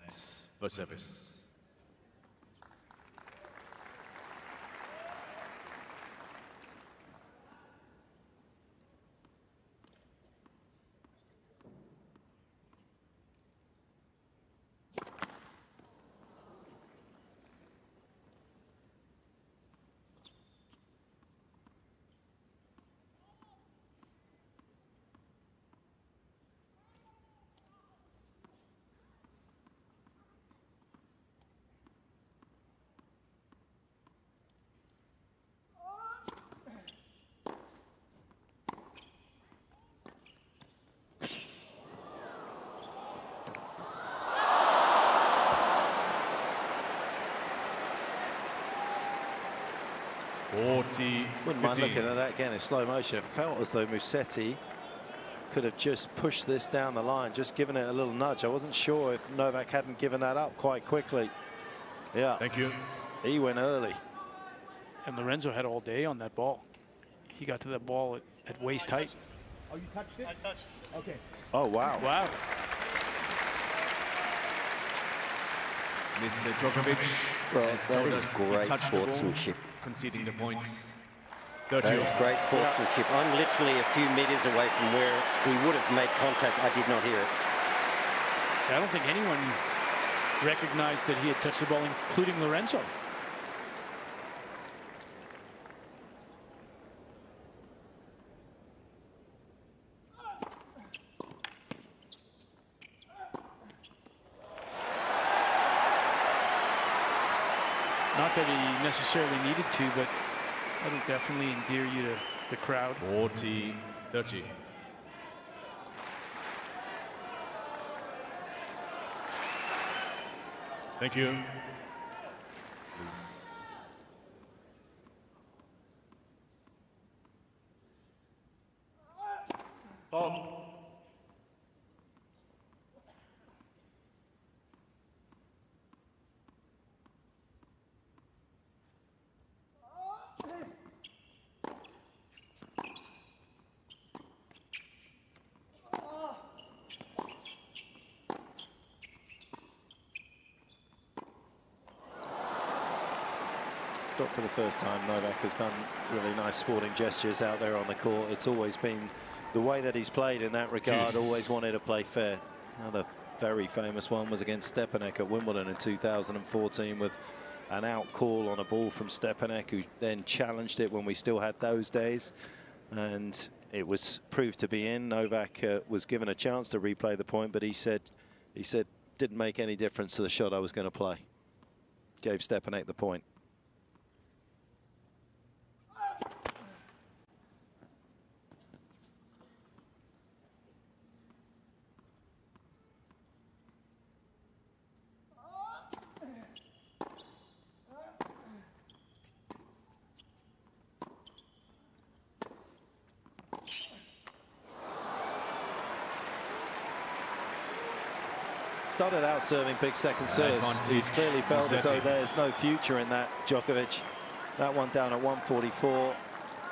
Let's for service. Wouldn't mind looking at that again in slow motion. It felt as though Musetti could have just pushed this down the line, just given it a little nudge. I wasn't sure if Novak hadn't given that up quite quickly. Yeah. Thank you. He went early. And Lorenzo had all day on that ball. He got to that ball at waist height. Oh, you touched it? I touched. Okay. Oh, wow. Wow. Mr. Djokovic. Well, has that told is us he great touched the ball, sportsmanship. conceding the points. That is great sportsmanship. I'm literally a few meters away from where he would have made contact. I did not hear it. I don't think anyone recognized that he had touched the ball, including Lorenzo. Not that he necessarily needed to, but that'll definitely endear you to the crowd. 40-30. Thank you. Please. Oh. Not for the first time. Novak has done really nice sporting gestures out there on the court. It's always been the way that he's played in that regard. Jeez. Always wanted to play fair. Another very famous one was against Stepanek at Wimbledon in 2014 with an out call on a ball from Stepanek, who then challenged it when we still had those days, and it was proved to be in. Novak was given a chance to replay the point, but he said didn't make any difference to the shot I was going to play. Gave Stepanek the point. Started out serving big second serves. He's clearly felt as though there's no future in that, Djokovic. That one down at 144.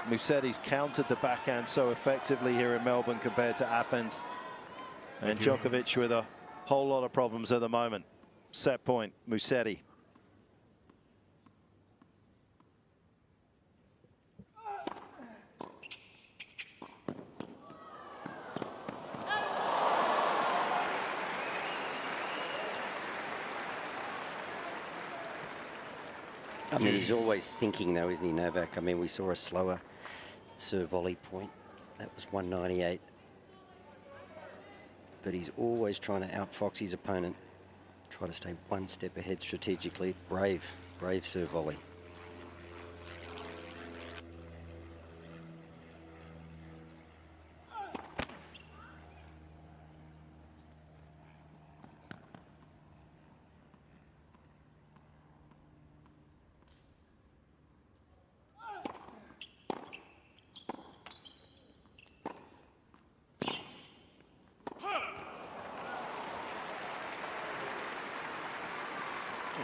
Musetti's countered the backhand so effectively here in Melbourne compared to Athens. And Djokovic with a whole lot of problems at the moment. Set point, Musetti. I mean, he's always thinking, though, isn't he, Novak? I mean, we saw a slower serve volley point. That was 198. But he's always trying to outfox his opponent. Try to stay one step ahead strategically. Brave serve volley.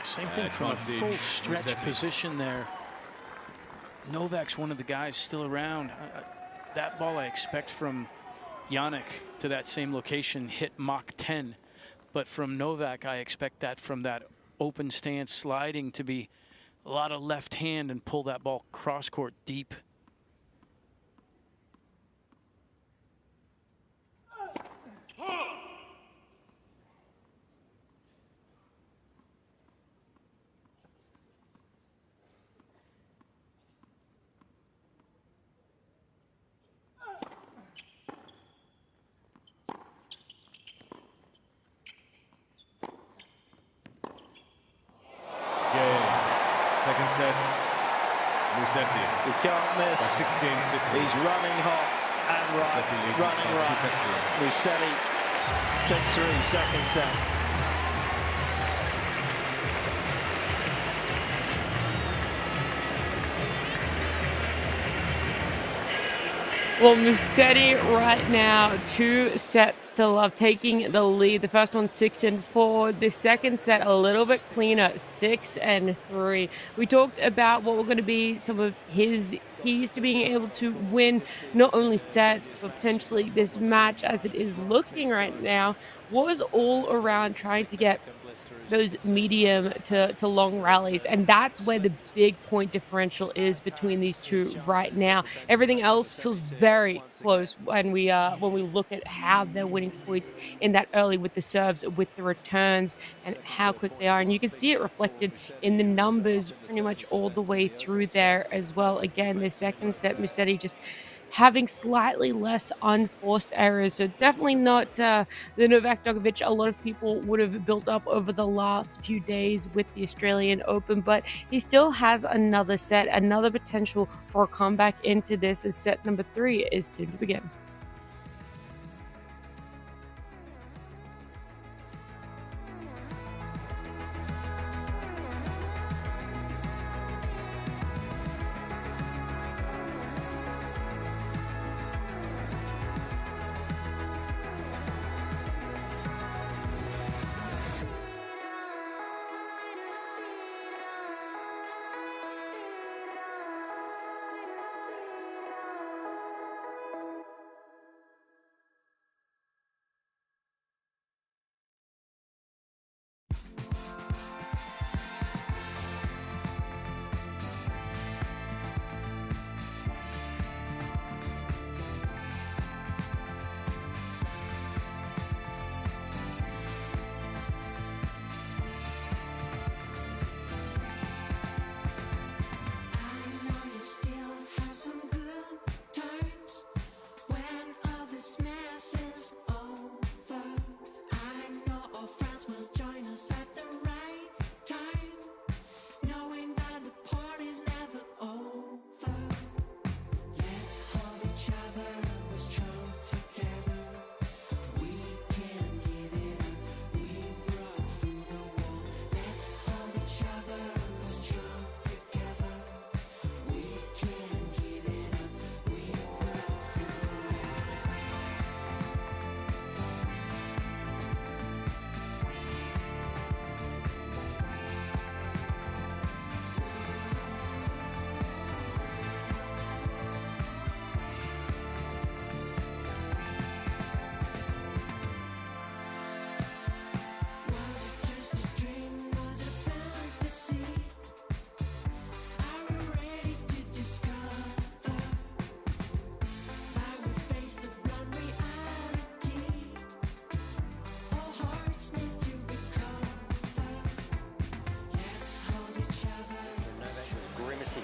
Same thing from a full stretch position there. Novak's one of the guys still around. That ball I expect from Jannik to that same location hit Mach 10. But from Novak, I expect that from that open stance sliding to be a lot of left hand and pull that ball cross court deep. Second set, Musetti. He can't miss. 6 games. He's running hot and running right. Musetti 6-3, second set. Well, Musetti right now 2 sets to love, taking the lead. The first one 6-4. The second set a little bit cleaner, 6-3. We talked about what were going to be some of his keys to being able to win not only sets but potentially this match as it is looking right now was all around trying to get those medium to long rallies, and that's where the big point differential is between these two right now. Everything else feels very close when we look at how they're winning points in that early with the serves, with the returns, and how quick they are. And you can see it reflected in the numbers pretty much all the way through there as well. Again, the second set, Musetti just having slightly less unforced errors. So definitely not the Novak Djokovic a lot of people would have built up over the last few days with the Australian Open, but he still has another set, another potential for a comeback into this as set number 3 is soon to begin.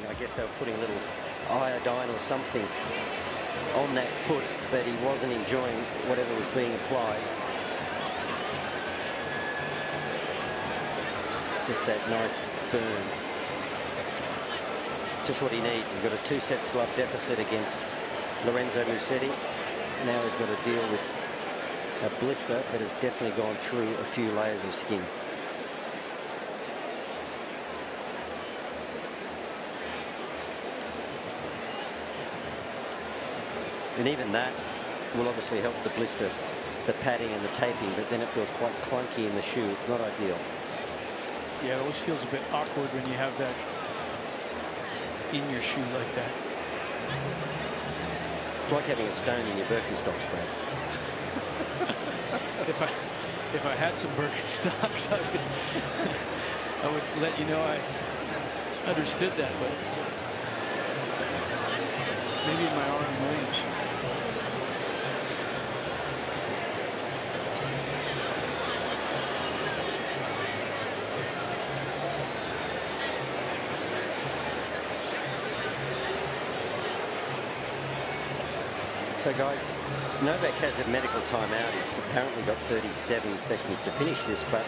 I guess they were putting a little iodine or something on that foot, but he wasn't enjoying whatever was being applied. Just that nice burn. Just what he needs. He's got a 2-set love deficit against Lorenzo Musetti. Now he's got to deal with a blister that has definitely gone through a few layers of skin. And even that will obviously help the blister, the padding and the taping, but then it feels quite clunky in the shoe. It's not ideal. Yeah, it always feels a bit awkward when you have that in your shoe like that. It's like having a stone in your Birkenstocks, Brad. if I had some Birkenstocks, I would let you know I understood that, but maybe my arm moves. So guys, Novak has a medical timeout. He's apparently got 37 seconds to finish this, but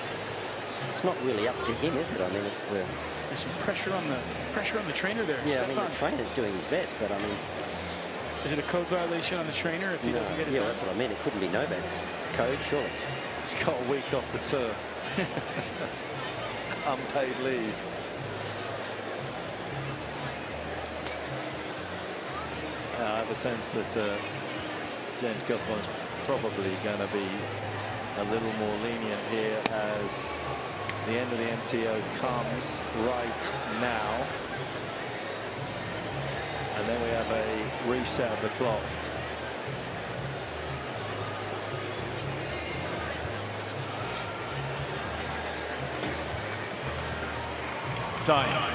it's not really up to him, is it? I mean, it's the... There's some pressure on the trainer there. Yeah, Stefan. I mean, the trainer's doing his best, but I mean... Is it a code violation on the trainer if he doesn't get it yeah, done? that's what I mean. It couldn't be Novak's code, surely. He's got a week off the tour. Unpaid leave. I have a sense that James Guthrie's probably going to be a little more lenient here as the end of the MTO comes right now. And then we have a reset of the clock. Time.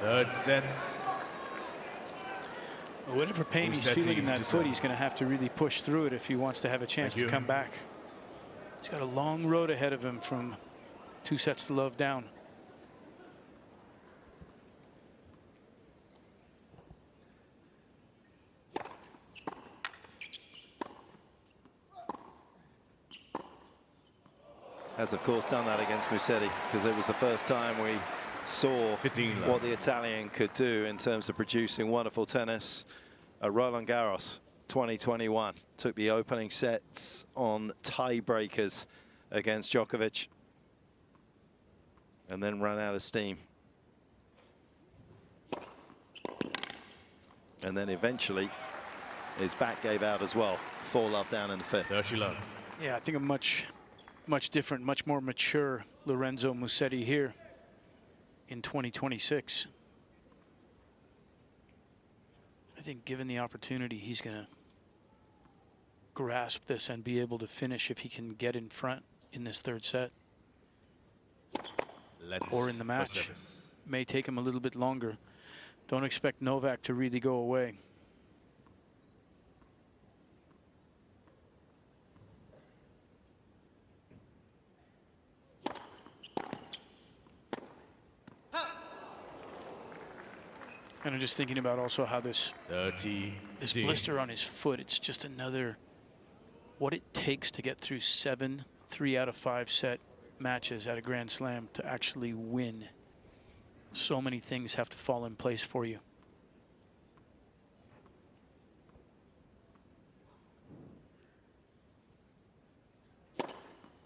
Third sets. Whatever pain he's feeling in that foot, he's going to have to really push through it if he wants to have a chance to come back. He's got a long road ahead of him from 2 sets to love down. Has of course done that against Musetti because it was the first time we saw what the Italian could do in terms of producing wonderful tennis. Roland Garros 2021 took the opening sets on tiebreakers against Djokovic and then ran out of steam. And then eventually his back gave out as well. 4-love down in the 5th. 30-love. Yeah, I think a much different, much more mature Lorenzo Musetti here in 2026. I think given the opportunity, he's going to grasp this and be able to finish if he can get in front in this 3rd set. Or in the match. May take him a little bit longer. Don't expect Novak to really go away. And I'm just thinking about also how this blister on his foot, it's just another, what it takes to get through 7 3 out of 5 set matches at a Grand Slam to actually win. So many things have to fall in place for you.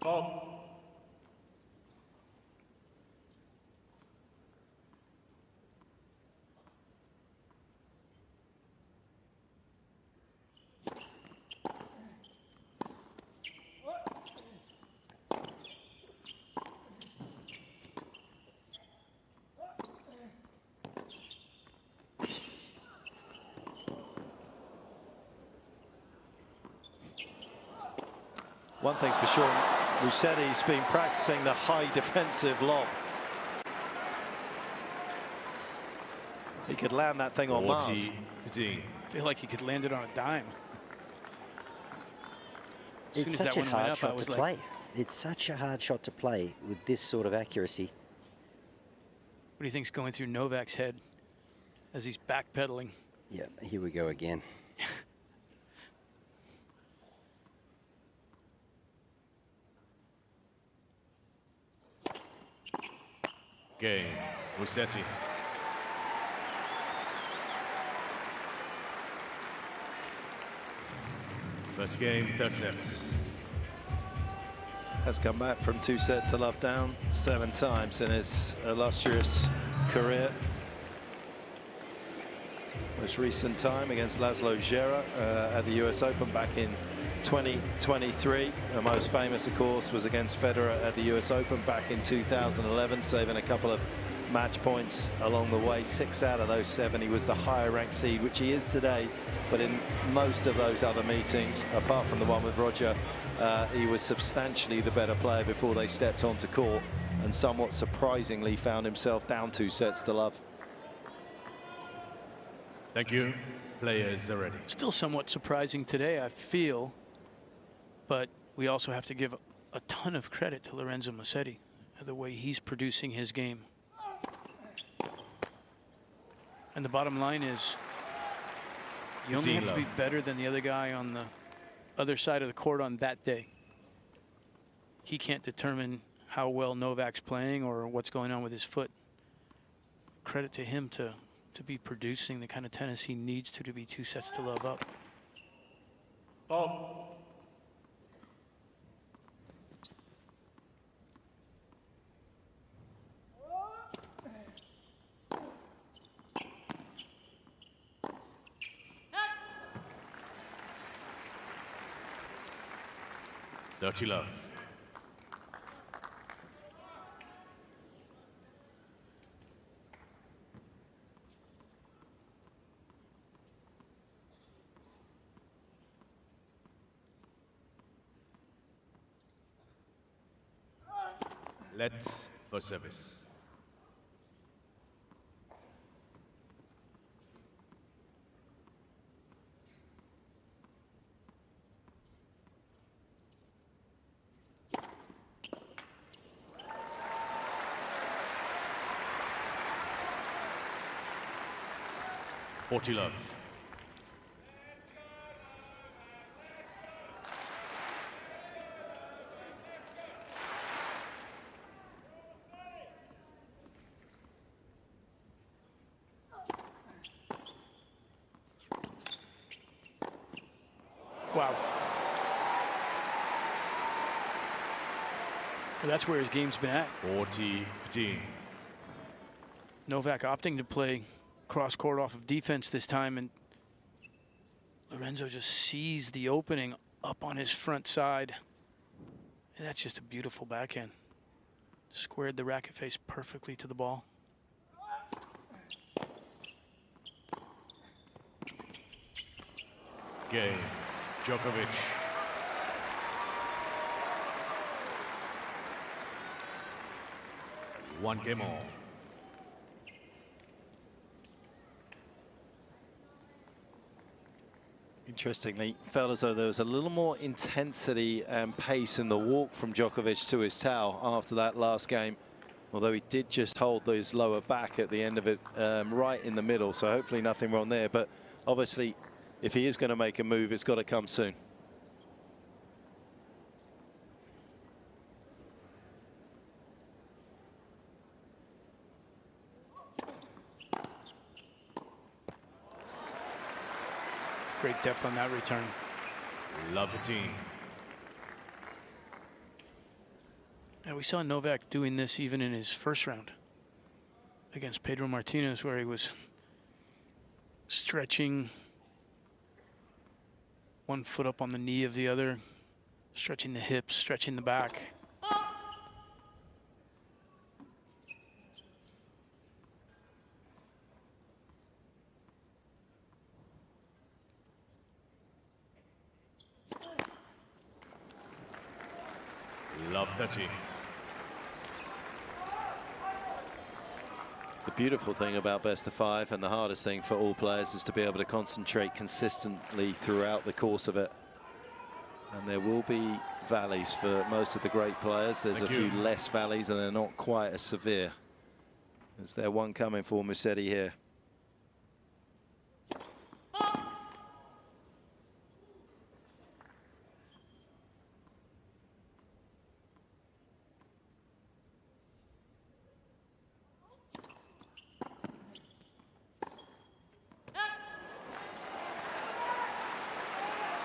Oh. One thing's for sure, Musetti's been practicing the high defensive lob. He could land that thing on Mars. I feel like he could land it on a dime. It's such a hard shot to play. It's such a hard shot to play with this sort of accuracy. What do you think's going through Novak's head as he's backpedaling? Yeah, here we go again. Cain, Musetti. First game, 3rd sets. Has come back from 2 sets to love down 7 times in his illustrious career. Most recent time against Laszlo Gera at the US Open back in 2023. The most famous, of course, was against Federer at the US Open back in 2011, saving a couple of match points along the way. 6 out of those 7. He was the higher ranked seed, which he is today. But in most of those other meetings, apart from the one with Roger, he was substantially the better player before they stepped onto court, and somewhat surprisingly found himself down 2 sets to love. Thank you. Players are ready. Still somewhat surprising today, I feel, but we also have to give a ton of credit to Lorenzo Musetti, the way he's producing his game. And the bottom line is, you only have to be better than the other guy on the other side of the court on that day. He can't determine how well Novak's playing or what's going on with his foot. Credit to him to be producing the kind of tennis he needs to be 2 sets to love up. Oh. Dirty love. Let's for service. Forty love. Wow. Well, that's where his game's been at. 40-15. Novak opting to play cross court off of defense this time, and Lorenzo just sees the opening up on his front side. And that's just a beautiful backhand. Squared the racket face perfectly to the ball. Cain, Djokovic. One game all. Interestingly, felt as though there was a little more intensity and pace in the walk from Djokovic to his towel after that last game, although he did just hold his lower back at the end of it, right in the middle, so hopefully nothing wrong there. But obviously, if he is going to make a move, it's got to come soon. Great depth on that return. Love the team. And we saw Novak doing this even in his first round against Pedro Martinez, where he was stretching one foot up on the knee of the other, stretching the hips, stretching the back. Love 30. The beautiful thing about best of 5, and the hardest thing for all players, is to be able to concentrate consistently throughout the course of it. And there will be valleys for most of the great players. There's a few less valleys, and they're not quite as severe. Is there one coming for Musetti here?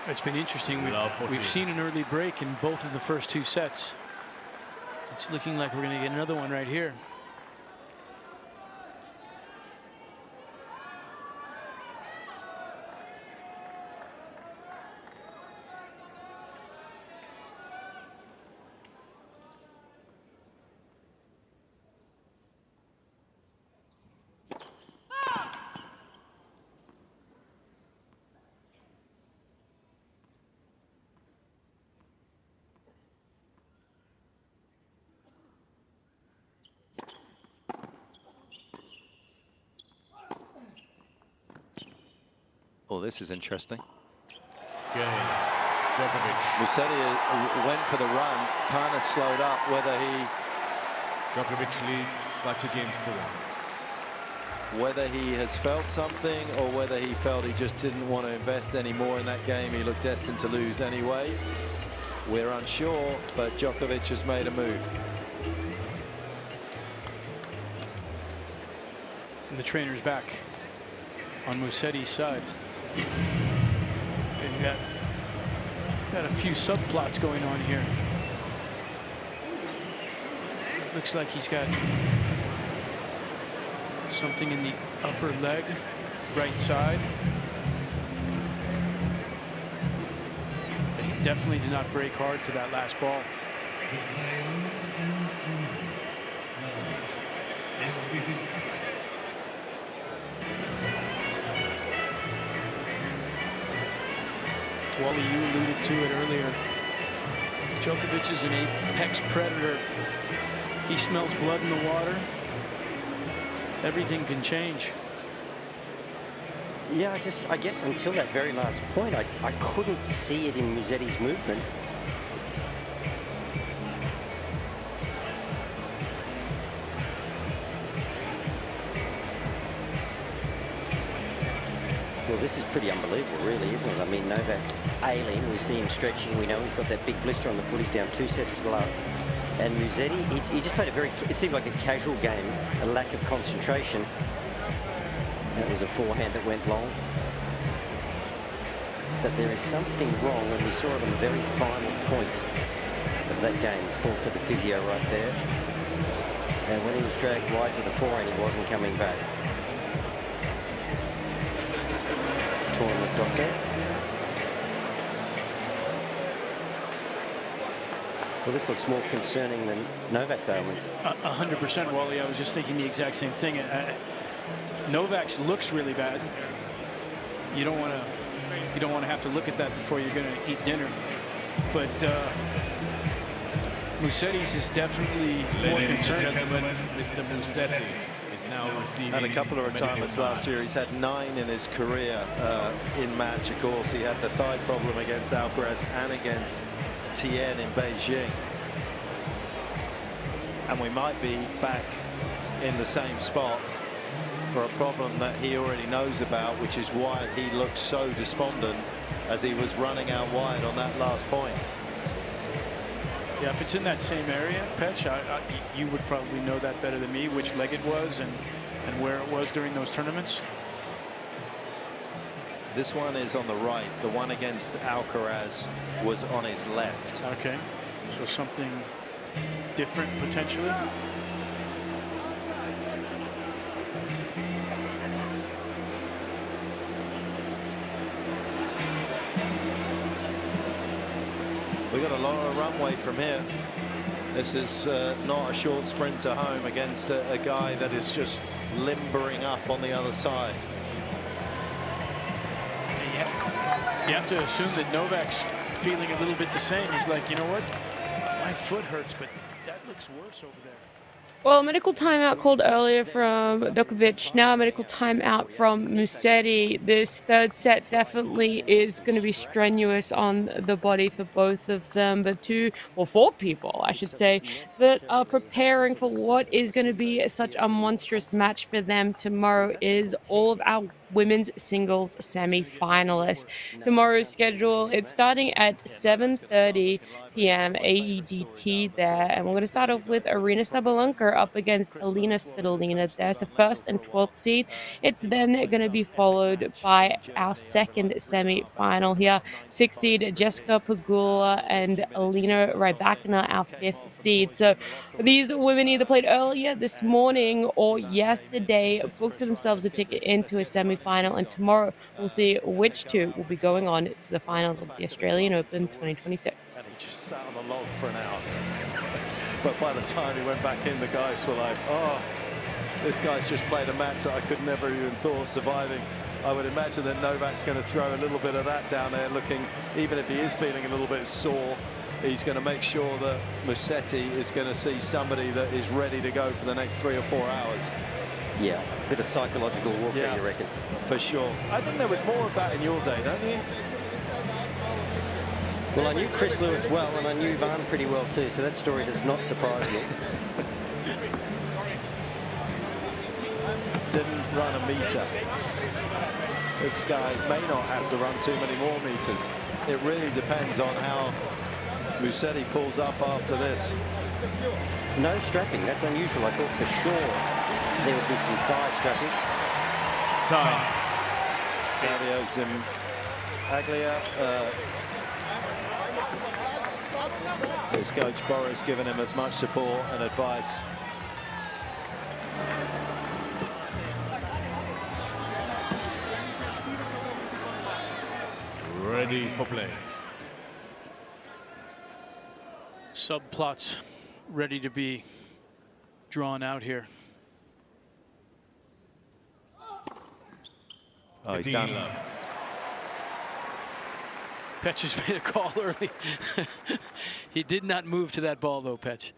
It's been interesting. We've seen an early break in both of the first 2 sets. It's looking like we're going to get another one right here. Oh, this is interesting. Cain, Djokovic. Musetti went for the run, kind of slowed up. Whether he... Djokovic leads by 2 games to 1. Whether he has felt something or whether he felt he just didn't want to invest any more in that game. He looked destined to lose anyway. We're unsure, but Djokovic has made a move. And the trainer's back on Musetti's side. And got a few subplots going on here. Looks like he's got something in the upper leg, right side. He definitely did not break hard to that last ball. Wally, you alluded to it earlier. Djokovic is an apex predator. He smells blood in the water. Everything can change. Yeah, I guess until that very last point, I couldn't see it in Musetti's movement. Well, this is pretty unbelievable, really, isn't it? I mean, Novak's ailing. We see him stretching. We know he's got that big blister on the foot. He's down 2 sets to love. And Musetti, he just played it seemed like a casual game, a lack of concentration. That was a forehand that went long. But there is something wrong, and we saw it on the very final point of that game. It's called for the physio right there. And when he was dragged wide to the forehand, he wasn't coming back. Tournament doctor. Well, this looks more concerning than Novak's ailments. 100%, Wally. I was just thinking the exact same thing. Novak's looks really bad. You don't want to have to look at that before you're going to eat dinner. But Musetti's is definitely more concerning. Ladies and gentlemen, Mr. Musetti is now receiving. Had a couple of retirements last year. He's had 9 in his career in match. Of course, he had the thigh problem against Alcaraz and against Tien in Beijing. And we might be back in the same spot for a problem that he already knows about, which is why he looked so despondent as he was running out wide on that last point. Yeah, if it's in that same area, Petch, you would probably know that better than me, which leg it was and where it was during those tournaments. This one is on the right. The one against Alcaraz was on his left. Okay, so something different potentially. We got a lot of runway from here. This is not a short sprint to home against a guy that is just limbering up on the other side. You have to assume that Novak's feeling a little bit the same. He's like, you know what? My foot hurts, but that looks worse over there. Well, medical timeout called earlier from Djokovic. Now a medical timeout from Musetti. This third set definitely is going to be strenuous on the body for both of them. But four people, I should say, that are preparing for what is going to be such a monstrous match for them tomorrow is all of our women's singles semi-finalists. Tomorrow's schedule, it's starting at 7:30 p.m. AEDT there, and we're going to start off with Aryna Sabalenka up against Alina Svitolina. There's a 1st and 12th seed. It's then going to be followed by our second semi-final here, 6th seed Jessica Pegula and Alina Rybakina, our 5th seed. So these women either played earlier this morning or yesterday, booked themselves a ticket into a semi-final, and tomorrow we'll see which two will be going on to the finals of the Australian Open 2026. And he just sat on the log for an hour. But by the time he went back in, the guys were like, oh, this guy's just played a match that I could never even thought of surviving. I would imagine that Novak's going to throw a little bit of that down there, looking, even if he is feeling a little bit sore, he's going to make sure that Musetti is going to see somebody that is ready to go for the next 3 or 4 hours. Yeah, a bit of psychological warfare, you reckon? For sure. I think there was more of that in your day, don't you? Well, I knew Chris Lewis well, and I knew Van pretty well too, so that story does not surprise me. Didn't run a meter. This guy may not have to run too many more meters. It really depends on how Musetti pulls up after this. No strapping, that's unusual. I thought for sure there would be some thigh strapping. Time. Fabio Aglia. His coach Boris giving him as much support and advice. Ready for play. Subplots ready to be drawn out here. Oh, he's done. Petch has made a call early. He did not move to that ball, though, Petch.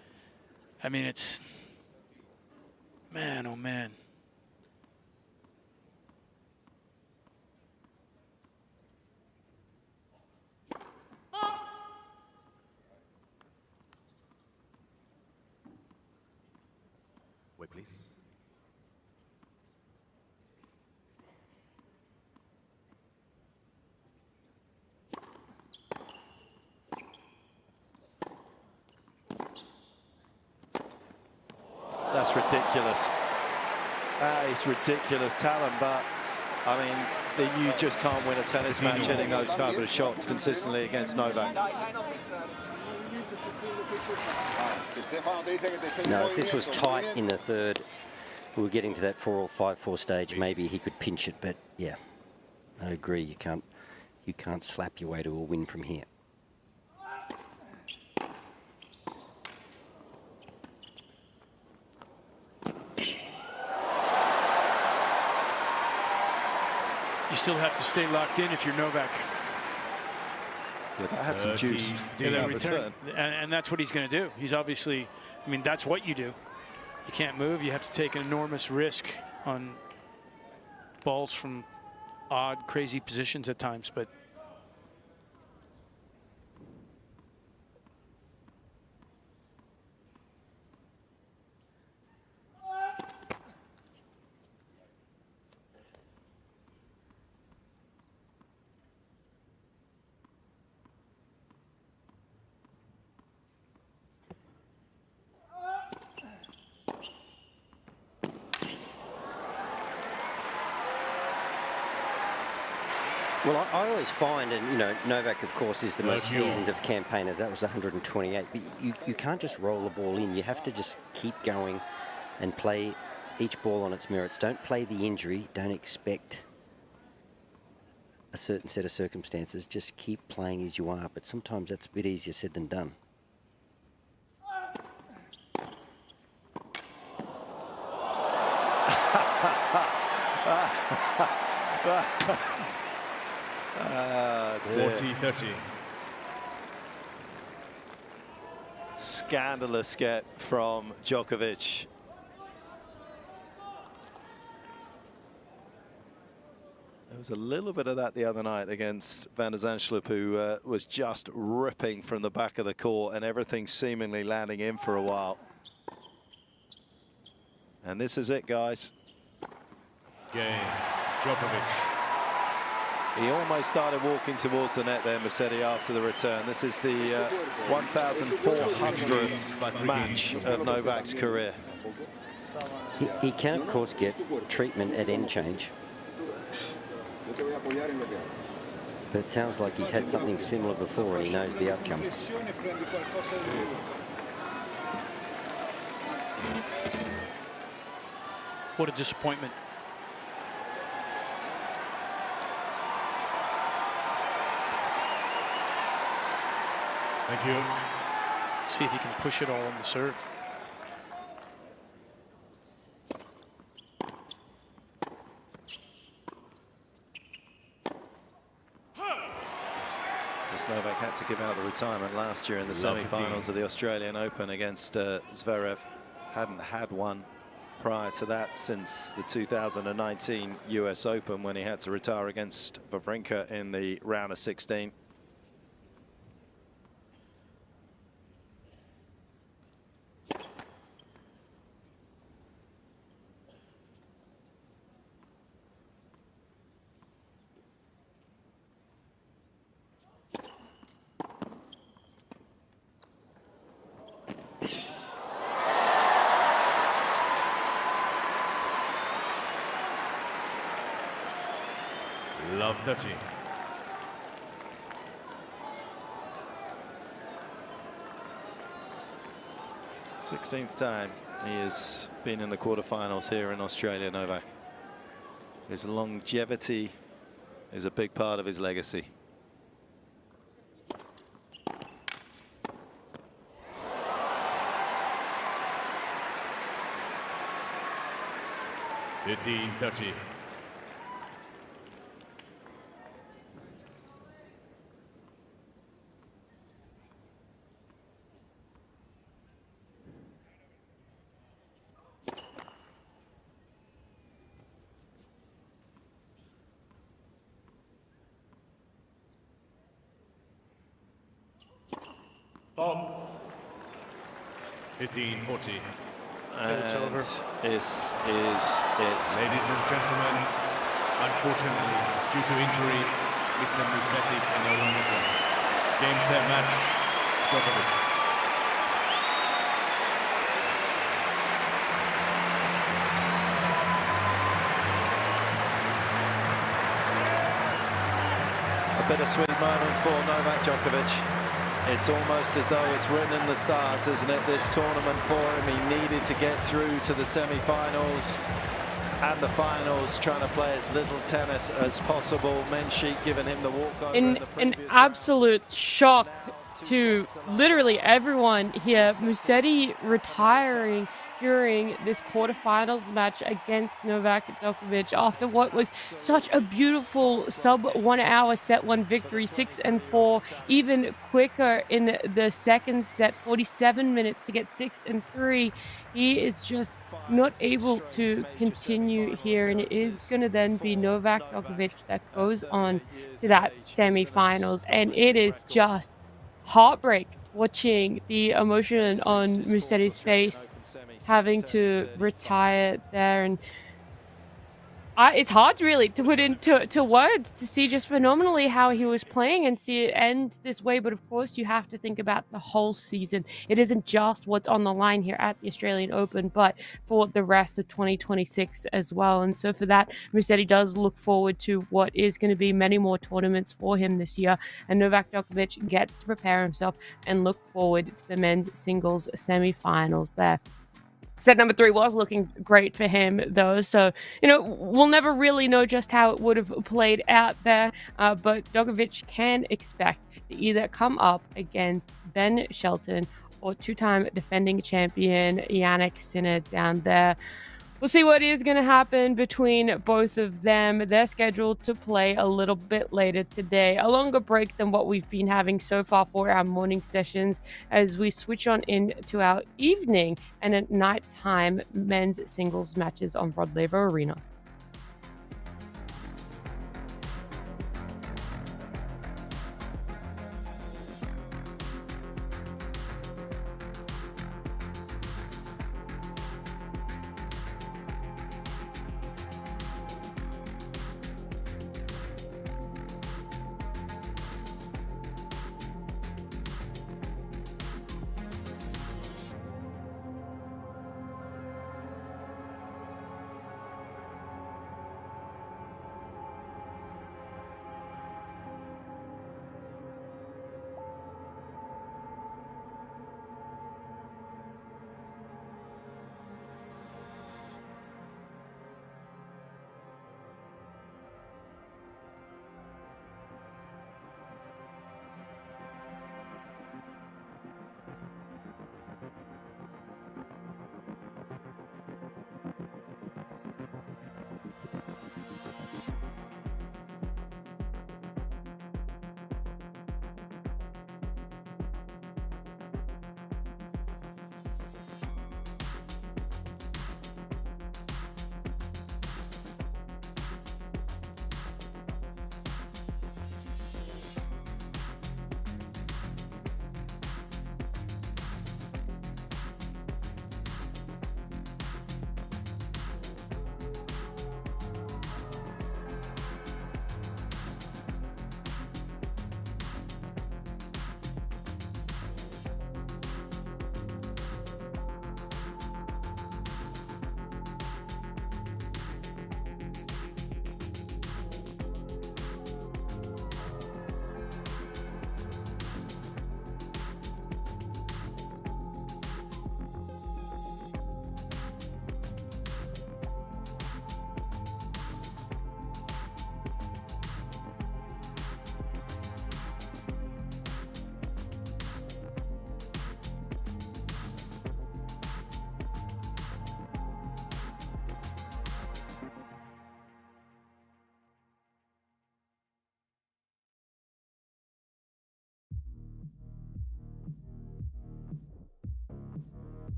I mean, it's... Man, oh, man. Wait, please. That's ridiculous. That is ridiculous talent, but I mean, you just can't win a tennis match hitting those type of shots consistently against Novak. No, if this was tight in the third, we were getting to that 4 or 5-4 stage, maybe he could pinch it, but yeah, I agree, you can't slap your way to a win from here. You still have to stay locked in if you're Novak. Yeah, that had some juice. And that's what he's going to do. He's obviously, I mean, that's what you do. You can't move. You have to take an enormous risk on balls from odd, crazy positions at times. But Well, I always find, and you know, Novak, of course, is the most seasoned of campaigners. That was 128. But you can't just roll the ball in. You have to just keep going and play each ball on its merits. Don't play the injury. Don't expect a certain set of circumstances. Just keep playing as you are. But sometimes that's a bit easier said than done. Ah, 40-30. Scandalous get from Djokovic. There was a little bit of that the other night against Van der Zandschulp, who was just ripping from the back of the court and everything seemingly landing in for a while. And this is it, guys. Game. Djokovic. He almost started walking towards the net there, Musetti, after the return. This is the 1,400th match of Novak's career. He can, of course, get treatment at end change. But it sounds like he's had something similar before and he knows the outcome. what a disappointment. Thank you. See if he can push it all on the serve. Novak had to give out the retirement last year in the semi-finals of the Australian Open against Zverev. Hadn't had one prior to that since the 2019 US Open when he had to retire against Wawrinka in the round of 16. Love 30. Sixteenth time he has been in the quarterfinals here in Australia, Novak. His longevity is a big part of his legacy. $15-30. Bob. 15-40. And it's over. This is it. Ladies and gentlemen, unfortunately, due to injury, Mr. Musetti can no longer play. Game, set, match, Djokovic. A bittersweet moment for Novak Djokovic. It's almost as though it's written in the stars, isn't it, this tournament for him. He needed to get through to the semi-finals and the finals, trying to play as little tennis as possible. Men's sheet giving him the walkover. In an absolute shock to literally everyone here. Musetti retiring during this quarterfinals match against Novak Djokovic after what was such a beautiful sub-1 hour set one victory, 6-4, even quicker in the second set, 47 minutes to get 6-3. He is just not able to continue here, and it is going to then be Novak Djokovic that goes on to that semi-finals, and it is just heartbreak watching the emotion on Musetti's face, having to retire there. And it's hard really to put into words to see just phenomenally how he was playing and see it end this way. But of course, you have to think about the whole season. It isn't just what's on the line here at the Australian Open, but for the rest of 2026 as well. And so for that, Musetti does look forward to what is going to be many more tournaments for him this year. And Novak Djokovic gets to prepare himself and look forward to the men's singles semi-finals there. Set number 3 was looking great for him, though. So, we'll never really know just how it would have played out there. But Djokovic can expect to either come up against Ben Shelton or two-time defending champion Jannik Sinner down there. We'll see what is going to happen between both of them. They're scheduled to play a little bit later today, a longer break than what we've been having so far for our morning sessions, as we switch on into our evening and at nighttime men's singles matches on Rod Laver Arena.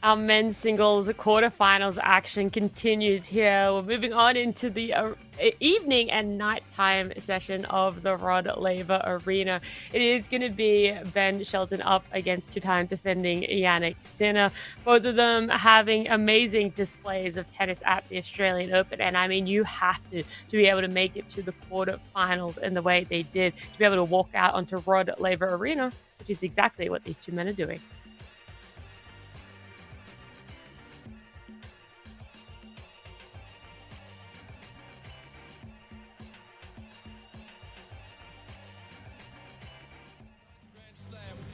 Our men's singles quarterfinals action continues here. We're moving on into the evening and nighttime session of the Rod Laver Arena. It is going to be Ben Shelton up against two-time defending Jannik Sinner. Both of them having amazing displays of tennis at the Australian Open. And I mean, you have to be able to make it to the quarterfinals in the way they did, to be able to walk out onto Rod Laver Arena, which is exactly what these two men are doing.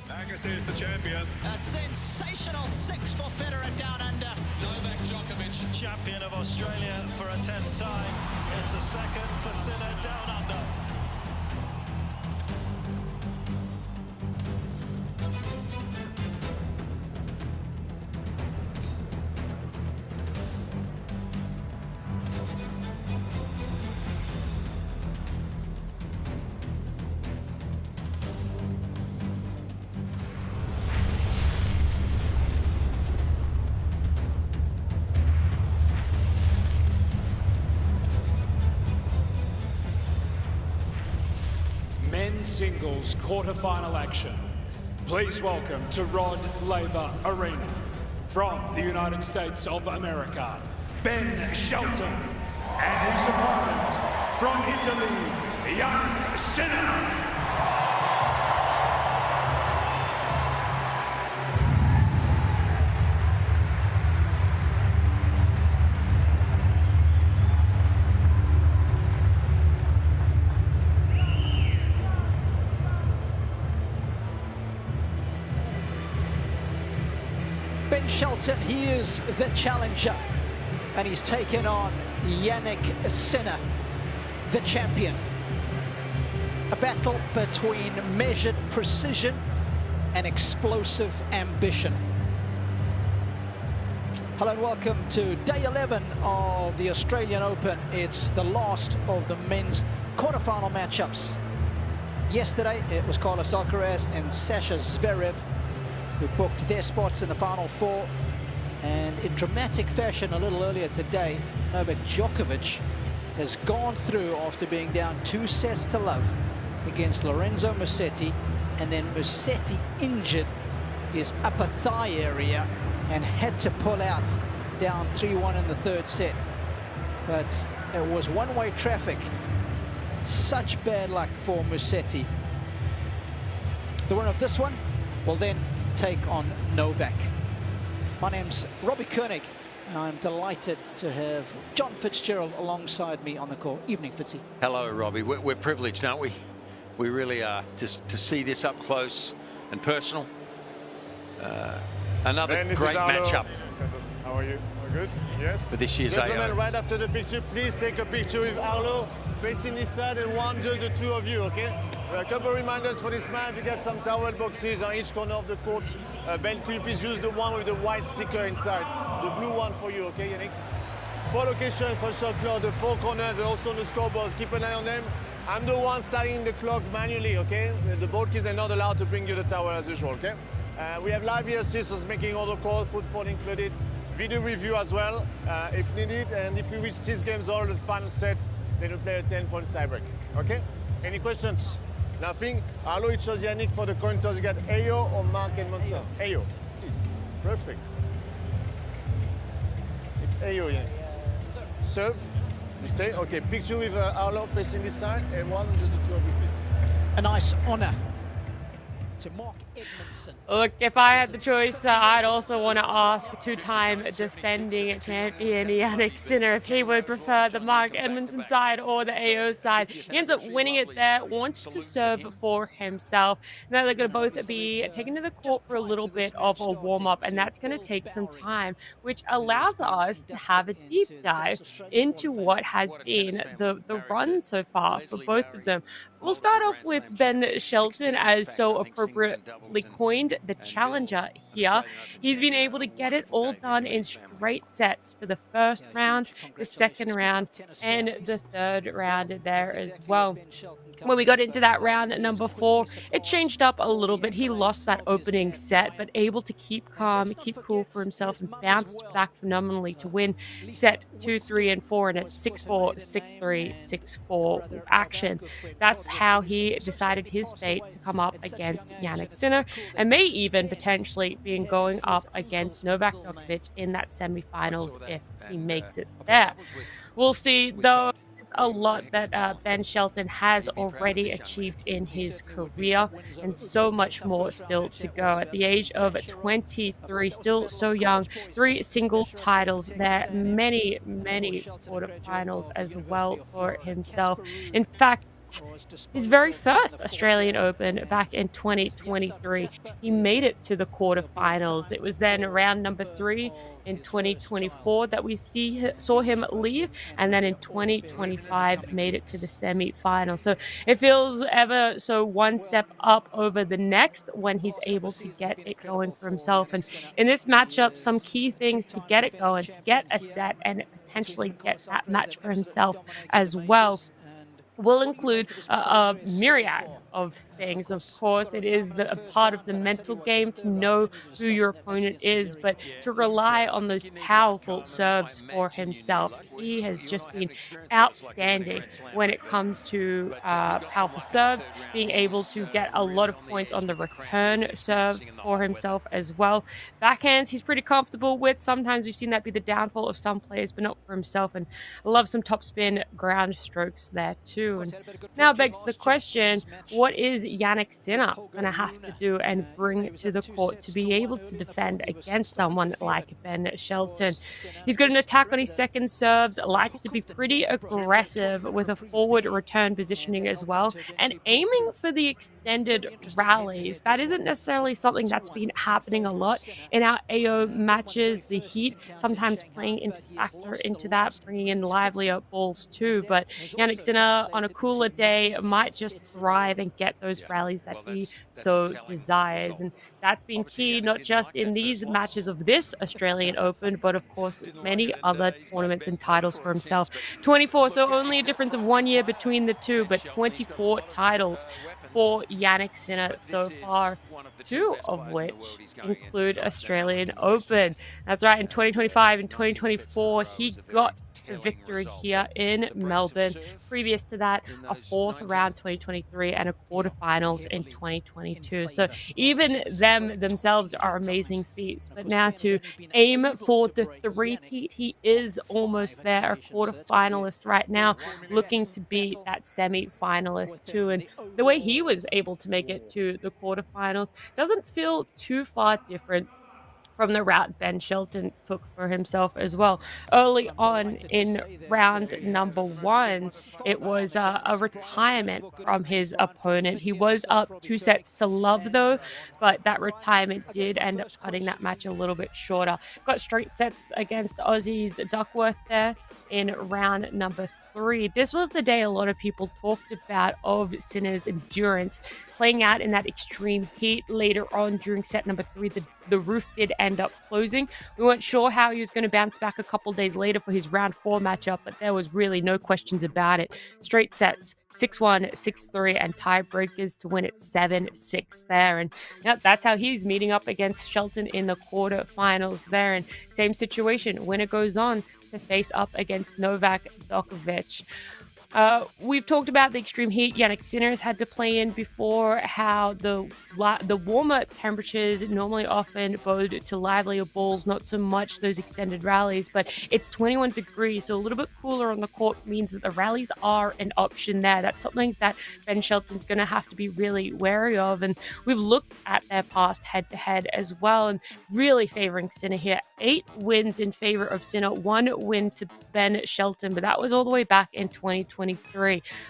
Agassi is the champion. A sensational 6 for Federer down under. Novak Djokovic, champion of Australia for a 10th time. It's a second for Sinner down under. Men's singles quarterfinal action. Please welcome to Rod Laver Arena, from the United States of America, Ben Shelton, and his opponent from Italy, Jannik Sinner. Ben Shelton, he is the challenger, and he's taken on Jannik Sinner, the champion. A battle between measured precision and explosive ambition. Hello and welcome to day 11 of the Australian Open. It's the last of the men's quarterfinal matchups. Yesterday, it was Carlos Alcaraz and Sasha Zverev who booked their spots in the final four. And in dramatic fashion, a little earlier today, Novak Djokovic has gone through after being down 2-0 against Lorenzo Musetti, and then Musetti injured his upper thigh area and had to pull out down 3-1 in the third set. But it was one-way traffic. Such bad luck for Musetti. The winner of this one will then take on Novak. My name's Robbie Koenig, and I'm delighted to have John Fitzgerald alongside me on the call. Evening, Fitzy. Hello, Robbie. We're privileged, aren't we? We really are, to see this up close and personal. Another great matchup. How are you? Good? Yes? For this year's Gentlemen, AO. right after the picture, please take a picture with Arlo facing this side, and one, just the two of you, okay? A couple of reminders for this match. You get some towel boxes on each corner of the court. Ben, could you please use the one with the white sticker inside? The blue one for you, okay, Jannik? 4 locations for shot clock, the 4 corners, and also the scoreboards. Keep an eye on them. I'm the one starting the clock manually, okay? The board keys are not allowed to bring you the towel as usual, okay? We have live here assistants making all the calls, football included. video review as well, if needed. And if we reach 6 games all, the final set, then we play a 10 points tiebreak. Okay? Any questions? Nothing? Arlo, it shows Jannik for the coin toss. You got Ayo or Mark and Monster? Ayo. Please. Perfect. It's Ayo, Jannik. Serve. You stay? Okay, picture with Arlo facing this side, and one, just the two of you, please. A nice honor to Mark Edmondson. Look, if I had the choice, I'd also want to ask two-time defending champion Jannik Sinner if he would prefer the Mark Edmondson side or the AO side. He ends up winning it there, wants to serve for himself. Now they're going to both be taken to the court for a little bit of a warm-up, and that's going to take some time, which allows us to have a deep dive into what has been the run so far for both of them. We'll start off with Ben Shelton, as so appropriately coined the challenger here. He's been able to get it all done in straight sets for the first round, the second round, and the third round there as well. When we got into that round at number 4, it changed up a little bit. He lost that opening set, but able to keep calm, keep cool for himself, and bounced back phenomenally to win set 2, 3, and 4 in a 6-4, 6-3, 6-4 action. That's how he decided his fate to come up against Jannik Sinner, and may even potentially be going up against Novak Djokovic in that semifinals if he makes it there. We'll see, though. A lot that Ben Shelton has already achieved in his career, and so much more still to go. At the age of 23, still so young, 3 single titles there, many quarterfinals as well for himself. In fact, his very first Australian Open back in 2023, he made it to the quarterfinals. It was then round number 3 in 2024 that we saw him leave, and then in 2025 made it to the semi-final. So it feels ever so one step up over the next when he's able to get it going for himself. And in this matchup, some key things to get it going, to get a set and potentially get that match for himself as well, will include a myriad of things. Of course, it is a part of the mental game to know who your opponent is, but to rely on those powerful serves for himself. He has just been outstanding when it comes to powerful serves, being able to get a lot of points on the return serve for himself as well. Backhands, he's pretty comfortable with. Sometimes we've seen that be the downfall of some players, but not for himself, and I love some topspin ground strokes there too. And now begs the question, what is Jannik Sinner going to have to do and bring to the court to be able to defend against someone like Ben Shelton? He's got an attack on his second serves, likes to be pretty aggressive with a forward return positioning as well, and aiming for the extended rallies. That isn't necessarily something that's been happening a lot in our AO matches. The heat sometimes playing into factor into that, bringing in livelier balls too, but Jannik Sinner on a cooler day might just thrive and get those rallies that he so desires. And that's been key, not just in these matches of this Australian Open, but of course many other tournaments and titles for himself. 24, so only a difference of 1 year between the two, but 24 titles for Jannik Sinner so far, 2 of which include Australian Open. That's right, in 2025 and 2024, he got the victory here in Melbourne. Previous to that, a 4th round 2023 and a quarterfinals in 2022. So even themselves are amazing feats. But now to aim for the 3-peat, he is almost there, a quarterfinalist right now, looking to be that semi-finalist too. And the way he was able to make it to the quarterfinals doesn't feel too far different from the route Ben Shelton took for himself as well. Early on in round number 1, it was a retirement from his opponent. He was up 2 sets to love though, but that retirement did end up cutting that match a little bit shorter. Got straight sets against Aussie's Duckworth there in round number 3. This was the day a lot of people talked about of Sinner's endurance. playing out in that extreme heat later on during set number 3. The roof did end up closing. We weren't sure how he was going to bounce back a couple days later for his round 4 matchup, but there was really no questions about it. Straight sets, 6-1, 6-3, and tiebreakers to win it 7-6 there. And that's how he's meeting up against Shelton in the quarterfinals there. And same situation, winner goes on to face up against Novak Djokovic. We've talked about the extreme heat Jannik Sinner has had to play in before, how the warmer temperatures normally often bode to livelier balls, not so much those extended rallies, but it's 21 degrees, so a little bit cooler on the court means that the rallies are an option there. That's something that Ben Shelton's going to have to be really wary of, and we've looked at their past head-to-head as well, and really favoring Sinner here. 8 wins in favor of Sinner, 1 win to Ben Shelton, but that was all the way back in 2023.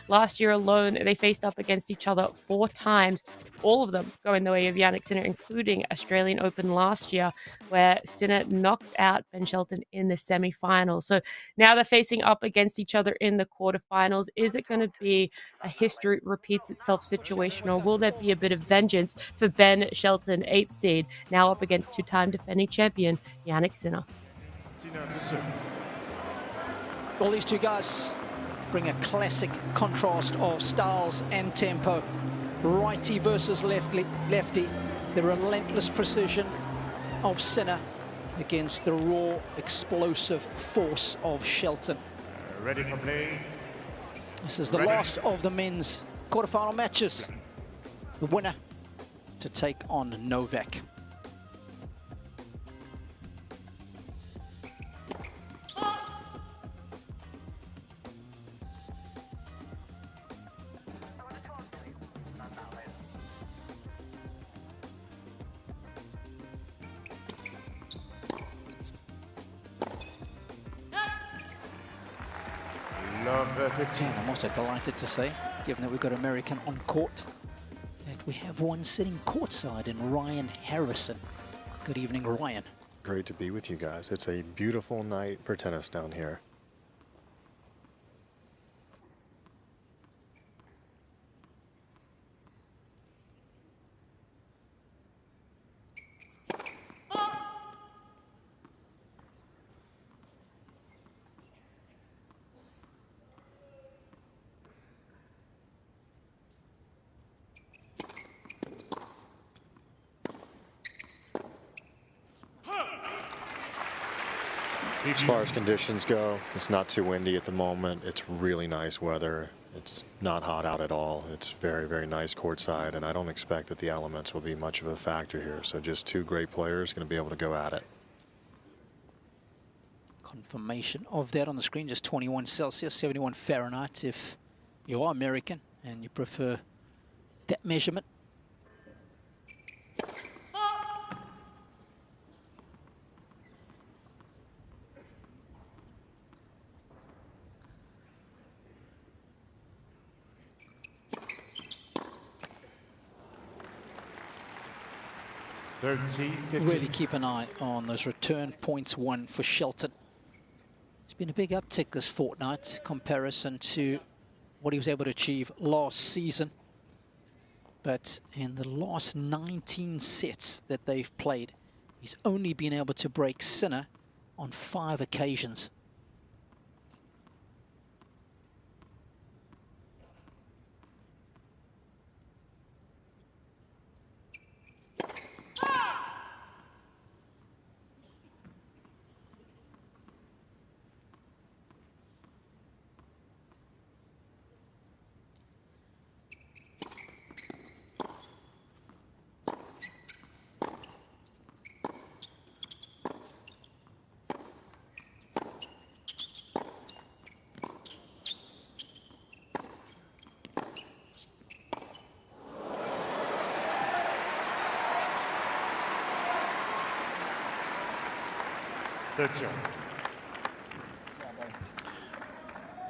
Last year alone, they faced up against each other 4 times, all of them going the way of Jannik Sinner, including Australian Open last year, where Sinner knocked out Ben Shelton in the semi-finals. So now they're facing up against each other in the quarterfinals. Is it going to be a history repeats itself situation, or will there be a bit of vengeance for Ben Shelton, 8th seed, now up against 2-time defending champion Jannik Sinner? All these two guys bring a classic contrast of styles and tempo. Righty versus lefty. The relentless precision of Sinner against the raw, explosive force of Shelton. Ready for play. This is the last of the men's quarterfinal matches. The winner to take on Novak. I'm also delighted to say, given that we've got American on court, that we have one sitting courtside in Ryan Harrison. Good evening, Ryan. Great to be with you guys. It's a beautiful night for tennis down here. As far as conditions go, it's not too windy at the moment. It's really nice weather. It's not hot out at all. It's very, very nice courtside, and I don't expect that the elements will be much of a factor here. So just 2 great players going to be able to go at it. Confirmation of that on the screen, just 21 Celsius, 71 Fahrenheit if you are American and you prefer that measurement. Really keep an eye on those return points won for Shelton. It's been a big uptick this fortnight comparison to what he was able to achieve last season. But in the last 19 sets that they've played, he's only been able to break Sinner on 5 occasions.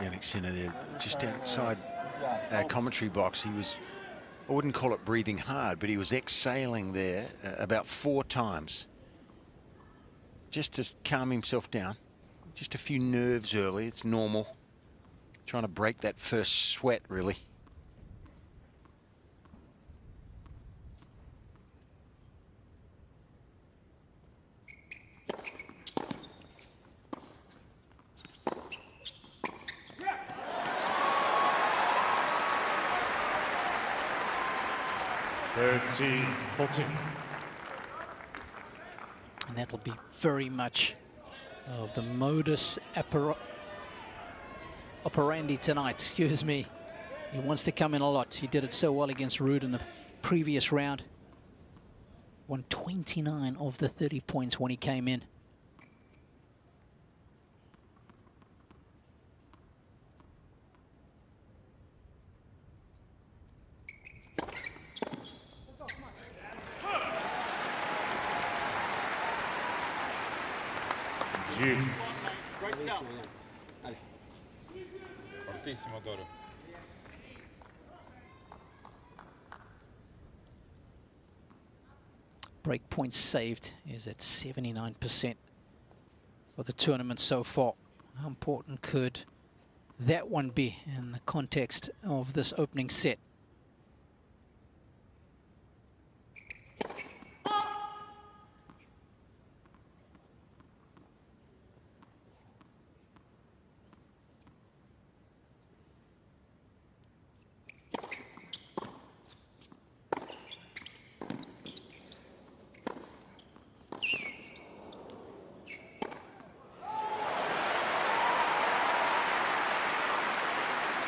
Jannik Sinner there, just outside our commentary box. He was, I wouldn't call it breathing hard, but he was exhaling there about 4 times. Just to calm himself down. Just a few nerves early, it's normal. Trying to break that first sweat, really. 13-14. And that'll be very much of the modus operandi tonight, excuse me. He wants to come in a lot. He did it so well against Ruud in the previous round. Won 29 of the 30 points when he came in. Great stuff. Fortissimo, Doro. Break points saved is at 79% for the tournament so far. How important could that one be in the context of this opening set?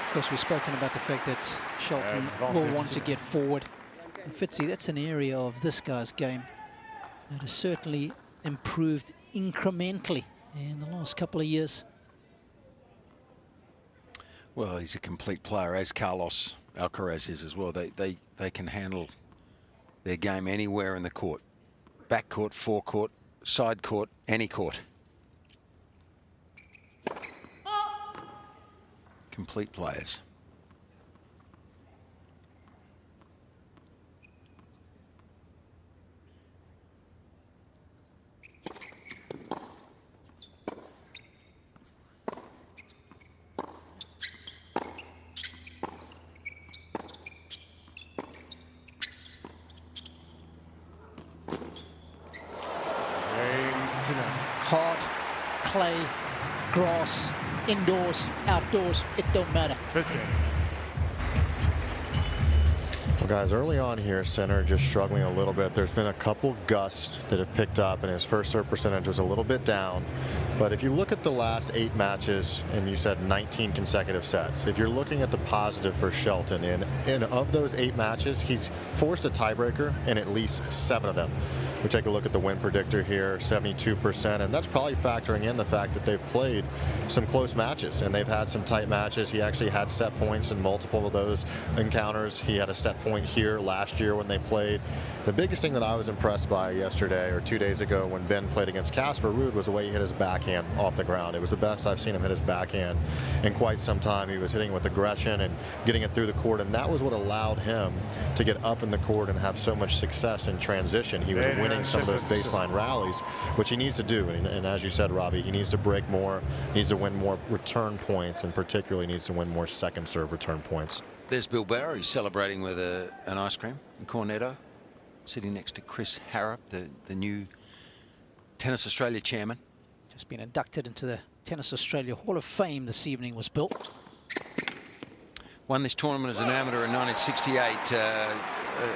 Of course, we've spoken about the fact that Shelton will want to get forward. And Fitzy, that's an area of this guy's game that has certainly improved incrementally in the last couple of years. Well, he's a complete player, as Carlos Alcaraz is as well. They can handle their game anywhere in the court. Back court, forecourt, side court, any court. Complete players. Hard, clay, grass, indoors, outdoors, it don't matter. First game. Well, guys, early on here, Sinner just struggling a little bit. There's been a couple gusts that have picked up, and his first serve percentage was a little bit down. But if you look at the last 8 matches, and you said 19 consecutive sets, if you're looking at the positive for Shelton, and of those 8 matches, he's forced a tiebreaker in at least 7 of them. We take a look at the win predictor here, 72%, and that's probably factoring in the fact that they've played some close matches and they've had some tight matches. He actually had set points in multiple of those encounters. He had a set point here last year when they played. The biggest thing that I was impressed by yesterday or 2 days ago when Ben played against Casper Ruud was the way he hit his backhand off the ground. It was the best I've seen him hit his backhand in quite some time. He was hitting with aggression and getting it through the court, and that was what allowed him to get up in the court and have so much success in transition. He was winning some of those baseline rallies, which he needs to do. And as you said, Robbie, he needs to break more, needs to win more return points, and particularly needs to win more second serve return points. There's Bill Barrow. He's celebrating with an ice cream in Cornetto, sitting next to Chris Harrop, the new Tennis Australia chairman. Just been inducted into the Tennis Australia Hall of Fame this evening, was built. Won this tournament as an amateur in 1968.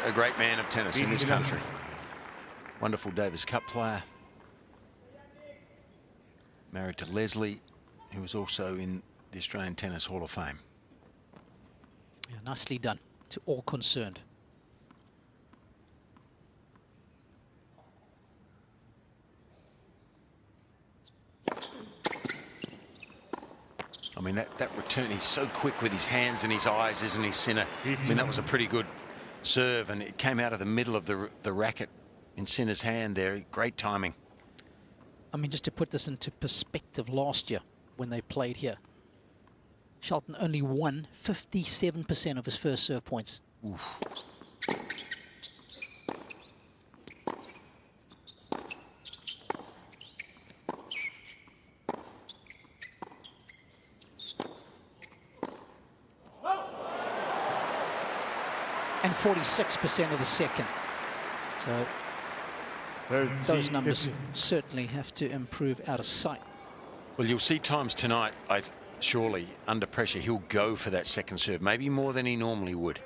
A great man of tennis in this country. Wonderful Davis Cup player. Married to Leslie, who was also in the Australian Tennis Hall of Fame. Yeah, nicely done to all concerned. I mean, that return, he's so quick with his hands and his eyes, isn't he, Sinner? I mean, that was a pretty good serve, and it came out of the middle of the racket in Sinner's hand there. Great timing. I mean, just to put this into perspective, last year when they played here, Shelton only won 57% of his first serve points. Oof. And 46% of the second. So those numbers certainly have to improve out of sight. Well, you'll see times tonight, surely, under pressure, he'll go for that second serve, maybe more than he normally would,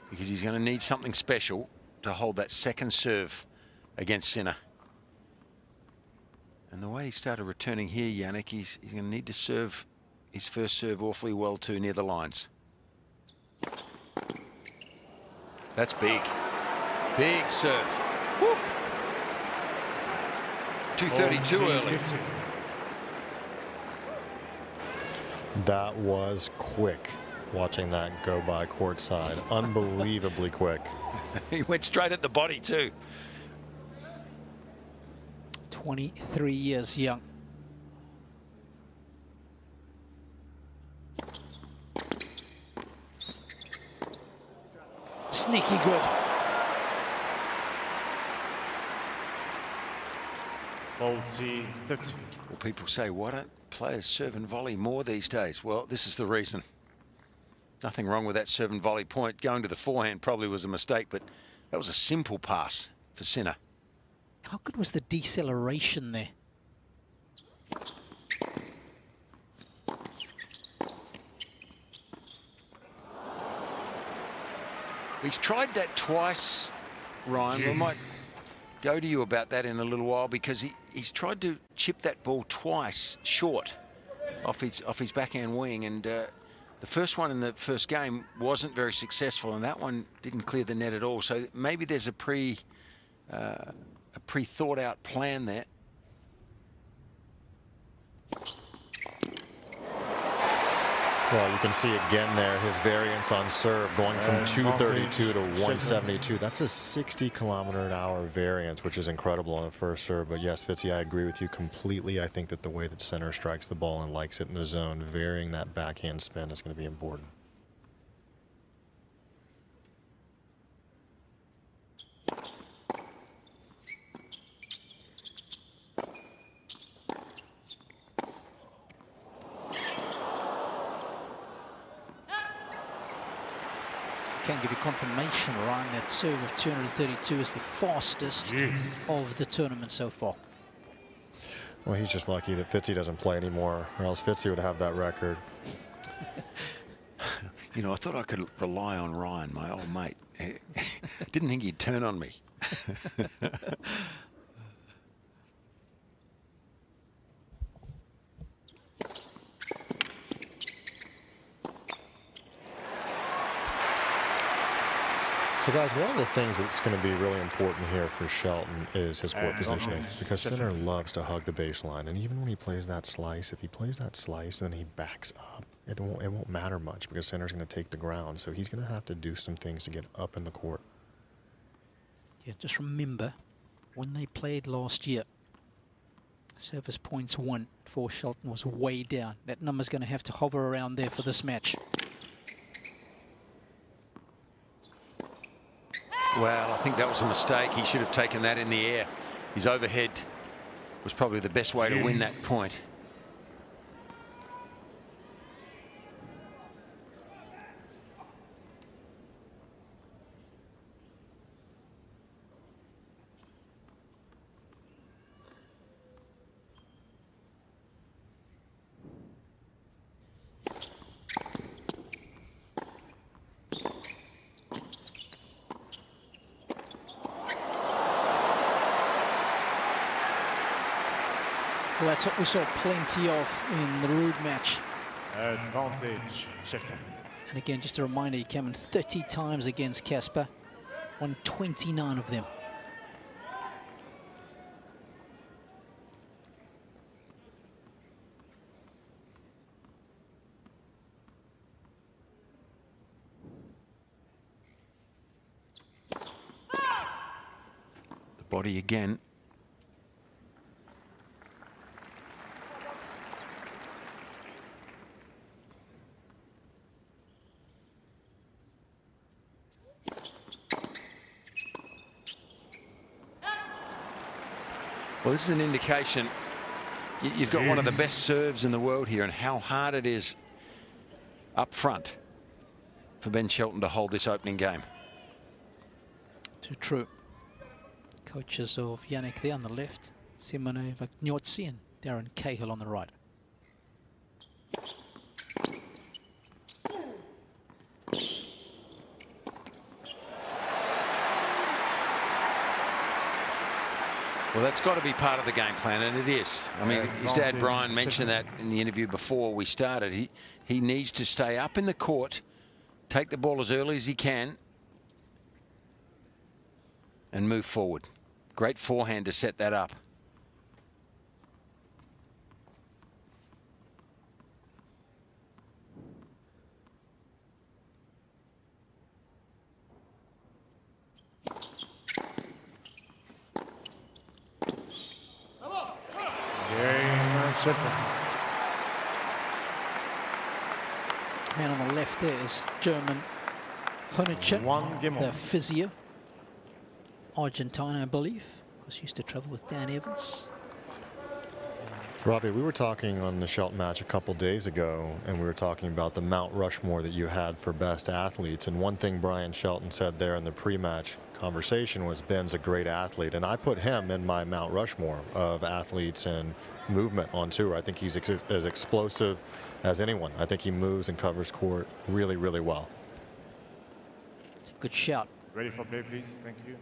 because he's going to need something special to hold that second serve against Sinner. And the way he started returning here, Jannik, he's going to need to serve his first serve awfully well too, near the lines. That's big. Big serve. Woo. 232 early. That was quick, watching that go by courtside. Unbelievably quick. He went straight at the body too. 23 years young. Sneaky good. 40-30. Well, people say, why don't players serve and volley more these days? Well, this is the reason. Nothing wrong with that serve and volley point. Going to the forehand probably was a mistake, but that was a simple pass for Sinner. How good was the deceleration there? He's tried that twice, Ryan. We might go to you about that in a little while, because he's tried to chip that ball twice short off his backhand wing, and the first one in the first game wasn't very successful, and that one didn't clear the net at all. So maybe there's a pre-thought out plan there. Well, you can see again there his variance on serve going from 232 to 172. That's a 60-kilometer-an-hour variance, which is incredible on the first serve. But yes, Fitzy, I agree with you completely. I think that the way that Sinner strikes the ball and likes it in the zone, varying that backhand spin is going to be important. Can give you confirmation, Ryan, that serve of 232 is the fastest of the tournament so far. Well, he's just lucky that Fitzy doesn't play anymore, or else Fitzy would have that record. You know, I thought I could rely on Ryan, my old mate. Didn't think he'd turn on me. So guys, one of the things that's going to be really important here for Shelton is his court positioning, because Sinner loves to hug the baseline, and even when he plays that slice, if he plays that slice and then he backs up, it won't matter much, because Sinner's going to take the ground. So he's going to have to do some things to get up in the court. Yeah, just remember when they played last year, service points won for Shelton was way down. That number's going to have to hover around there for this match. Well, I think that was a mistake. He should have taken that in the air. His overhead was probably the best way to win that point. Well, that's what we saw plenty of in the Rude match. Advantage, Shelton. And again, just a reminder, he came in 30 times against Casper, won 29 of them. The body again. Well, this is an indication you've got one of the best serves in the world here, and how hard it is up front for Ben Shelton to hold this opening game. Too true. Coaches of Jannik there on the left, Simone Vagnozzi and Darren Cahill on the right. Well, that's got to be part of the game plan, and it is. I mean, his dad, Brian, mentioned that in the interview before we started. He needs to stay up in the court, take the ball as early as he can, and move forward. Great forehand to set that up. Man on the left there is German Honichen, the physio. Argentine, I believe, because he used to travel with Dan Evans. Robbie, we were talking on the Shelton match a couple days ago, and we were talking about the Mount Rushmore that you had for best athletes. And one thing Brian Shelton said there in the pre-match conversation was Ben's a great athlete. And I put him in my Mount Rushmore of athletes and movement on tour. I think he's as explosive as anyone. I think he moves and covers court really, really well. It's a good shout. Ready for play, please. Thank you.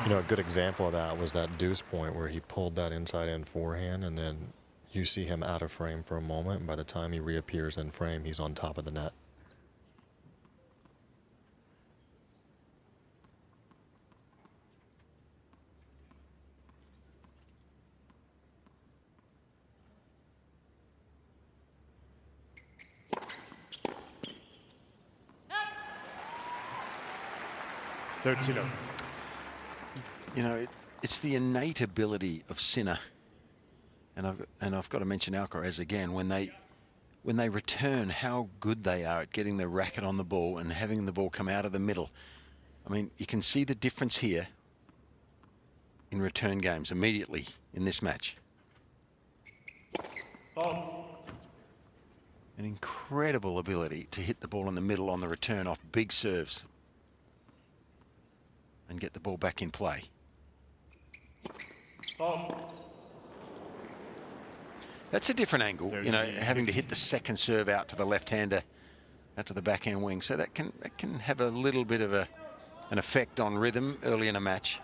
You know, a good example of that was that deuce point where he pulled that inside in forehand, and then you see him out of frame for a moment, and by the time he reappears in frame, he's on top of the net. You know, it's the innate ability of Sinner, and I've got to mention Alcaraz again. When they return, how good they are at getting the racket on the ball and having the ball come out of the middle. I mean, you can see the difference here in return games immediately in this match. An incredible ability to hit the ball in the middle on the return off big serves and get the ball back in play. That's a different angle, you know, having to hit the second serve out to the left-hander, out to the backhand wing. So that can have a little bit of an effect on rhythm early in a match.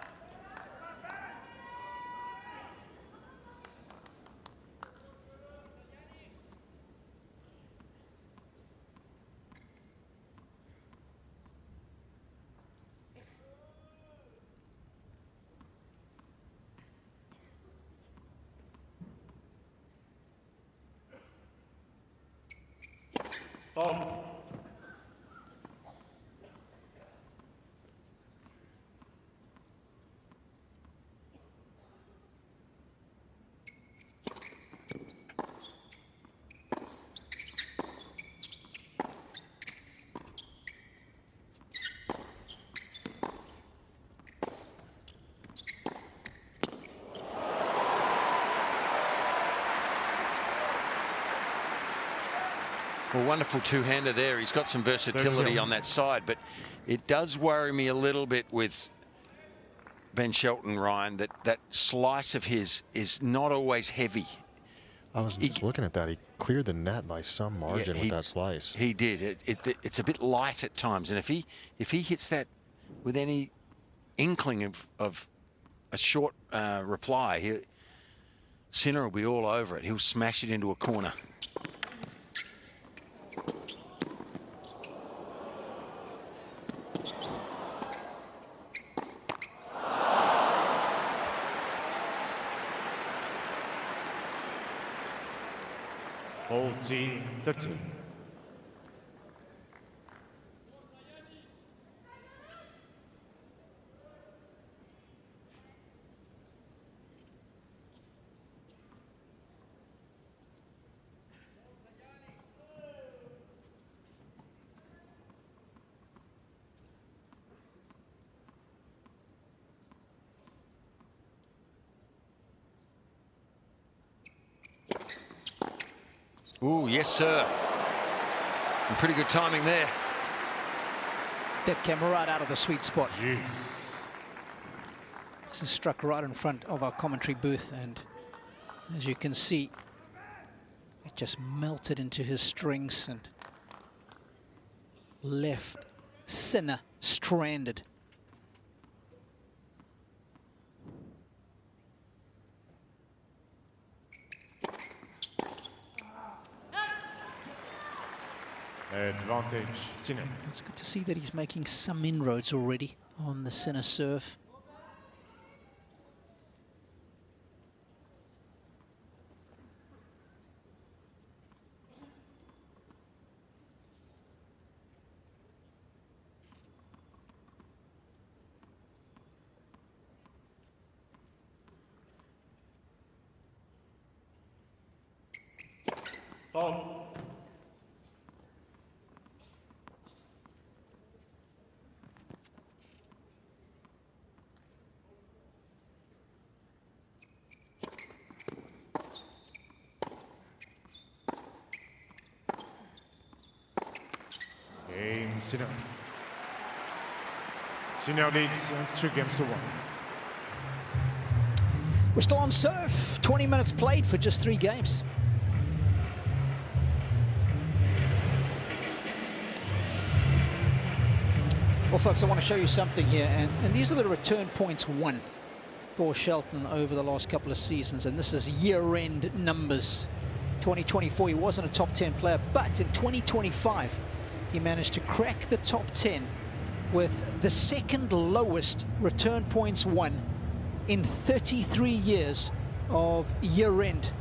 Well, wonderful two-hander there. He's got some versatility on that side, but it does worry me a little bit with Ben Shelton, Ryan, that slice of his is not always heavy. I was just looking at that. He cleared the net by some margin with that slice. He did. It's a bit light at times, and if he hits that with any inkling of a short reply, Sinner will be all over it. He'll smash it into a corner. Fourteen, 13. Ooh, yes, sir. And pretty good timing there. That came right out of the sweet spot. Jeez. This is struck right in front of our commentary booth, and as you can see, it just melted into his strings and left Sinner stranded. Advantage, Sinner. It's good to see that he's making some inroads already on the Sinner serve. Oh. Cain, Sinner. Sinner leads 2 games to 1. We're still on serve. 20 minutes played for just 3 games. Well, folks, I want to show you something here, and these are the return points won for Shelton over the last couple of seasons, and this is year-end numbers. 2024, he wasn't a top 10 player, but in 2025, he managed to crack the top 10 with the second lowest return points won in 33 years of year-end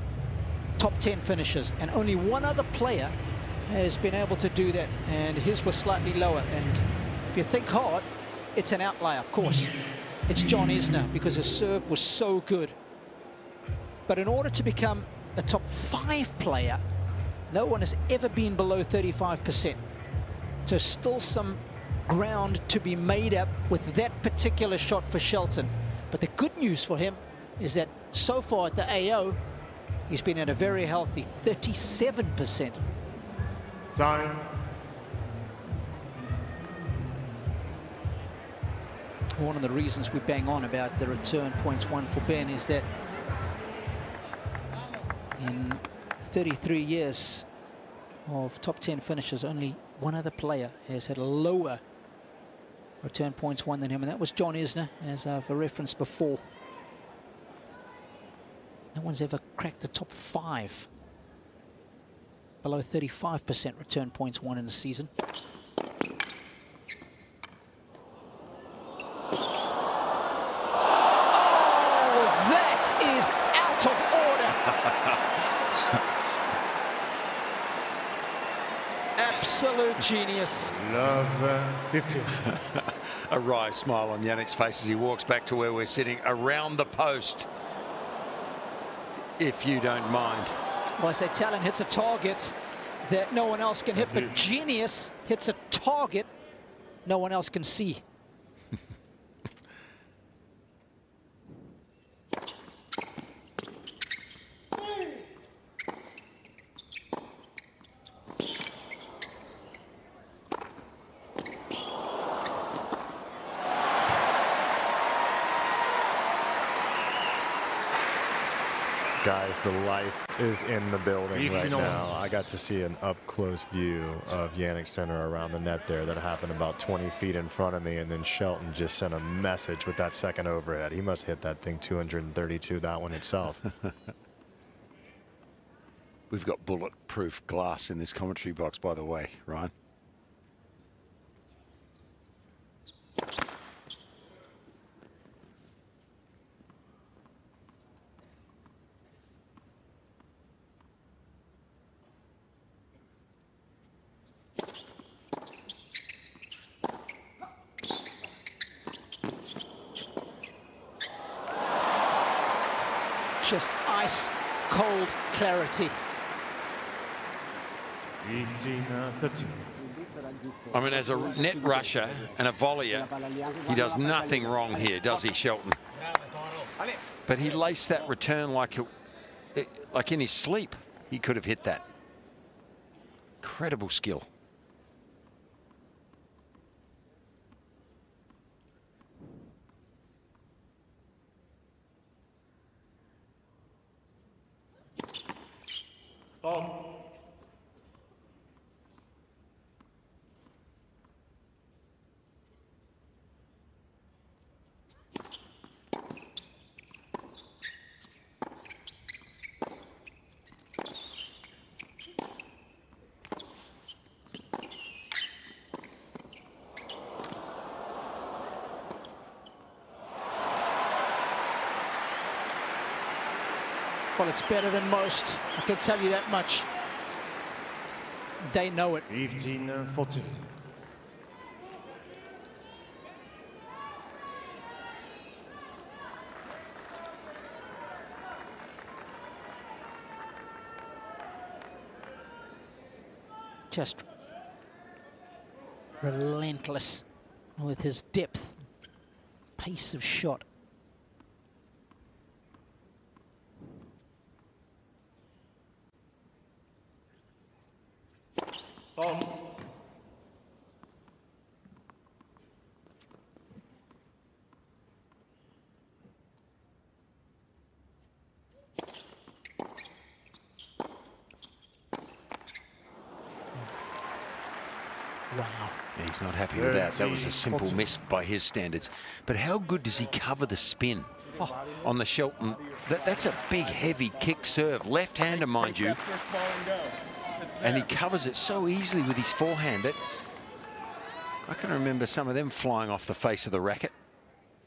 top 10 finishes, and only one other player has been able to do that, and his was slightly lower. And if you think hard, it's an outlier, of course. It's John Isner, because his serve was so good. But in order to become a top 5 player, no one has ever been below 35%. So still some ground to be made up with that particular shot for Shelton. But the good news for him is that so far at the AO, he's been at a very healthy 37%. Time. One of the reasons we bang on about the return points won for Ben is that in 33 years of top 10 finishes, only one other player has had a lower return points won than him, and that was John Isner, as I've referenced before. No one's ever cracked the top 5 below 35% return points won in a season. Is out of order. Absolute genius. Love 15. A wry smile on Jannik's face as he walks back to where we're sitting around the post, if you don't mind. Well, I say talent hits a target that no one else can hit, but genius hits a target no one else can see. Guys, the life is in the building right now. I got to see an up-close view of Jannik Sinner around the net there that happened about 20 feet in front of me, and then Shelton just sent a message with that second overhead. He must hit that thing 232, that one itself. We've got bulletproof glass in this commentary box, by the way, Ryan. Just ice cold clarity. 15-13. I mean, as a net rusher and a volleyer, he does nothing wrong here, does he, Shelton? But he laced that return like in his sleep. He could have hit that. Incredible skill. Well, it's better than most. I can tell you that much. They know it. 15-14. Just relentless with his depth, pace of shot. Wow. Yeah, he's not happy with that. That was a simple miss by his standards. But how good does he cover the spin on the Shelton? That's a big, heavy kick serve. Left-hander, mind you. And he covers it so easily with his forehand that I can remember some of them flying off the face of the racket.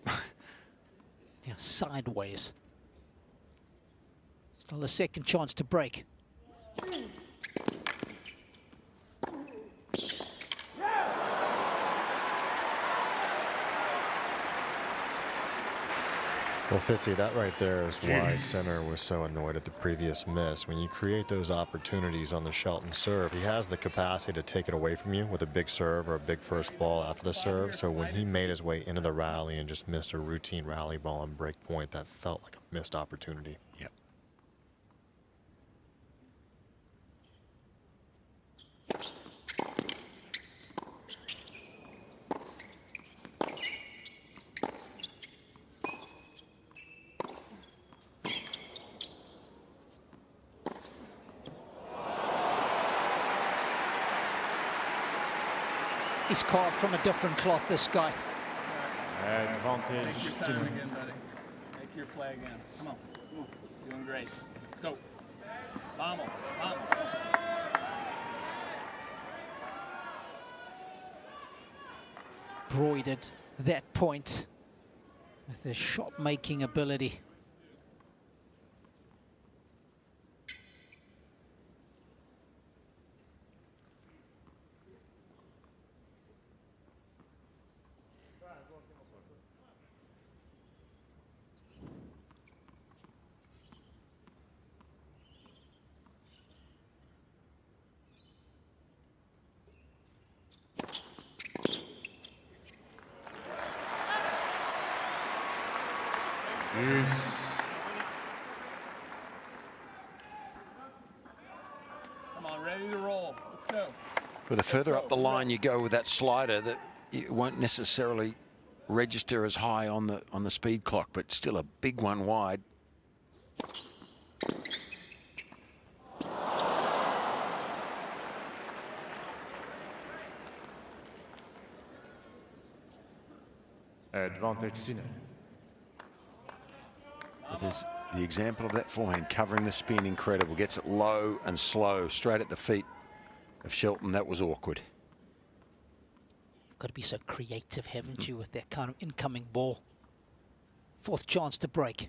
Yeah, sideways. Still a second chance to break. Well, Fitzy, that right there is why Sinner was so annoyed at the previous miss. When you create those opportunities on the Shelton serve, he has the capacity to take it away from you with a big serve or a big first ball after the serve. So when he made his way into the rally and just missed a routine rally ball on break point, that felt like a missed opportunity. Yep. He's carved from a different cloth, this guy. Advantage. Make your serve again, buddy. Make your play again. Come on. Come on. You're doing great. Let's go. Vamos. Vamos. Broidered that point with his shot-making ability. Come on, ready to roll. Let's go. But the further up the line you go with that slider, that it won't necessarily register as high on the speed clock, but still a big one wide. Advantage Sinner. There's the example of that forehand covering the spin, incredible. Gets it low and slow, straight at the feet of Shelton. That was awkward. Got to be so creative, haven't you, with that kind of incoming ball. Fourth chance to break.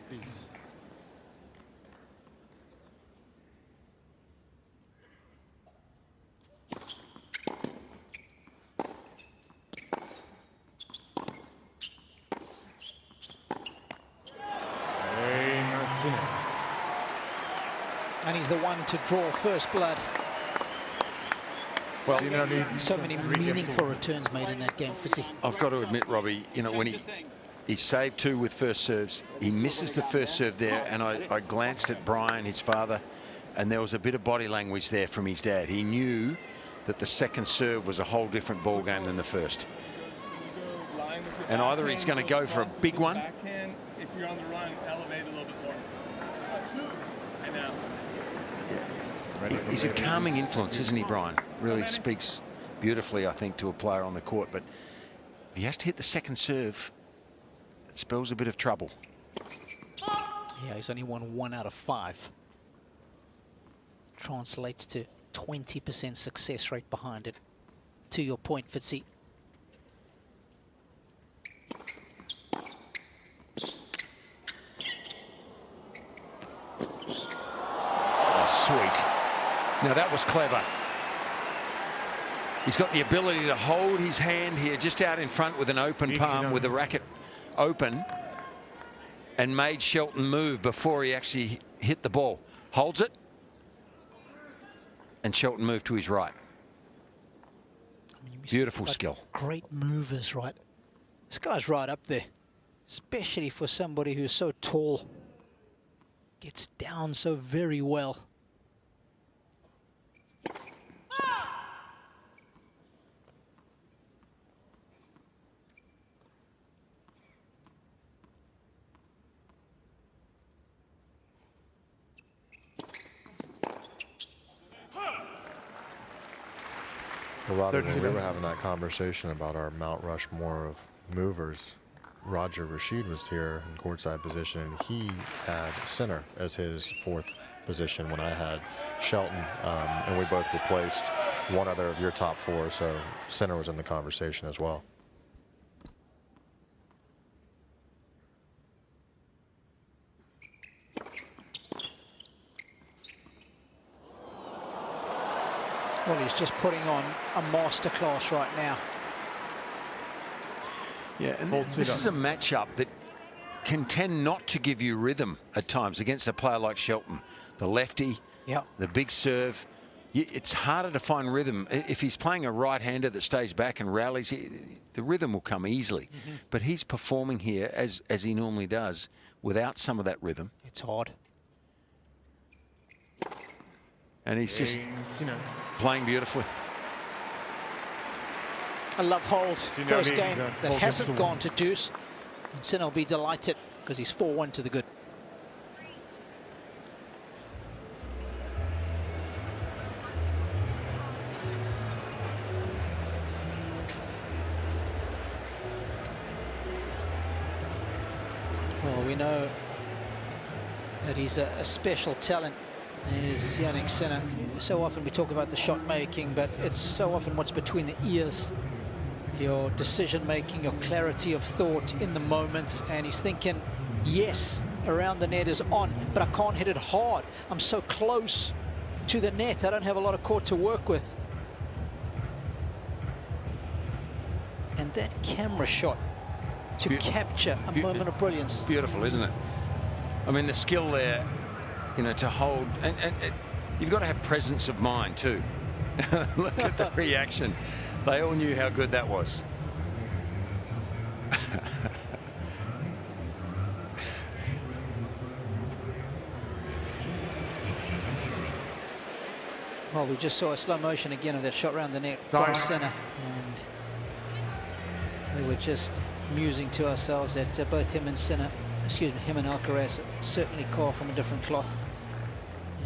Please. And he's the one to draw first blood. Well, so many meaningful returns made in that game, Fitzy. I've got to admit, Robbie, you know, when he saved two with first serves, he misses the first serve there, and I glanced at Brian, his father, and there was a bit of body language there from his dad. He knew that the second serve was a whole different ball game than the first. And either he's going to go for a big one. If you're on the run, elevate a little bit more. I know. He's a calming influence, isn't he, Brian? Really speaks beautifully, I think, to a player on the court. But if he has to hit the second serve, it spells a bit of trouble. Yeah, he's only won 1 out of 5. Translates to 20% success rate behind it. To your point, Fitzy. Now that was clever. He's got the ability to hold his hand here just out in front with an open palm with the racket open and made Shelton move before he actually hit the ball. Holds it. And Shelton moved to his right. Beautiful skill. Great movers, right? This guy's right up there, especially for somebody who's so tall. Gets down so very well. Well, Rod, when we were having that conversation about our Mount Rushmore of movers, Roger Rashid was here in courtside position, and he had Sinner as his 4th position when I had Shelton, and we both replaced one other of your top 4, so Sinner was in the conversation as well. Well, he's just putting on a masterclass right now. Yeah, and this is a matchup that can tend not to give you rhythm at times against a player like Shelton. The lefty, the big serve. It's harder to find rhythm. If he's playing a right-hander that stays back and rallies, the rhythm will come easily. But he's performing here as he normally does without some of that rhythm. It's hard. And he's just playing beautifully. A love hold. First game that hasn't gone to deuce. And Sinner will be delighted because he's 4-1 to the good. Well, we know that he's a special talent. Is Jannik Sinner. So often we talk about the shot making, but it's so often what's between the ears. Your decision making, your clarity of thought in the moment. And he's thinking, yes, around the net is on, but I can't hit it hard. I'm so close to the net. I don't have a lot of court to work with. And that camera shot to capture a moment of brilliance. Beautiful, isn't it? I mean, the skill there, you know, to hold, and you've got to have presence of mind too. Look at the reaction. They all knew how good that was. Well, we just saw a slow motion again of that shot around the net from Sinner, and we were just musing to ourselves that both him and Sinner, excuse me, him and Alcaraz certainly call from a different cloth.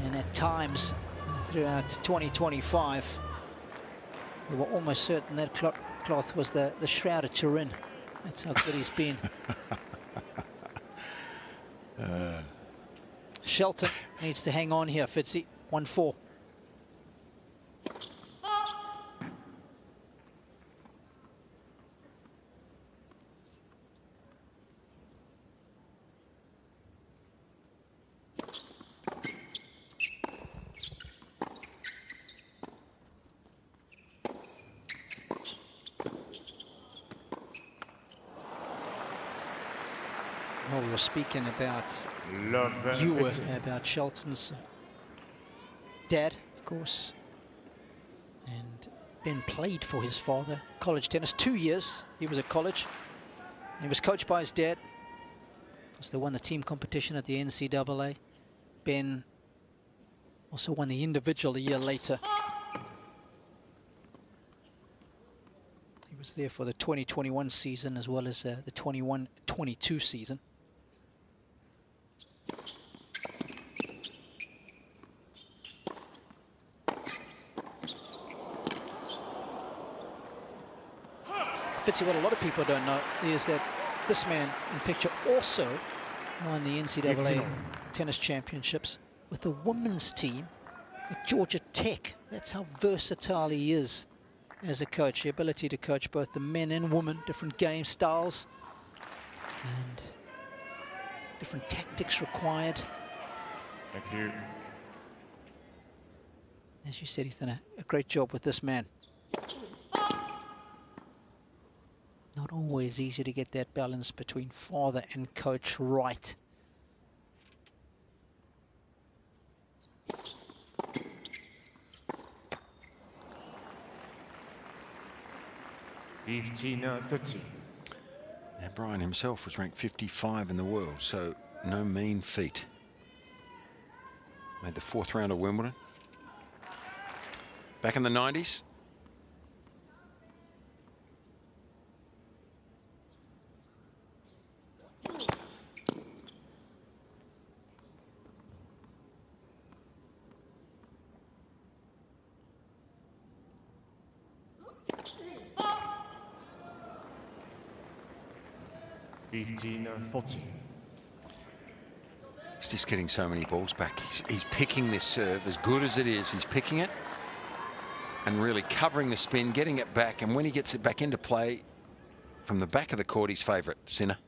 And at times throughout 2025, we were almost certain that cloth was the shroud of Turin. That's how good he's been. Shelton needs to hang on here, Fitzy. 1-4. Well, we were speaking about about Shelton's dad, of course, and Ben played for his father, college tennis, 2 years he was at college. And he was coached by his dad because they won the team competition at the NCAA. Ben also won the individual a year later. He was there for the 2021 season as well as the 21-22 season. Fitzy, what a lot of people don't know is that this man in picture also won the NCAA tennis championships with the women's team at Georgia Tech. That's how versatile he is as a coach. The ability to coach both the men and women, different game styles and different tactics required. Thank you. As you said, he's done a great job with this man. Not always easy to get that balance between father and coach right. Now, Brian himself was ranked 55 in the world, so no mean feat. Made the 4th round of Wimbledon. Back in the 90s. He's just getting so many balls back. He's picking this serve as good as it is. He's picking it and really covering the spin, getting it back. And when he gets it back into play from the back of the court, his favourite, Sinner.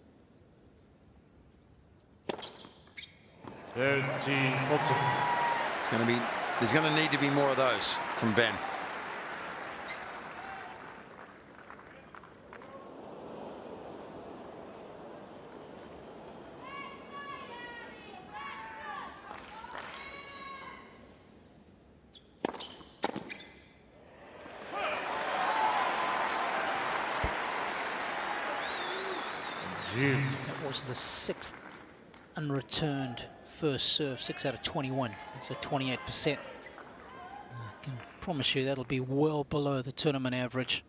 13-14. There's going to need to be more of those from Ben. That was the 6th unreturned first serve, 6 out of 21. It's a 28%. I can promise you that'll be well below the tournament average.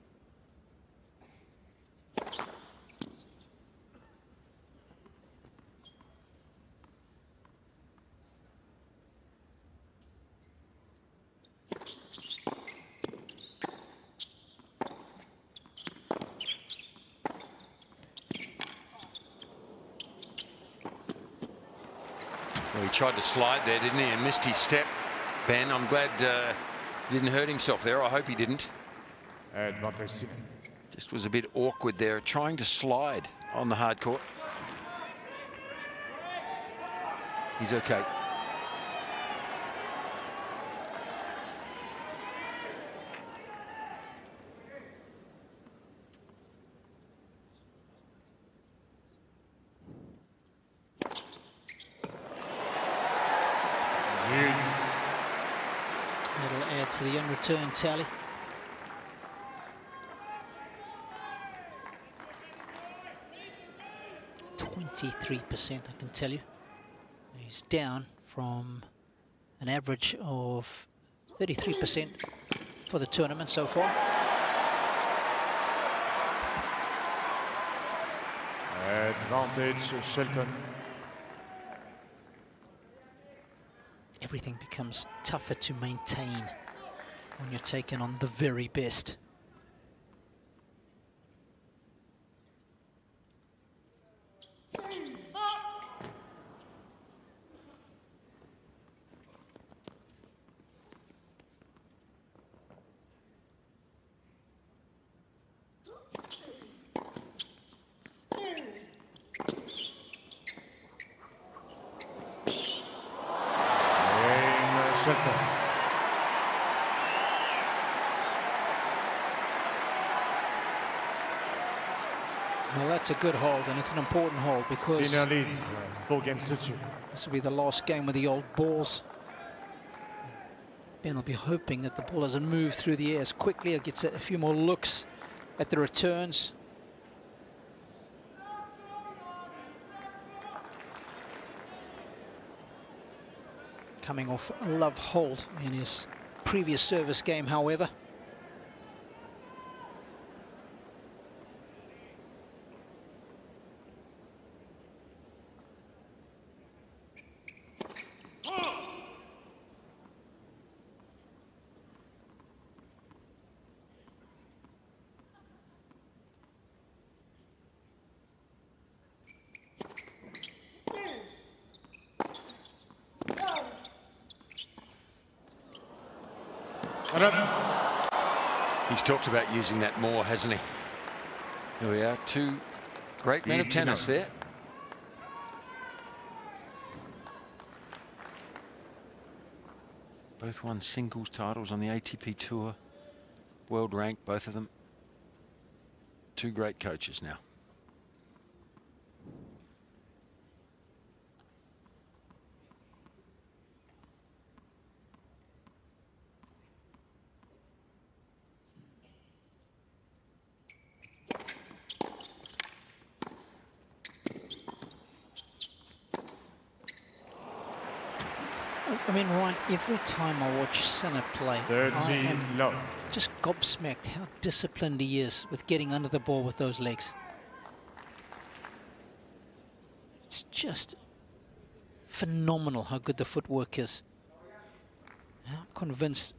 Well, he tried to slide there, didn't he, and missed his step. Ben, I'm glad he didn't hurt himself there. I hope he didn't. Just was a bit awkward there, trying to slide on the hard court. He's okay. That'll add to the unreturned tally. %, I can tell you. He's down from an average of 33% for the tournament so far. Advantage, Shelton. Everything becomes tougher to maintain when you're taking on the very best. Well, that's a good hold, and it's an important hold because Sinner leads 4-2. This will be the last game with the old balls. Ben will be hoping that the ball doesn't move through the air as quickly. It gets a few more looks at the returns. Coming off a love hold in his previous service game, however. He's talked about using that more, hasn't he? Here we are, two great men of tennis there. Both won singles titles on the ATP Tour. World rank, both of them. Two great coaches now. I mean, Ryan, every time I watch Sinner play, I am just gobsmacked how disciplined he is with getting under the ball with those legs. It's just phenomenal how good the footwork is. And I'm convinced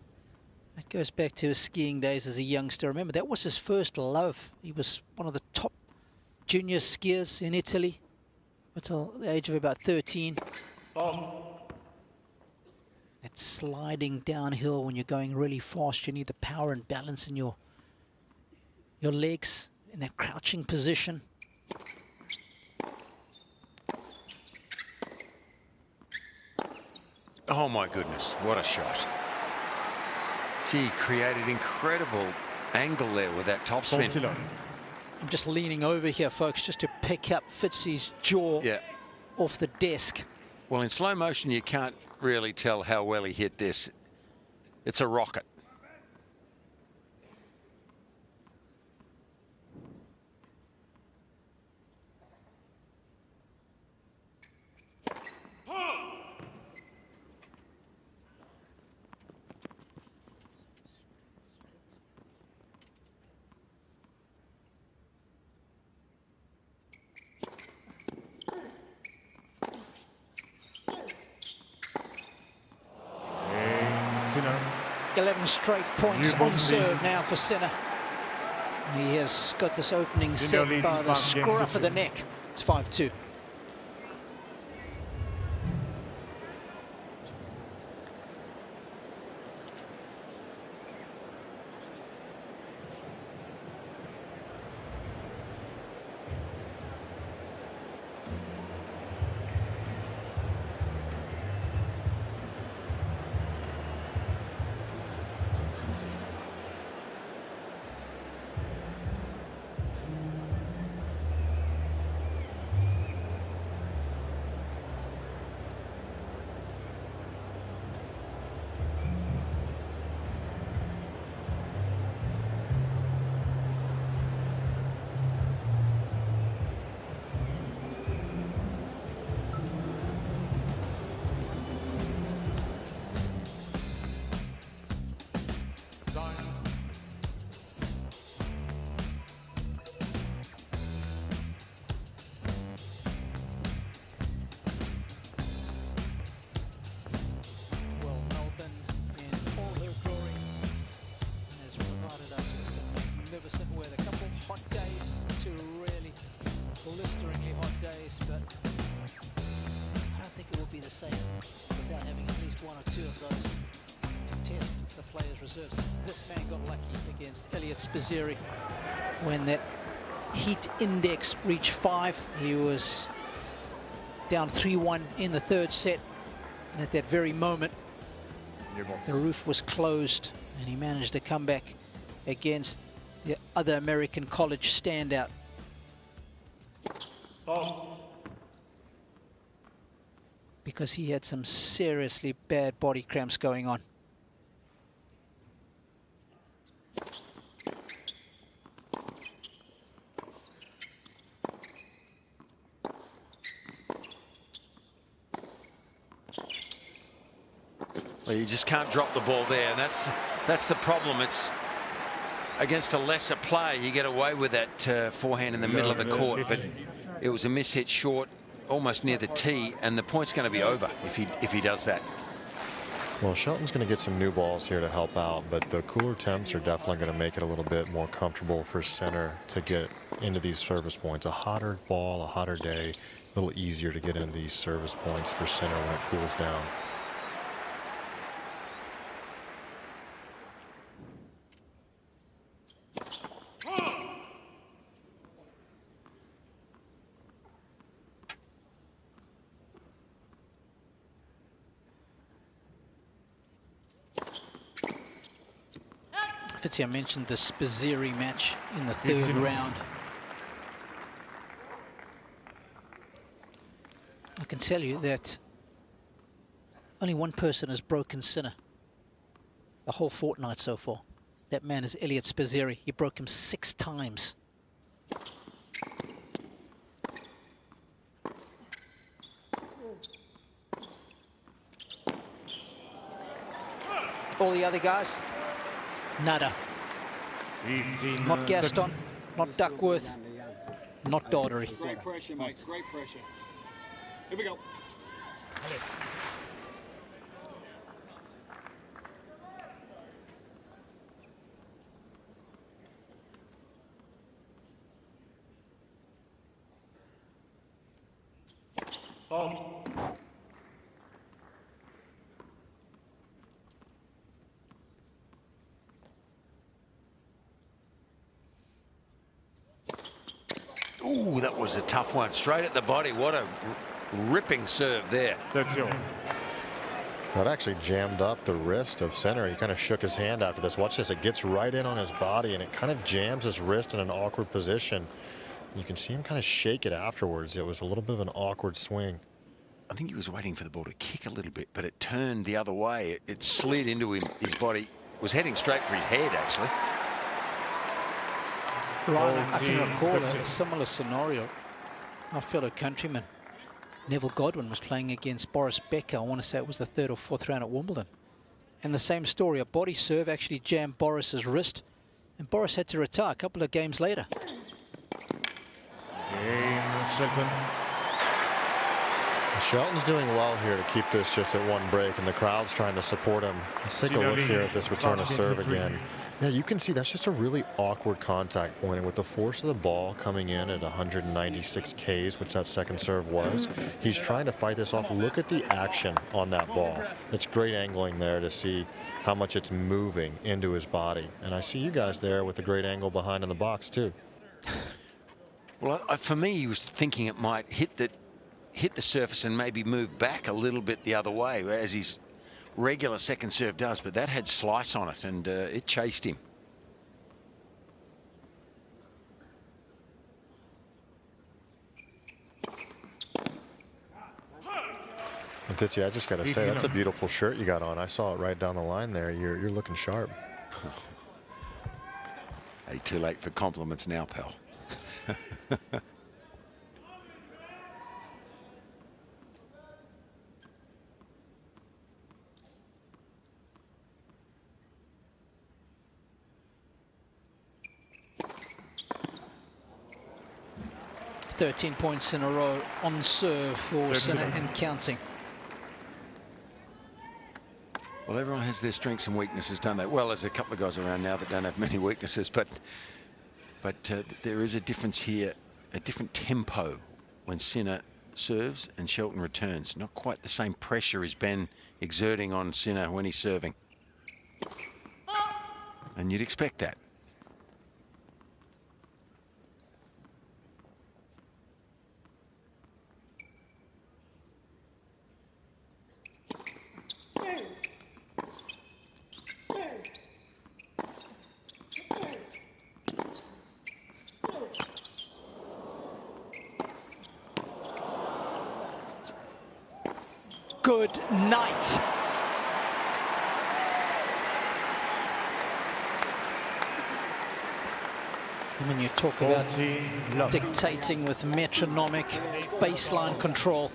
that goes back to his skiing days as a youngster. Remember, that was his first love. He was one of the top junior skiers in Italy until the age of about 13. That sliding downhill when you're going really fast, you need the power and balance in your legs in that crouching position. Oh my goodness, what a shot. Gee, created incredible angle there with that topspin. I'm just leaning over here, folks, just to pick up Fitzy's jaw off the desk. Well, in slow motion, you can't really tell how well he hit this. It's a rocket. Sinner. 11 straight points on serve now for Sinner. He has got this opening set by the scruff of the neck. It's 5-2. When that heat index reached 5, he was down 3-1 in the third set, and at that very moment the roof was closed and he managed to come back against the other American college standout. Because he had some seriously bad body cramps going on. Well, you just can't drop the ball there, and that's the problem. It's against a lesser play, you get away with that forehand in the middle of the court, but it was a miss-hit short, almost near the tee, and the point's going to be over if he does that. Well, Shelton's going to get some new balls here to help out, but the cooler temps are definitely going to make it a little bit more comfortable for Sinner to get into these service points. A hotter ball, a hotter day, a little easier to get into these service points for Sinner when it cools down. Fitzy, I mentioned the Spizzeri match in the third round. I can tell you that only one person has broken Sinner the whole fortnight so far. That man is Elliot Spizzeri. He broke him 6 times. All the other guys, nada. Not Gaston, not Duckworth, not Daugherty. Great pressure, Mike. Great pressure. Here we go. Ooh, that was a tough one. Straight at the body. What a ripping serve there. That's yours. That actually jammed up the wrist of Sinner. He kind of shook his hand after this. Watch this. It gets right in on his body, and it kind of jams his wrist in an awkward position. You can see him kind of shake it afterwards. It was a little bit of an awkward swing. I think he was waiting for the ball to kick a little bit, but it turned the other way. It slid into his body. It was heading straight for his head, actually. Ryan, I can recall a similar scenario. Our fellow countryman, Neville Godwin, was playing against Boris Becker. I want to say it was the 3rd or 4th round at Wimbledon. And the same story, a body serve actually jammed Boris's wrist, and Boris had to retire a couple of games later. Shelton. Shelton's doing well here to keep this just at 1 break, and the crowd's trying to support him. Let's take a look here at this return of serve again. Yeah, you can see that's just a really awkward contact point, and with the force of the ball coming in at 196 Ks, which that second serve was, he's trying to fight this off. Look at the action on that ball. It's great angling there to see how much it's moving into his body. And I see you guys there with the great angle behind in the box too. Well, for me, he was thinking it might hit the surface and maybe move back a little bit the other way, as his regular second serve does, but that had slice on it, and it chased him. And Fitzy, I just got to say, that's a beautiful shirt you got on. I saw it right down the line there. You're looking sharp. Hey, too late for compliments now, pal. "13 points in a row on serve for Sinner and counting." Well, everyone has their strengths and weaknesses, don't they? Well, there's a couple of guys around now that don't have many weaknesses, but there is a difference here, a different tempo when Sinner serves and Shelton returns. Not quite the same pressure as Ben exerting on Sinner when he's serving. And you'd expect that. Good night. And when you talk about dictating with metronomic baseline control,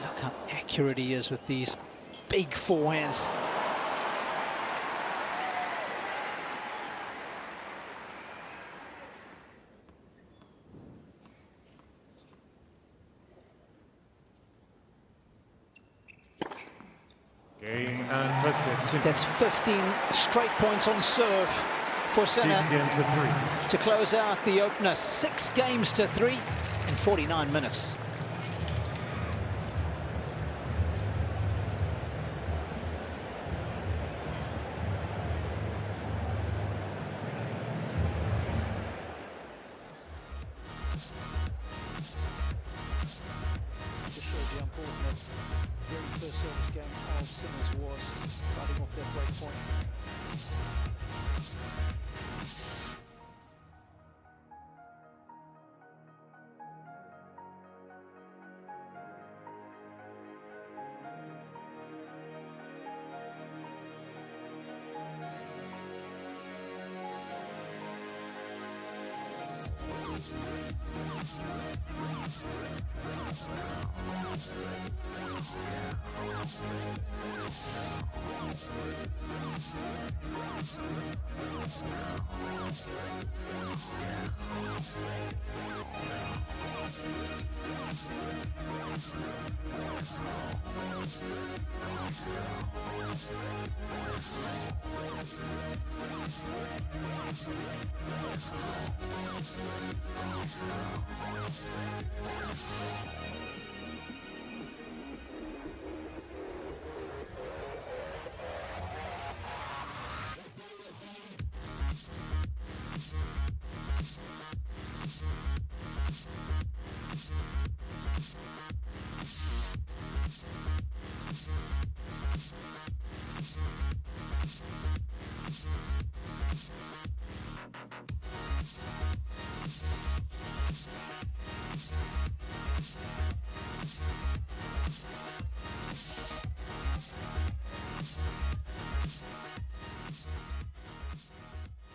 look how accurate he is with these big forehands. That's 15 straight points on serve for Sinner to close out the opener. 6 games to 3 in 49 minutes. Just shows you how important that very first service game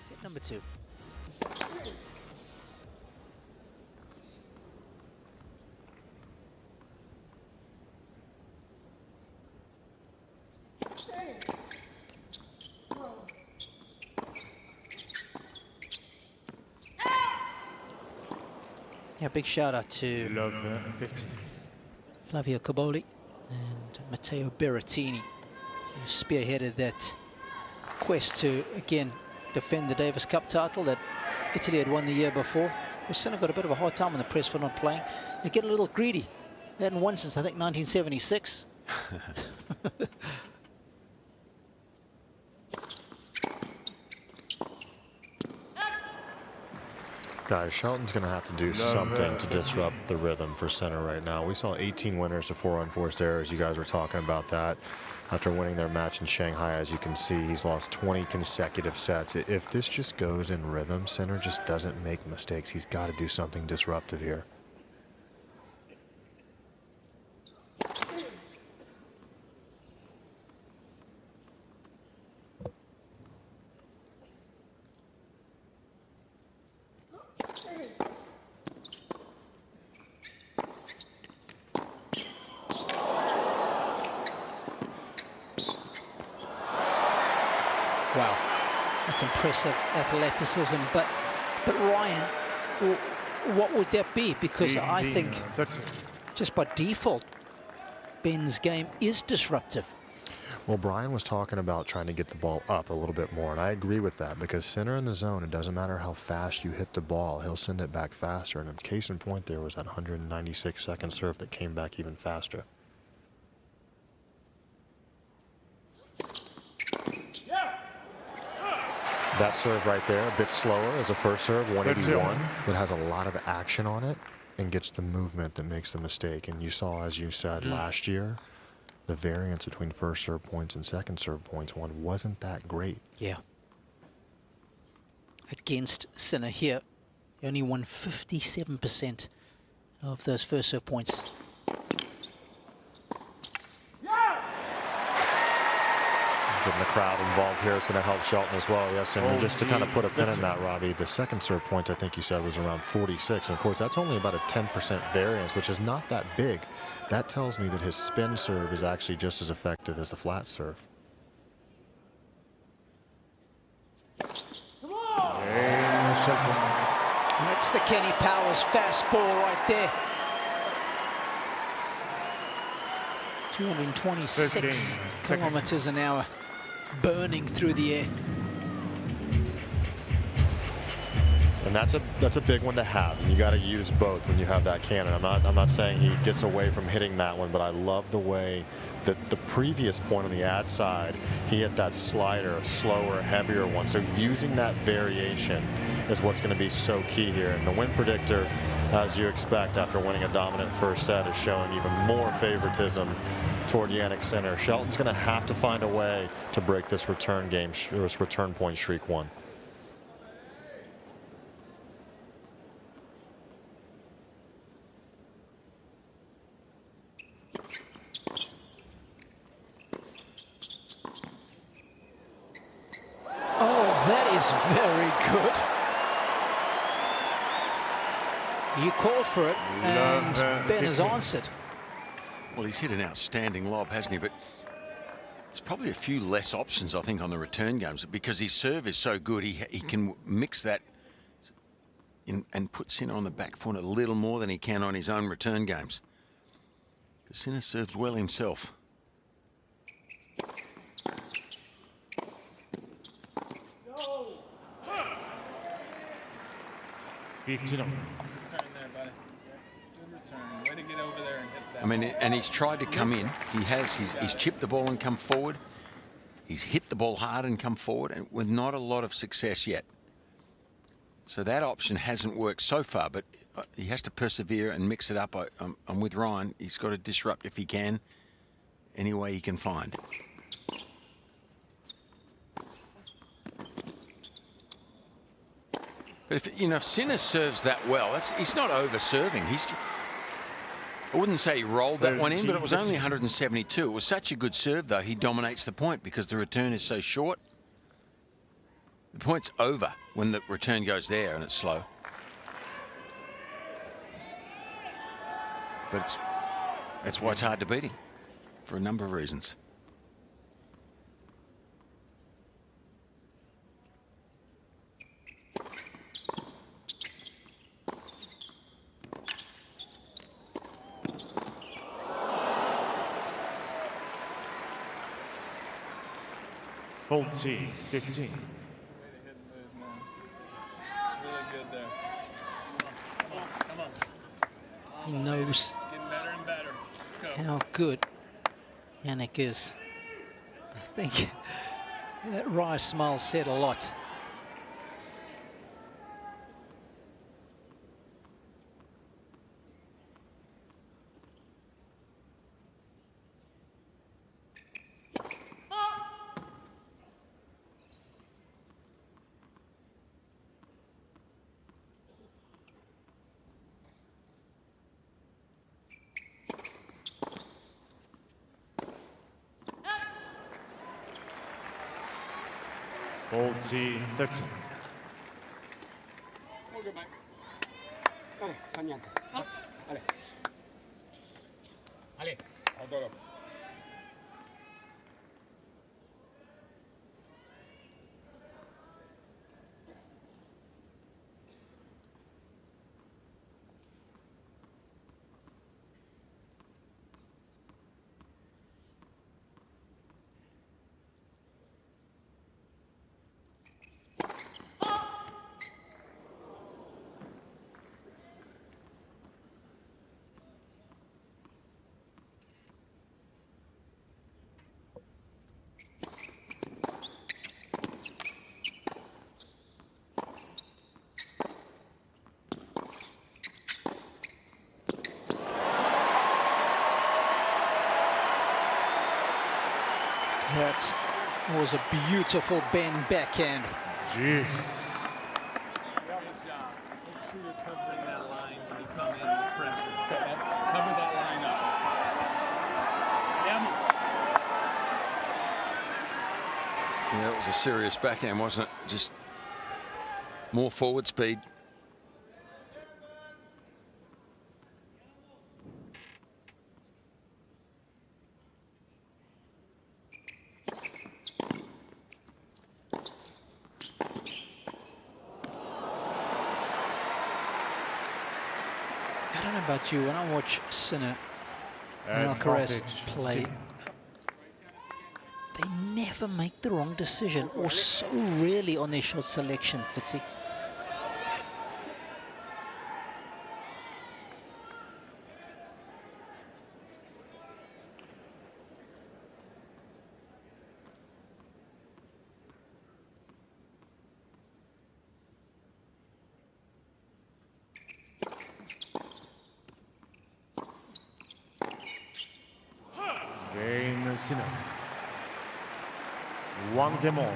Set number 2. Yeah, big shout out to Flavio Caboli and Matteo Berrettini, who spearheaded that quest to again defend the Davis Cup title that Italy had won the year before. Sinner got a bit of a hard time in the press for not playing. They get a little greedy. They hadn't won since I think 1976. Guys, Shelton's going to have to do something to disrupt the rhythm for Sinner right now. We saw 18 winners to 4 unforced errors. You guys were talking about that. After winning their match in Shanghai, as you can see, he's lost 20 consecutive sets. If this just goes in rhythm, Sinner just doesn't make mistakes. He's got to do something disruptive here. Wow, that's impressive athleticism. But Ryan, what would that be? Because I think just by default, Ben's game is disruptive. Well, Brian was talking about trying to get the ball up a little bit more, and I agree with that, because Sinner in the zone, it doesn't matter how fast you hit the ball, he'll send it back faster. And a case in point there was that 196-second serve that came back even faster. That serve right there, a bit slower as a first serve, 181, but has a lot of action on it and gets the movement that makes the mistake. And you saw, as you said, last year, the variance between first serve points and second serve points wasn't that great. Yeah. Against Sinner here, he only won 57% of those first serve points. Getting the crowd involved here is going to help Shelton as well. Yes, and just to kind of put a pin in that, Robbie, the second serve points, I think you said, was around 46. And of course, that's only about a 10% variance, which is not that big. That tells me that his spin serve is actually just as effective as the flat serve. That's the Kenny Powers fastball right there. 226 kilometers an hour, burning through the air. And that's a big one to have. And you got to use both when you have that cannon. I'm not saying he gets away from hitting that one, but I love the way that the previous point on the ad side, he hit that slider, a slower, heavier one. So using that variation is what's going to be so key here. And the win predictor, as you expect after winning a dominant first set, is showing even more favoritism toward Jannik Sinner. Shelton's going to have to find a way to break this return game, this return point streak one. Oh, that is very good. You called for it, and Ben has answered. Well, he's hit an outstanding lob, hasn't he? But it's probably a few less options, I think, on the return games because his serve is so good. He can mix that in and put Sinner on the back foot a little more than he can on his own return games. Sinner serves well himself. I mean, and he's tried to come in. He's chipped the ball and come forward. He's hit the ball hard and come forward, and with not a lot of success yet. So that option hasn't worked so far, but he has to persevere and mix it up. I'm with Ryan. He's got to disrupt if he can, any way he can find. But if Sinner serves that well, he's not over serving. I wouldn't say he rolled that one in, but it was only 172. It was such a good serve, though. He dominates the point because the return is so short. The point's over when the return goes there and it's slow. But that's why it's hard to beat him for a number of reasons. Full T, 15. He knows how good Jannik is. I think that wry smile said a lot. Full T, 13. Allez, fa niente. Allez. Allez, adoro. That was a beautiful bend backhand. Jeez. Yeah, it was a serious backhand, wasn't it? Just more forward speed. I don't know about you, when I watch Sinner and Alcaraz play, they never make the wrong decision, or so rarely on their shot selection, Fitzy. Jannik Sinner. One game all.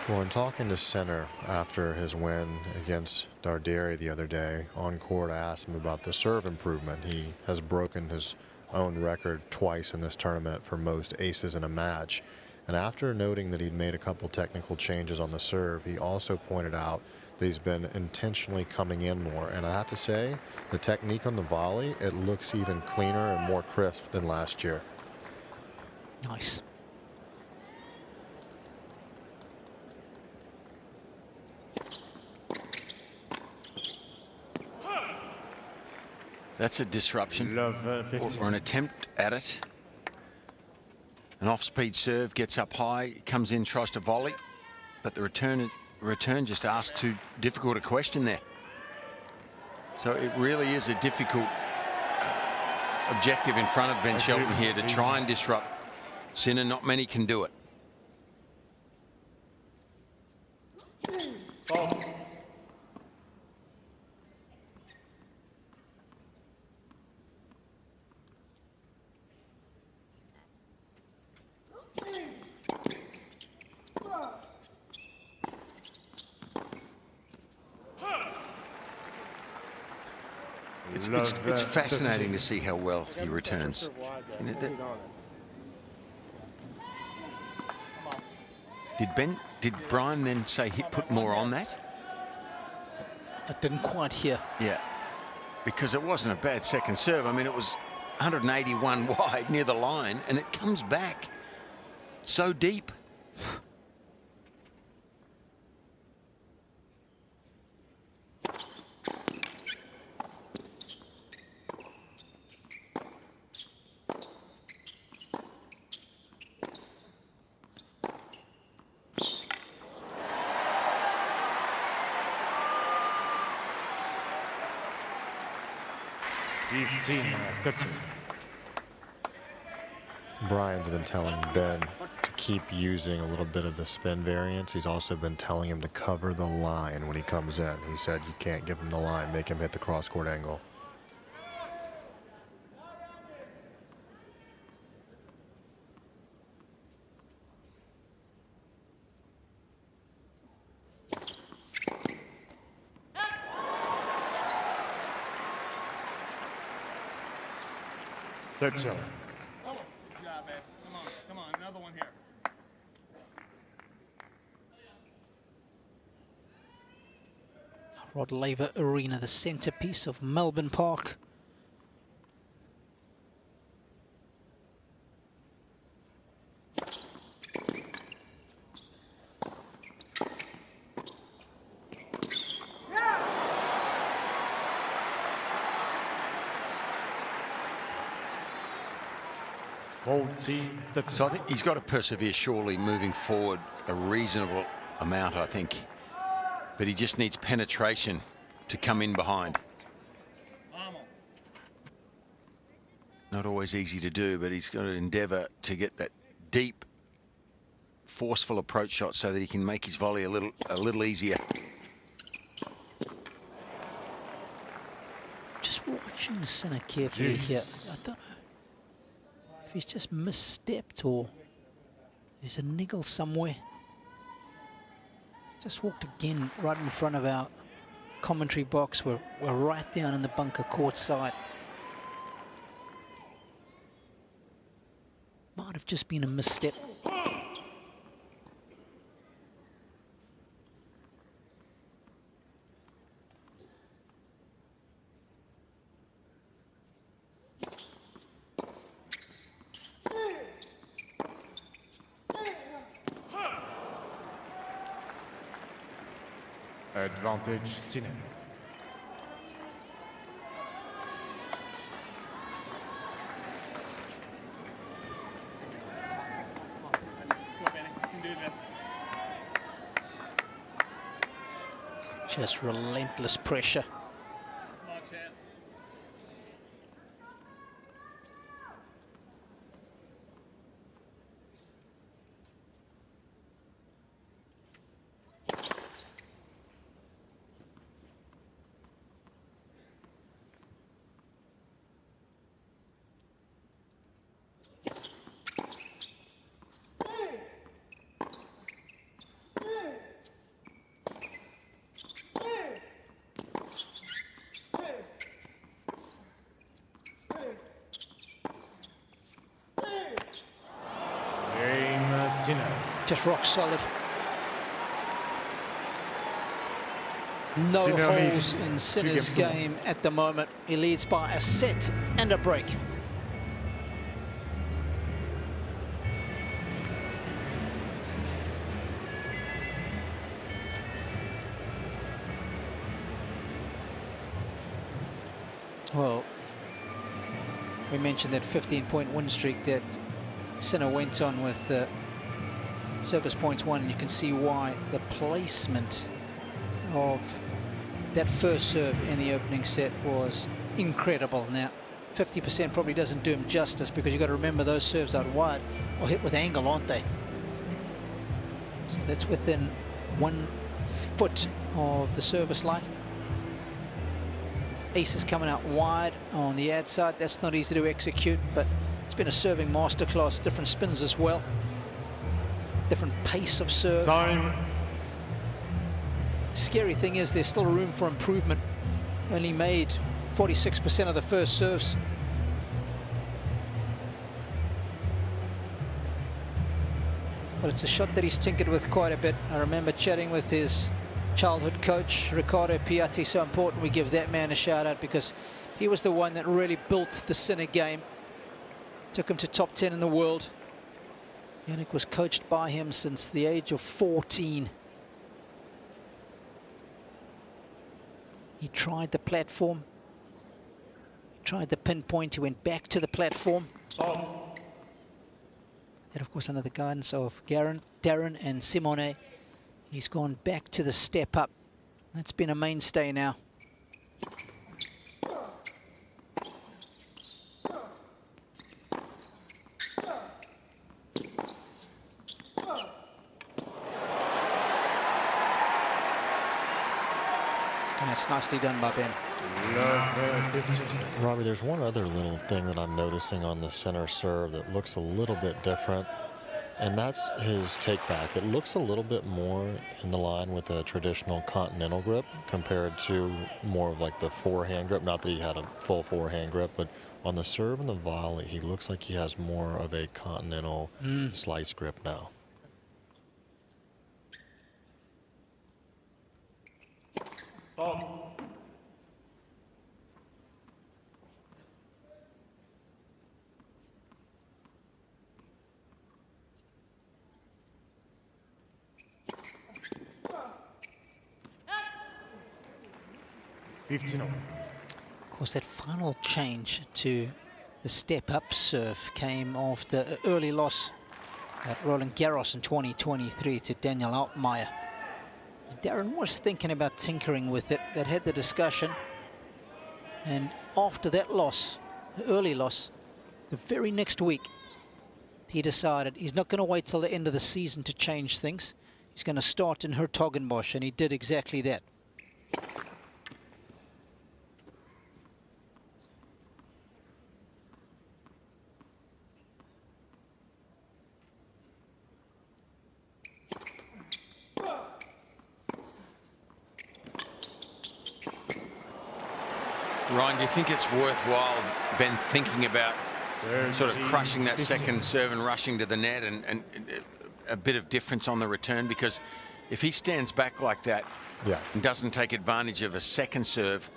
Well, in talking to Sinner after his win against Darderi the other day on court, I asked him about the serve improvement. He has broken his own record twice in this tournament for most aces in a match. And after noting that he'd made a couple technical changes on the serve, he also pointed out that he's been intentionally coming in more. And I have to say, the technique on the volley, it looks even cleaner and more crisp than last year. Nice. That's a disruption or an attempt at it. An off-speed serve, gets up high, comes in, tries to volley, but the return just asked too difficult a question there. So it really is a difficult objective in front of Ben Shelton here to try and disrupt Sinner. Not many can do it. It's fascinating to see how well he returns. Did Brian then say he'd put more on that? I didn't quite hear. Yeah, because it wasn't a bad second serve. I mean, it was 181 wide near the line, and it comes back so deep. Brian's been telling Ben to keep using a little bit of the spin variance. He's also been telling him to cover the line when he comes in. He said you can't give him the line, make him hit the cross-court angle. Third serve. Good job, babe. Come on, another one here. Rod Laver Arena, the centerpiece of Melbourne Park. So I think he's got to persevere, surely, moving forward a reasonable amount, I think. But he just needs penetration to come in behind. Not always easy to do, but he's got to endeavour to get that deep, forceful approach shot so that he can make his volley a little easier. Just watching Sinner carefully here. I don't know if he's just misstepped or there's a niggle somewhere. Just walked again right in front of our commentary box. We're right down in the bunker court side. Might have just been a misstep. Advantage, Sinner. Just relentless pressure. Sinner. Just rock solid. No Sinner holes leads in 2 Sinner's games to 1. game at the moment. He leads by a set and a break. Well, we mentioned that 15-point win streak that Sinner went on with service points won, and you can see why the placement of that first serve in the opening set was incredible. Now, 50% probably doesn't do him justice, because you've got to remember those serves out wide are hit with angle, aren't they? So that's within 1 foot of the service line. Ace is coming out wide on the ad side. That's not easy to execute, but it's been a serving masterclass. Different spins as well. Different pace of serve. Time. Scary thing is there's still room for improvement. Only made 46% of the first serves. But it's a shot that he's tinkered with quite a bit. I remember chatting with his childhood coach, Ricardo Piatti. So important we give that man a shout out, because he was the one that really built the Sinner game. Took him to top 10 in the world. Jannik was coached by him since the age of 14. He tried the platform, tried the pinpoint, he went back to the platform. And of course under the guidance of Darren and Simone, he's gone back to the step up. That's been a mainstay now. And it's nicely done by Ben. Robbie, there's one other little thing that I'm noticing on the center serve that looks a little bit different, and that's his take back. It looks a little bit more in the line with a traditional continental grip compared to more of like the forehand grip. Not that he had a full forehand grip, but on the serve and the volley, he looks like he has more of a continental slice grip now. Of course, that final change to the step-up serve came after an early loss at Roland Garros in 2023 to Daniel Altmaier. Darren was thinking about tinkering with it. That had the discussion. And after that loss, the early loss, the very next week, he decided he's not going to wait till the end of the season to change things. He's going to start in Hertogenbosch, and he did exactly that. Ryan, do you think it's worthwhile, Ben, thinking about sort of crushing that second serve and rushing to the net and a bit of difference on the return? Because if he stands back like that and doesn't take advantage of a second serve,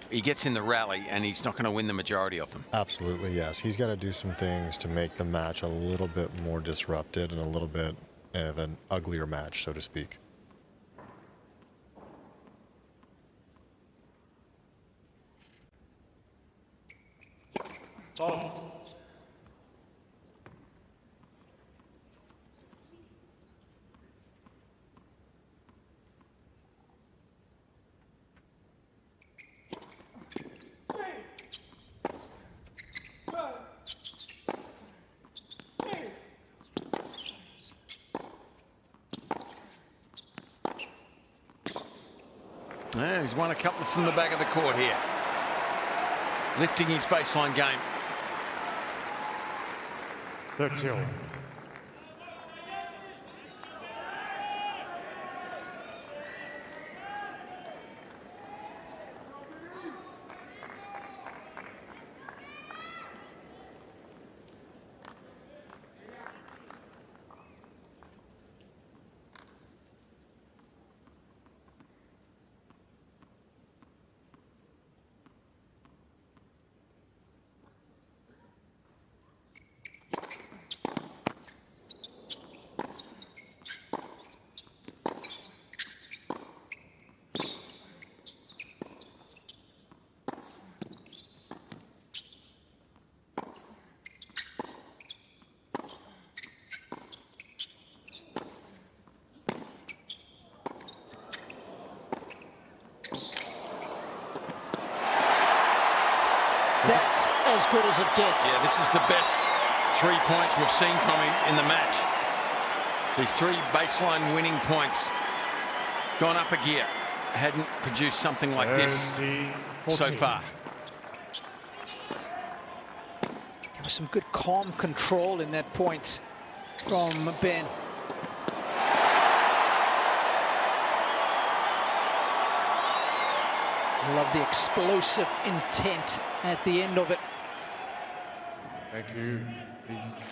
he gets in the rally and he's not going to win the majority of them. Absolutely, yes. He's got to do some things to make the match a little bit more disrupted and a little bit of an uglier match, so to speak. Yeah, he's won a couple from the back of the court here, lifting his baseline game. 30. That's as good as it gets. Yeah, this is the best 3 points we've seen from him in the match. These 3 baseline winning points gone up a gear. Hadn't produced something like this so far. There was some good calm control in that point from Ben. I love the explosive intent at the end of it. Thank you. Please.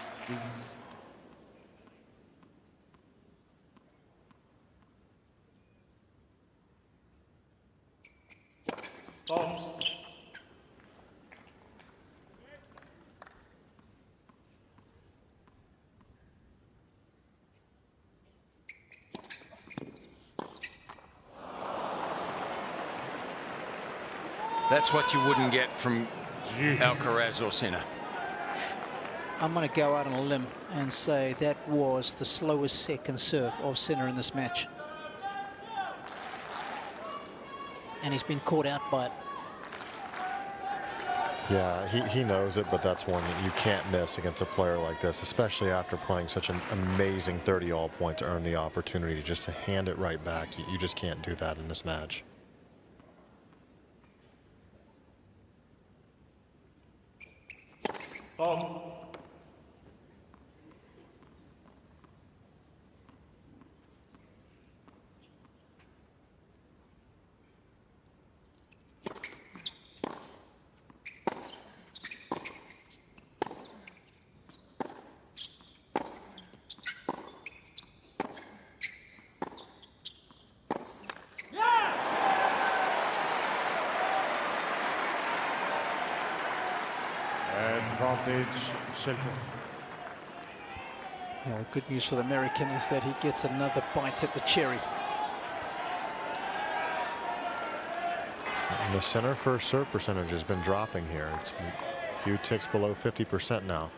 Oh. That's what you wouldn't get from Alcaraz or Sinner. I'm going to go out on a limb and say that was the slowest second serve of Sinner in this match. And he's been caught out by it. Yeah, he knows it, but that's one that you can't miss against a player like this, especially after playing such an amazing 30-all point to earn the opportunity just to hand it right back. You just can't do that in this match. Oh. Shelton. Yeah, the good news for the American is that he gets another bite at the cherry. And the Sinner first serve percentage has been dropping here. It's a few ticks below 50% now.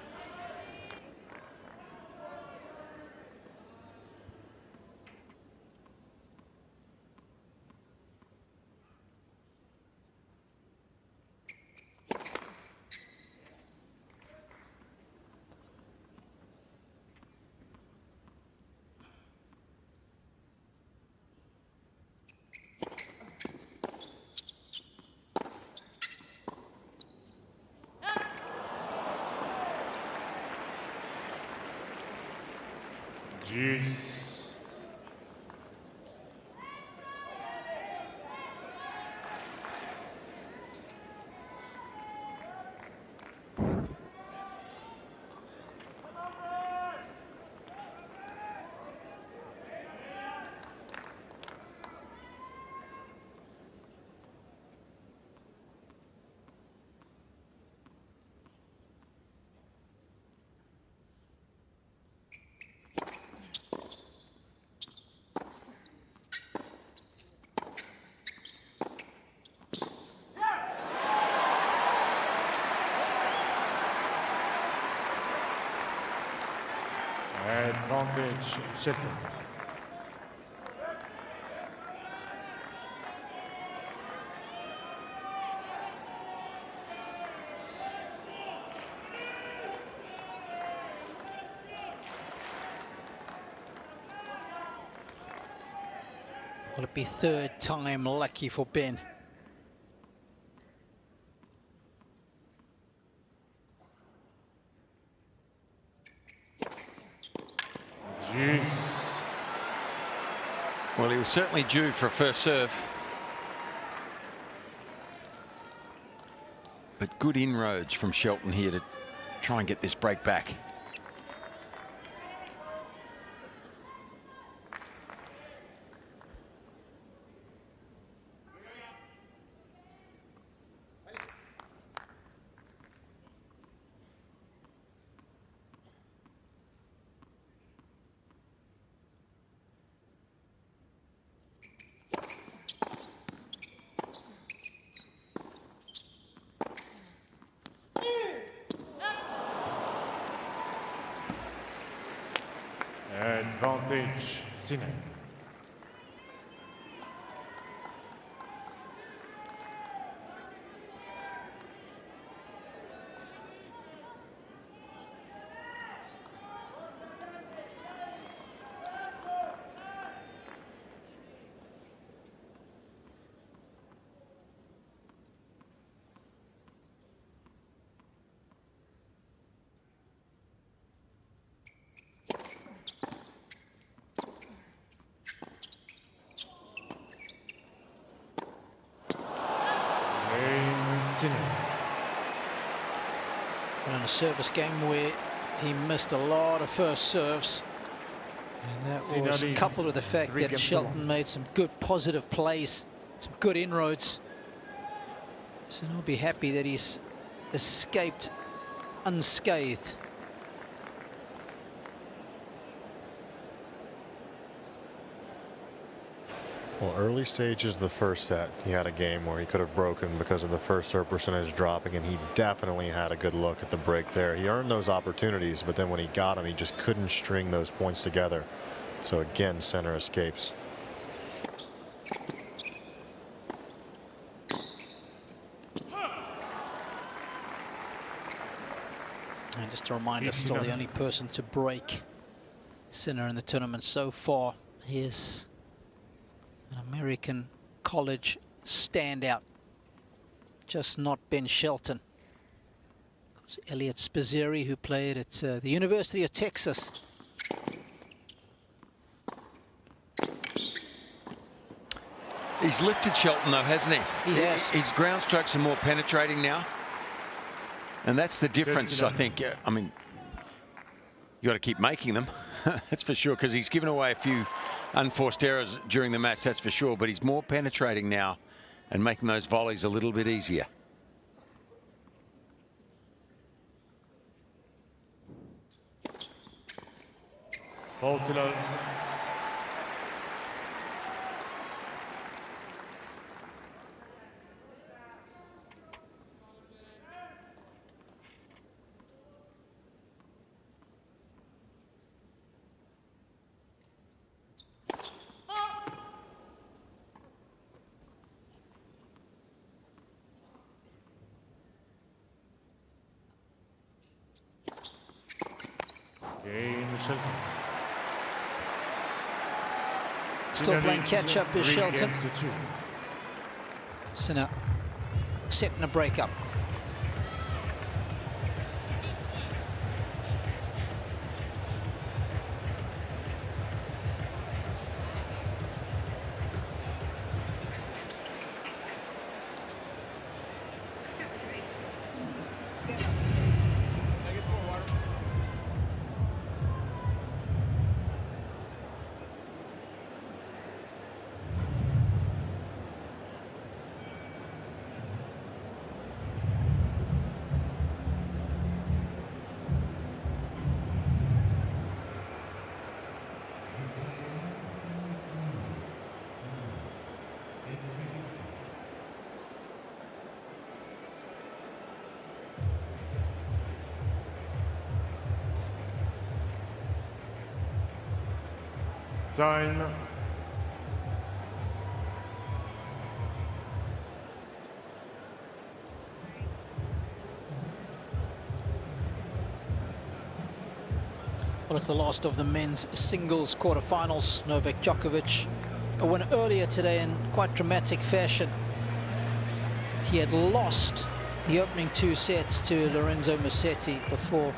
Jeez. Advantage, Shelton. Will it be third time lucky for Ben? Jeez. Well, he was certainly due for a first serve. But good inroads from Shelton here to try and get this break back. Advantage, Sinner. Sinner. In a service game where he missed a lot of first serves. And that Sinner was leads coupled with the fact 3 that games to Shelton 1. made some good positive plays, some good inroads. So I'll be happy that he's escaped unscathed. Well, early stages of the first set, he had a game where he could have broken because of the first serve percentage dropping, and he definitely had a good look at the break there. He earned those opportunities, but then when he got them, he just couldn't string those points together. So again, Sinner escapes. And just a reminder, still the only person to break Sinner in the tournament so far is an American college standout, just not Ben Shelton. Of course, Elliot Spizzeri, who played at the University of Texas. He's lifted Shelton though, hasn't he? He has. His ground strokes are more penetrating now. And that's the difference, I think. I mean, you got to keep making them, that's for sure, because he's given away a few unforced errors during the match, that's for sure. But he's more penetrating now and making those volleys a little bit easier. Ball to love. Cain Shelton. Still playing catch up is Shelton. Sinner setting a break up. Time. Well, it's the last of the men's singles quarterfinals. Novak Djokovic, a win earlier today in quite dramatic fashion. He had lost the opening 2 sets to Lorenzo Musetti before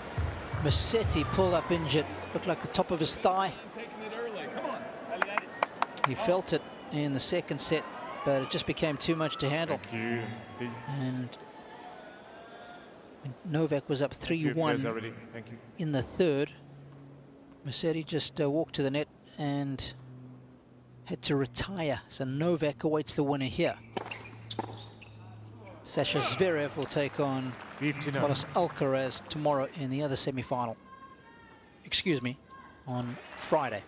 Musetti pulled up injured. Looked like the top of his thigh. He felt it in the second set, but it just became too much to handle. And Novak was up 3-1 in the third. Musetti just walked to the net and had to retire. So Novak awaits the winner here. Sasha Zverev will take on Carlos Alcaraz tomorrow in the other semi-final. Excuse me, on Friday.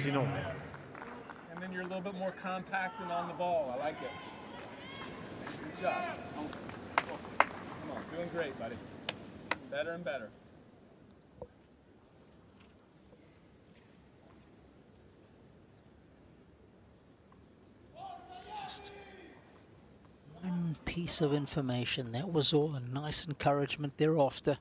And then you're a little bit more compact and on the ball. I like it. Good job. Come on, doing great, buddy. Better and better. piece of information. That was all a nice encouragement thereafter.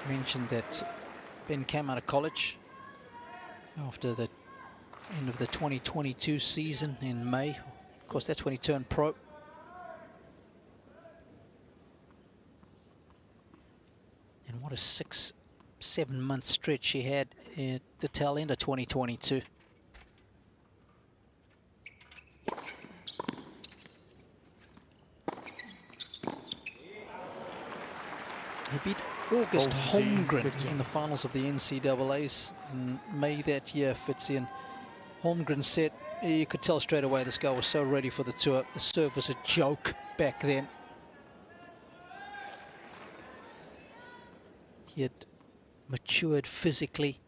Mentioned that Ben came out of college after the end of the 2022 season in May. Of course, that's when he turned pro. And what a 6-7 month stretch he had at the tail end of 2022. He beat August Holmgren in the finals of the NCAAs in May that year. Fitzy, Holmgren said you could tell straight away this guy was so ready for the tour. The serve was a joke back then. He had matured physically,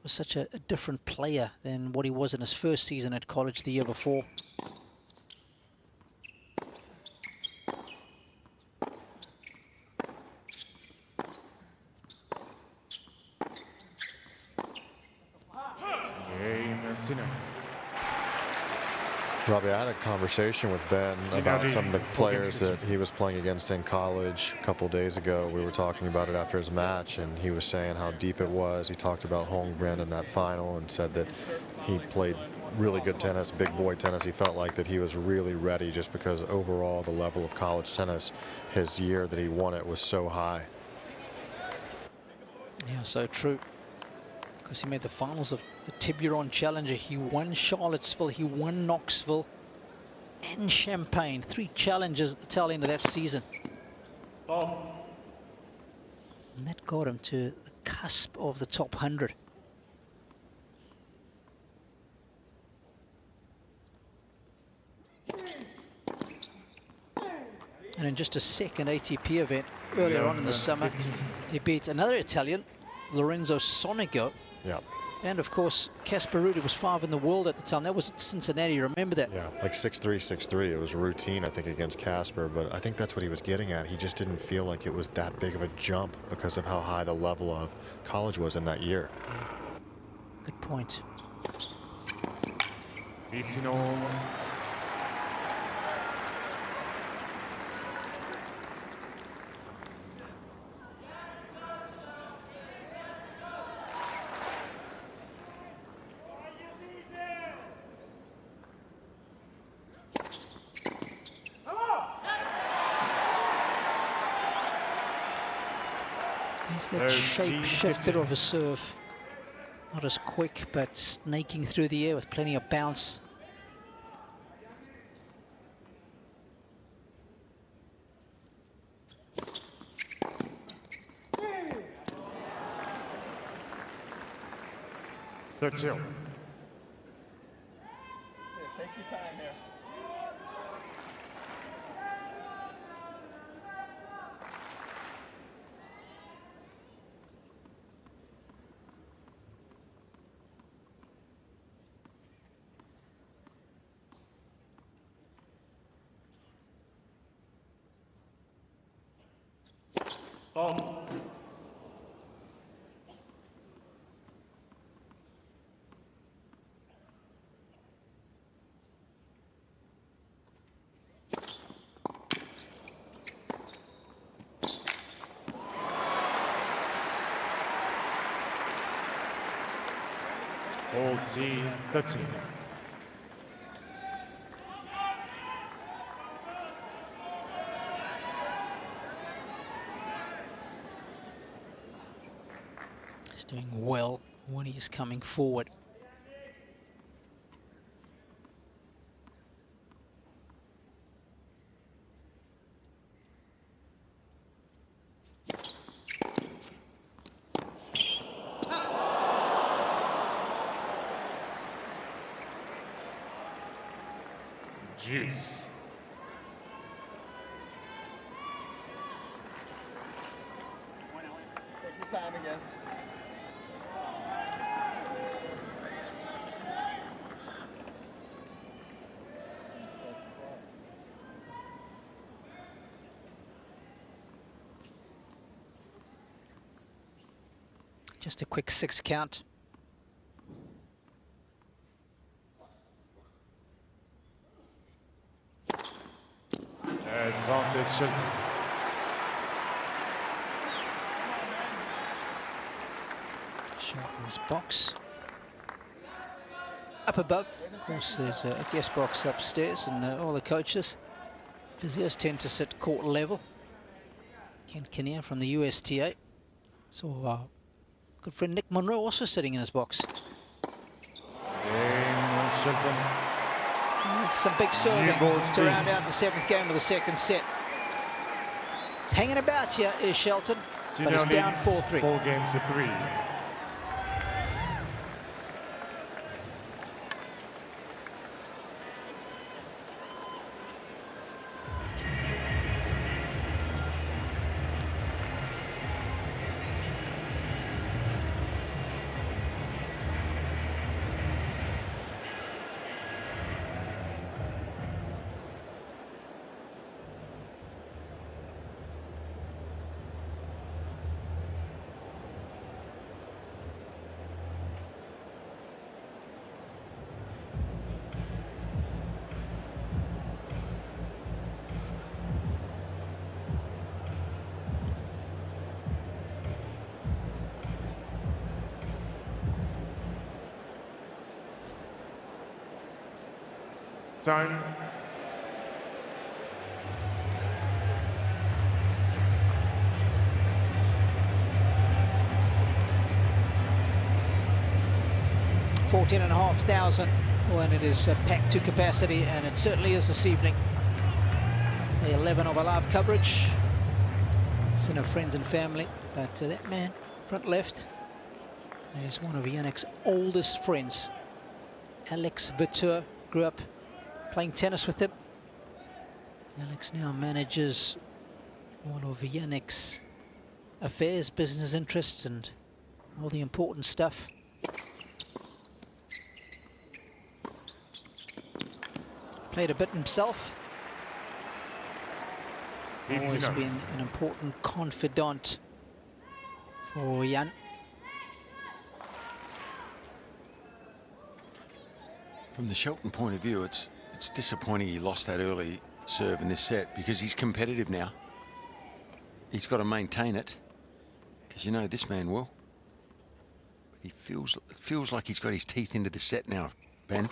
was such a different player than what he was in his first season at college the year before. Sinner. Robbie, I had a conversation with Ben about some of the players that he was playing against in college a couple days ago. We were talking about it after his match, and he was saying how deep it was. He talked about Holmgren in that final and said that he played really good tennis, big boy tennis. He felt like that he was really ready just because overall the level of college tennis his year that he won it was so high. Yeah, so true. Because he made the finals of the Tiburon Challenger. He won Charlottesville, he won Knoxville and Champaign. 3 challenges at the tail end of that season. And that got him to the cusp of the top 100. And in just a second ATP event earlier on in the summer, he beat another Italian, Lorenzo Sonigo. Yeah. And of course, Casper Ruud was 5 in the world at the time. That was at Cincinnati, remember that? Yeah, like 6-3, 6-3. It was routine, I think, against Casper, but I think that's what he was getting at. He just didn't feel like it was that big of a jump because of how high the level of college was in that year. Good point. 15-all. He's that shape shifter of a serve. Not as quick, but snaking through the air with plenty of bounce. Third zero. Take your time here. Oh. 14-13. He's doing well when he's coming forward. Jeez. Take your time again. Just a quick 6 count. Advantage Shilton. Shilton's box. Up above, of course, there's a guest box upstairs, and all the coaches, physios tend to sit court level. Ken Kinnear from the USTA. So good friend Nick Monroe also sitting in his box. Shilton. Some big serving to round out the 7th game of the 2nd set. It's hanging about here is Shelton, but it's down 4-3. 4 games to 3. Time. $14,500 when it is packed to capacity, and it certainly is this evening. Day 11 of our live coverage. It's in our friends and family, but that man, front left, is one of Jannik's oldest friends. Alex Viteur grew up playing tennis with him. Alex now manages all of Jannik's affairs, business interests, and all the important stuff. Played a bit himself. Always been an important confidant for Jan. From the Shelton point of view, it's disappointing he lost that early serve in this set, because he's competitive now. He's got to maintain it, because you know this man will. But he feels like he's got his teeth into the set now, Ben.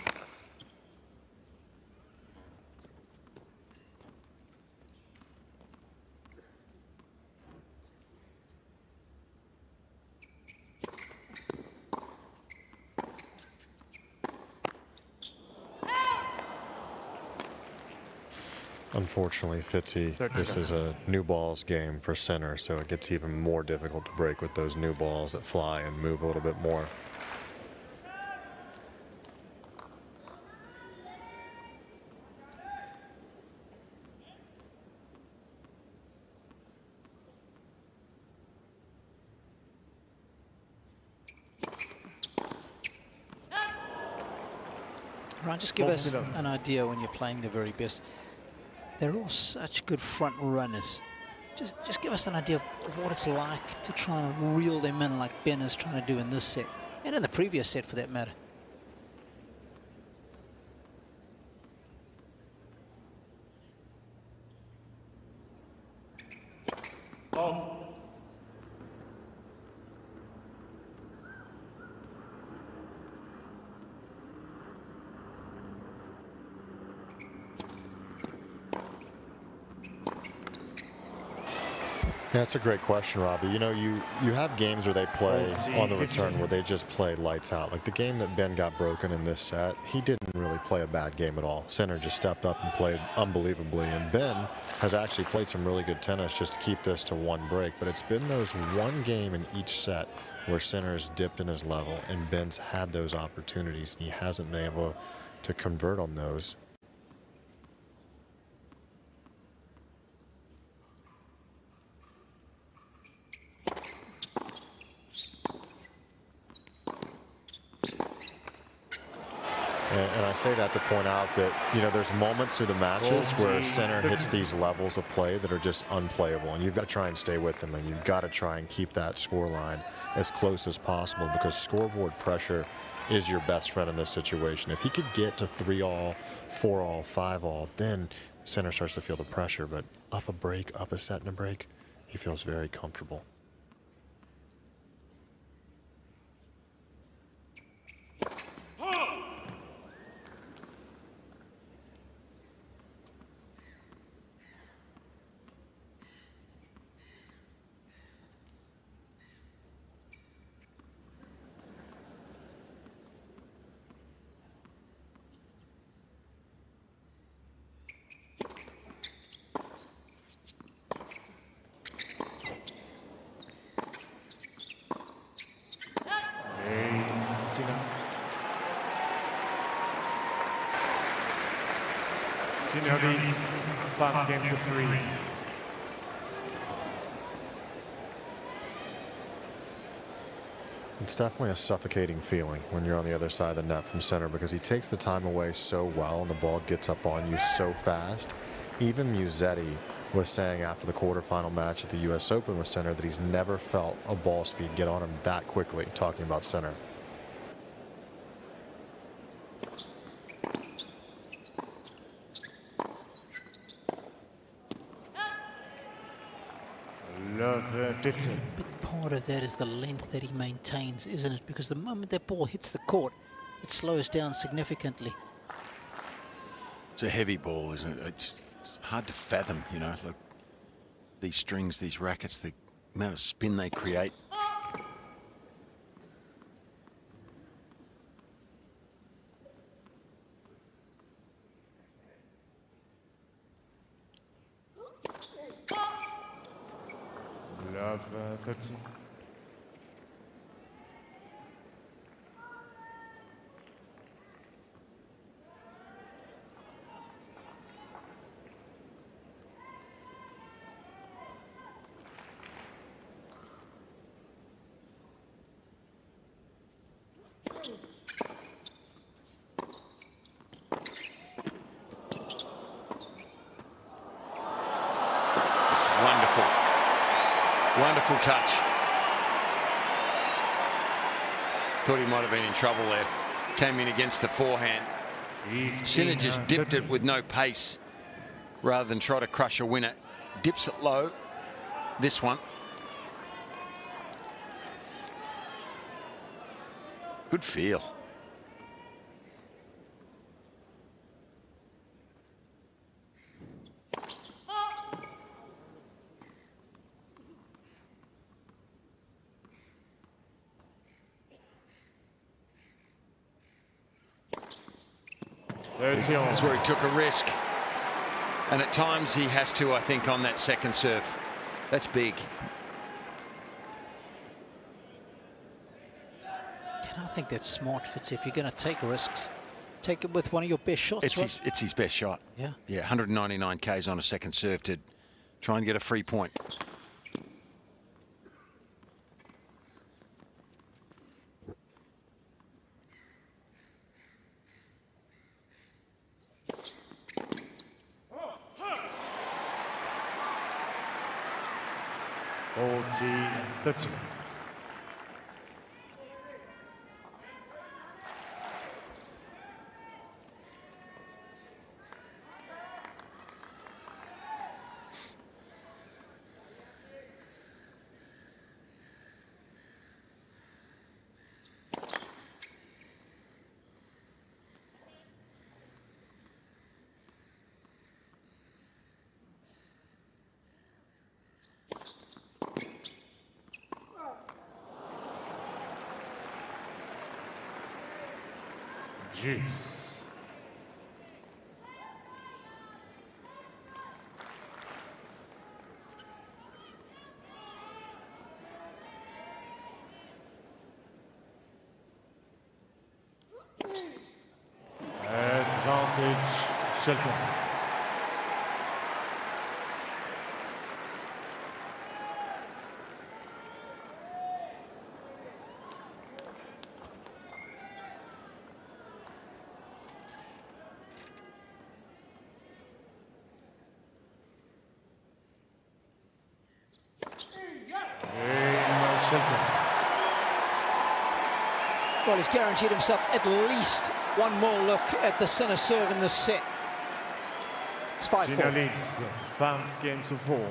Unfortunately, Fitzy, this is a new balls game for Sinner, so it gets even more difficult to break with those new balls that fly and move a little bit more. Right, just give us an idea when you're playing the very best. They're all such good front runners. Just give us an idea of what it's like to try and reel them in like Ben is trying to do in this set, and in the previous set for that matter. Oh. Yeah, that's a great question, Robbie. You know, you have games where they play on the return where they just play lights out. Like the game that Ben got broken in this set, he didn't really play a bad game at all. Sinner just stepped up and played unbelievably. And Ben has actually played some really good tennis just to keep this to one break. But it's been those one game in each set where Sinner's dipped in his level, and Ben's had those opportunities, and he hasn't been able to convert on those. And I say that to point out that, you know, there's moments through the matches where Sinner hits these levels of play that are just unplayable, and you've got to try and stay with them, and you've got to try and keep that score line as close as possible, because scoreboard pressure is your best friend in this situation. If he could get to 3-all, 4-all, 5-all, then Sinner starts to feel the pressure, but up a break, up a set and a break, he feels very comfortable. Sinner leads 5 games to 3. It's definitely a suffocating feeling when you're on the other side of the net from Sinner, because he takes the time away so well and the ball gets up on you so fast. Even Musetti was saying after the quarterfinal match at the US Open with Sinner that he's never felt a ball speed get on him that quickly, talking about Sinner. Love 15. But part of that is the length that he maintains, isn't it? Because the moment that ball hits the court, it slows down significantly. It's a heavy ball, isn't it? It's hard to fathom, you know, like these strings, these rackets, the amount of spin they create. Love 13. Wonderful touch. Thought he might have been in trouble there. Came in against the forehand. Sinner just dipped it with no pace rather than try to crush a winner. Dips it low. This one. Good feel. That's where he took a risk. And at times he has to, I think, on that second serve. That's big. I think that's smart, Fitz. If you're going to take risks, take it with one of your best shots. It's his best shot. Yeah. Yeah, 199 Ks on a second serve to try and get a free point. That's it. Juice. Advantage, Shelton. Shelton. Well, he's guaranteed himself at least one more look at the Sinner serve in this set. It's 5-4. Sinner leads 5 games to 4.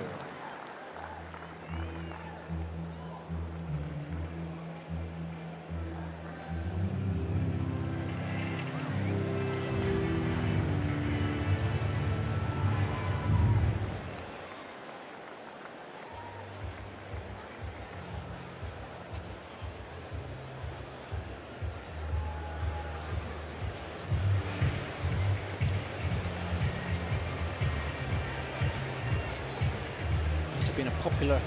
Been a popular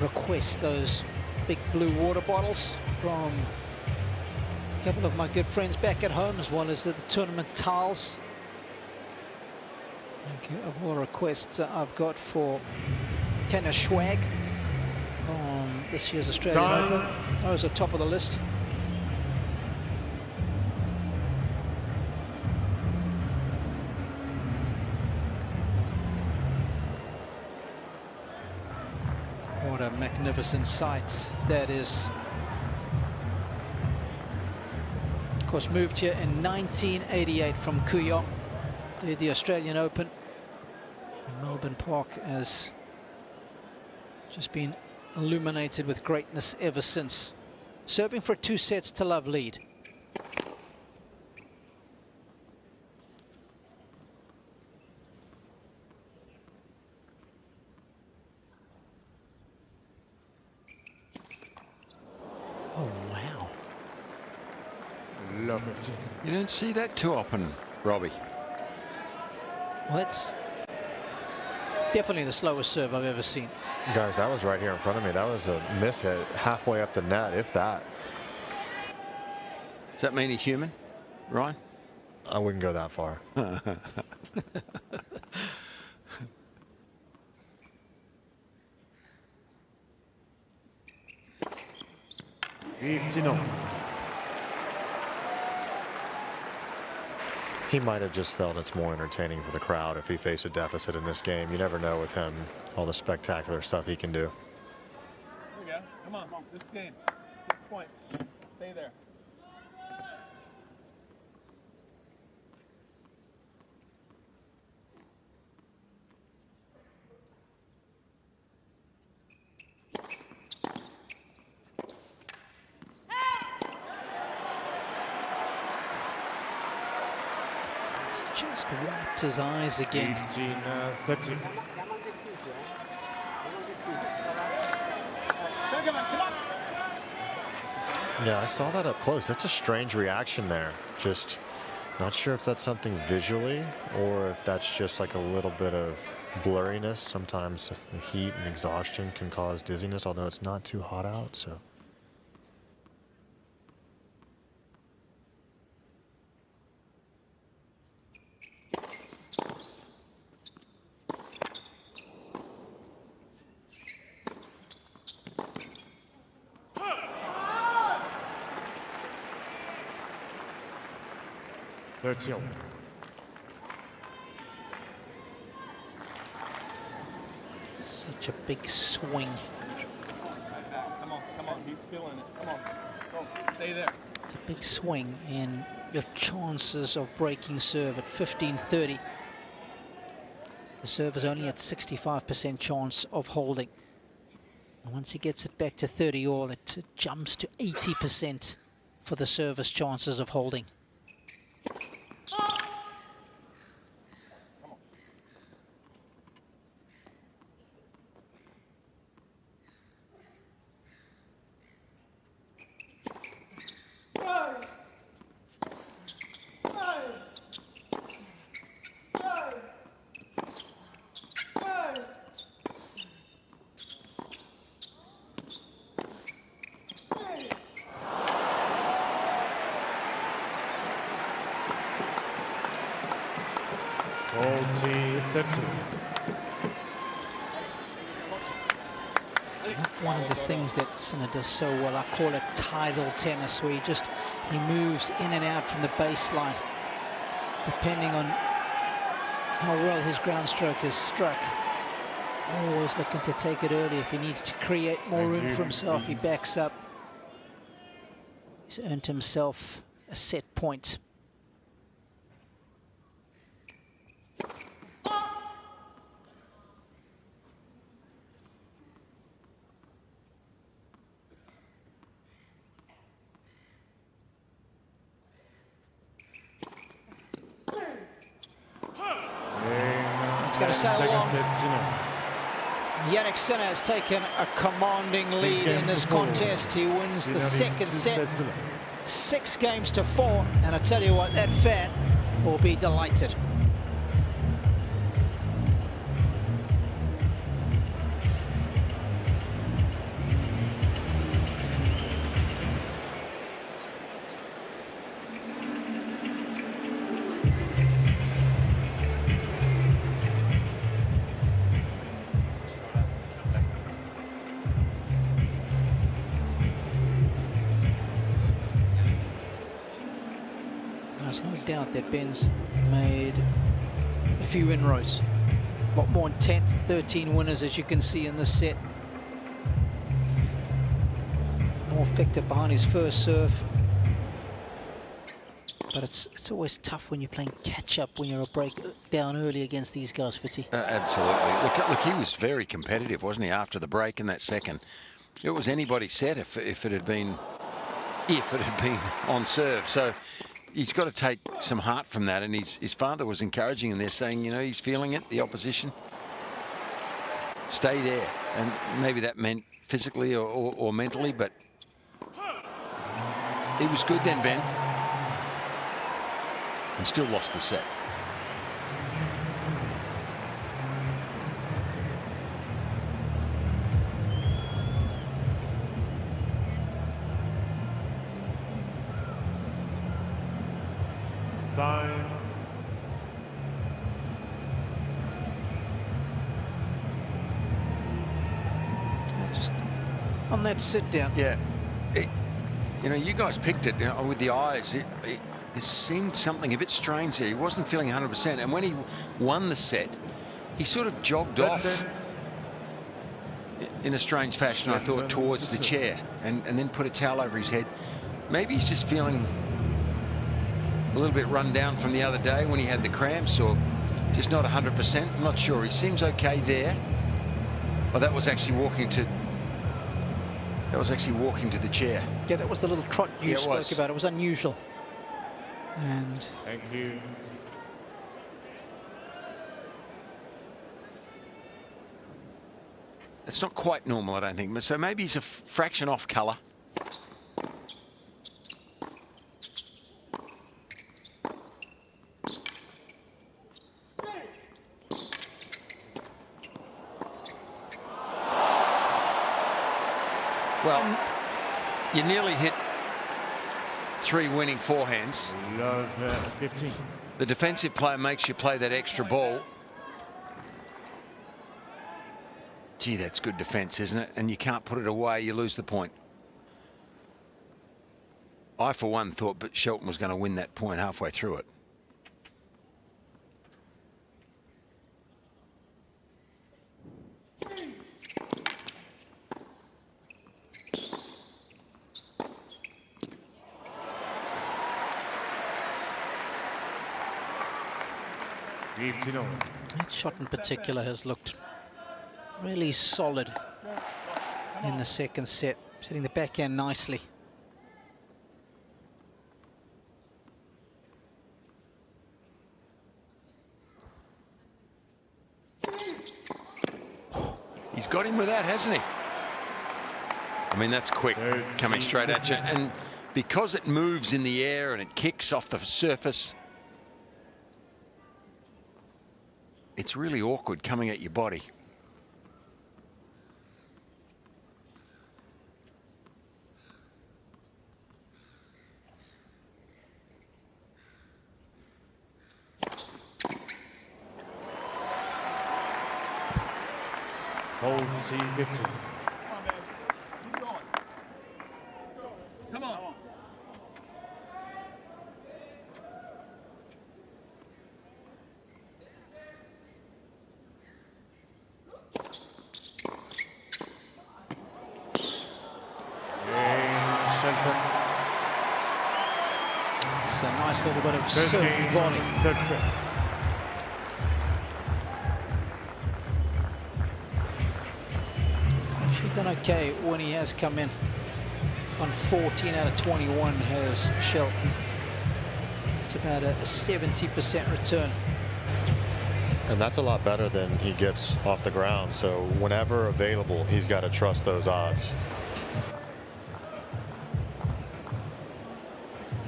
request, those big blue water bottles from a couple of my good friends back at home, as well as the tournament towels. Of all requests I've got for tennis swag on this year's Australian Open. Those are top of the list. What a magnificent sight that is. Of course, moved here in 1988 from Kooyong. Did the Australian Open. And Melbourne Park has just been illuminated with greatness ever since. Serving for 2 sets to love lead. Oh, wow. Love it. You don't see that too often, Robbie. Well, that's definitely the slowest serve I've ever seen. Guys, that was right here in front of me. That was a miss hit halfway up the net, if that. Does that mean he's human, Ryan? I wouldn't go that far. 15. He might have just felt it's more entertaining for the crowd if he faced a deficit in this game. You never know with him, all the spectacular stuff he can do. Here we go. Come on. This game. This point. Stay there. Just wrapped his eyes again. 15-13. Yeah, I saw that up close. That's a strange reaction there. Just not sure if that's something visually or if that's just like a little bit of blurriness. Sometimes the heat and exhaustion can cause dizziness, although it's not too hot out, so. Such a big swing. Come on, he's feeling it. Come on, go, stay there. It's a big swing, and your chances of breaking serve at 15-30. The serve is only at 65% chance of holding. And once he gets it back to 30 all, it jumps to 80% for the service chances of holding. One of the things that Sinner does so well, I call it tidal tennis, where he moves in and out from the baseline, depending on how well his ground stroke is struck. Always looking to take it early. If he needs to create more room for himself, he backs up. He's earned himself a set point. It's going to sail along. Jannik Sinner has taken a commanding lead in this contest. He wins the second set, 6-4, and I tell you what, that fan will be delighted. There's no doubt that Ben's made a few inroads. A lot more intent, 13 winners as you can see in this set. More effective behind his first serve. But it's always tough when you're playing catch-up, when you're a break down early against these guys, Fitzy. Absolutely. Look, he was very competitive, wasn't he, after the break in that second. It was anybody's set if it had been on serve. So he's got to take some heart from that, and his father was encouraging him there, saying, you know, he's feeling it, the opposition. Stay there. And maybe that meant physically or mentally, but he was good then, Ben. And still lost the set. Time. Just on that sit down. Yeah. You know, you guys picked it, you know, with the eyes. There seemed something a bit strange there. He wasn't feeling 100%. And when he won the set, he sort of jogged off in a strange fashion, I thought, towards the chair and then put a towel over his head. Maybe he's just feeling a little bit run down from the other day when he had the cramps, or just not 100%. I'm not sure. He seems okay there. Well, that was actually walking to the chair. Yeah, that was the little trot you spoke about. It was unusual. And thank you. It's not quite normal, I don't think. So maybe he's a fraction off colour. Well, you nearly hit 3 winning forehands. Love 15. The defensive player makes you play that extra ball. Gee, that's good defense, isn't it? And you can't put it away, you lose the point. I, for one, thought but Shelton was going to win that point halfway through it. That shot in particular has looked really solid in the second set, setting the backhand nicely. He's got him with that, hasn't he? I mean, that's quick, coming straight at you. And because it moves in the air and it kicks off the surface, it's really awkward coming at your body. Hold T15. Come on. nice little bit of First serve game, volley. third set. He's actually done okay when he has come in. He's won 14 out of 21 has Shelton. It's about a 70% return. And that's a lot better than he gets off the ground. So whenever available, he's got to trust those odds.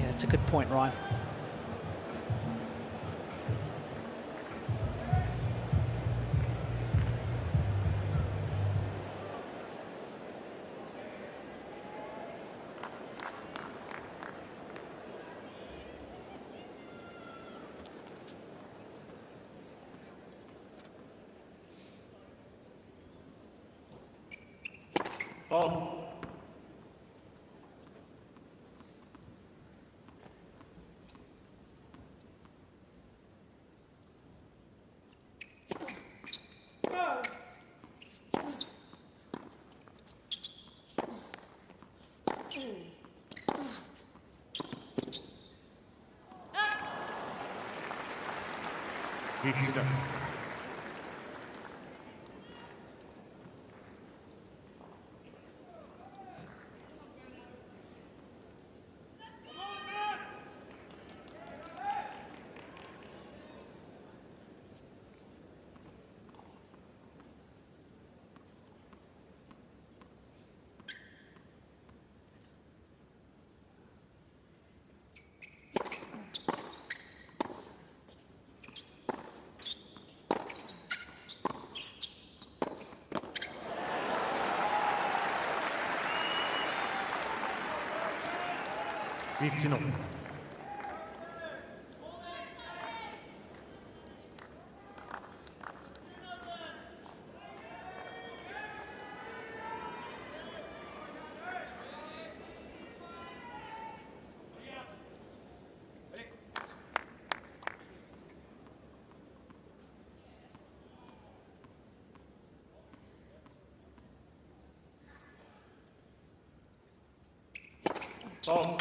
Yeah, that's a good point, Ryan. Oh. Oh.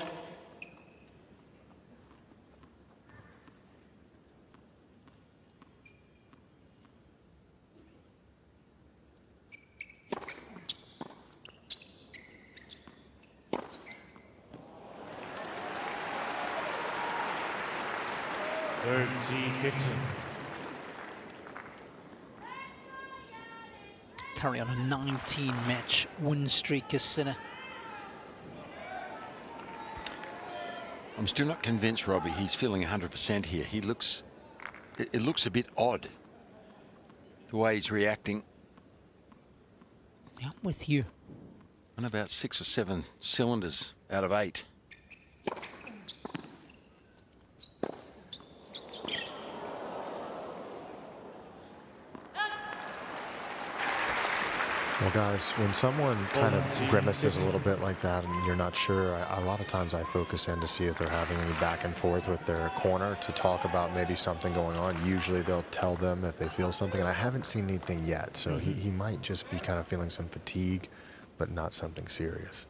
Currently on a 19-match win streak is Sinner. I'm still not convinced, Robbie. He's feeling 100% here. He looks, it looks a bit odd, the way he's reacting. I'm with you. On about 6 or 7 cylinders out of 8. Well, guys, when someone kind of grimaces a little bit like that and you're not sure, a lot of times I focus in to see if they're having any back and forth with their corner to talk about maybe something going on. Usually they'll tell them if they feel something, and I haven't seen anything yet. So he might just be kind of feeling some fatigue, but not something serious.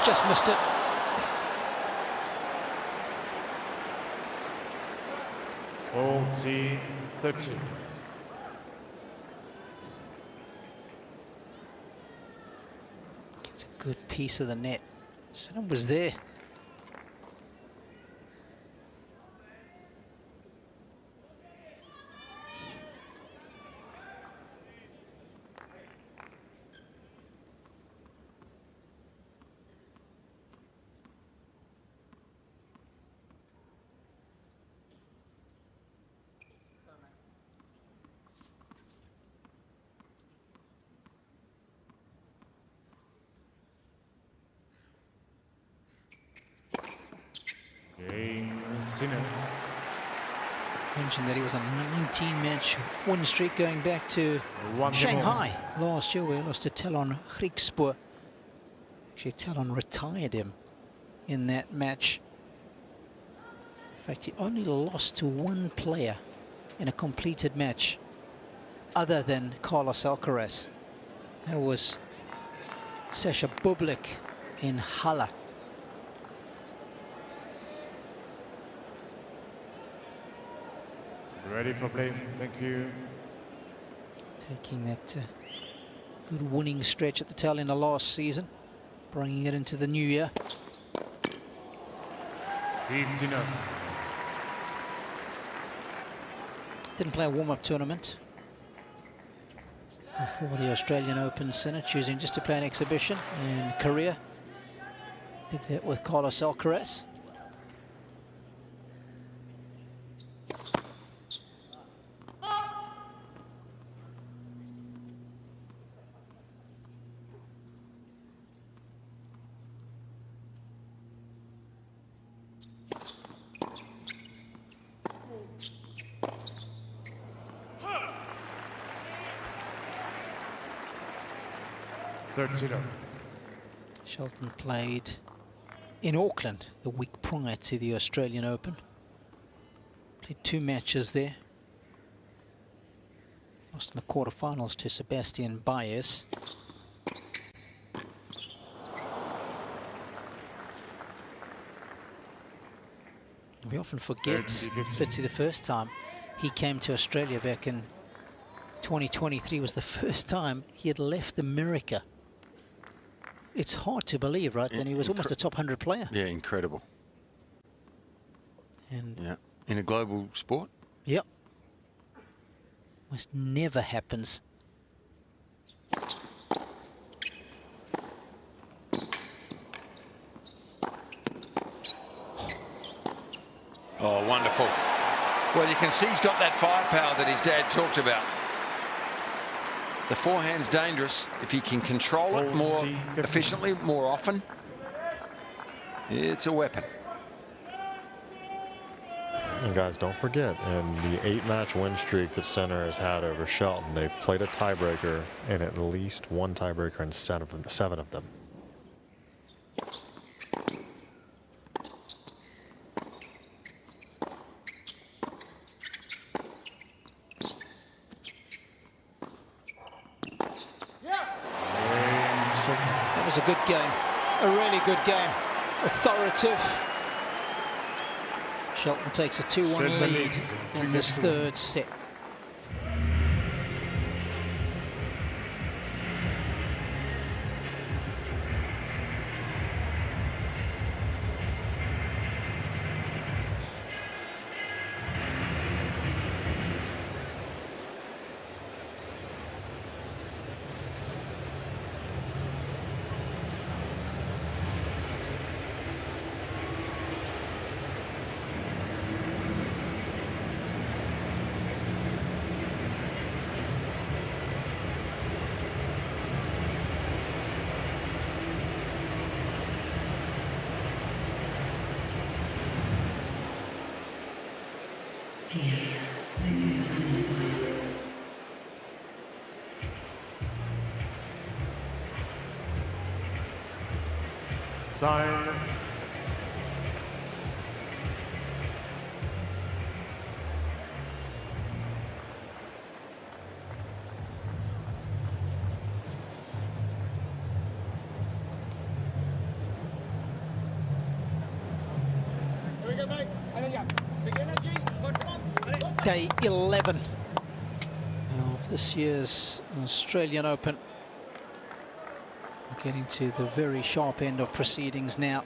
Just missed it. Faulty 30. Gets a good piece of the net. Sinner was there. Cain Sinner. Mentioned that he was on a 19-match win streak going back to Shanghai last year, where he lost to Talon Griekspoor. Actually, Talon retired him in that match. fact, he only lost to one player in a completed match other than Carlos Alcaraz. That was Sasha Bublik in Halle. Ready for play. Thank you. Taking that good winning stretch at the tail end of last season, bringing it into the new year. 15 up. Didn't play a warm-up tournament before the Australian Open, Sinner choosing just to play an exhibition in Korea. Did that with Carlos Alcaraz. Shelton played in Auckland the week prior to the Australian Open. Played 2 matches there. Lost in the quarterfinals to Sebastian Baez. We often forget Fitzy, the first time he came to Australia back in 2023 was the first time he had left America. It's hard to believe, right? And he was almost a top 100 player. Yeah, incredible. And yeah, in a global sport. Yep. Almost never happens. Oh, wonderful. Well, you can see he's got that firepower that his dad talked about. The forehand's dangerous. If he can control it more efficiently, more often, it's a weapon. And guys, don't forget, in the 8-match win streak that Sinner has had over Shelton, they've played a tiebreaker in at least one tiebreaker in 7 of them. That was a good game, a really good game, authoritative. Shelton takes a 2-1 lead in this 3rd set. Time. Here we go, mate. Big energy. Day 11 of this year's Australian Open. We're getting to the very sharp end of proceedings now.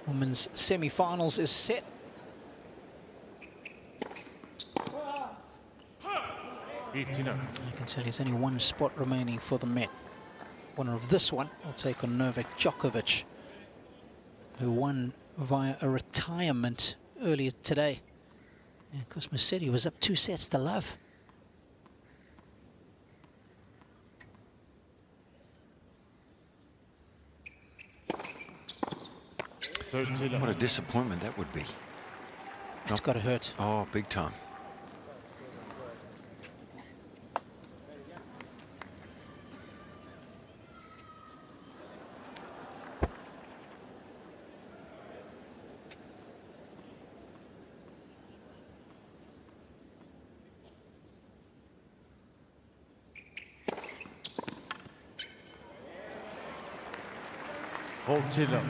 Women's semi-finals is set. I can tell you there's only one spot remaining for the men. Winner of this one will take on Novak Djokovic, who won via a retirement earlier today. And of course, Musetti was up 2 sets to love. What a disappointment that would be. It's got to hurt. Oh, big time. 40 love.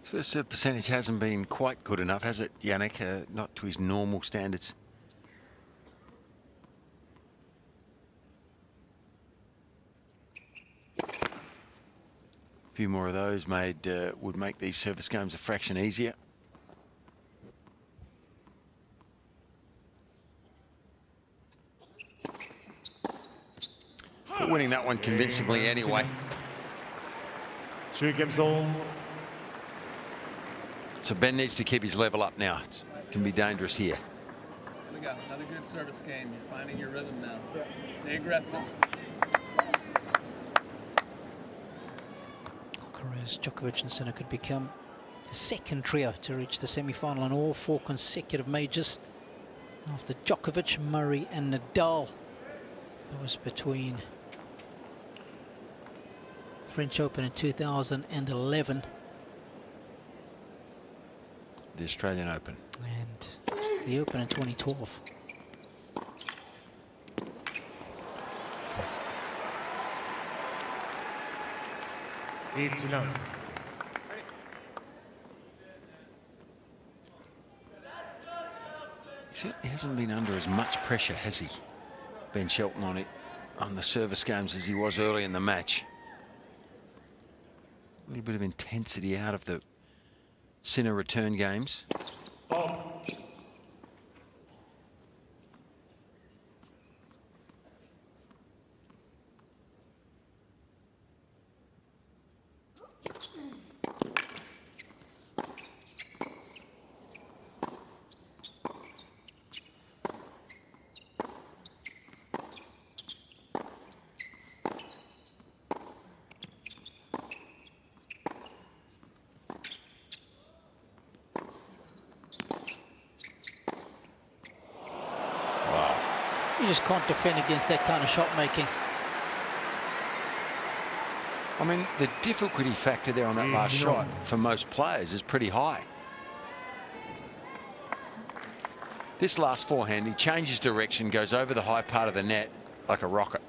First serve percentage hasn't been quite good enough, has it, Jannik? Not to his normal standards. A few more of those would make these service games a fraction easier. But winning that one convincingly anyway. 2 games all. So Ben needs to keep his level up now. It can be dangerous here. There we go. Another good service game. You're finding your rhythm now. Stay aggressive. Alcaraz, Djokovic and Sinner could become the second trio to reach the semi-final in all 4 consecutive majors. After Djokovic, Murray and Nadal. That was between French Open in 2011. The Australian Open. And the Open in 2012. He certainly hasn't been under as much pressure, has he? Ben Shelton on the service games as he was early in the match. A little bit of intensity out of the Sinner return games. You just can't defend against that kind of shot making. I mean, the difficulty factor there on that last shot for most players is pretty high. This last forehand, he changes direction, goes over the high part of the net like a rocket.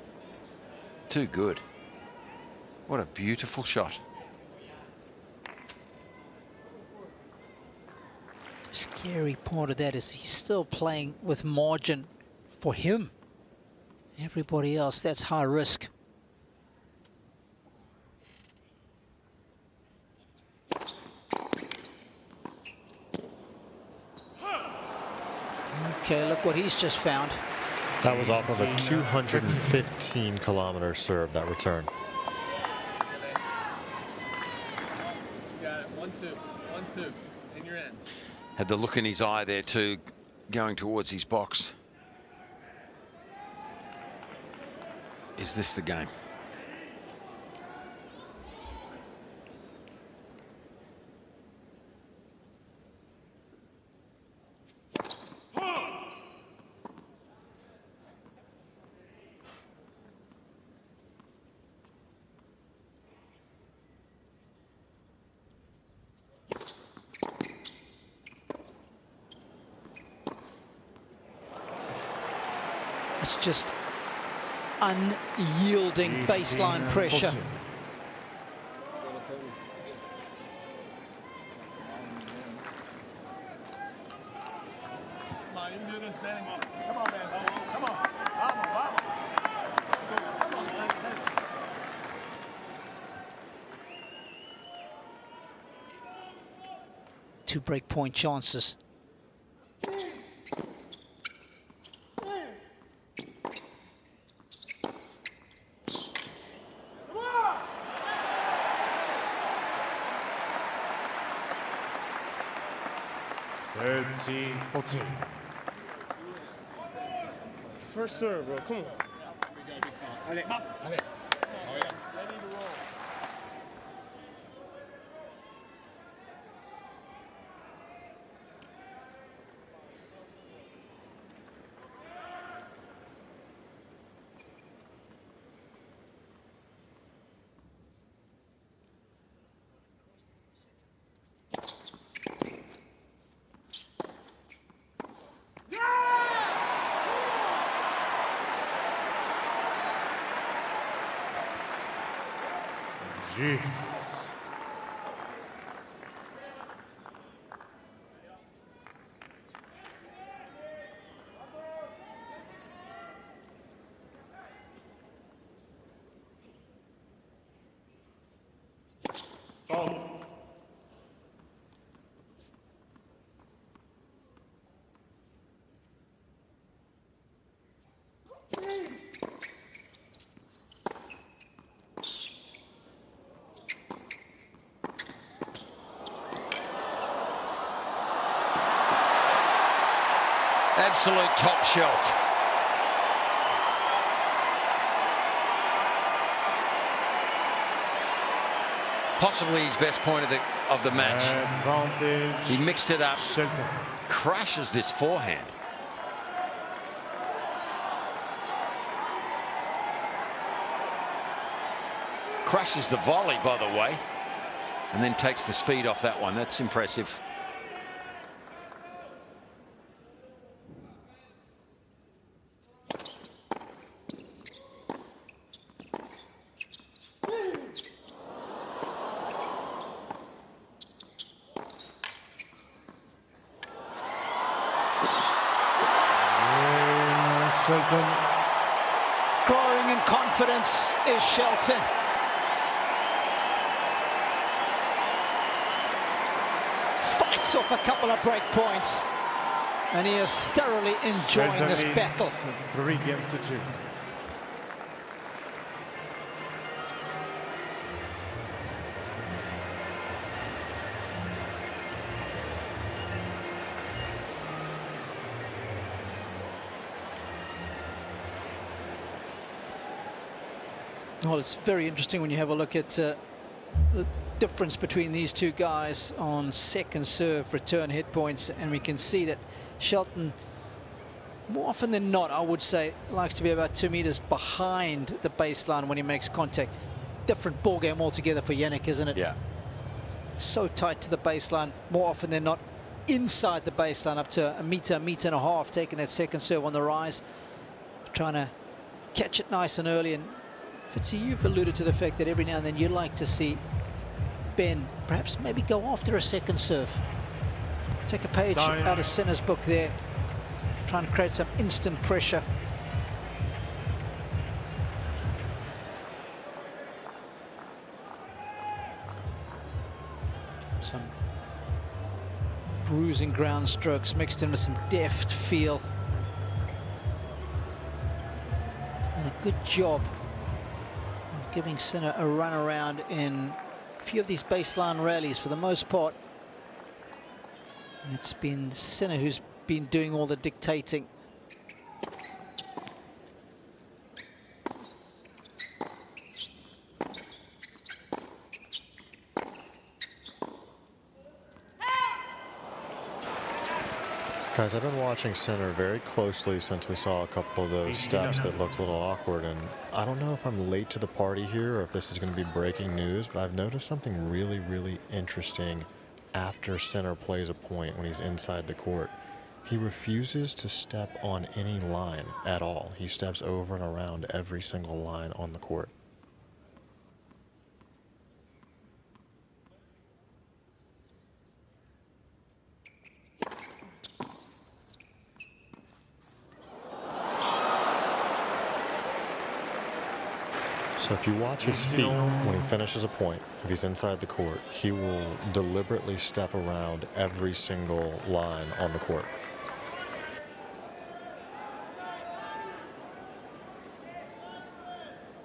Too good. What a beautiful shot. Scary part of that is he's still playing with margin for him. Everybody else, that's high risk. Okay, look what he's just found. That was off of a 215-kilometer serve, that return. Got it. 1-2. 1-2. And you're in. Had the look in his eye there too, going towards his box. Is this the game? It's just unyielding baseline pressure. Two break point chances. First serve, bro. Come on. Allez. Allez. Jeez. Absolute top shelf. Possibly his best point of the match. Advantage. He mixed it up. Shelton. Crashes this forehand. Crashes the volley, by the way, and then takes the speed off that one. That's impressive. Shelton. Growing in confidence is Shelton. Fights off a couple of break points, and he is thoroughly enjoying Shelton this leads battle. 3 games to 2. Well, it's very interesting when you have a look at the difference between these two guys on second serve return hit points, and we can see that Shelton, more often than not, I would say, likes to be about 2 meters behind the baseline when he makes contact. Different ball game altogether for Jannik, isn't it? Yeah. So tight to the baseline, more often than not inside the baseline, up to a meter and a half, taking that second serve on the rise, trying to catch it nice and early. And Fitzy, you've alluded to the fact that every now and then you like to see Ben perhaps maybe go after a second serve. Take a page out of Sinner's book there. Try and create some instant pressure. Some bruising ground strokes mixed in with some deft feel. He's done a good job of giving Sinner a run around in a few of these baseline rallies for the most part. And it's been Sinner who's been doing all the dictating. Guys, I've been watching Sinner very closely since we saw a couple of those steps that looked a little awkward, and I don't know if I'm late to the party here or if this is going to be breaking news, but I've noticed something really, really interesting after Sinner plays a point when he's inside the court. He refuses to step on any line at all. He steps over and around every single line on the court. So if you watch his feet when he finishes a point, if he's inside the court, he will deliberately step around every single line on the court.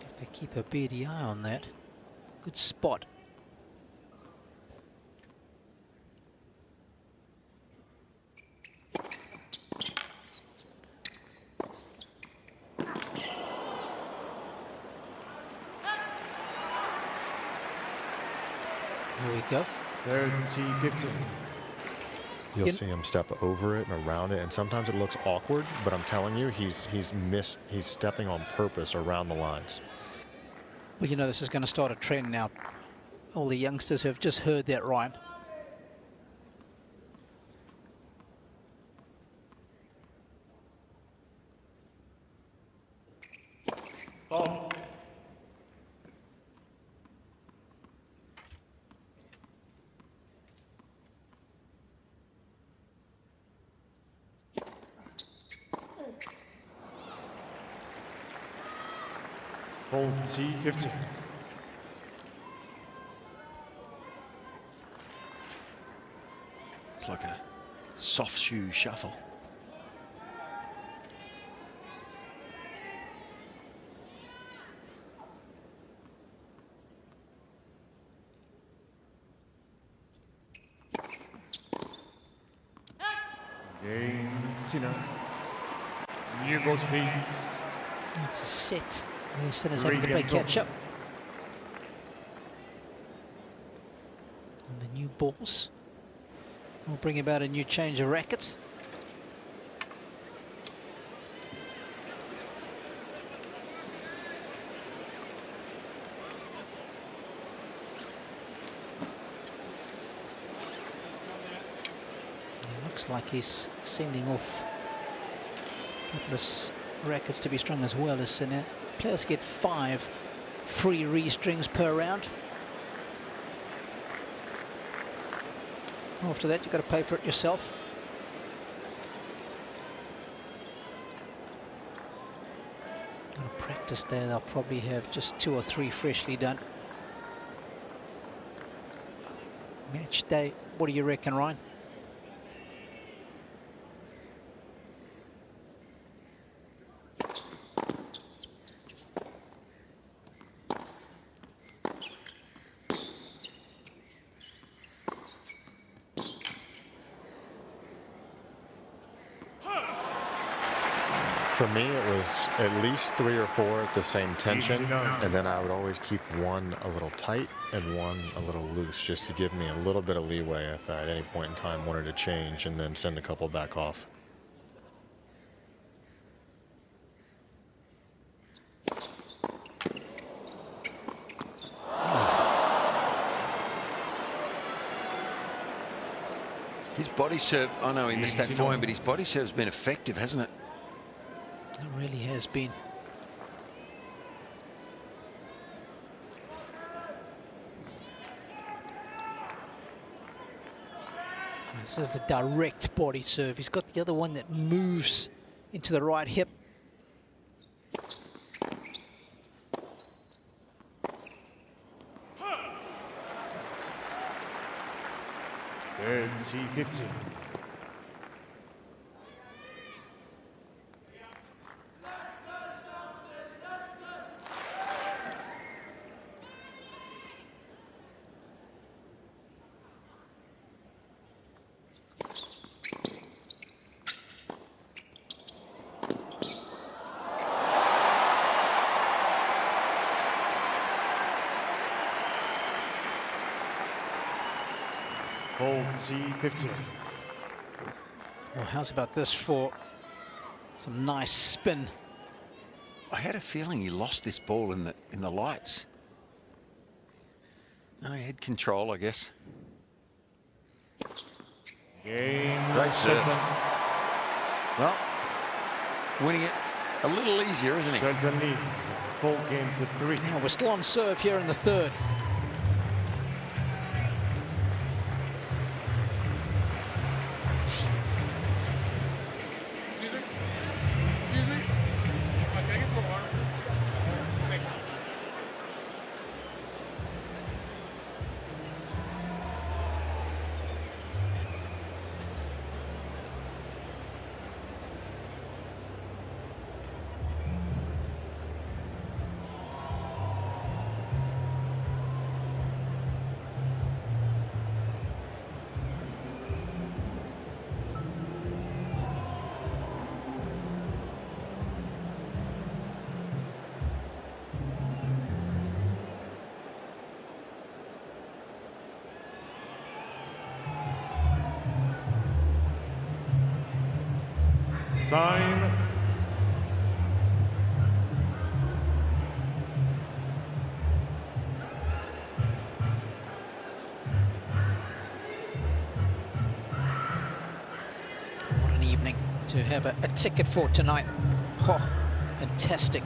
Have to keep a beady eye on that. Good spot. Here we go. 30-15. You'll see him step over it and around it, and sometimes it looks awkward, but I'm telling you, he's stepping on purpose around the lines. Well, you know, this is going to start a trend now. All the youngsters who have just heard that, Ryan. Oh. 40-15. It's like a soft shoe shuffle. Jannik Sinner. New balls, please. It's a set. Sinner's having to play catch up. And the new balls will bring about a new change of rackets. Looks like he's sending off a couple of rackets to be strung as well as Sinner. Players get 5 free restrings per round. After that, you've got to pay for it yourself. On a practice day, they'll probably have just 2 or 3 freshly done. Match day, what do you reckon, Ryan? For me, it was at least 3 or 4 at the same tension, and then I would always keep one a little tight and one a little loose, just to give me a little bit of leeway if I at any point in time wanted to change and then send a couple back off. His body serve, I know he missed that forehand, but his body serve's been effective, hasn't it? It really has been. This is the direct body serve. He's got the other one that moves into the right hip. T15. T15. Well, how's about this for some nice spin? I had a feeling he lost this ball in the lights. No, he had control, I guess. Great serve. Well, winning it a little easier, isn't he? Shelton leads 4 games to 3. Now we're still on serve here in the third. Time. What an evening to have a ticket for tonight. Oh, fantastic.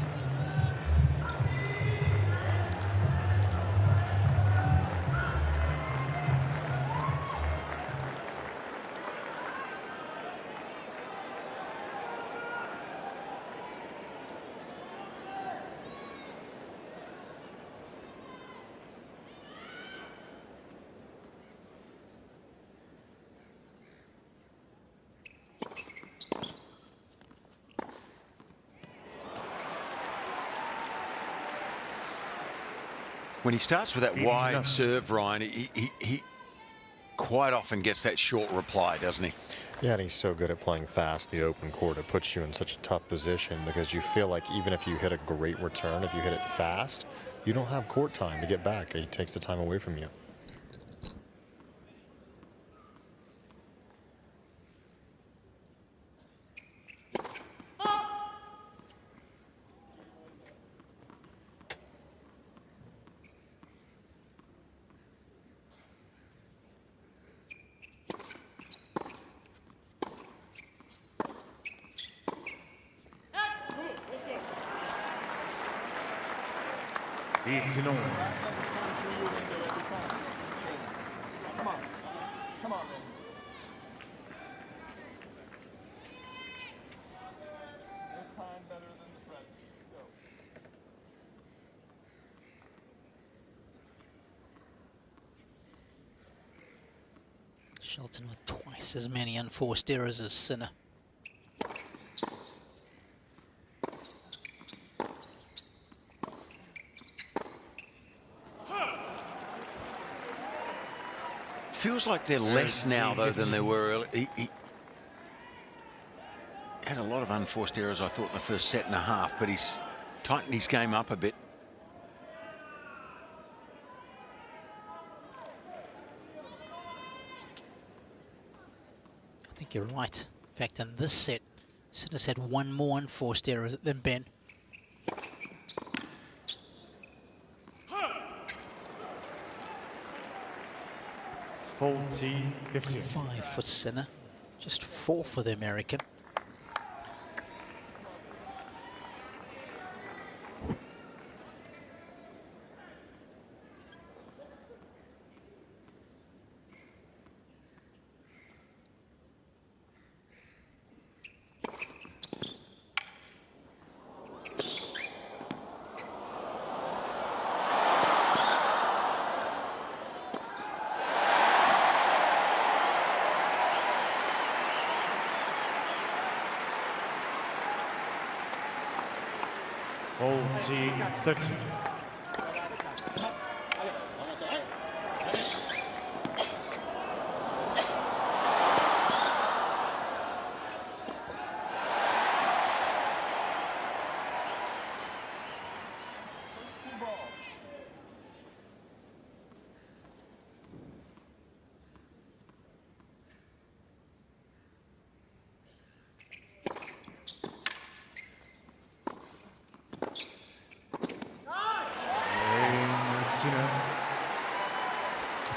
When he starts with that wide serve, Ryan, he quite often gets that short reply, doesn't he? Yeah, and he's so good at playing fast, the open court. It puts you in such a tough position because you feel like even if you hit a great return, if you hit it fast, you don't have court time to get back. He takes the time away from you. Come on, man. No time better than the present. Let's go. Shelton with twice as many unforced errors as Sinner. Feels like they're less now, though, than they were earlier. He had a lot of unforced errors, I thought, in the first set and a half, but he's tightened his game up a bit. I think you're right. In fact, in this set, Sinner's had one more unforced error than Ben. Faulty 15. 5 for Sinner, just 4 for the American. Faulty 13.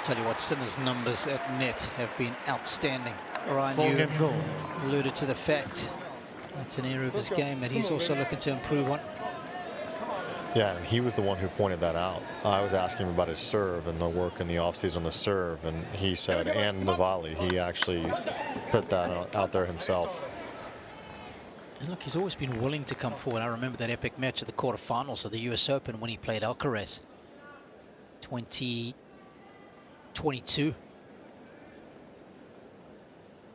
Tell you what, Sinner's numbers at net have been outstanding. Ryan, you alluded to the fact that's an area of his game that he's also looking to improve on. Yeah, and he was the one who pointed that out. I was asking him about his serve and the work in the offseason on the serve, and he said, and the volley. He actually put that out there himself. And look, he's always been willing to come forward. I remember that epic match at the quarterfinals of the US Open when he played Alcaraz. 2022.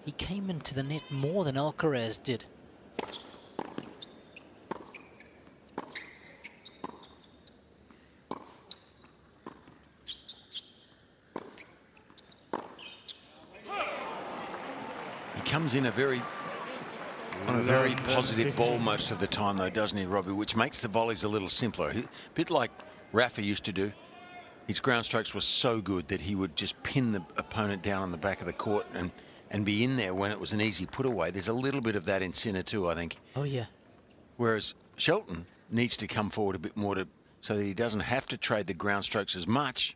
He came into the net more than Alcaraz did. He comes in on a very positive ball most of the time, though, doesn't he, Robbie? Which makes the volleys a little simpler. A bit like Rafa used to do. His ground strokes were so good that he would just pin the opponent down on the back of the court and be in there when it was an easy put away. There's a little bit of that in Sinner too, I think. Oh, yeah. Whereas Shelton needs to come forward a bit more so that he doesn't have to trade the ground strokes as much.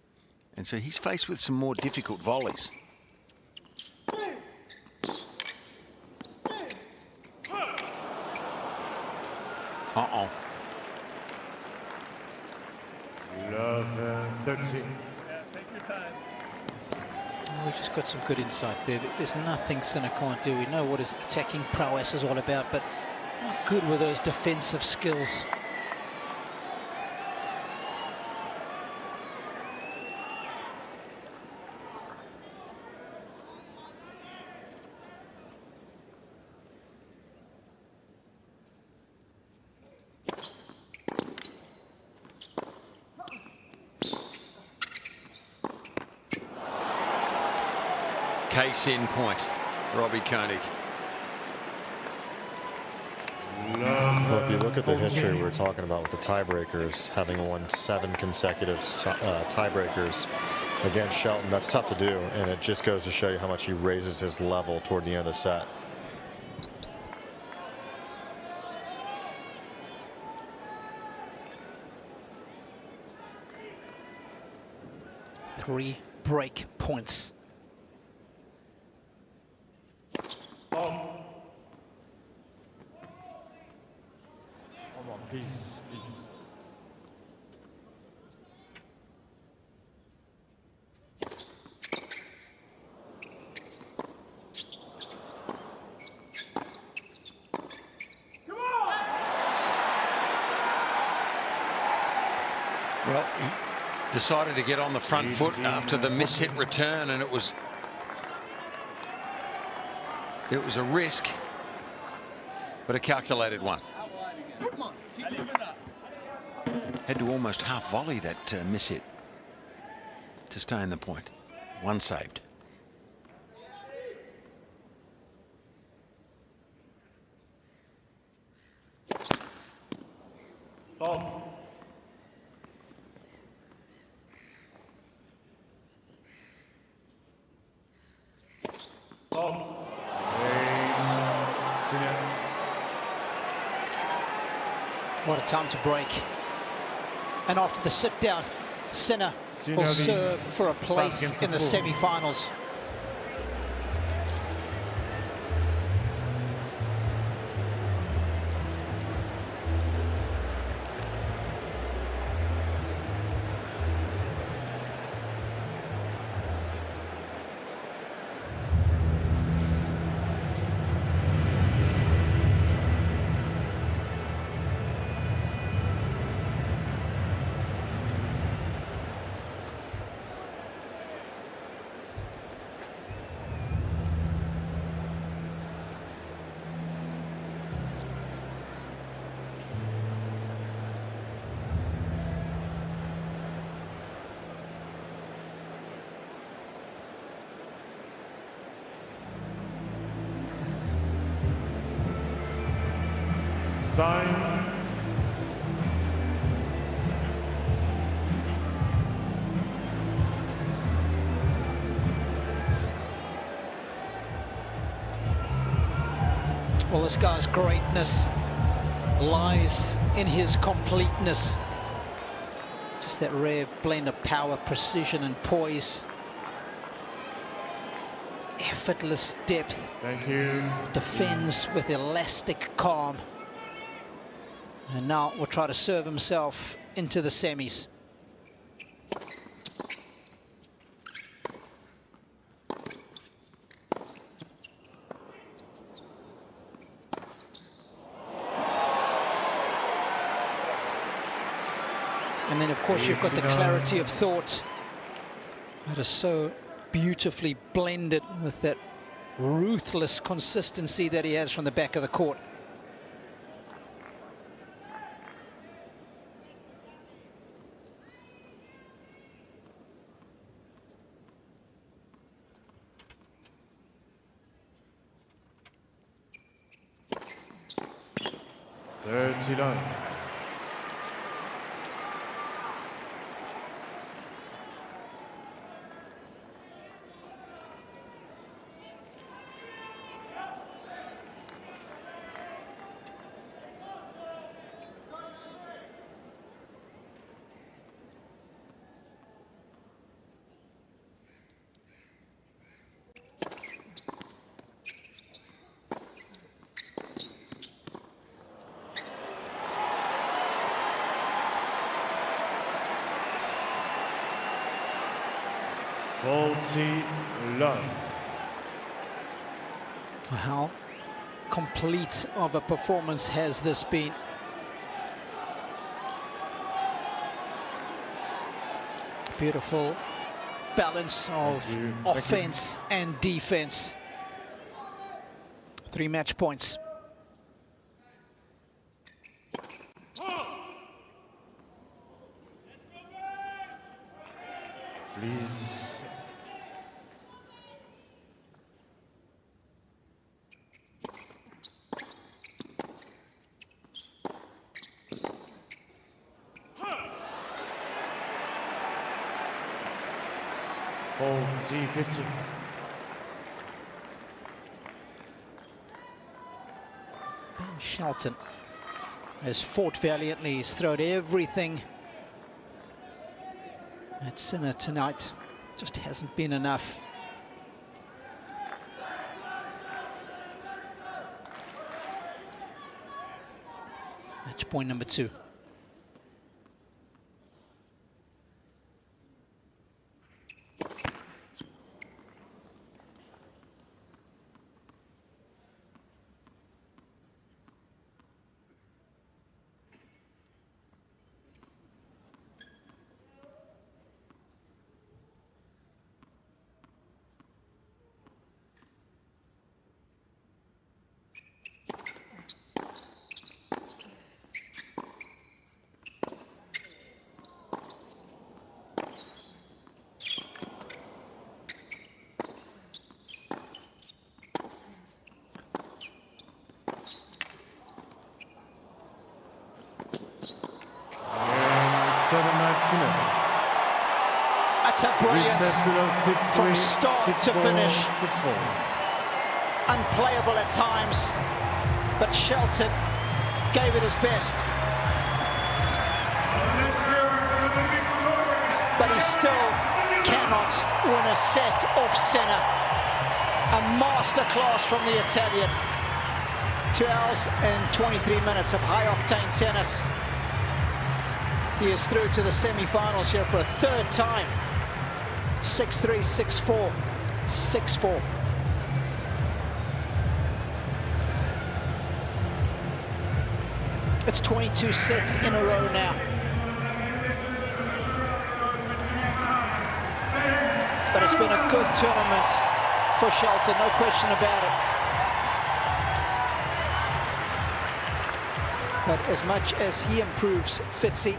And so he's faced with some more difficult volleys. Uh-oh. Love 13. Take your time. Oh, we've just got some good insight there. There's nothing Sinner can't do. We know what his attacking prowess is all about, but not good with those defensive skills. case-in point, Robbie Koenig. Well, if you look at the history we were talking about with the tiebreakers, having won 7 consecutive tiebreakers against Shelton, that's tough to do, and it just goes to show you how much he raises his level toward the end of the set. Three break points. Please. Well, he decided to get on the front foot after the miss-hit return, and it was a risk, but a calculated one. Had to almost half volley that miss-hit to stay in the point. One saved. What a time to break. And after the sit down, Sinner will serve for a place in the semi-finals. Time. Well, this guy's greatness lies in his completeness. Just that rare blend of power, precision, and poise. Effortless depth. Thank you. Defends with elastic calm. And now will try to serve himself into the semis. And then, of course, you've got the clarity of thought that is so beautifully blended with that ruthless consistency that he has from the back of the court. Zidane. Faulty love. How complete of a performance has this been? Beautiful balance of offense and defense. 3 match points. Please. Hold T50. Ben Shelton has fought valiantly. He's thrown everything at Sinner tonight. Just hasn't been enough. Match point number 2. That's a brilliant from start to finish. 6-4. Unplayable at times, but Shelton gave it his best. But he still cannot win a set off Sinner. A masterclass from the Italian. 2 hours and 23 minutes of high-octane tennis. He is through to the semi-finals here for a third time. 6-3, 6-4, 6-4. It's 22 sets in a row now. But it's been a good tournament for Shelton, no question about it. But as much as he improves, Fitzy,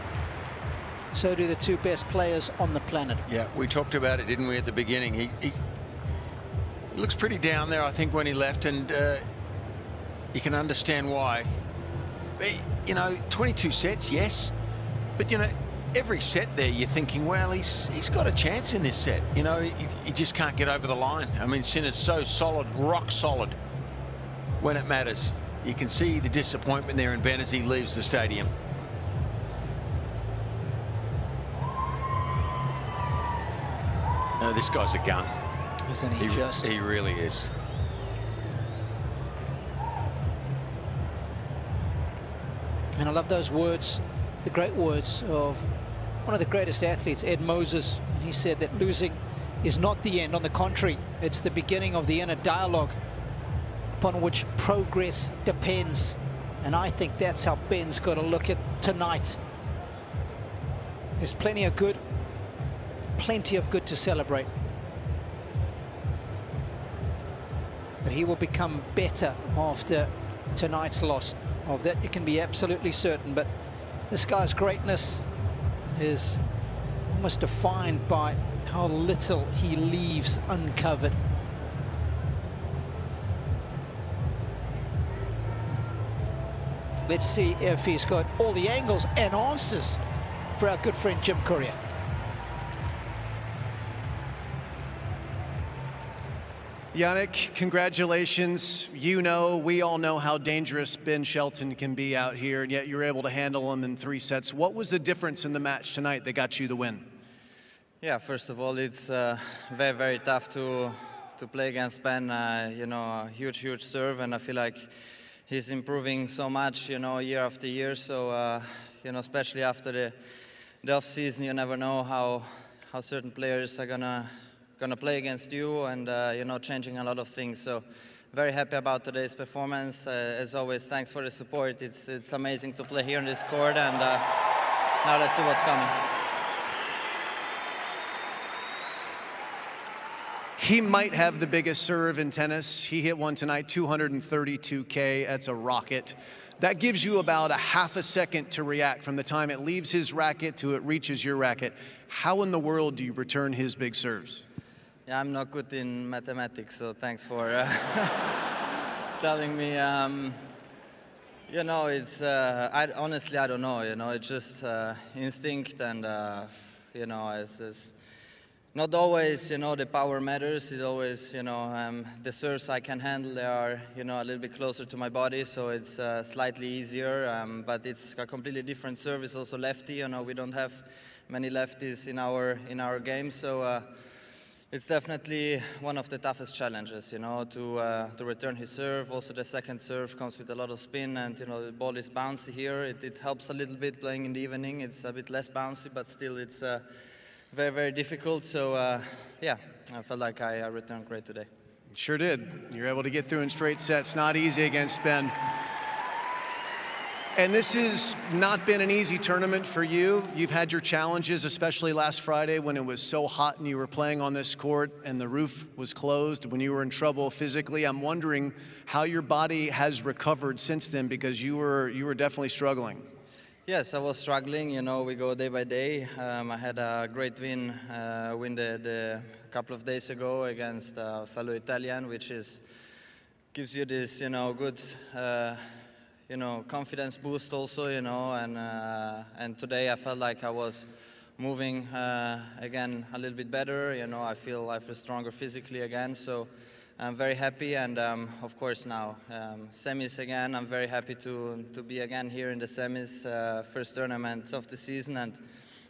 so do the two best players on the planet. Yeah, we talked about it, didn't we, at the beginning? He looks pretty down there, I think, when he left, and you can understand why. But, you know, 22 sets, yes, but, you know, every set there you're thinking, well, he's got a chance in this set. You know, he just can't get over the line. I mean, Sinner's so solid, rock solid when it matters. You can see the disappointment there in Ben as he leaves the stadium. No, this guy's a gun. Isn't he just? He really is. And I love those words, the great words of one of the greatest athletes, Ed Moses. And he said that losing is not the end. On the contrary, it's the beginning of the inner dialogue upon which progress depends. And I think that's how Ben's got to look at tonight. There's plenty of good to celebrate. But he will become better after tonight's loss. Of that you can be absolutely certain. But this guy's greatness is almost defined by how little he leaves uncovered. Let's see if he's got all the angles and answers for our good friend Jim Courier. Jannik, congratulations. You know, we all know how dangerous Ben Shelton can be out here, and yet you were able to handle him in 3 sets. What was the difference in the match tonight that got you the win? Yeah, first of all, it's very, very tough to play against Ben. You know, a huge serve, and I feel like he's improving so much, you know, year after year. So, you know, especially after the off season, you never know how certain players are gonna play against you, and you know, changing a lot of things. So very happy about today's performance. As always, thanks for the support. It's amazing to play here on this court, and now let's see what's coming. He might have the biggest serve in tennis. He hit one tonight, 232K. That's a rocket. That gives you about a half a second to react from the time it leaves his racket to it reaches your racket. How in the world do you return his big serves? Yeah, I'm not good in mathematics, so thanks for telling me. You know, it's honestly, I don't know. You know, it's just instinct, and you know, as not always, you know, the power matters. It always, you know, the serves I can handle, they are, you know, a little bit closer to my body, so it's slightly easier. But it's a completely different serve. It's also lefty. You know, we don't have many lefties in our game, so it's definitely one of the toughest challenges. You know, to return his serve. Also, the second serve comes with a lot of spin, and you know, the ball is bouncy here. It helps a little bit playing in the evening. It's a bit less bouncy, but still, it's very, very difficult. So, yeah, I felt like I returned great today. Sure did. You're able to get through in straight sets. Not easy against Ben. And this has not been an easy tournament for you. You've had your challenges, especially last Friday when it was so hot and you were playing on this court and the roof was closed, when you were in trouble physically. I'm wondering how your body has recovered since then, because you were definitely struggling. Yes, I was struggling. You know, we go day by day. I had a great win a couple of days ago against a fellow Italian, which gives you this, you know, good, you know, confidence boost also, you know, and today I felt like I was moving again a little bit better. You know, I feel stronger physically again, so I'm very happy. And of course now semis again. I'm very happy to be again here in the semis, first tournament of the season. And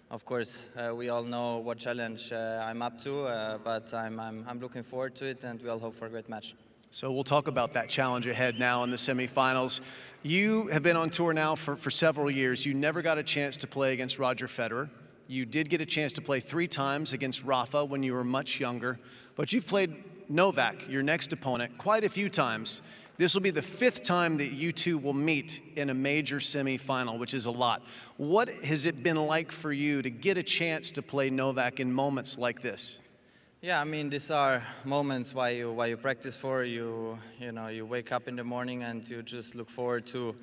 of course we all know what challenge I'm up to, but I'm looking forward to it, and we all hope for a great match. So we'll talk about that challenge ahead now in the semifinals. You have been on tour now for several years. You never got a chance to play against Roger Federer. You did get a chance to play 3 times against Rafa when you were much younger, but you've played Novak, your next opponent, quite a few times. This will be the 5th time that you two will meet in a major semifinal, which is a lot. What has it been like for you to get a chance to play Novak in moments like this? Yeah, I mean, these are moments why you practice for. You know, you wake up in the morning and you just look forward to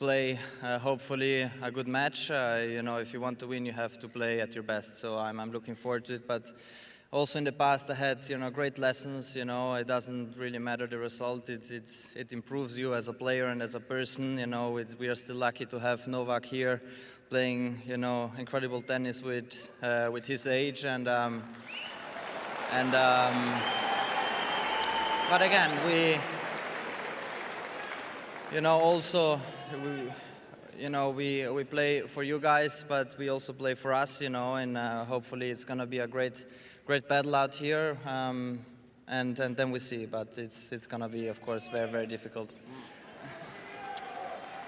play hopefully a good match. You know, if you want to win, you have to play at your best. So I'm looking forward to it. But also in the past, I had, you know, great lessons. You know, it doesn't really matter the result. It improves you as a player and as a person. You know, we are still lucky to have Novak here, playing, you know, incredible tennis with his age. But again, you know, also we play for you guys, but we also play for us, you know, and hopefully it's gonna be a great battle out here, and then we see. But it's gonna be, of course, very, very difficult.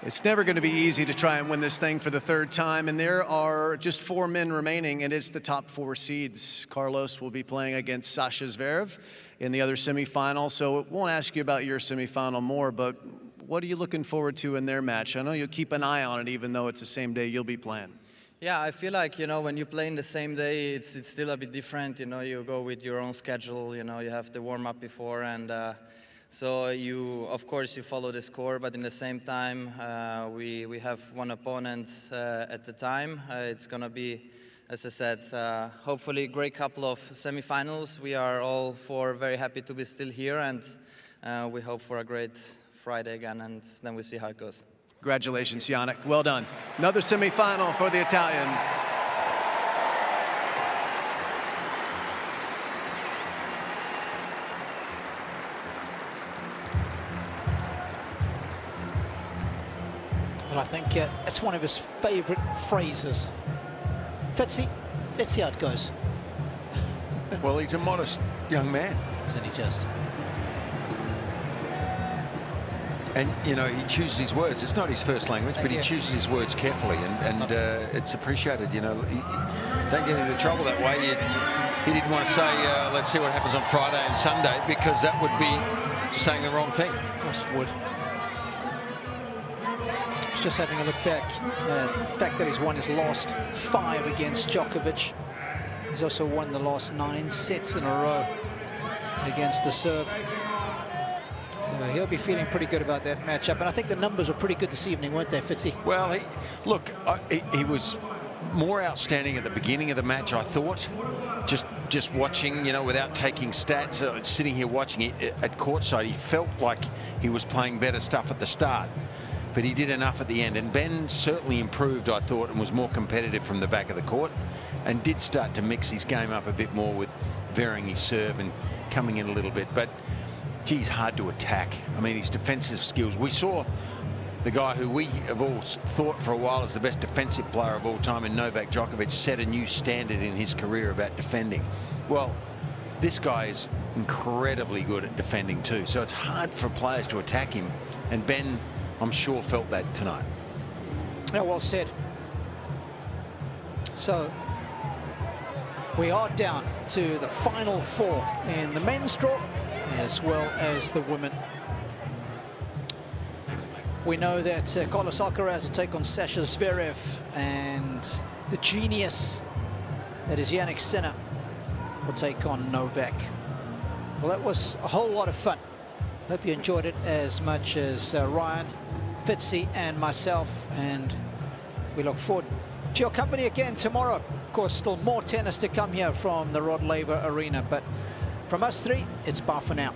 It's never going to be easy to try and win this thing for the 3rd time, and there are just 4 men remaining, and it's the top 4 seeds. Carlos will be playing against Sasha Zverev in the other semifinal, so won't ask you about your semifinal more, but what are you looking forward to in their match? I know you'll keep an eye on it, even though it's the same day you'll be playing. Yeah, I feel like, you know, when you play in the same day, it's still a bit different. You know, you go with your own schedule. You know, you have the warm-up before, and so of course, you follow the score, but in the same time, we have one opponent at the time. It's going to be, as I said, hopefully a great couple of semifinals. We are all 4 very happy to be still here, and we hope for a great Friday again, and then we see how it goes. Congratulations, Jannik. Well done. Another semifinal for the Italian. Well, I think it's one of his favorite phrases. Fitzy, let's see how it goes. Well, he's a modest young man. Isn't he just? And, you know, he chooses his words. It's not his first language, but he chooses his words carefully, and it's appreciated, you know. Don't get into trouble that way. He didn't want to say, let's see what happens on Friday and Sunday, because that would be saying the wrong thing. Of course it would. Just having a look back, the fact that he's won his last 5 against Djokovic. He's also won the last 9 sets in a row against the Serb. So he'll be feeling pretty good about that matchup. And I think the numbers were pretty good this evening, weren't they, Fitzy? Well, he was more outstanding at the beginning of the match, I thought. Just watching, you know, without taking stats, sitting here watching it at courtside, he felt like he was playing better stuff at the start. but he did enough at the end. And Ben certainly improved, I thought, and was more competitive from the back of the court, and did start to mix his game up a bit more with varying his serve and coming in a little bit. But geez, hard to attack. I mean, his defensive skills. We saw the guy who we have all thought for a while is the best defensive player of all time in Novak Djokovic set a new standard in his career about defending. Well, this guy is incredibly good at defending too, so it's hard for players to attack him, and Ben, I'm sure, felt that tonight. Yeah, well said. So we are down to the final four in the men's draw as well as the women. We know that Carlos Alcaraz will take on Sasha Zverev, and the genius that is Jannik Sinner will take on Novak. Well, that was a whole lot of fun. Hope you enjoyed it as much as Ryan, Fitzy, and myself, and we look forward to your company again tomorrow. Of course, still more tennis to come here from the Rod Laver Arena, but from us three, it's bye for now.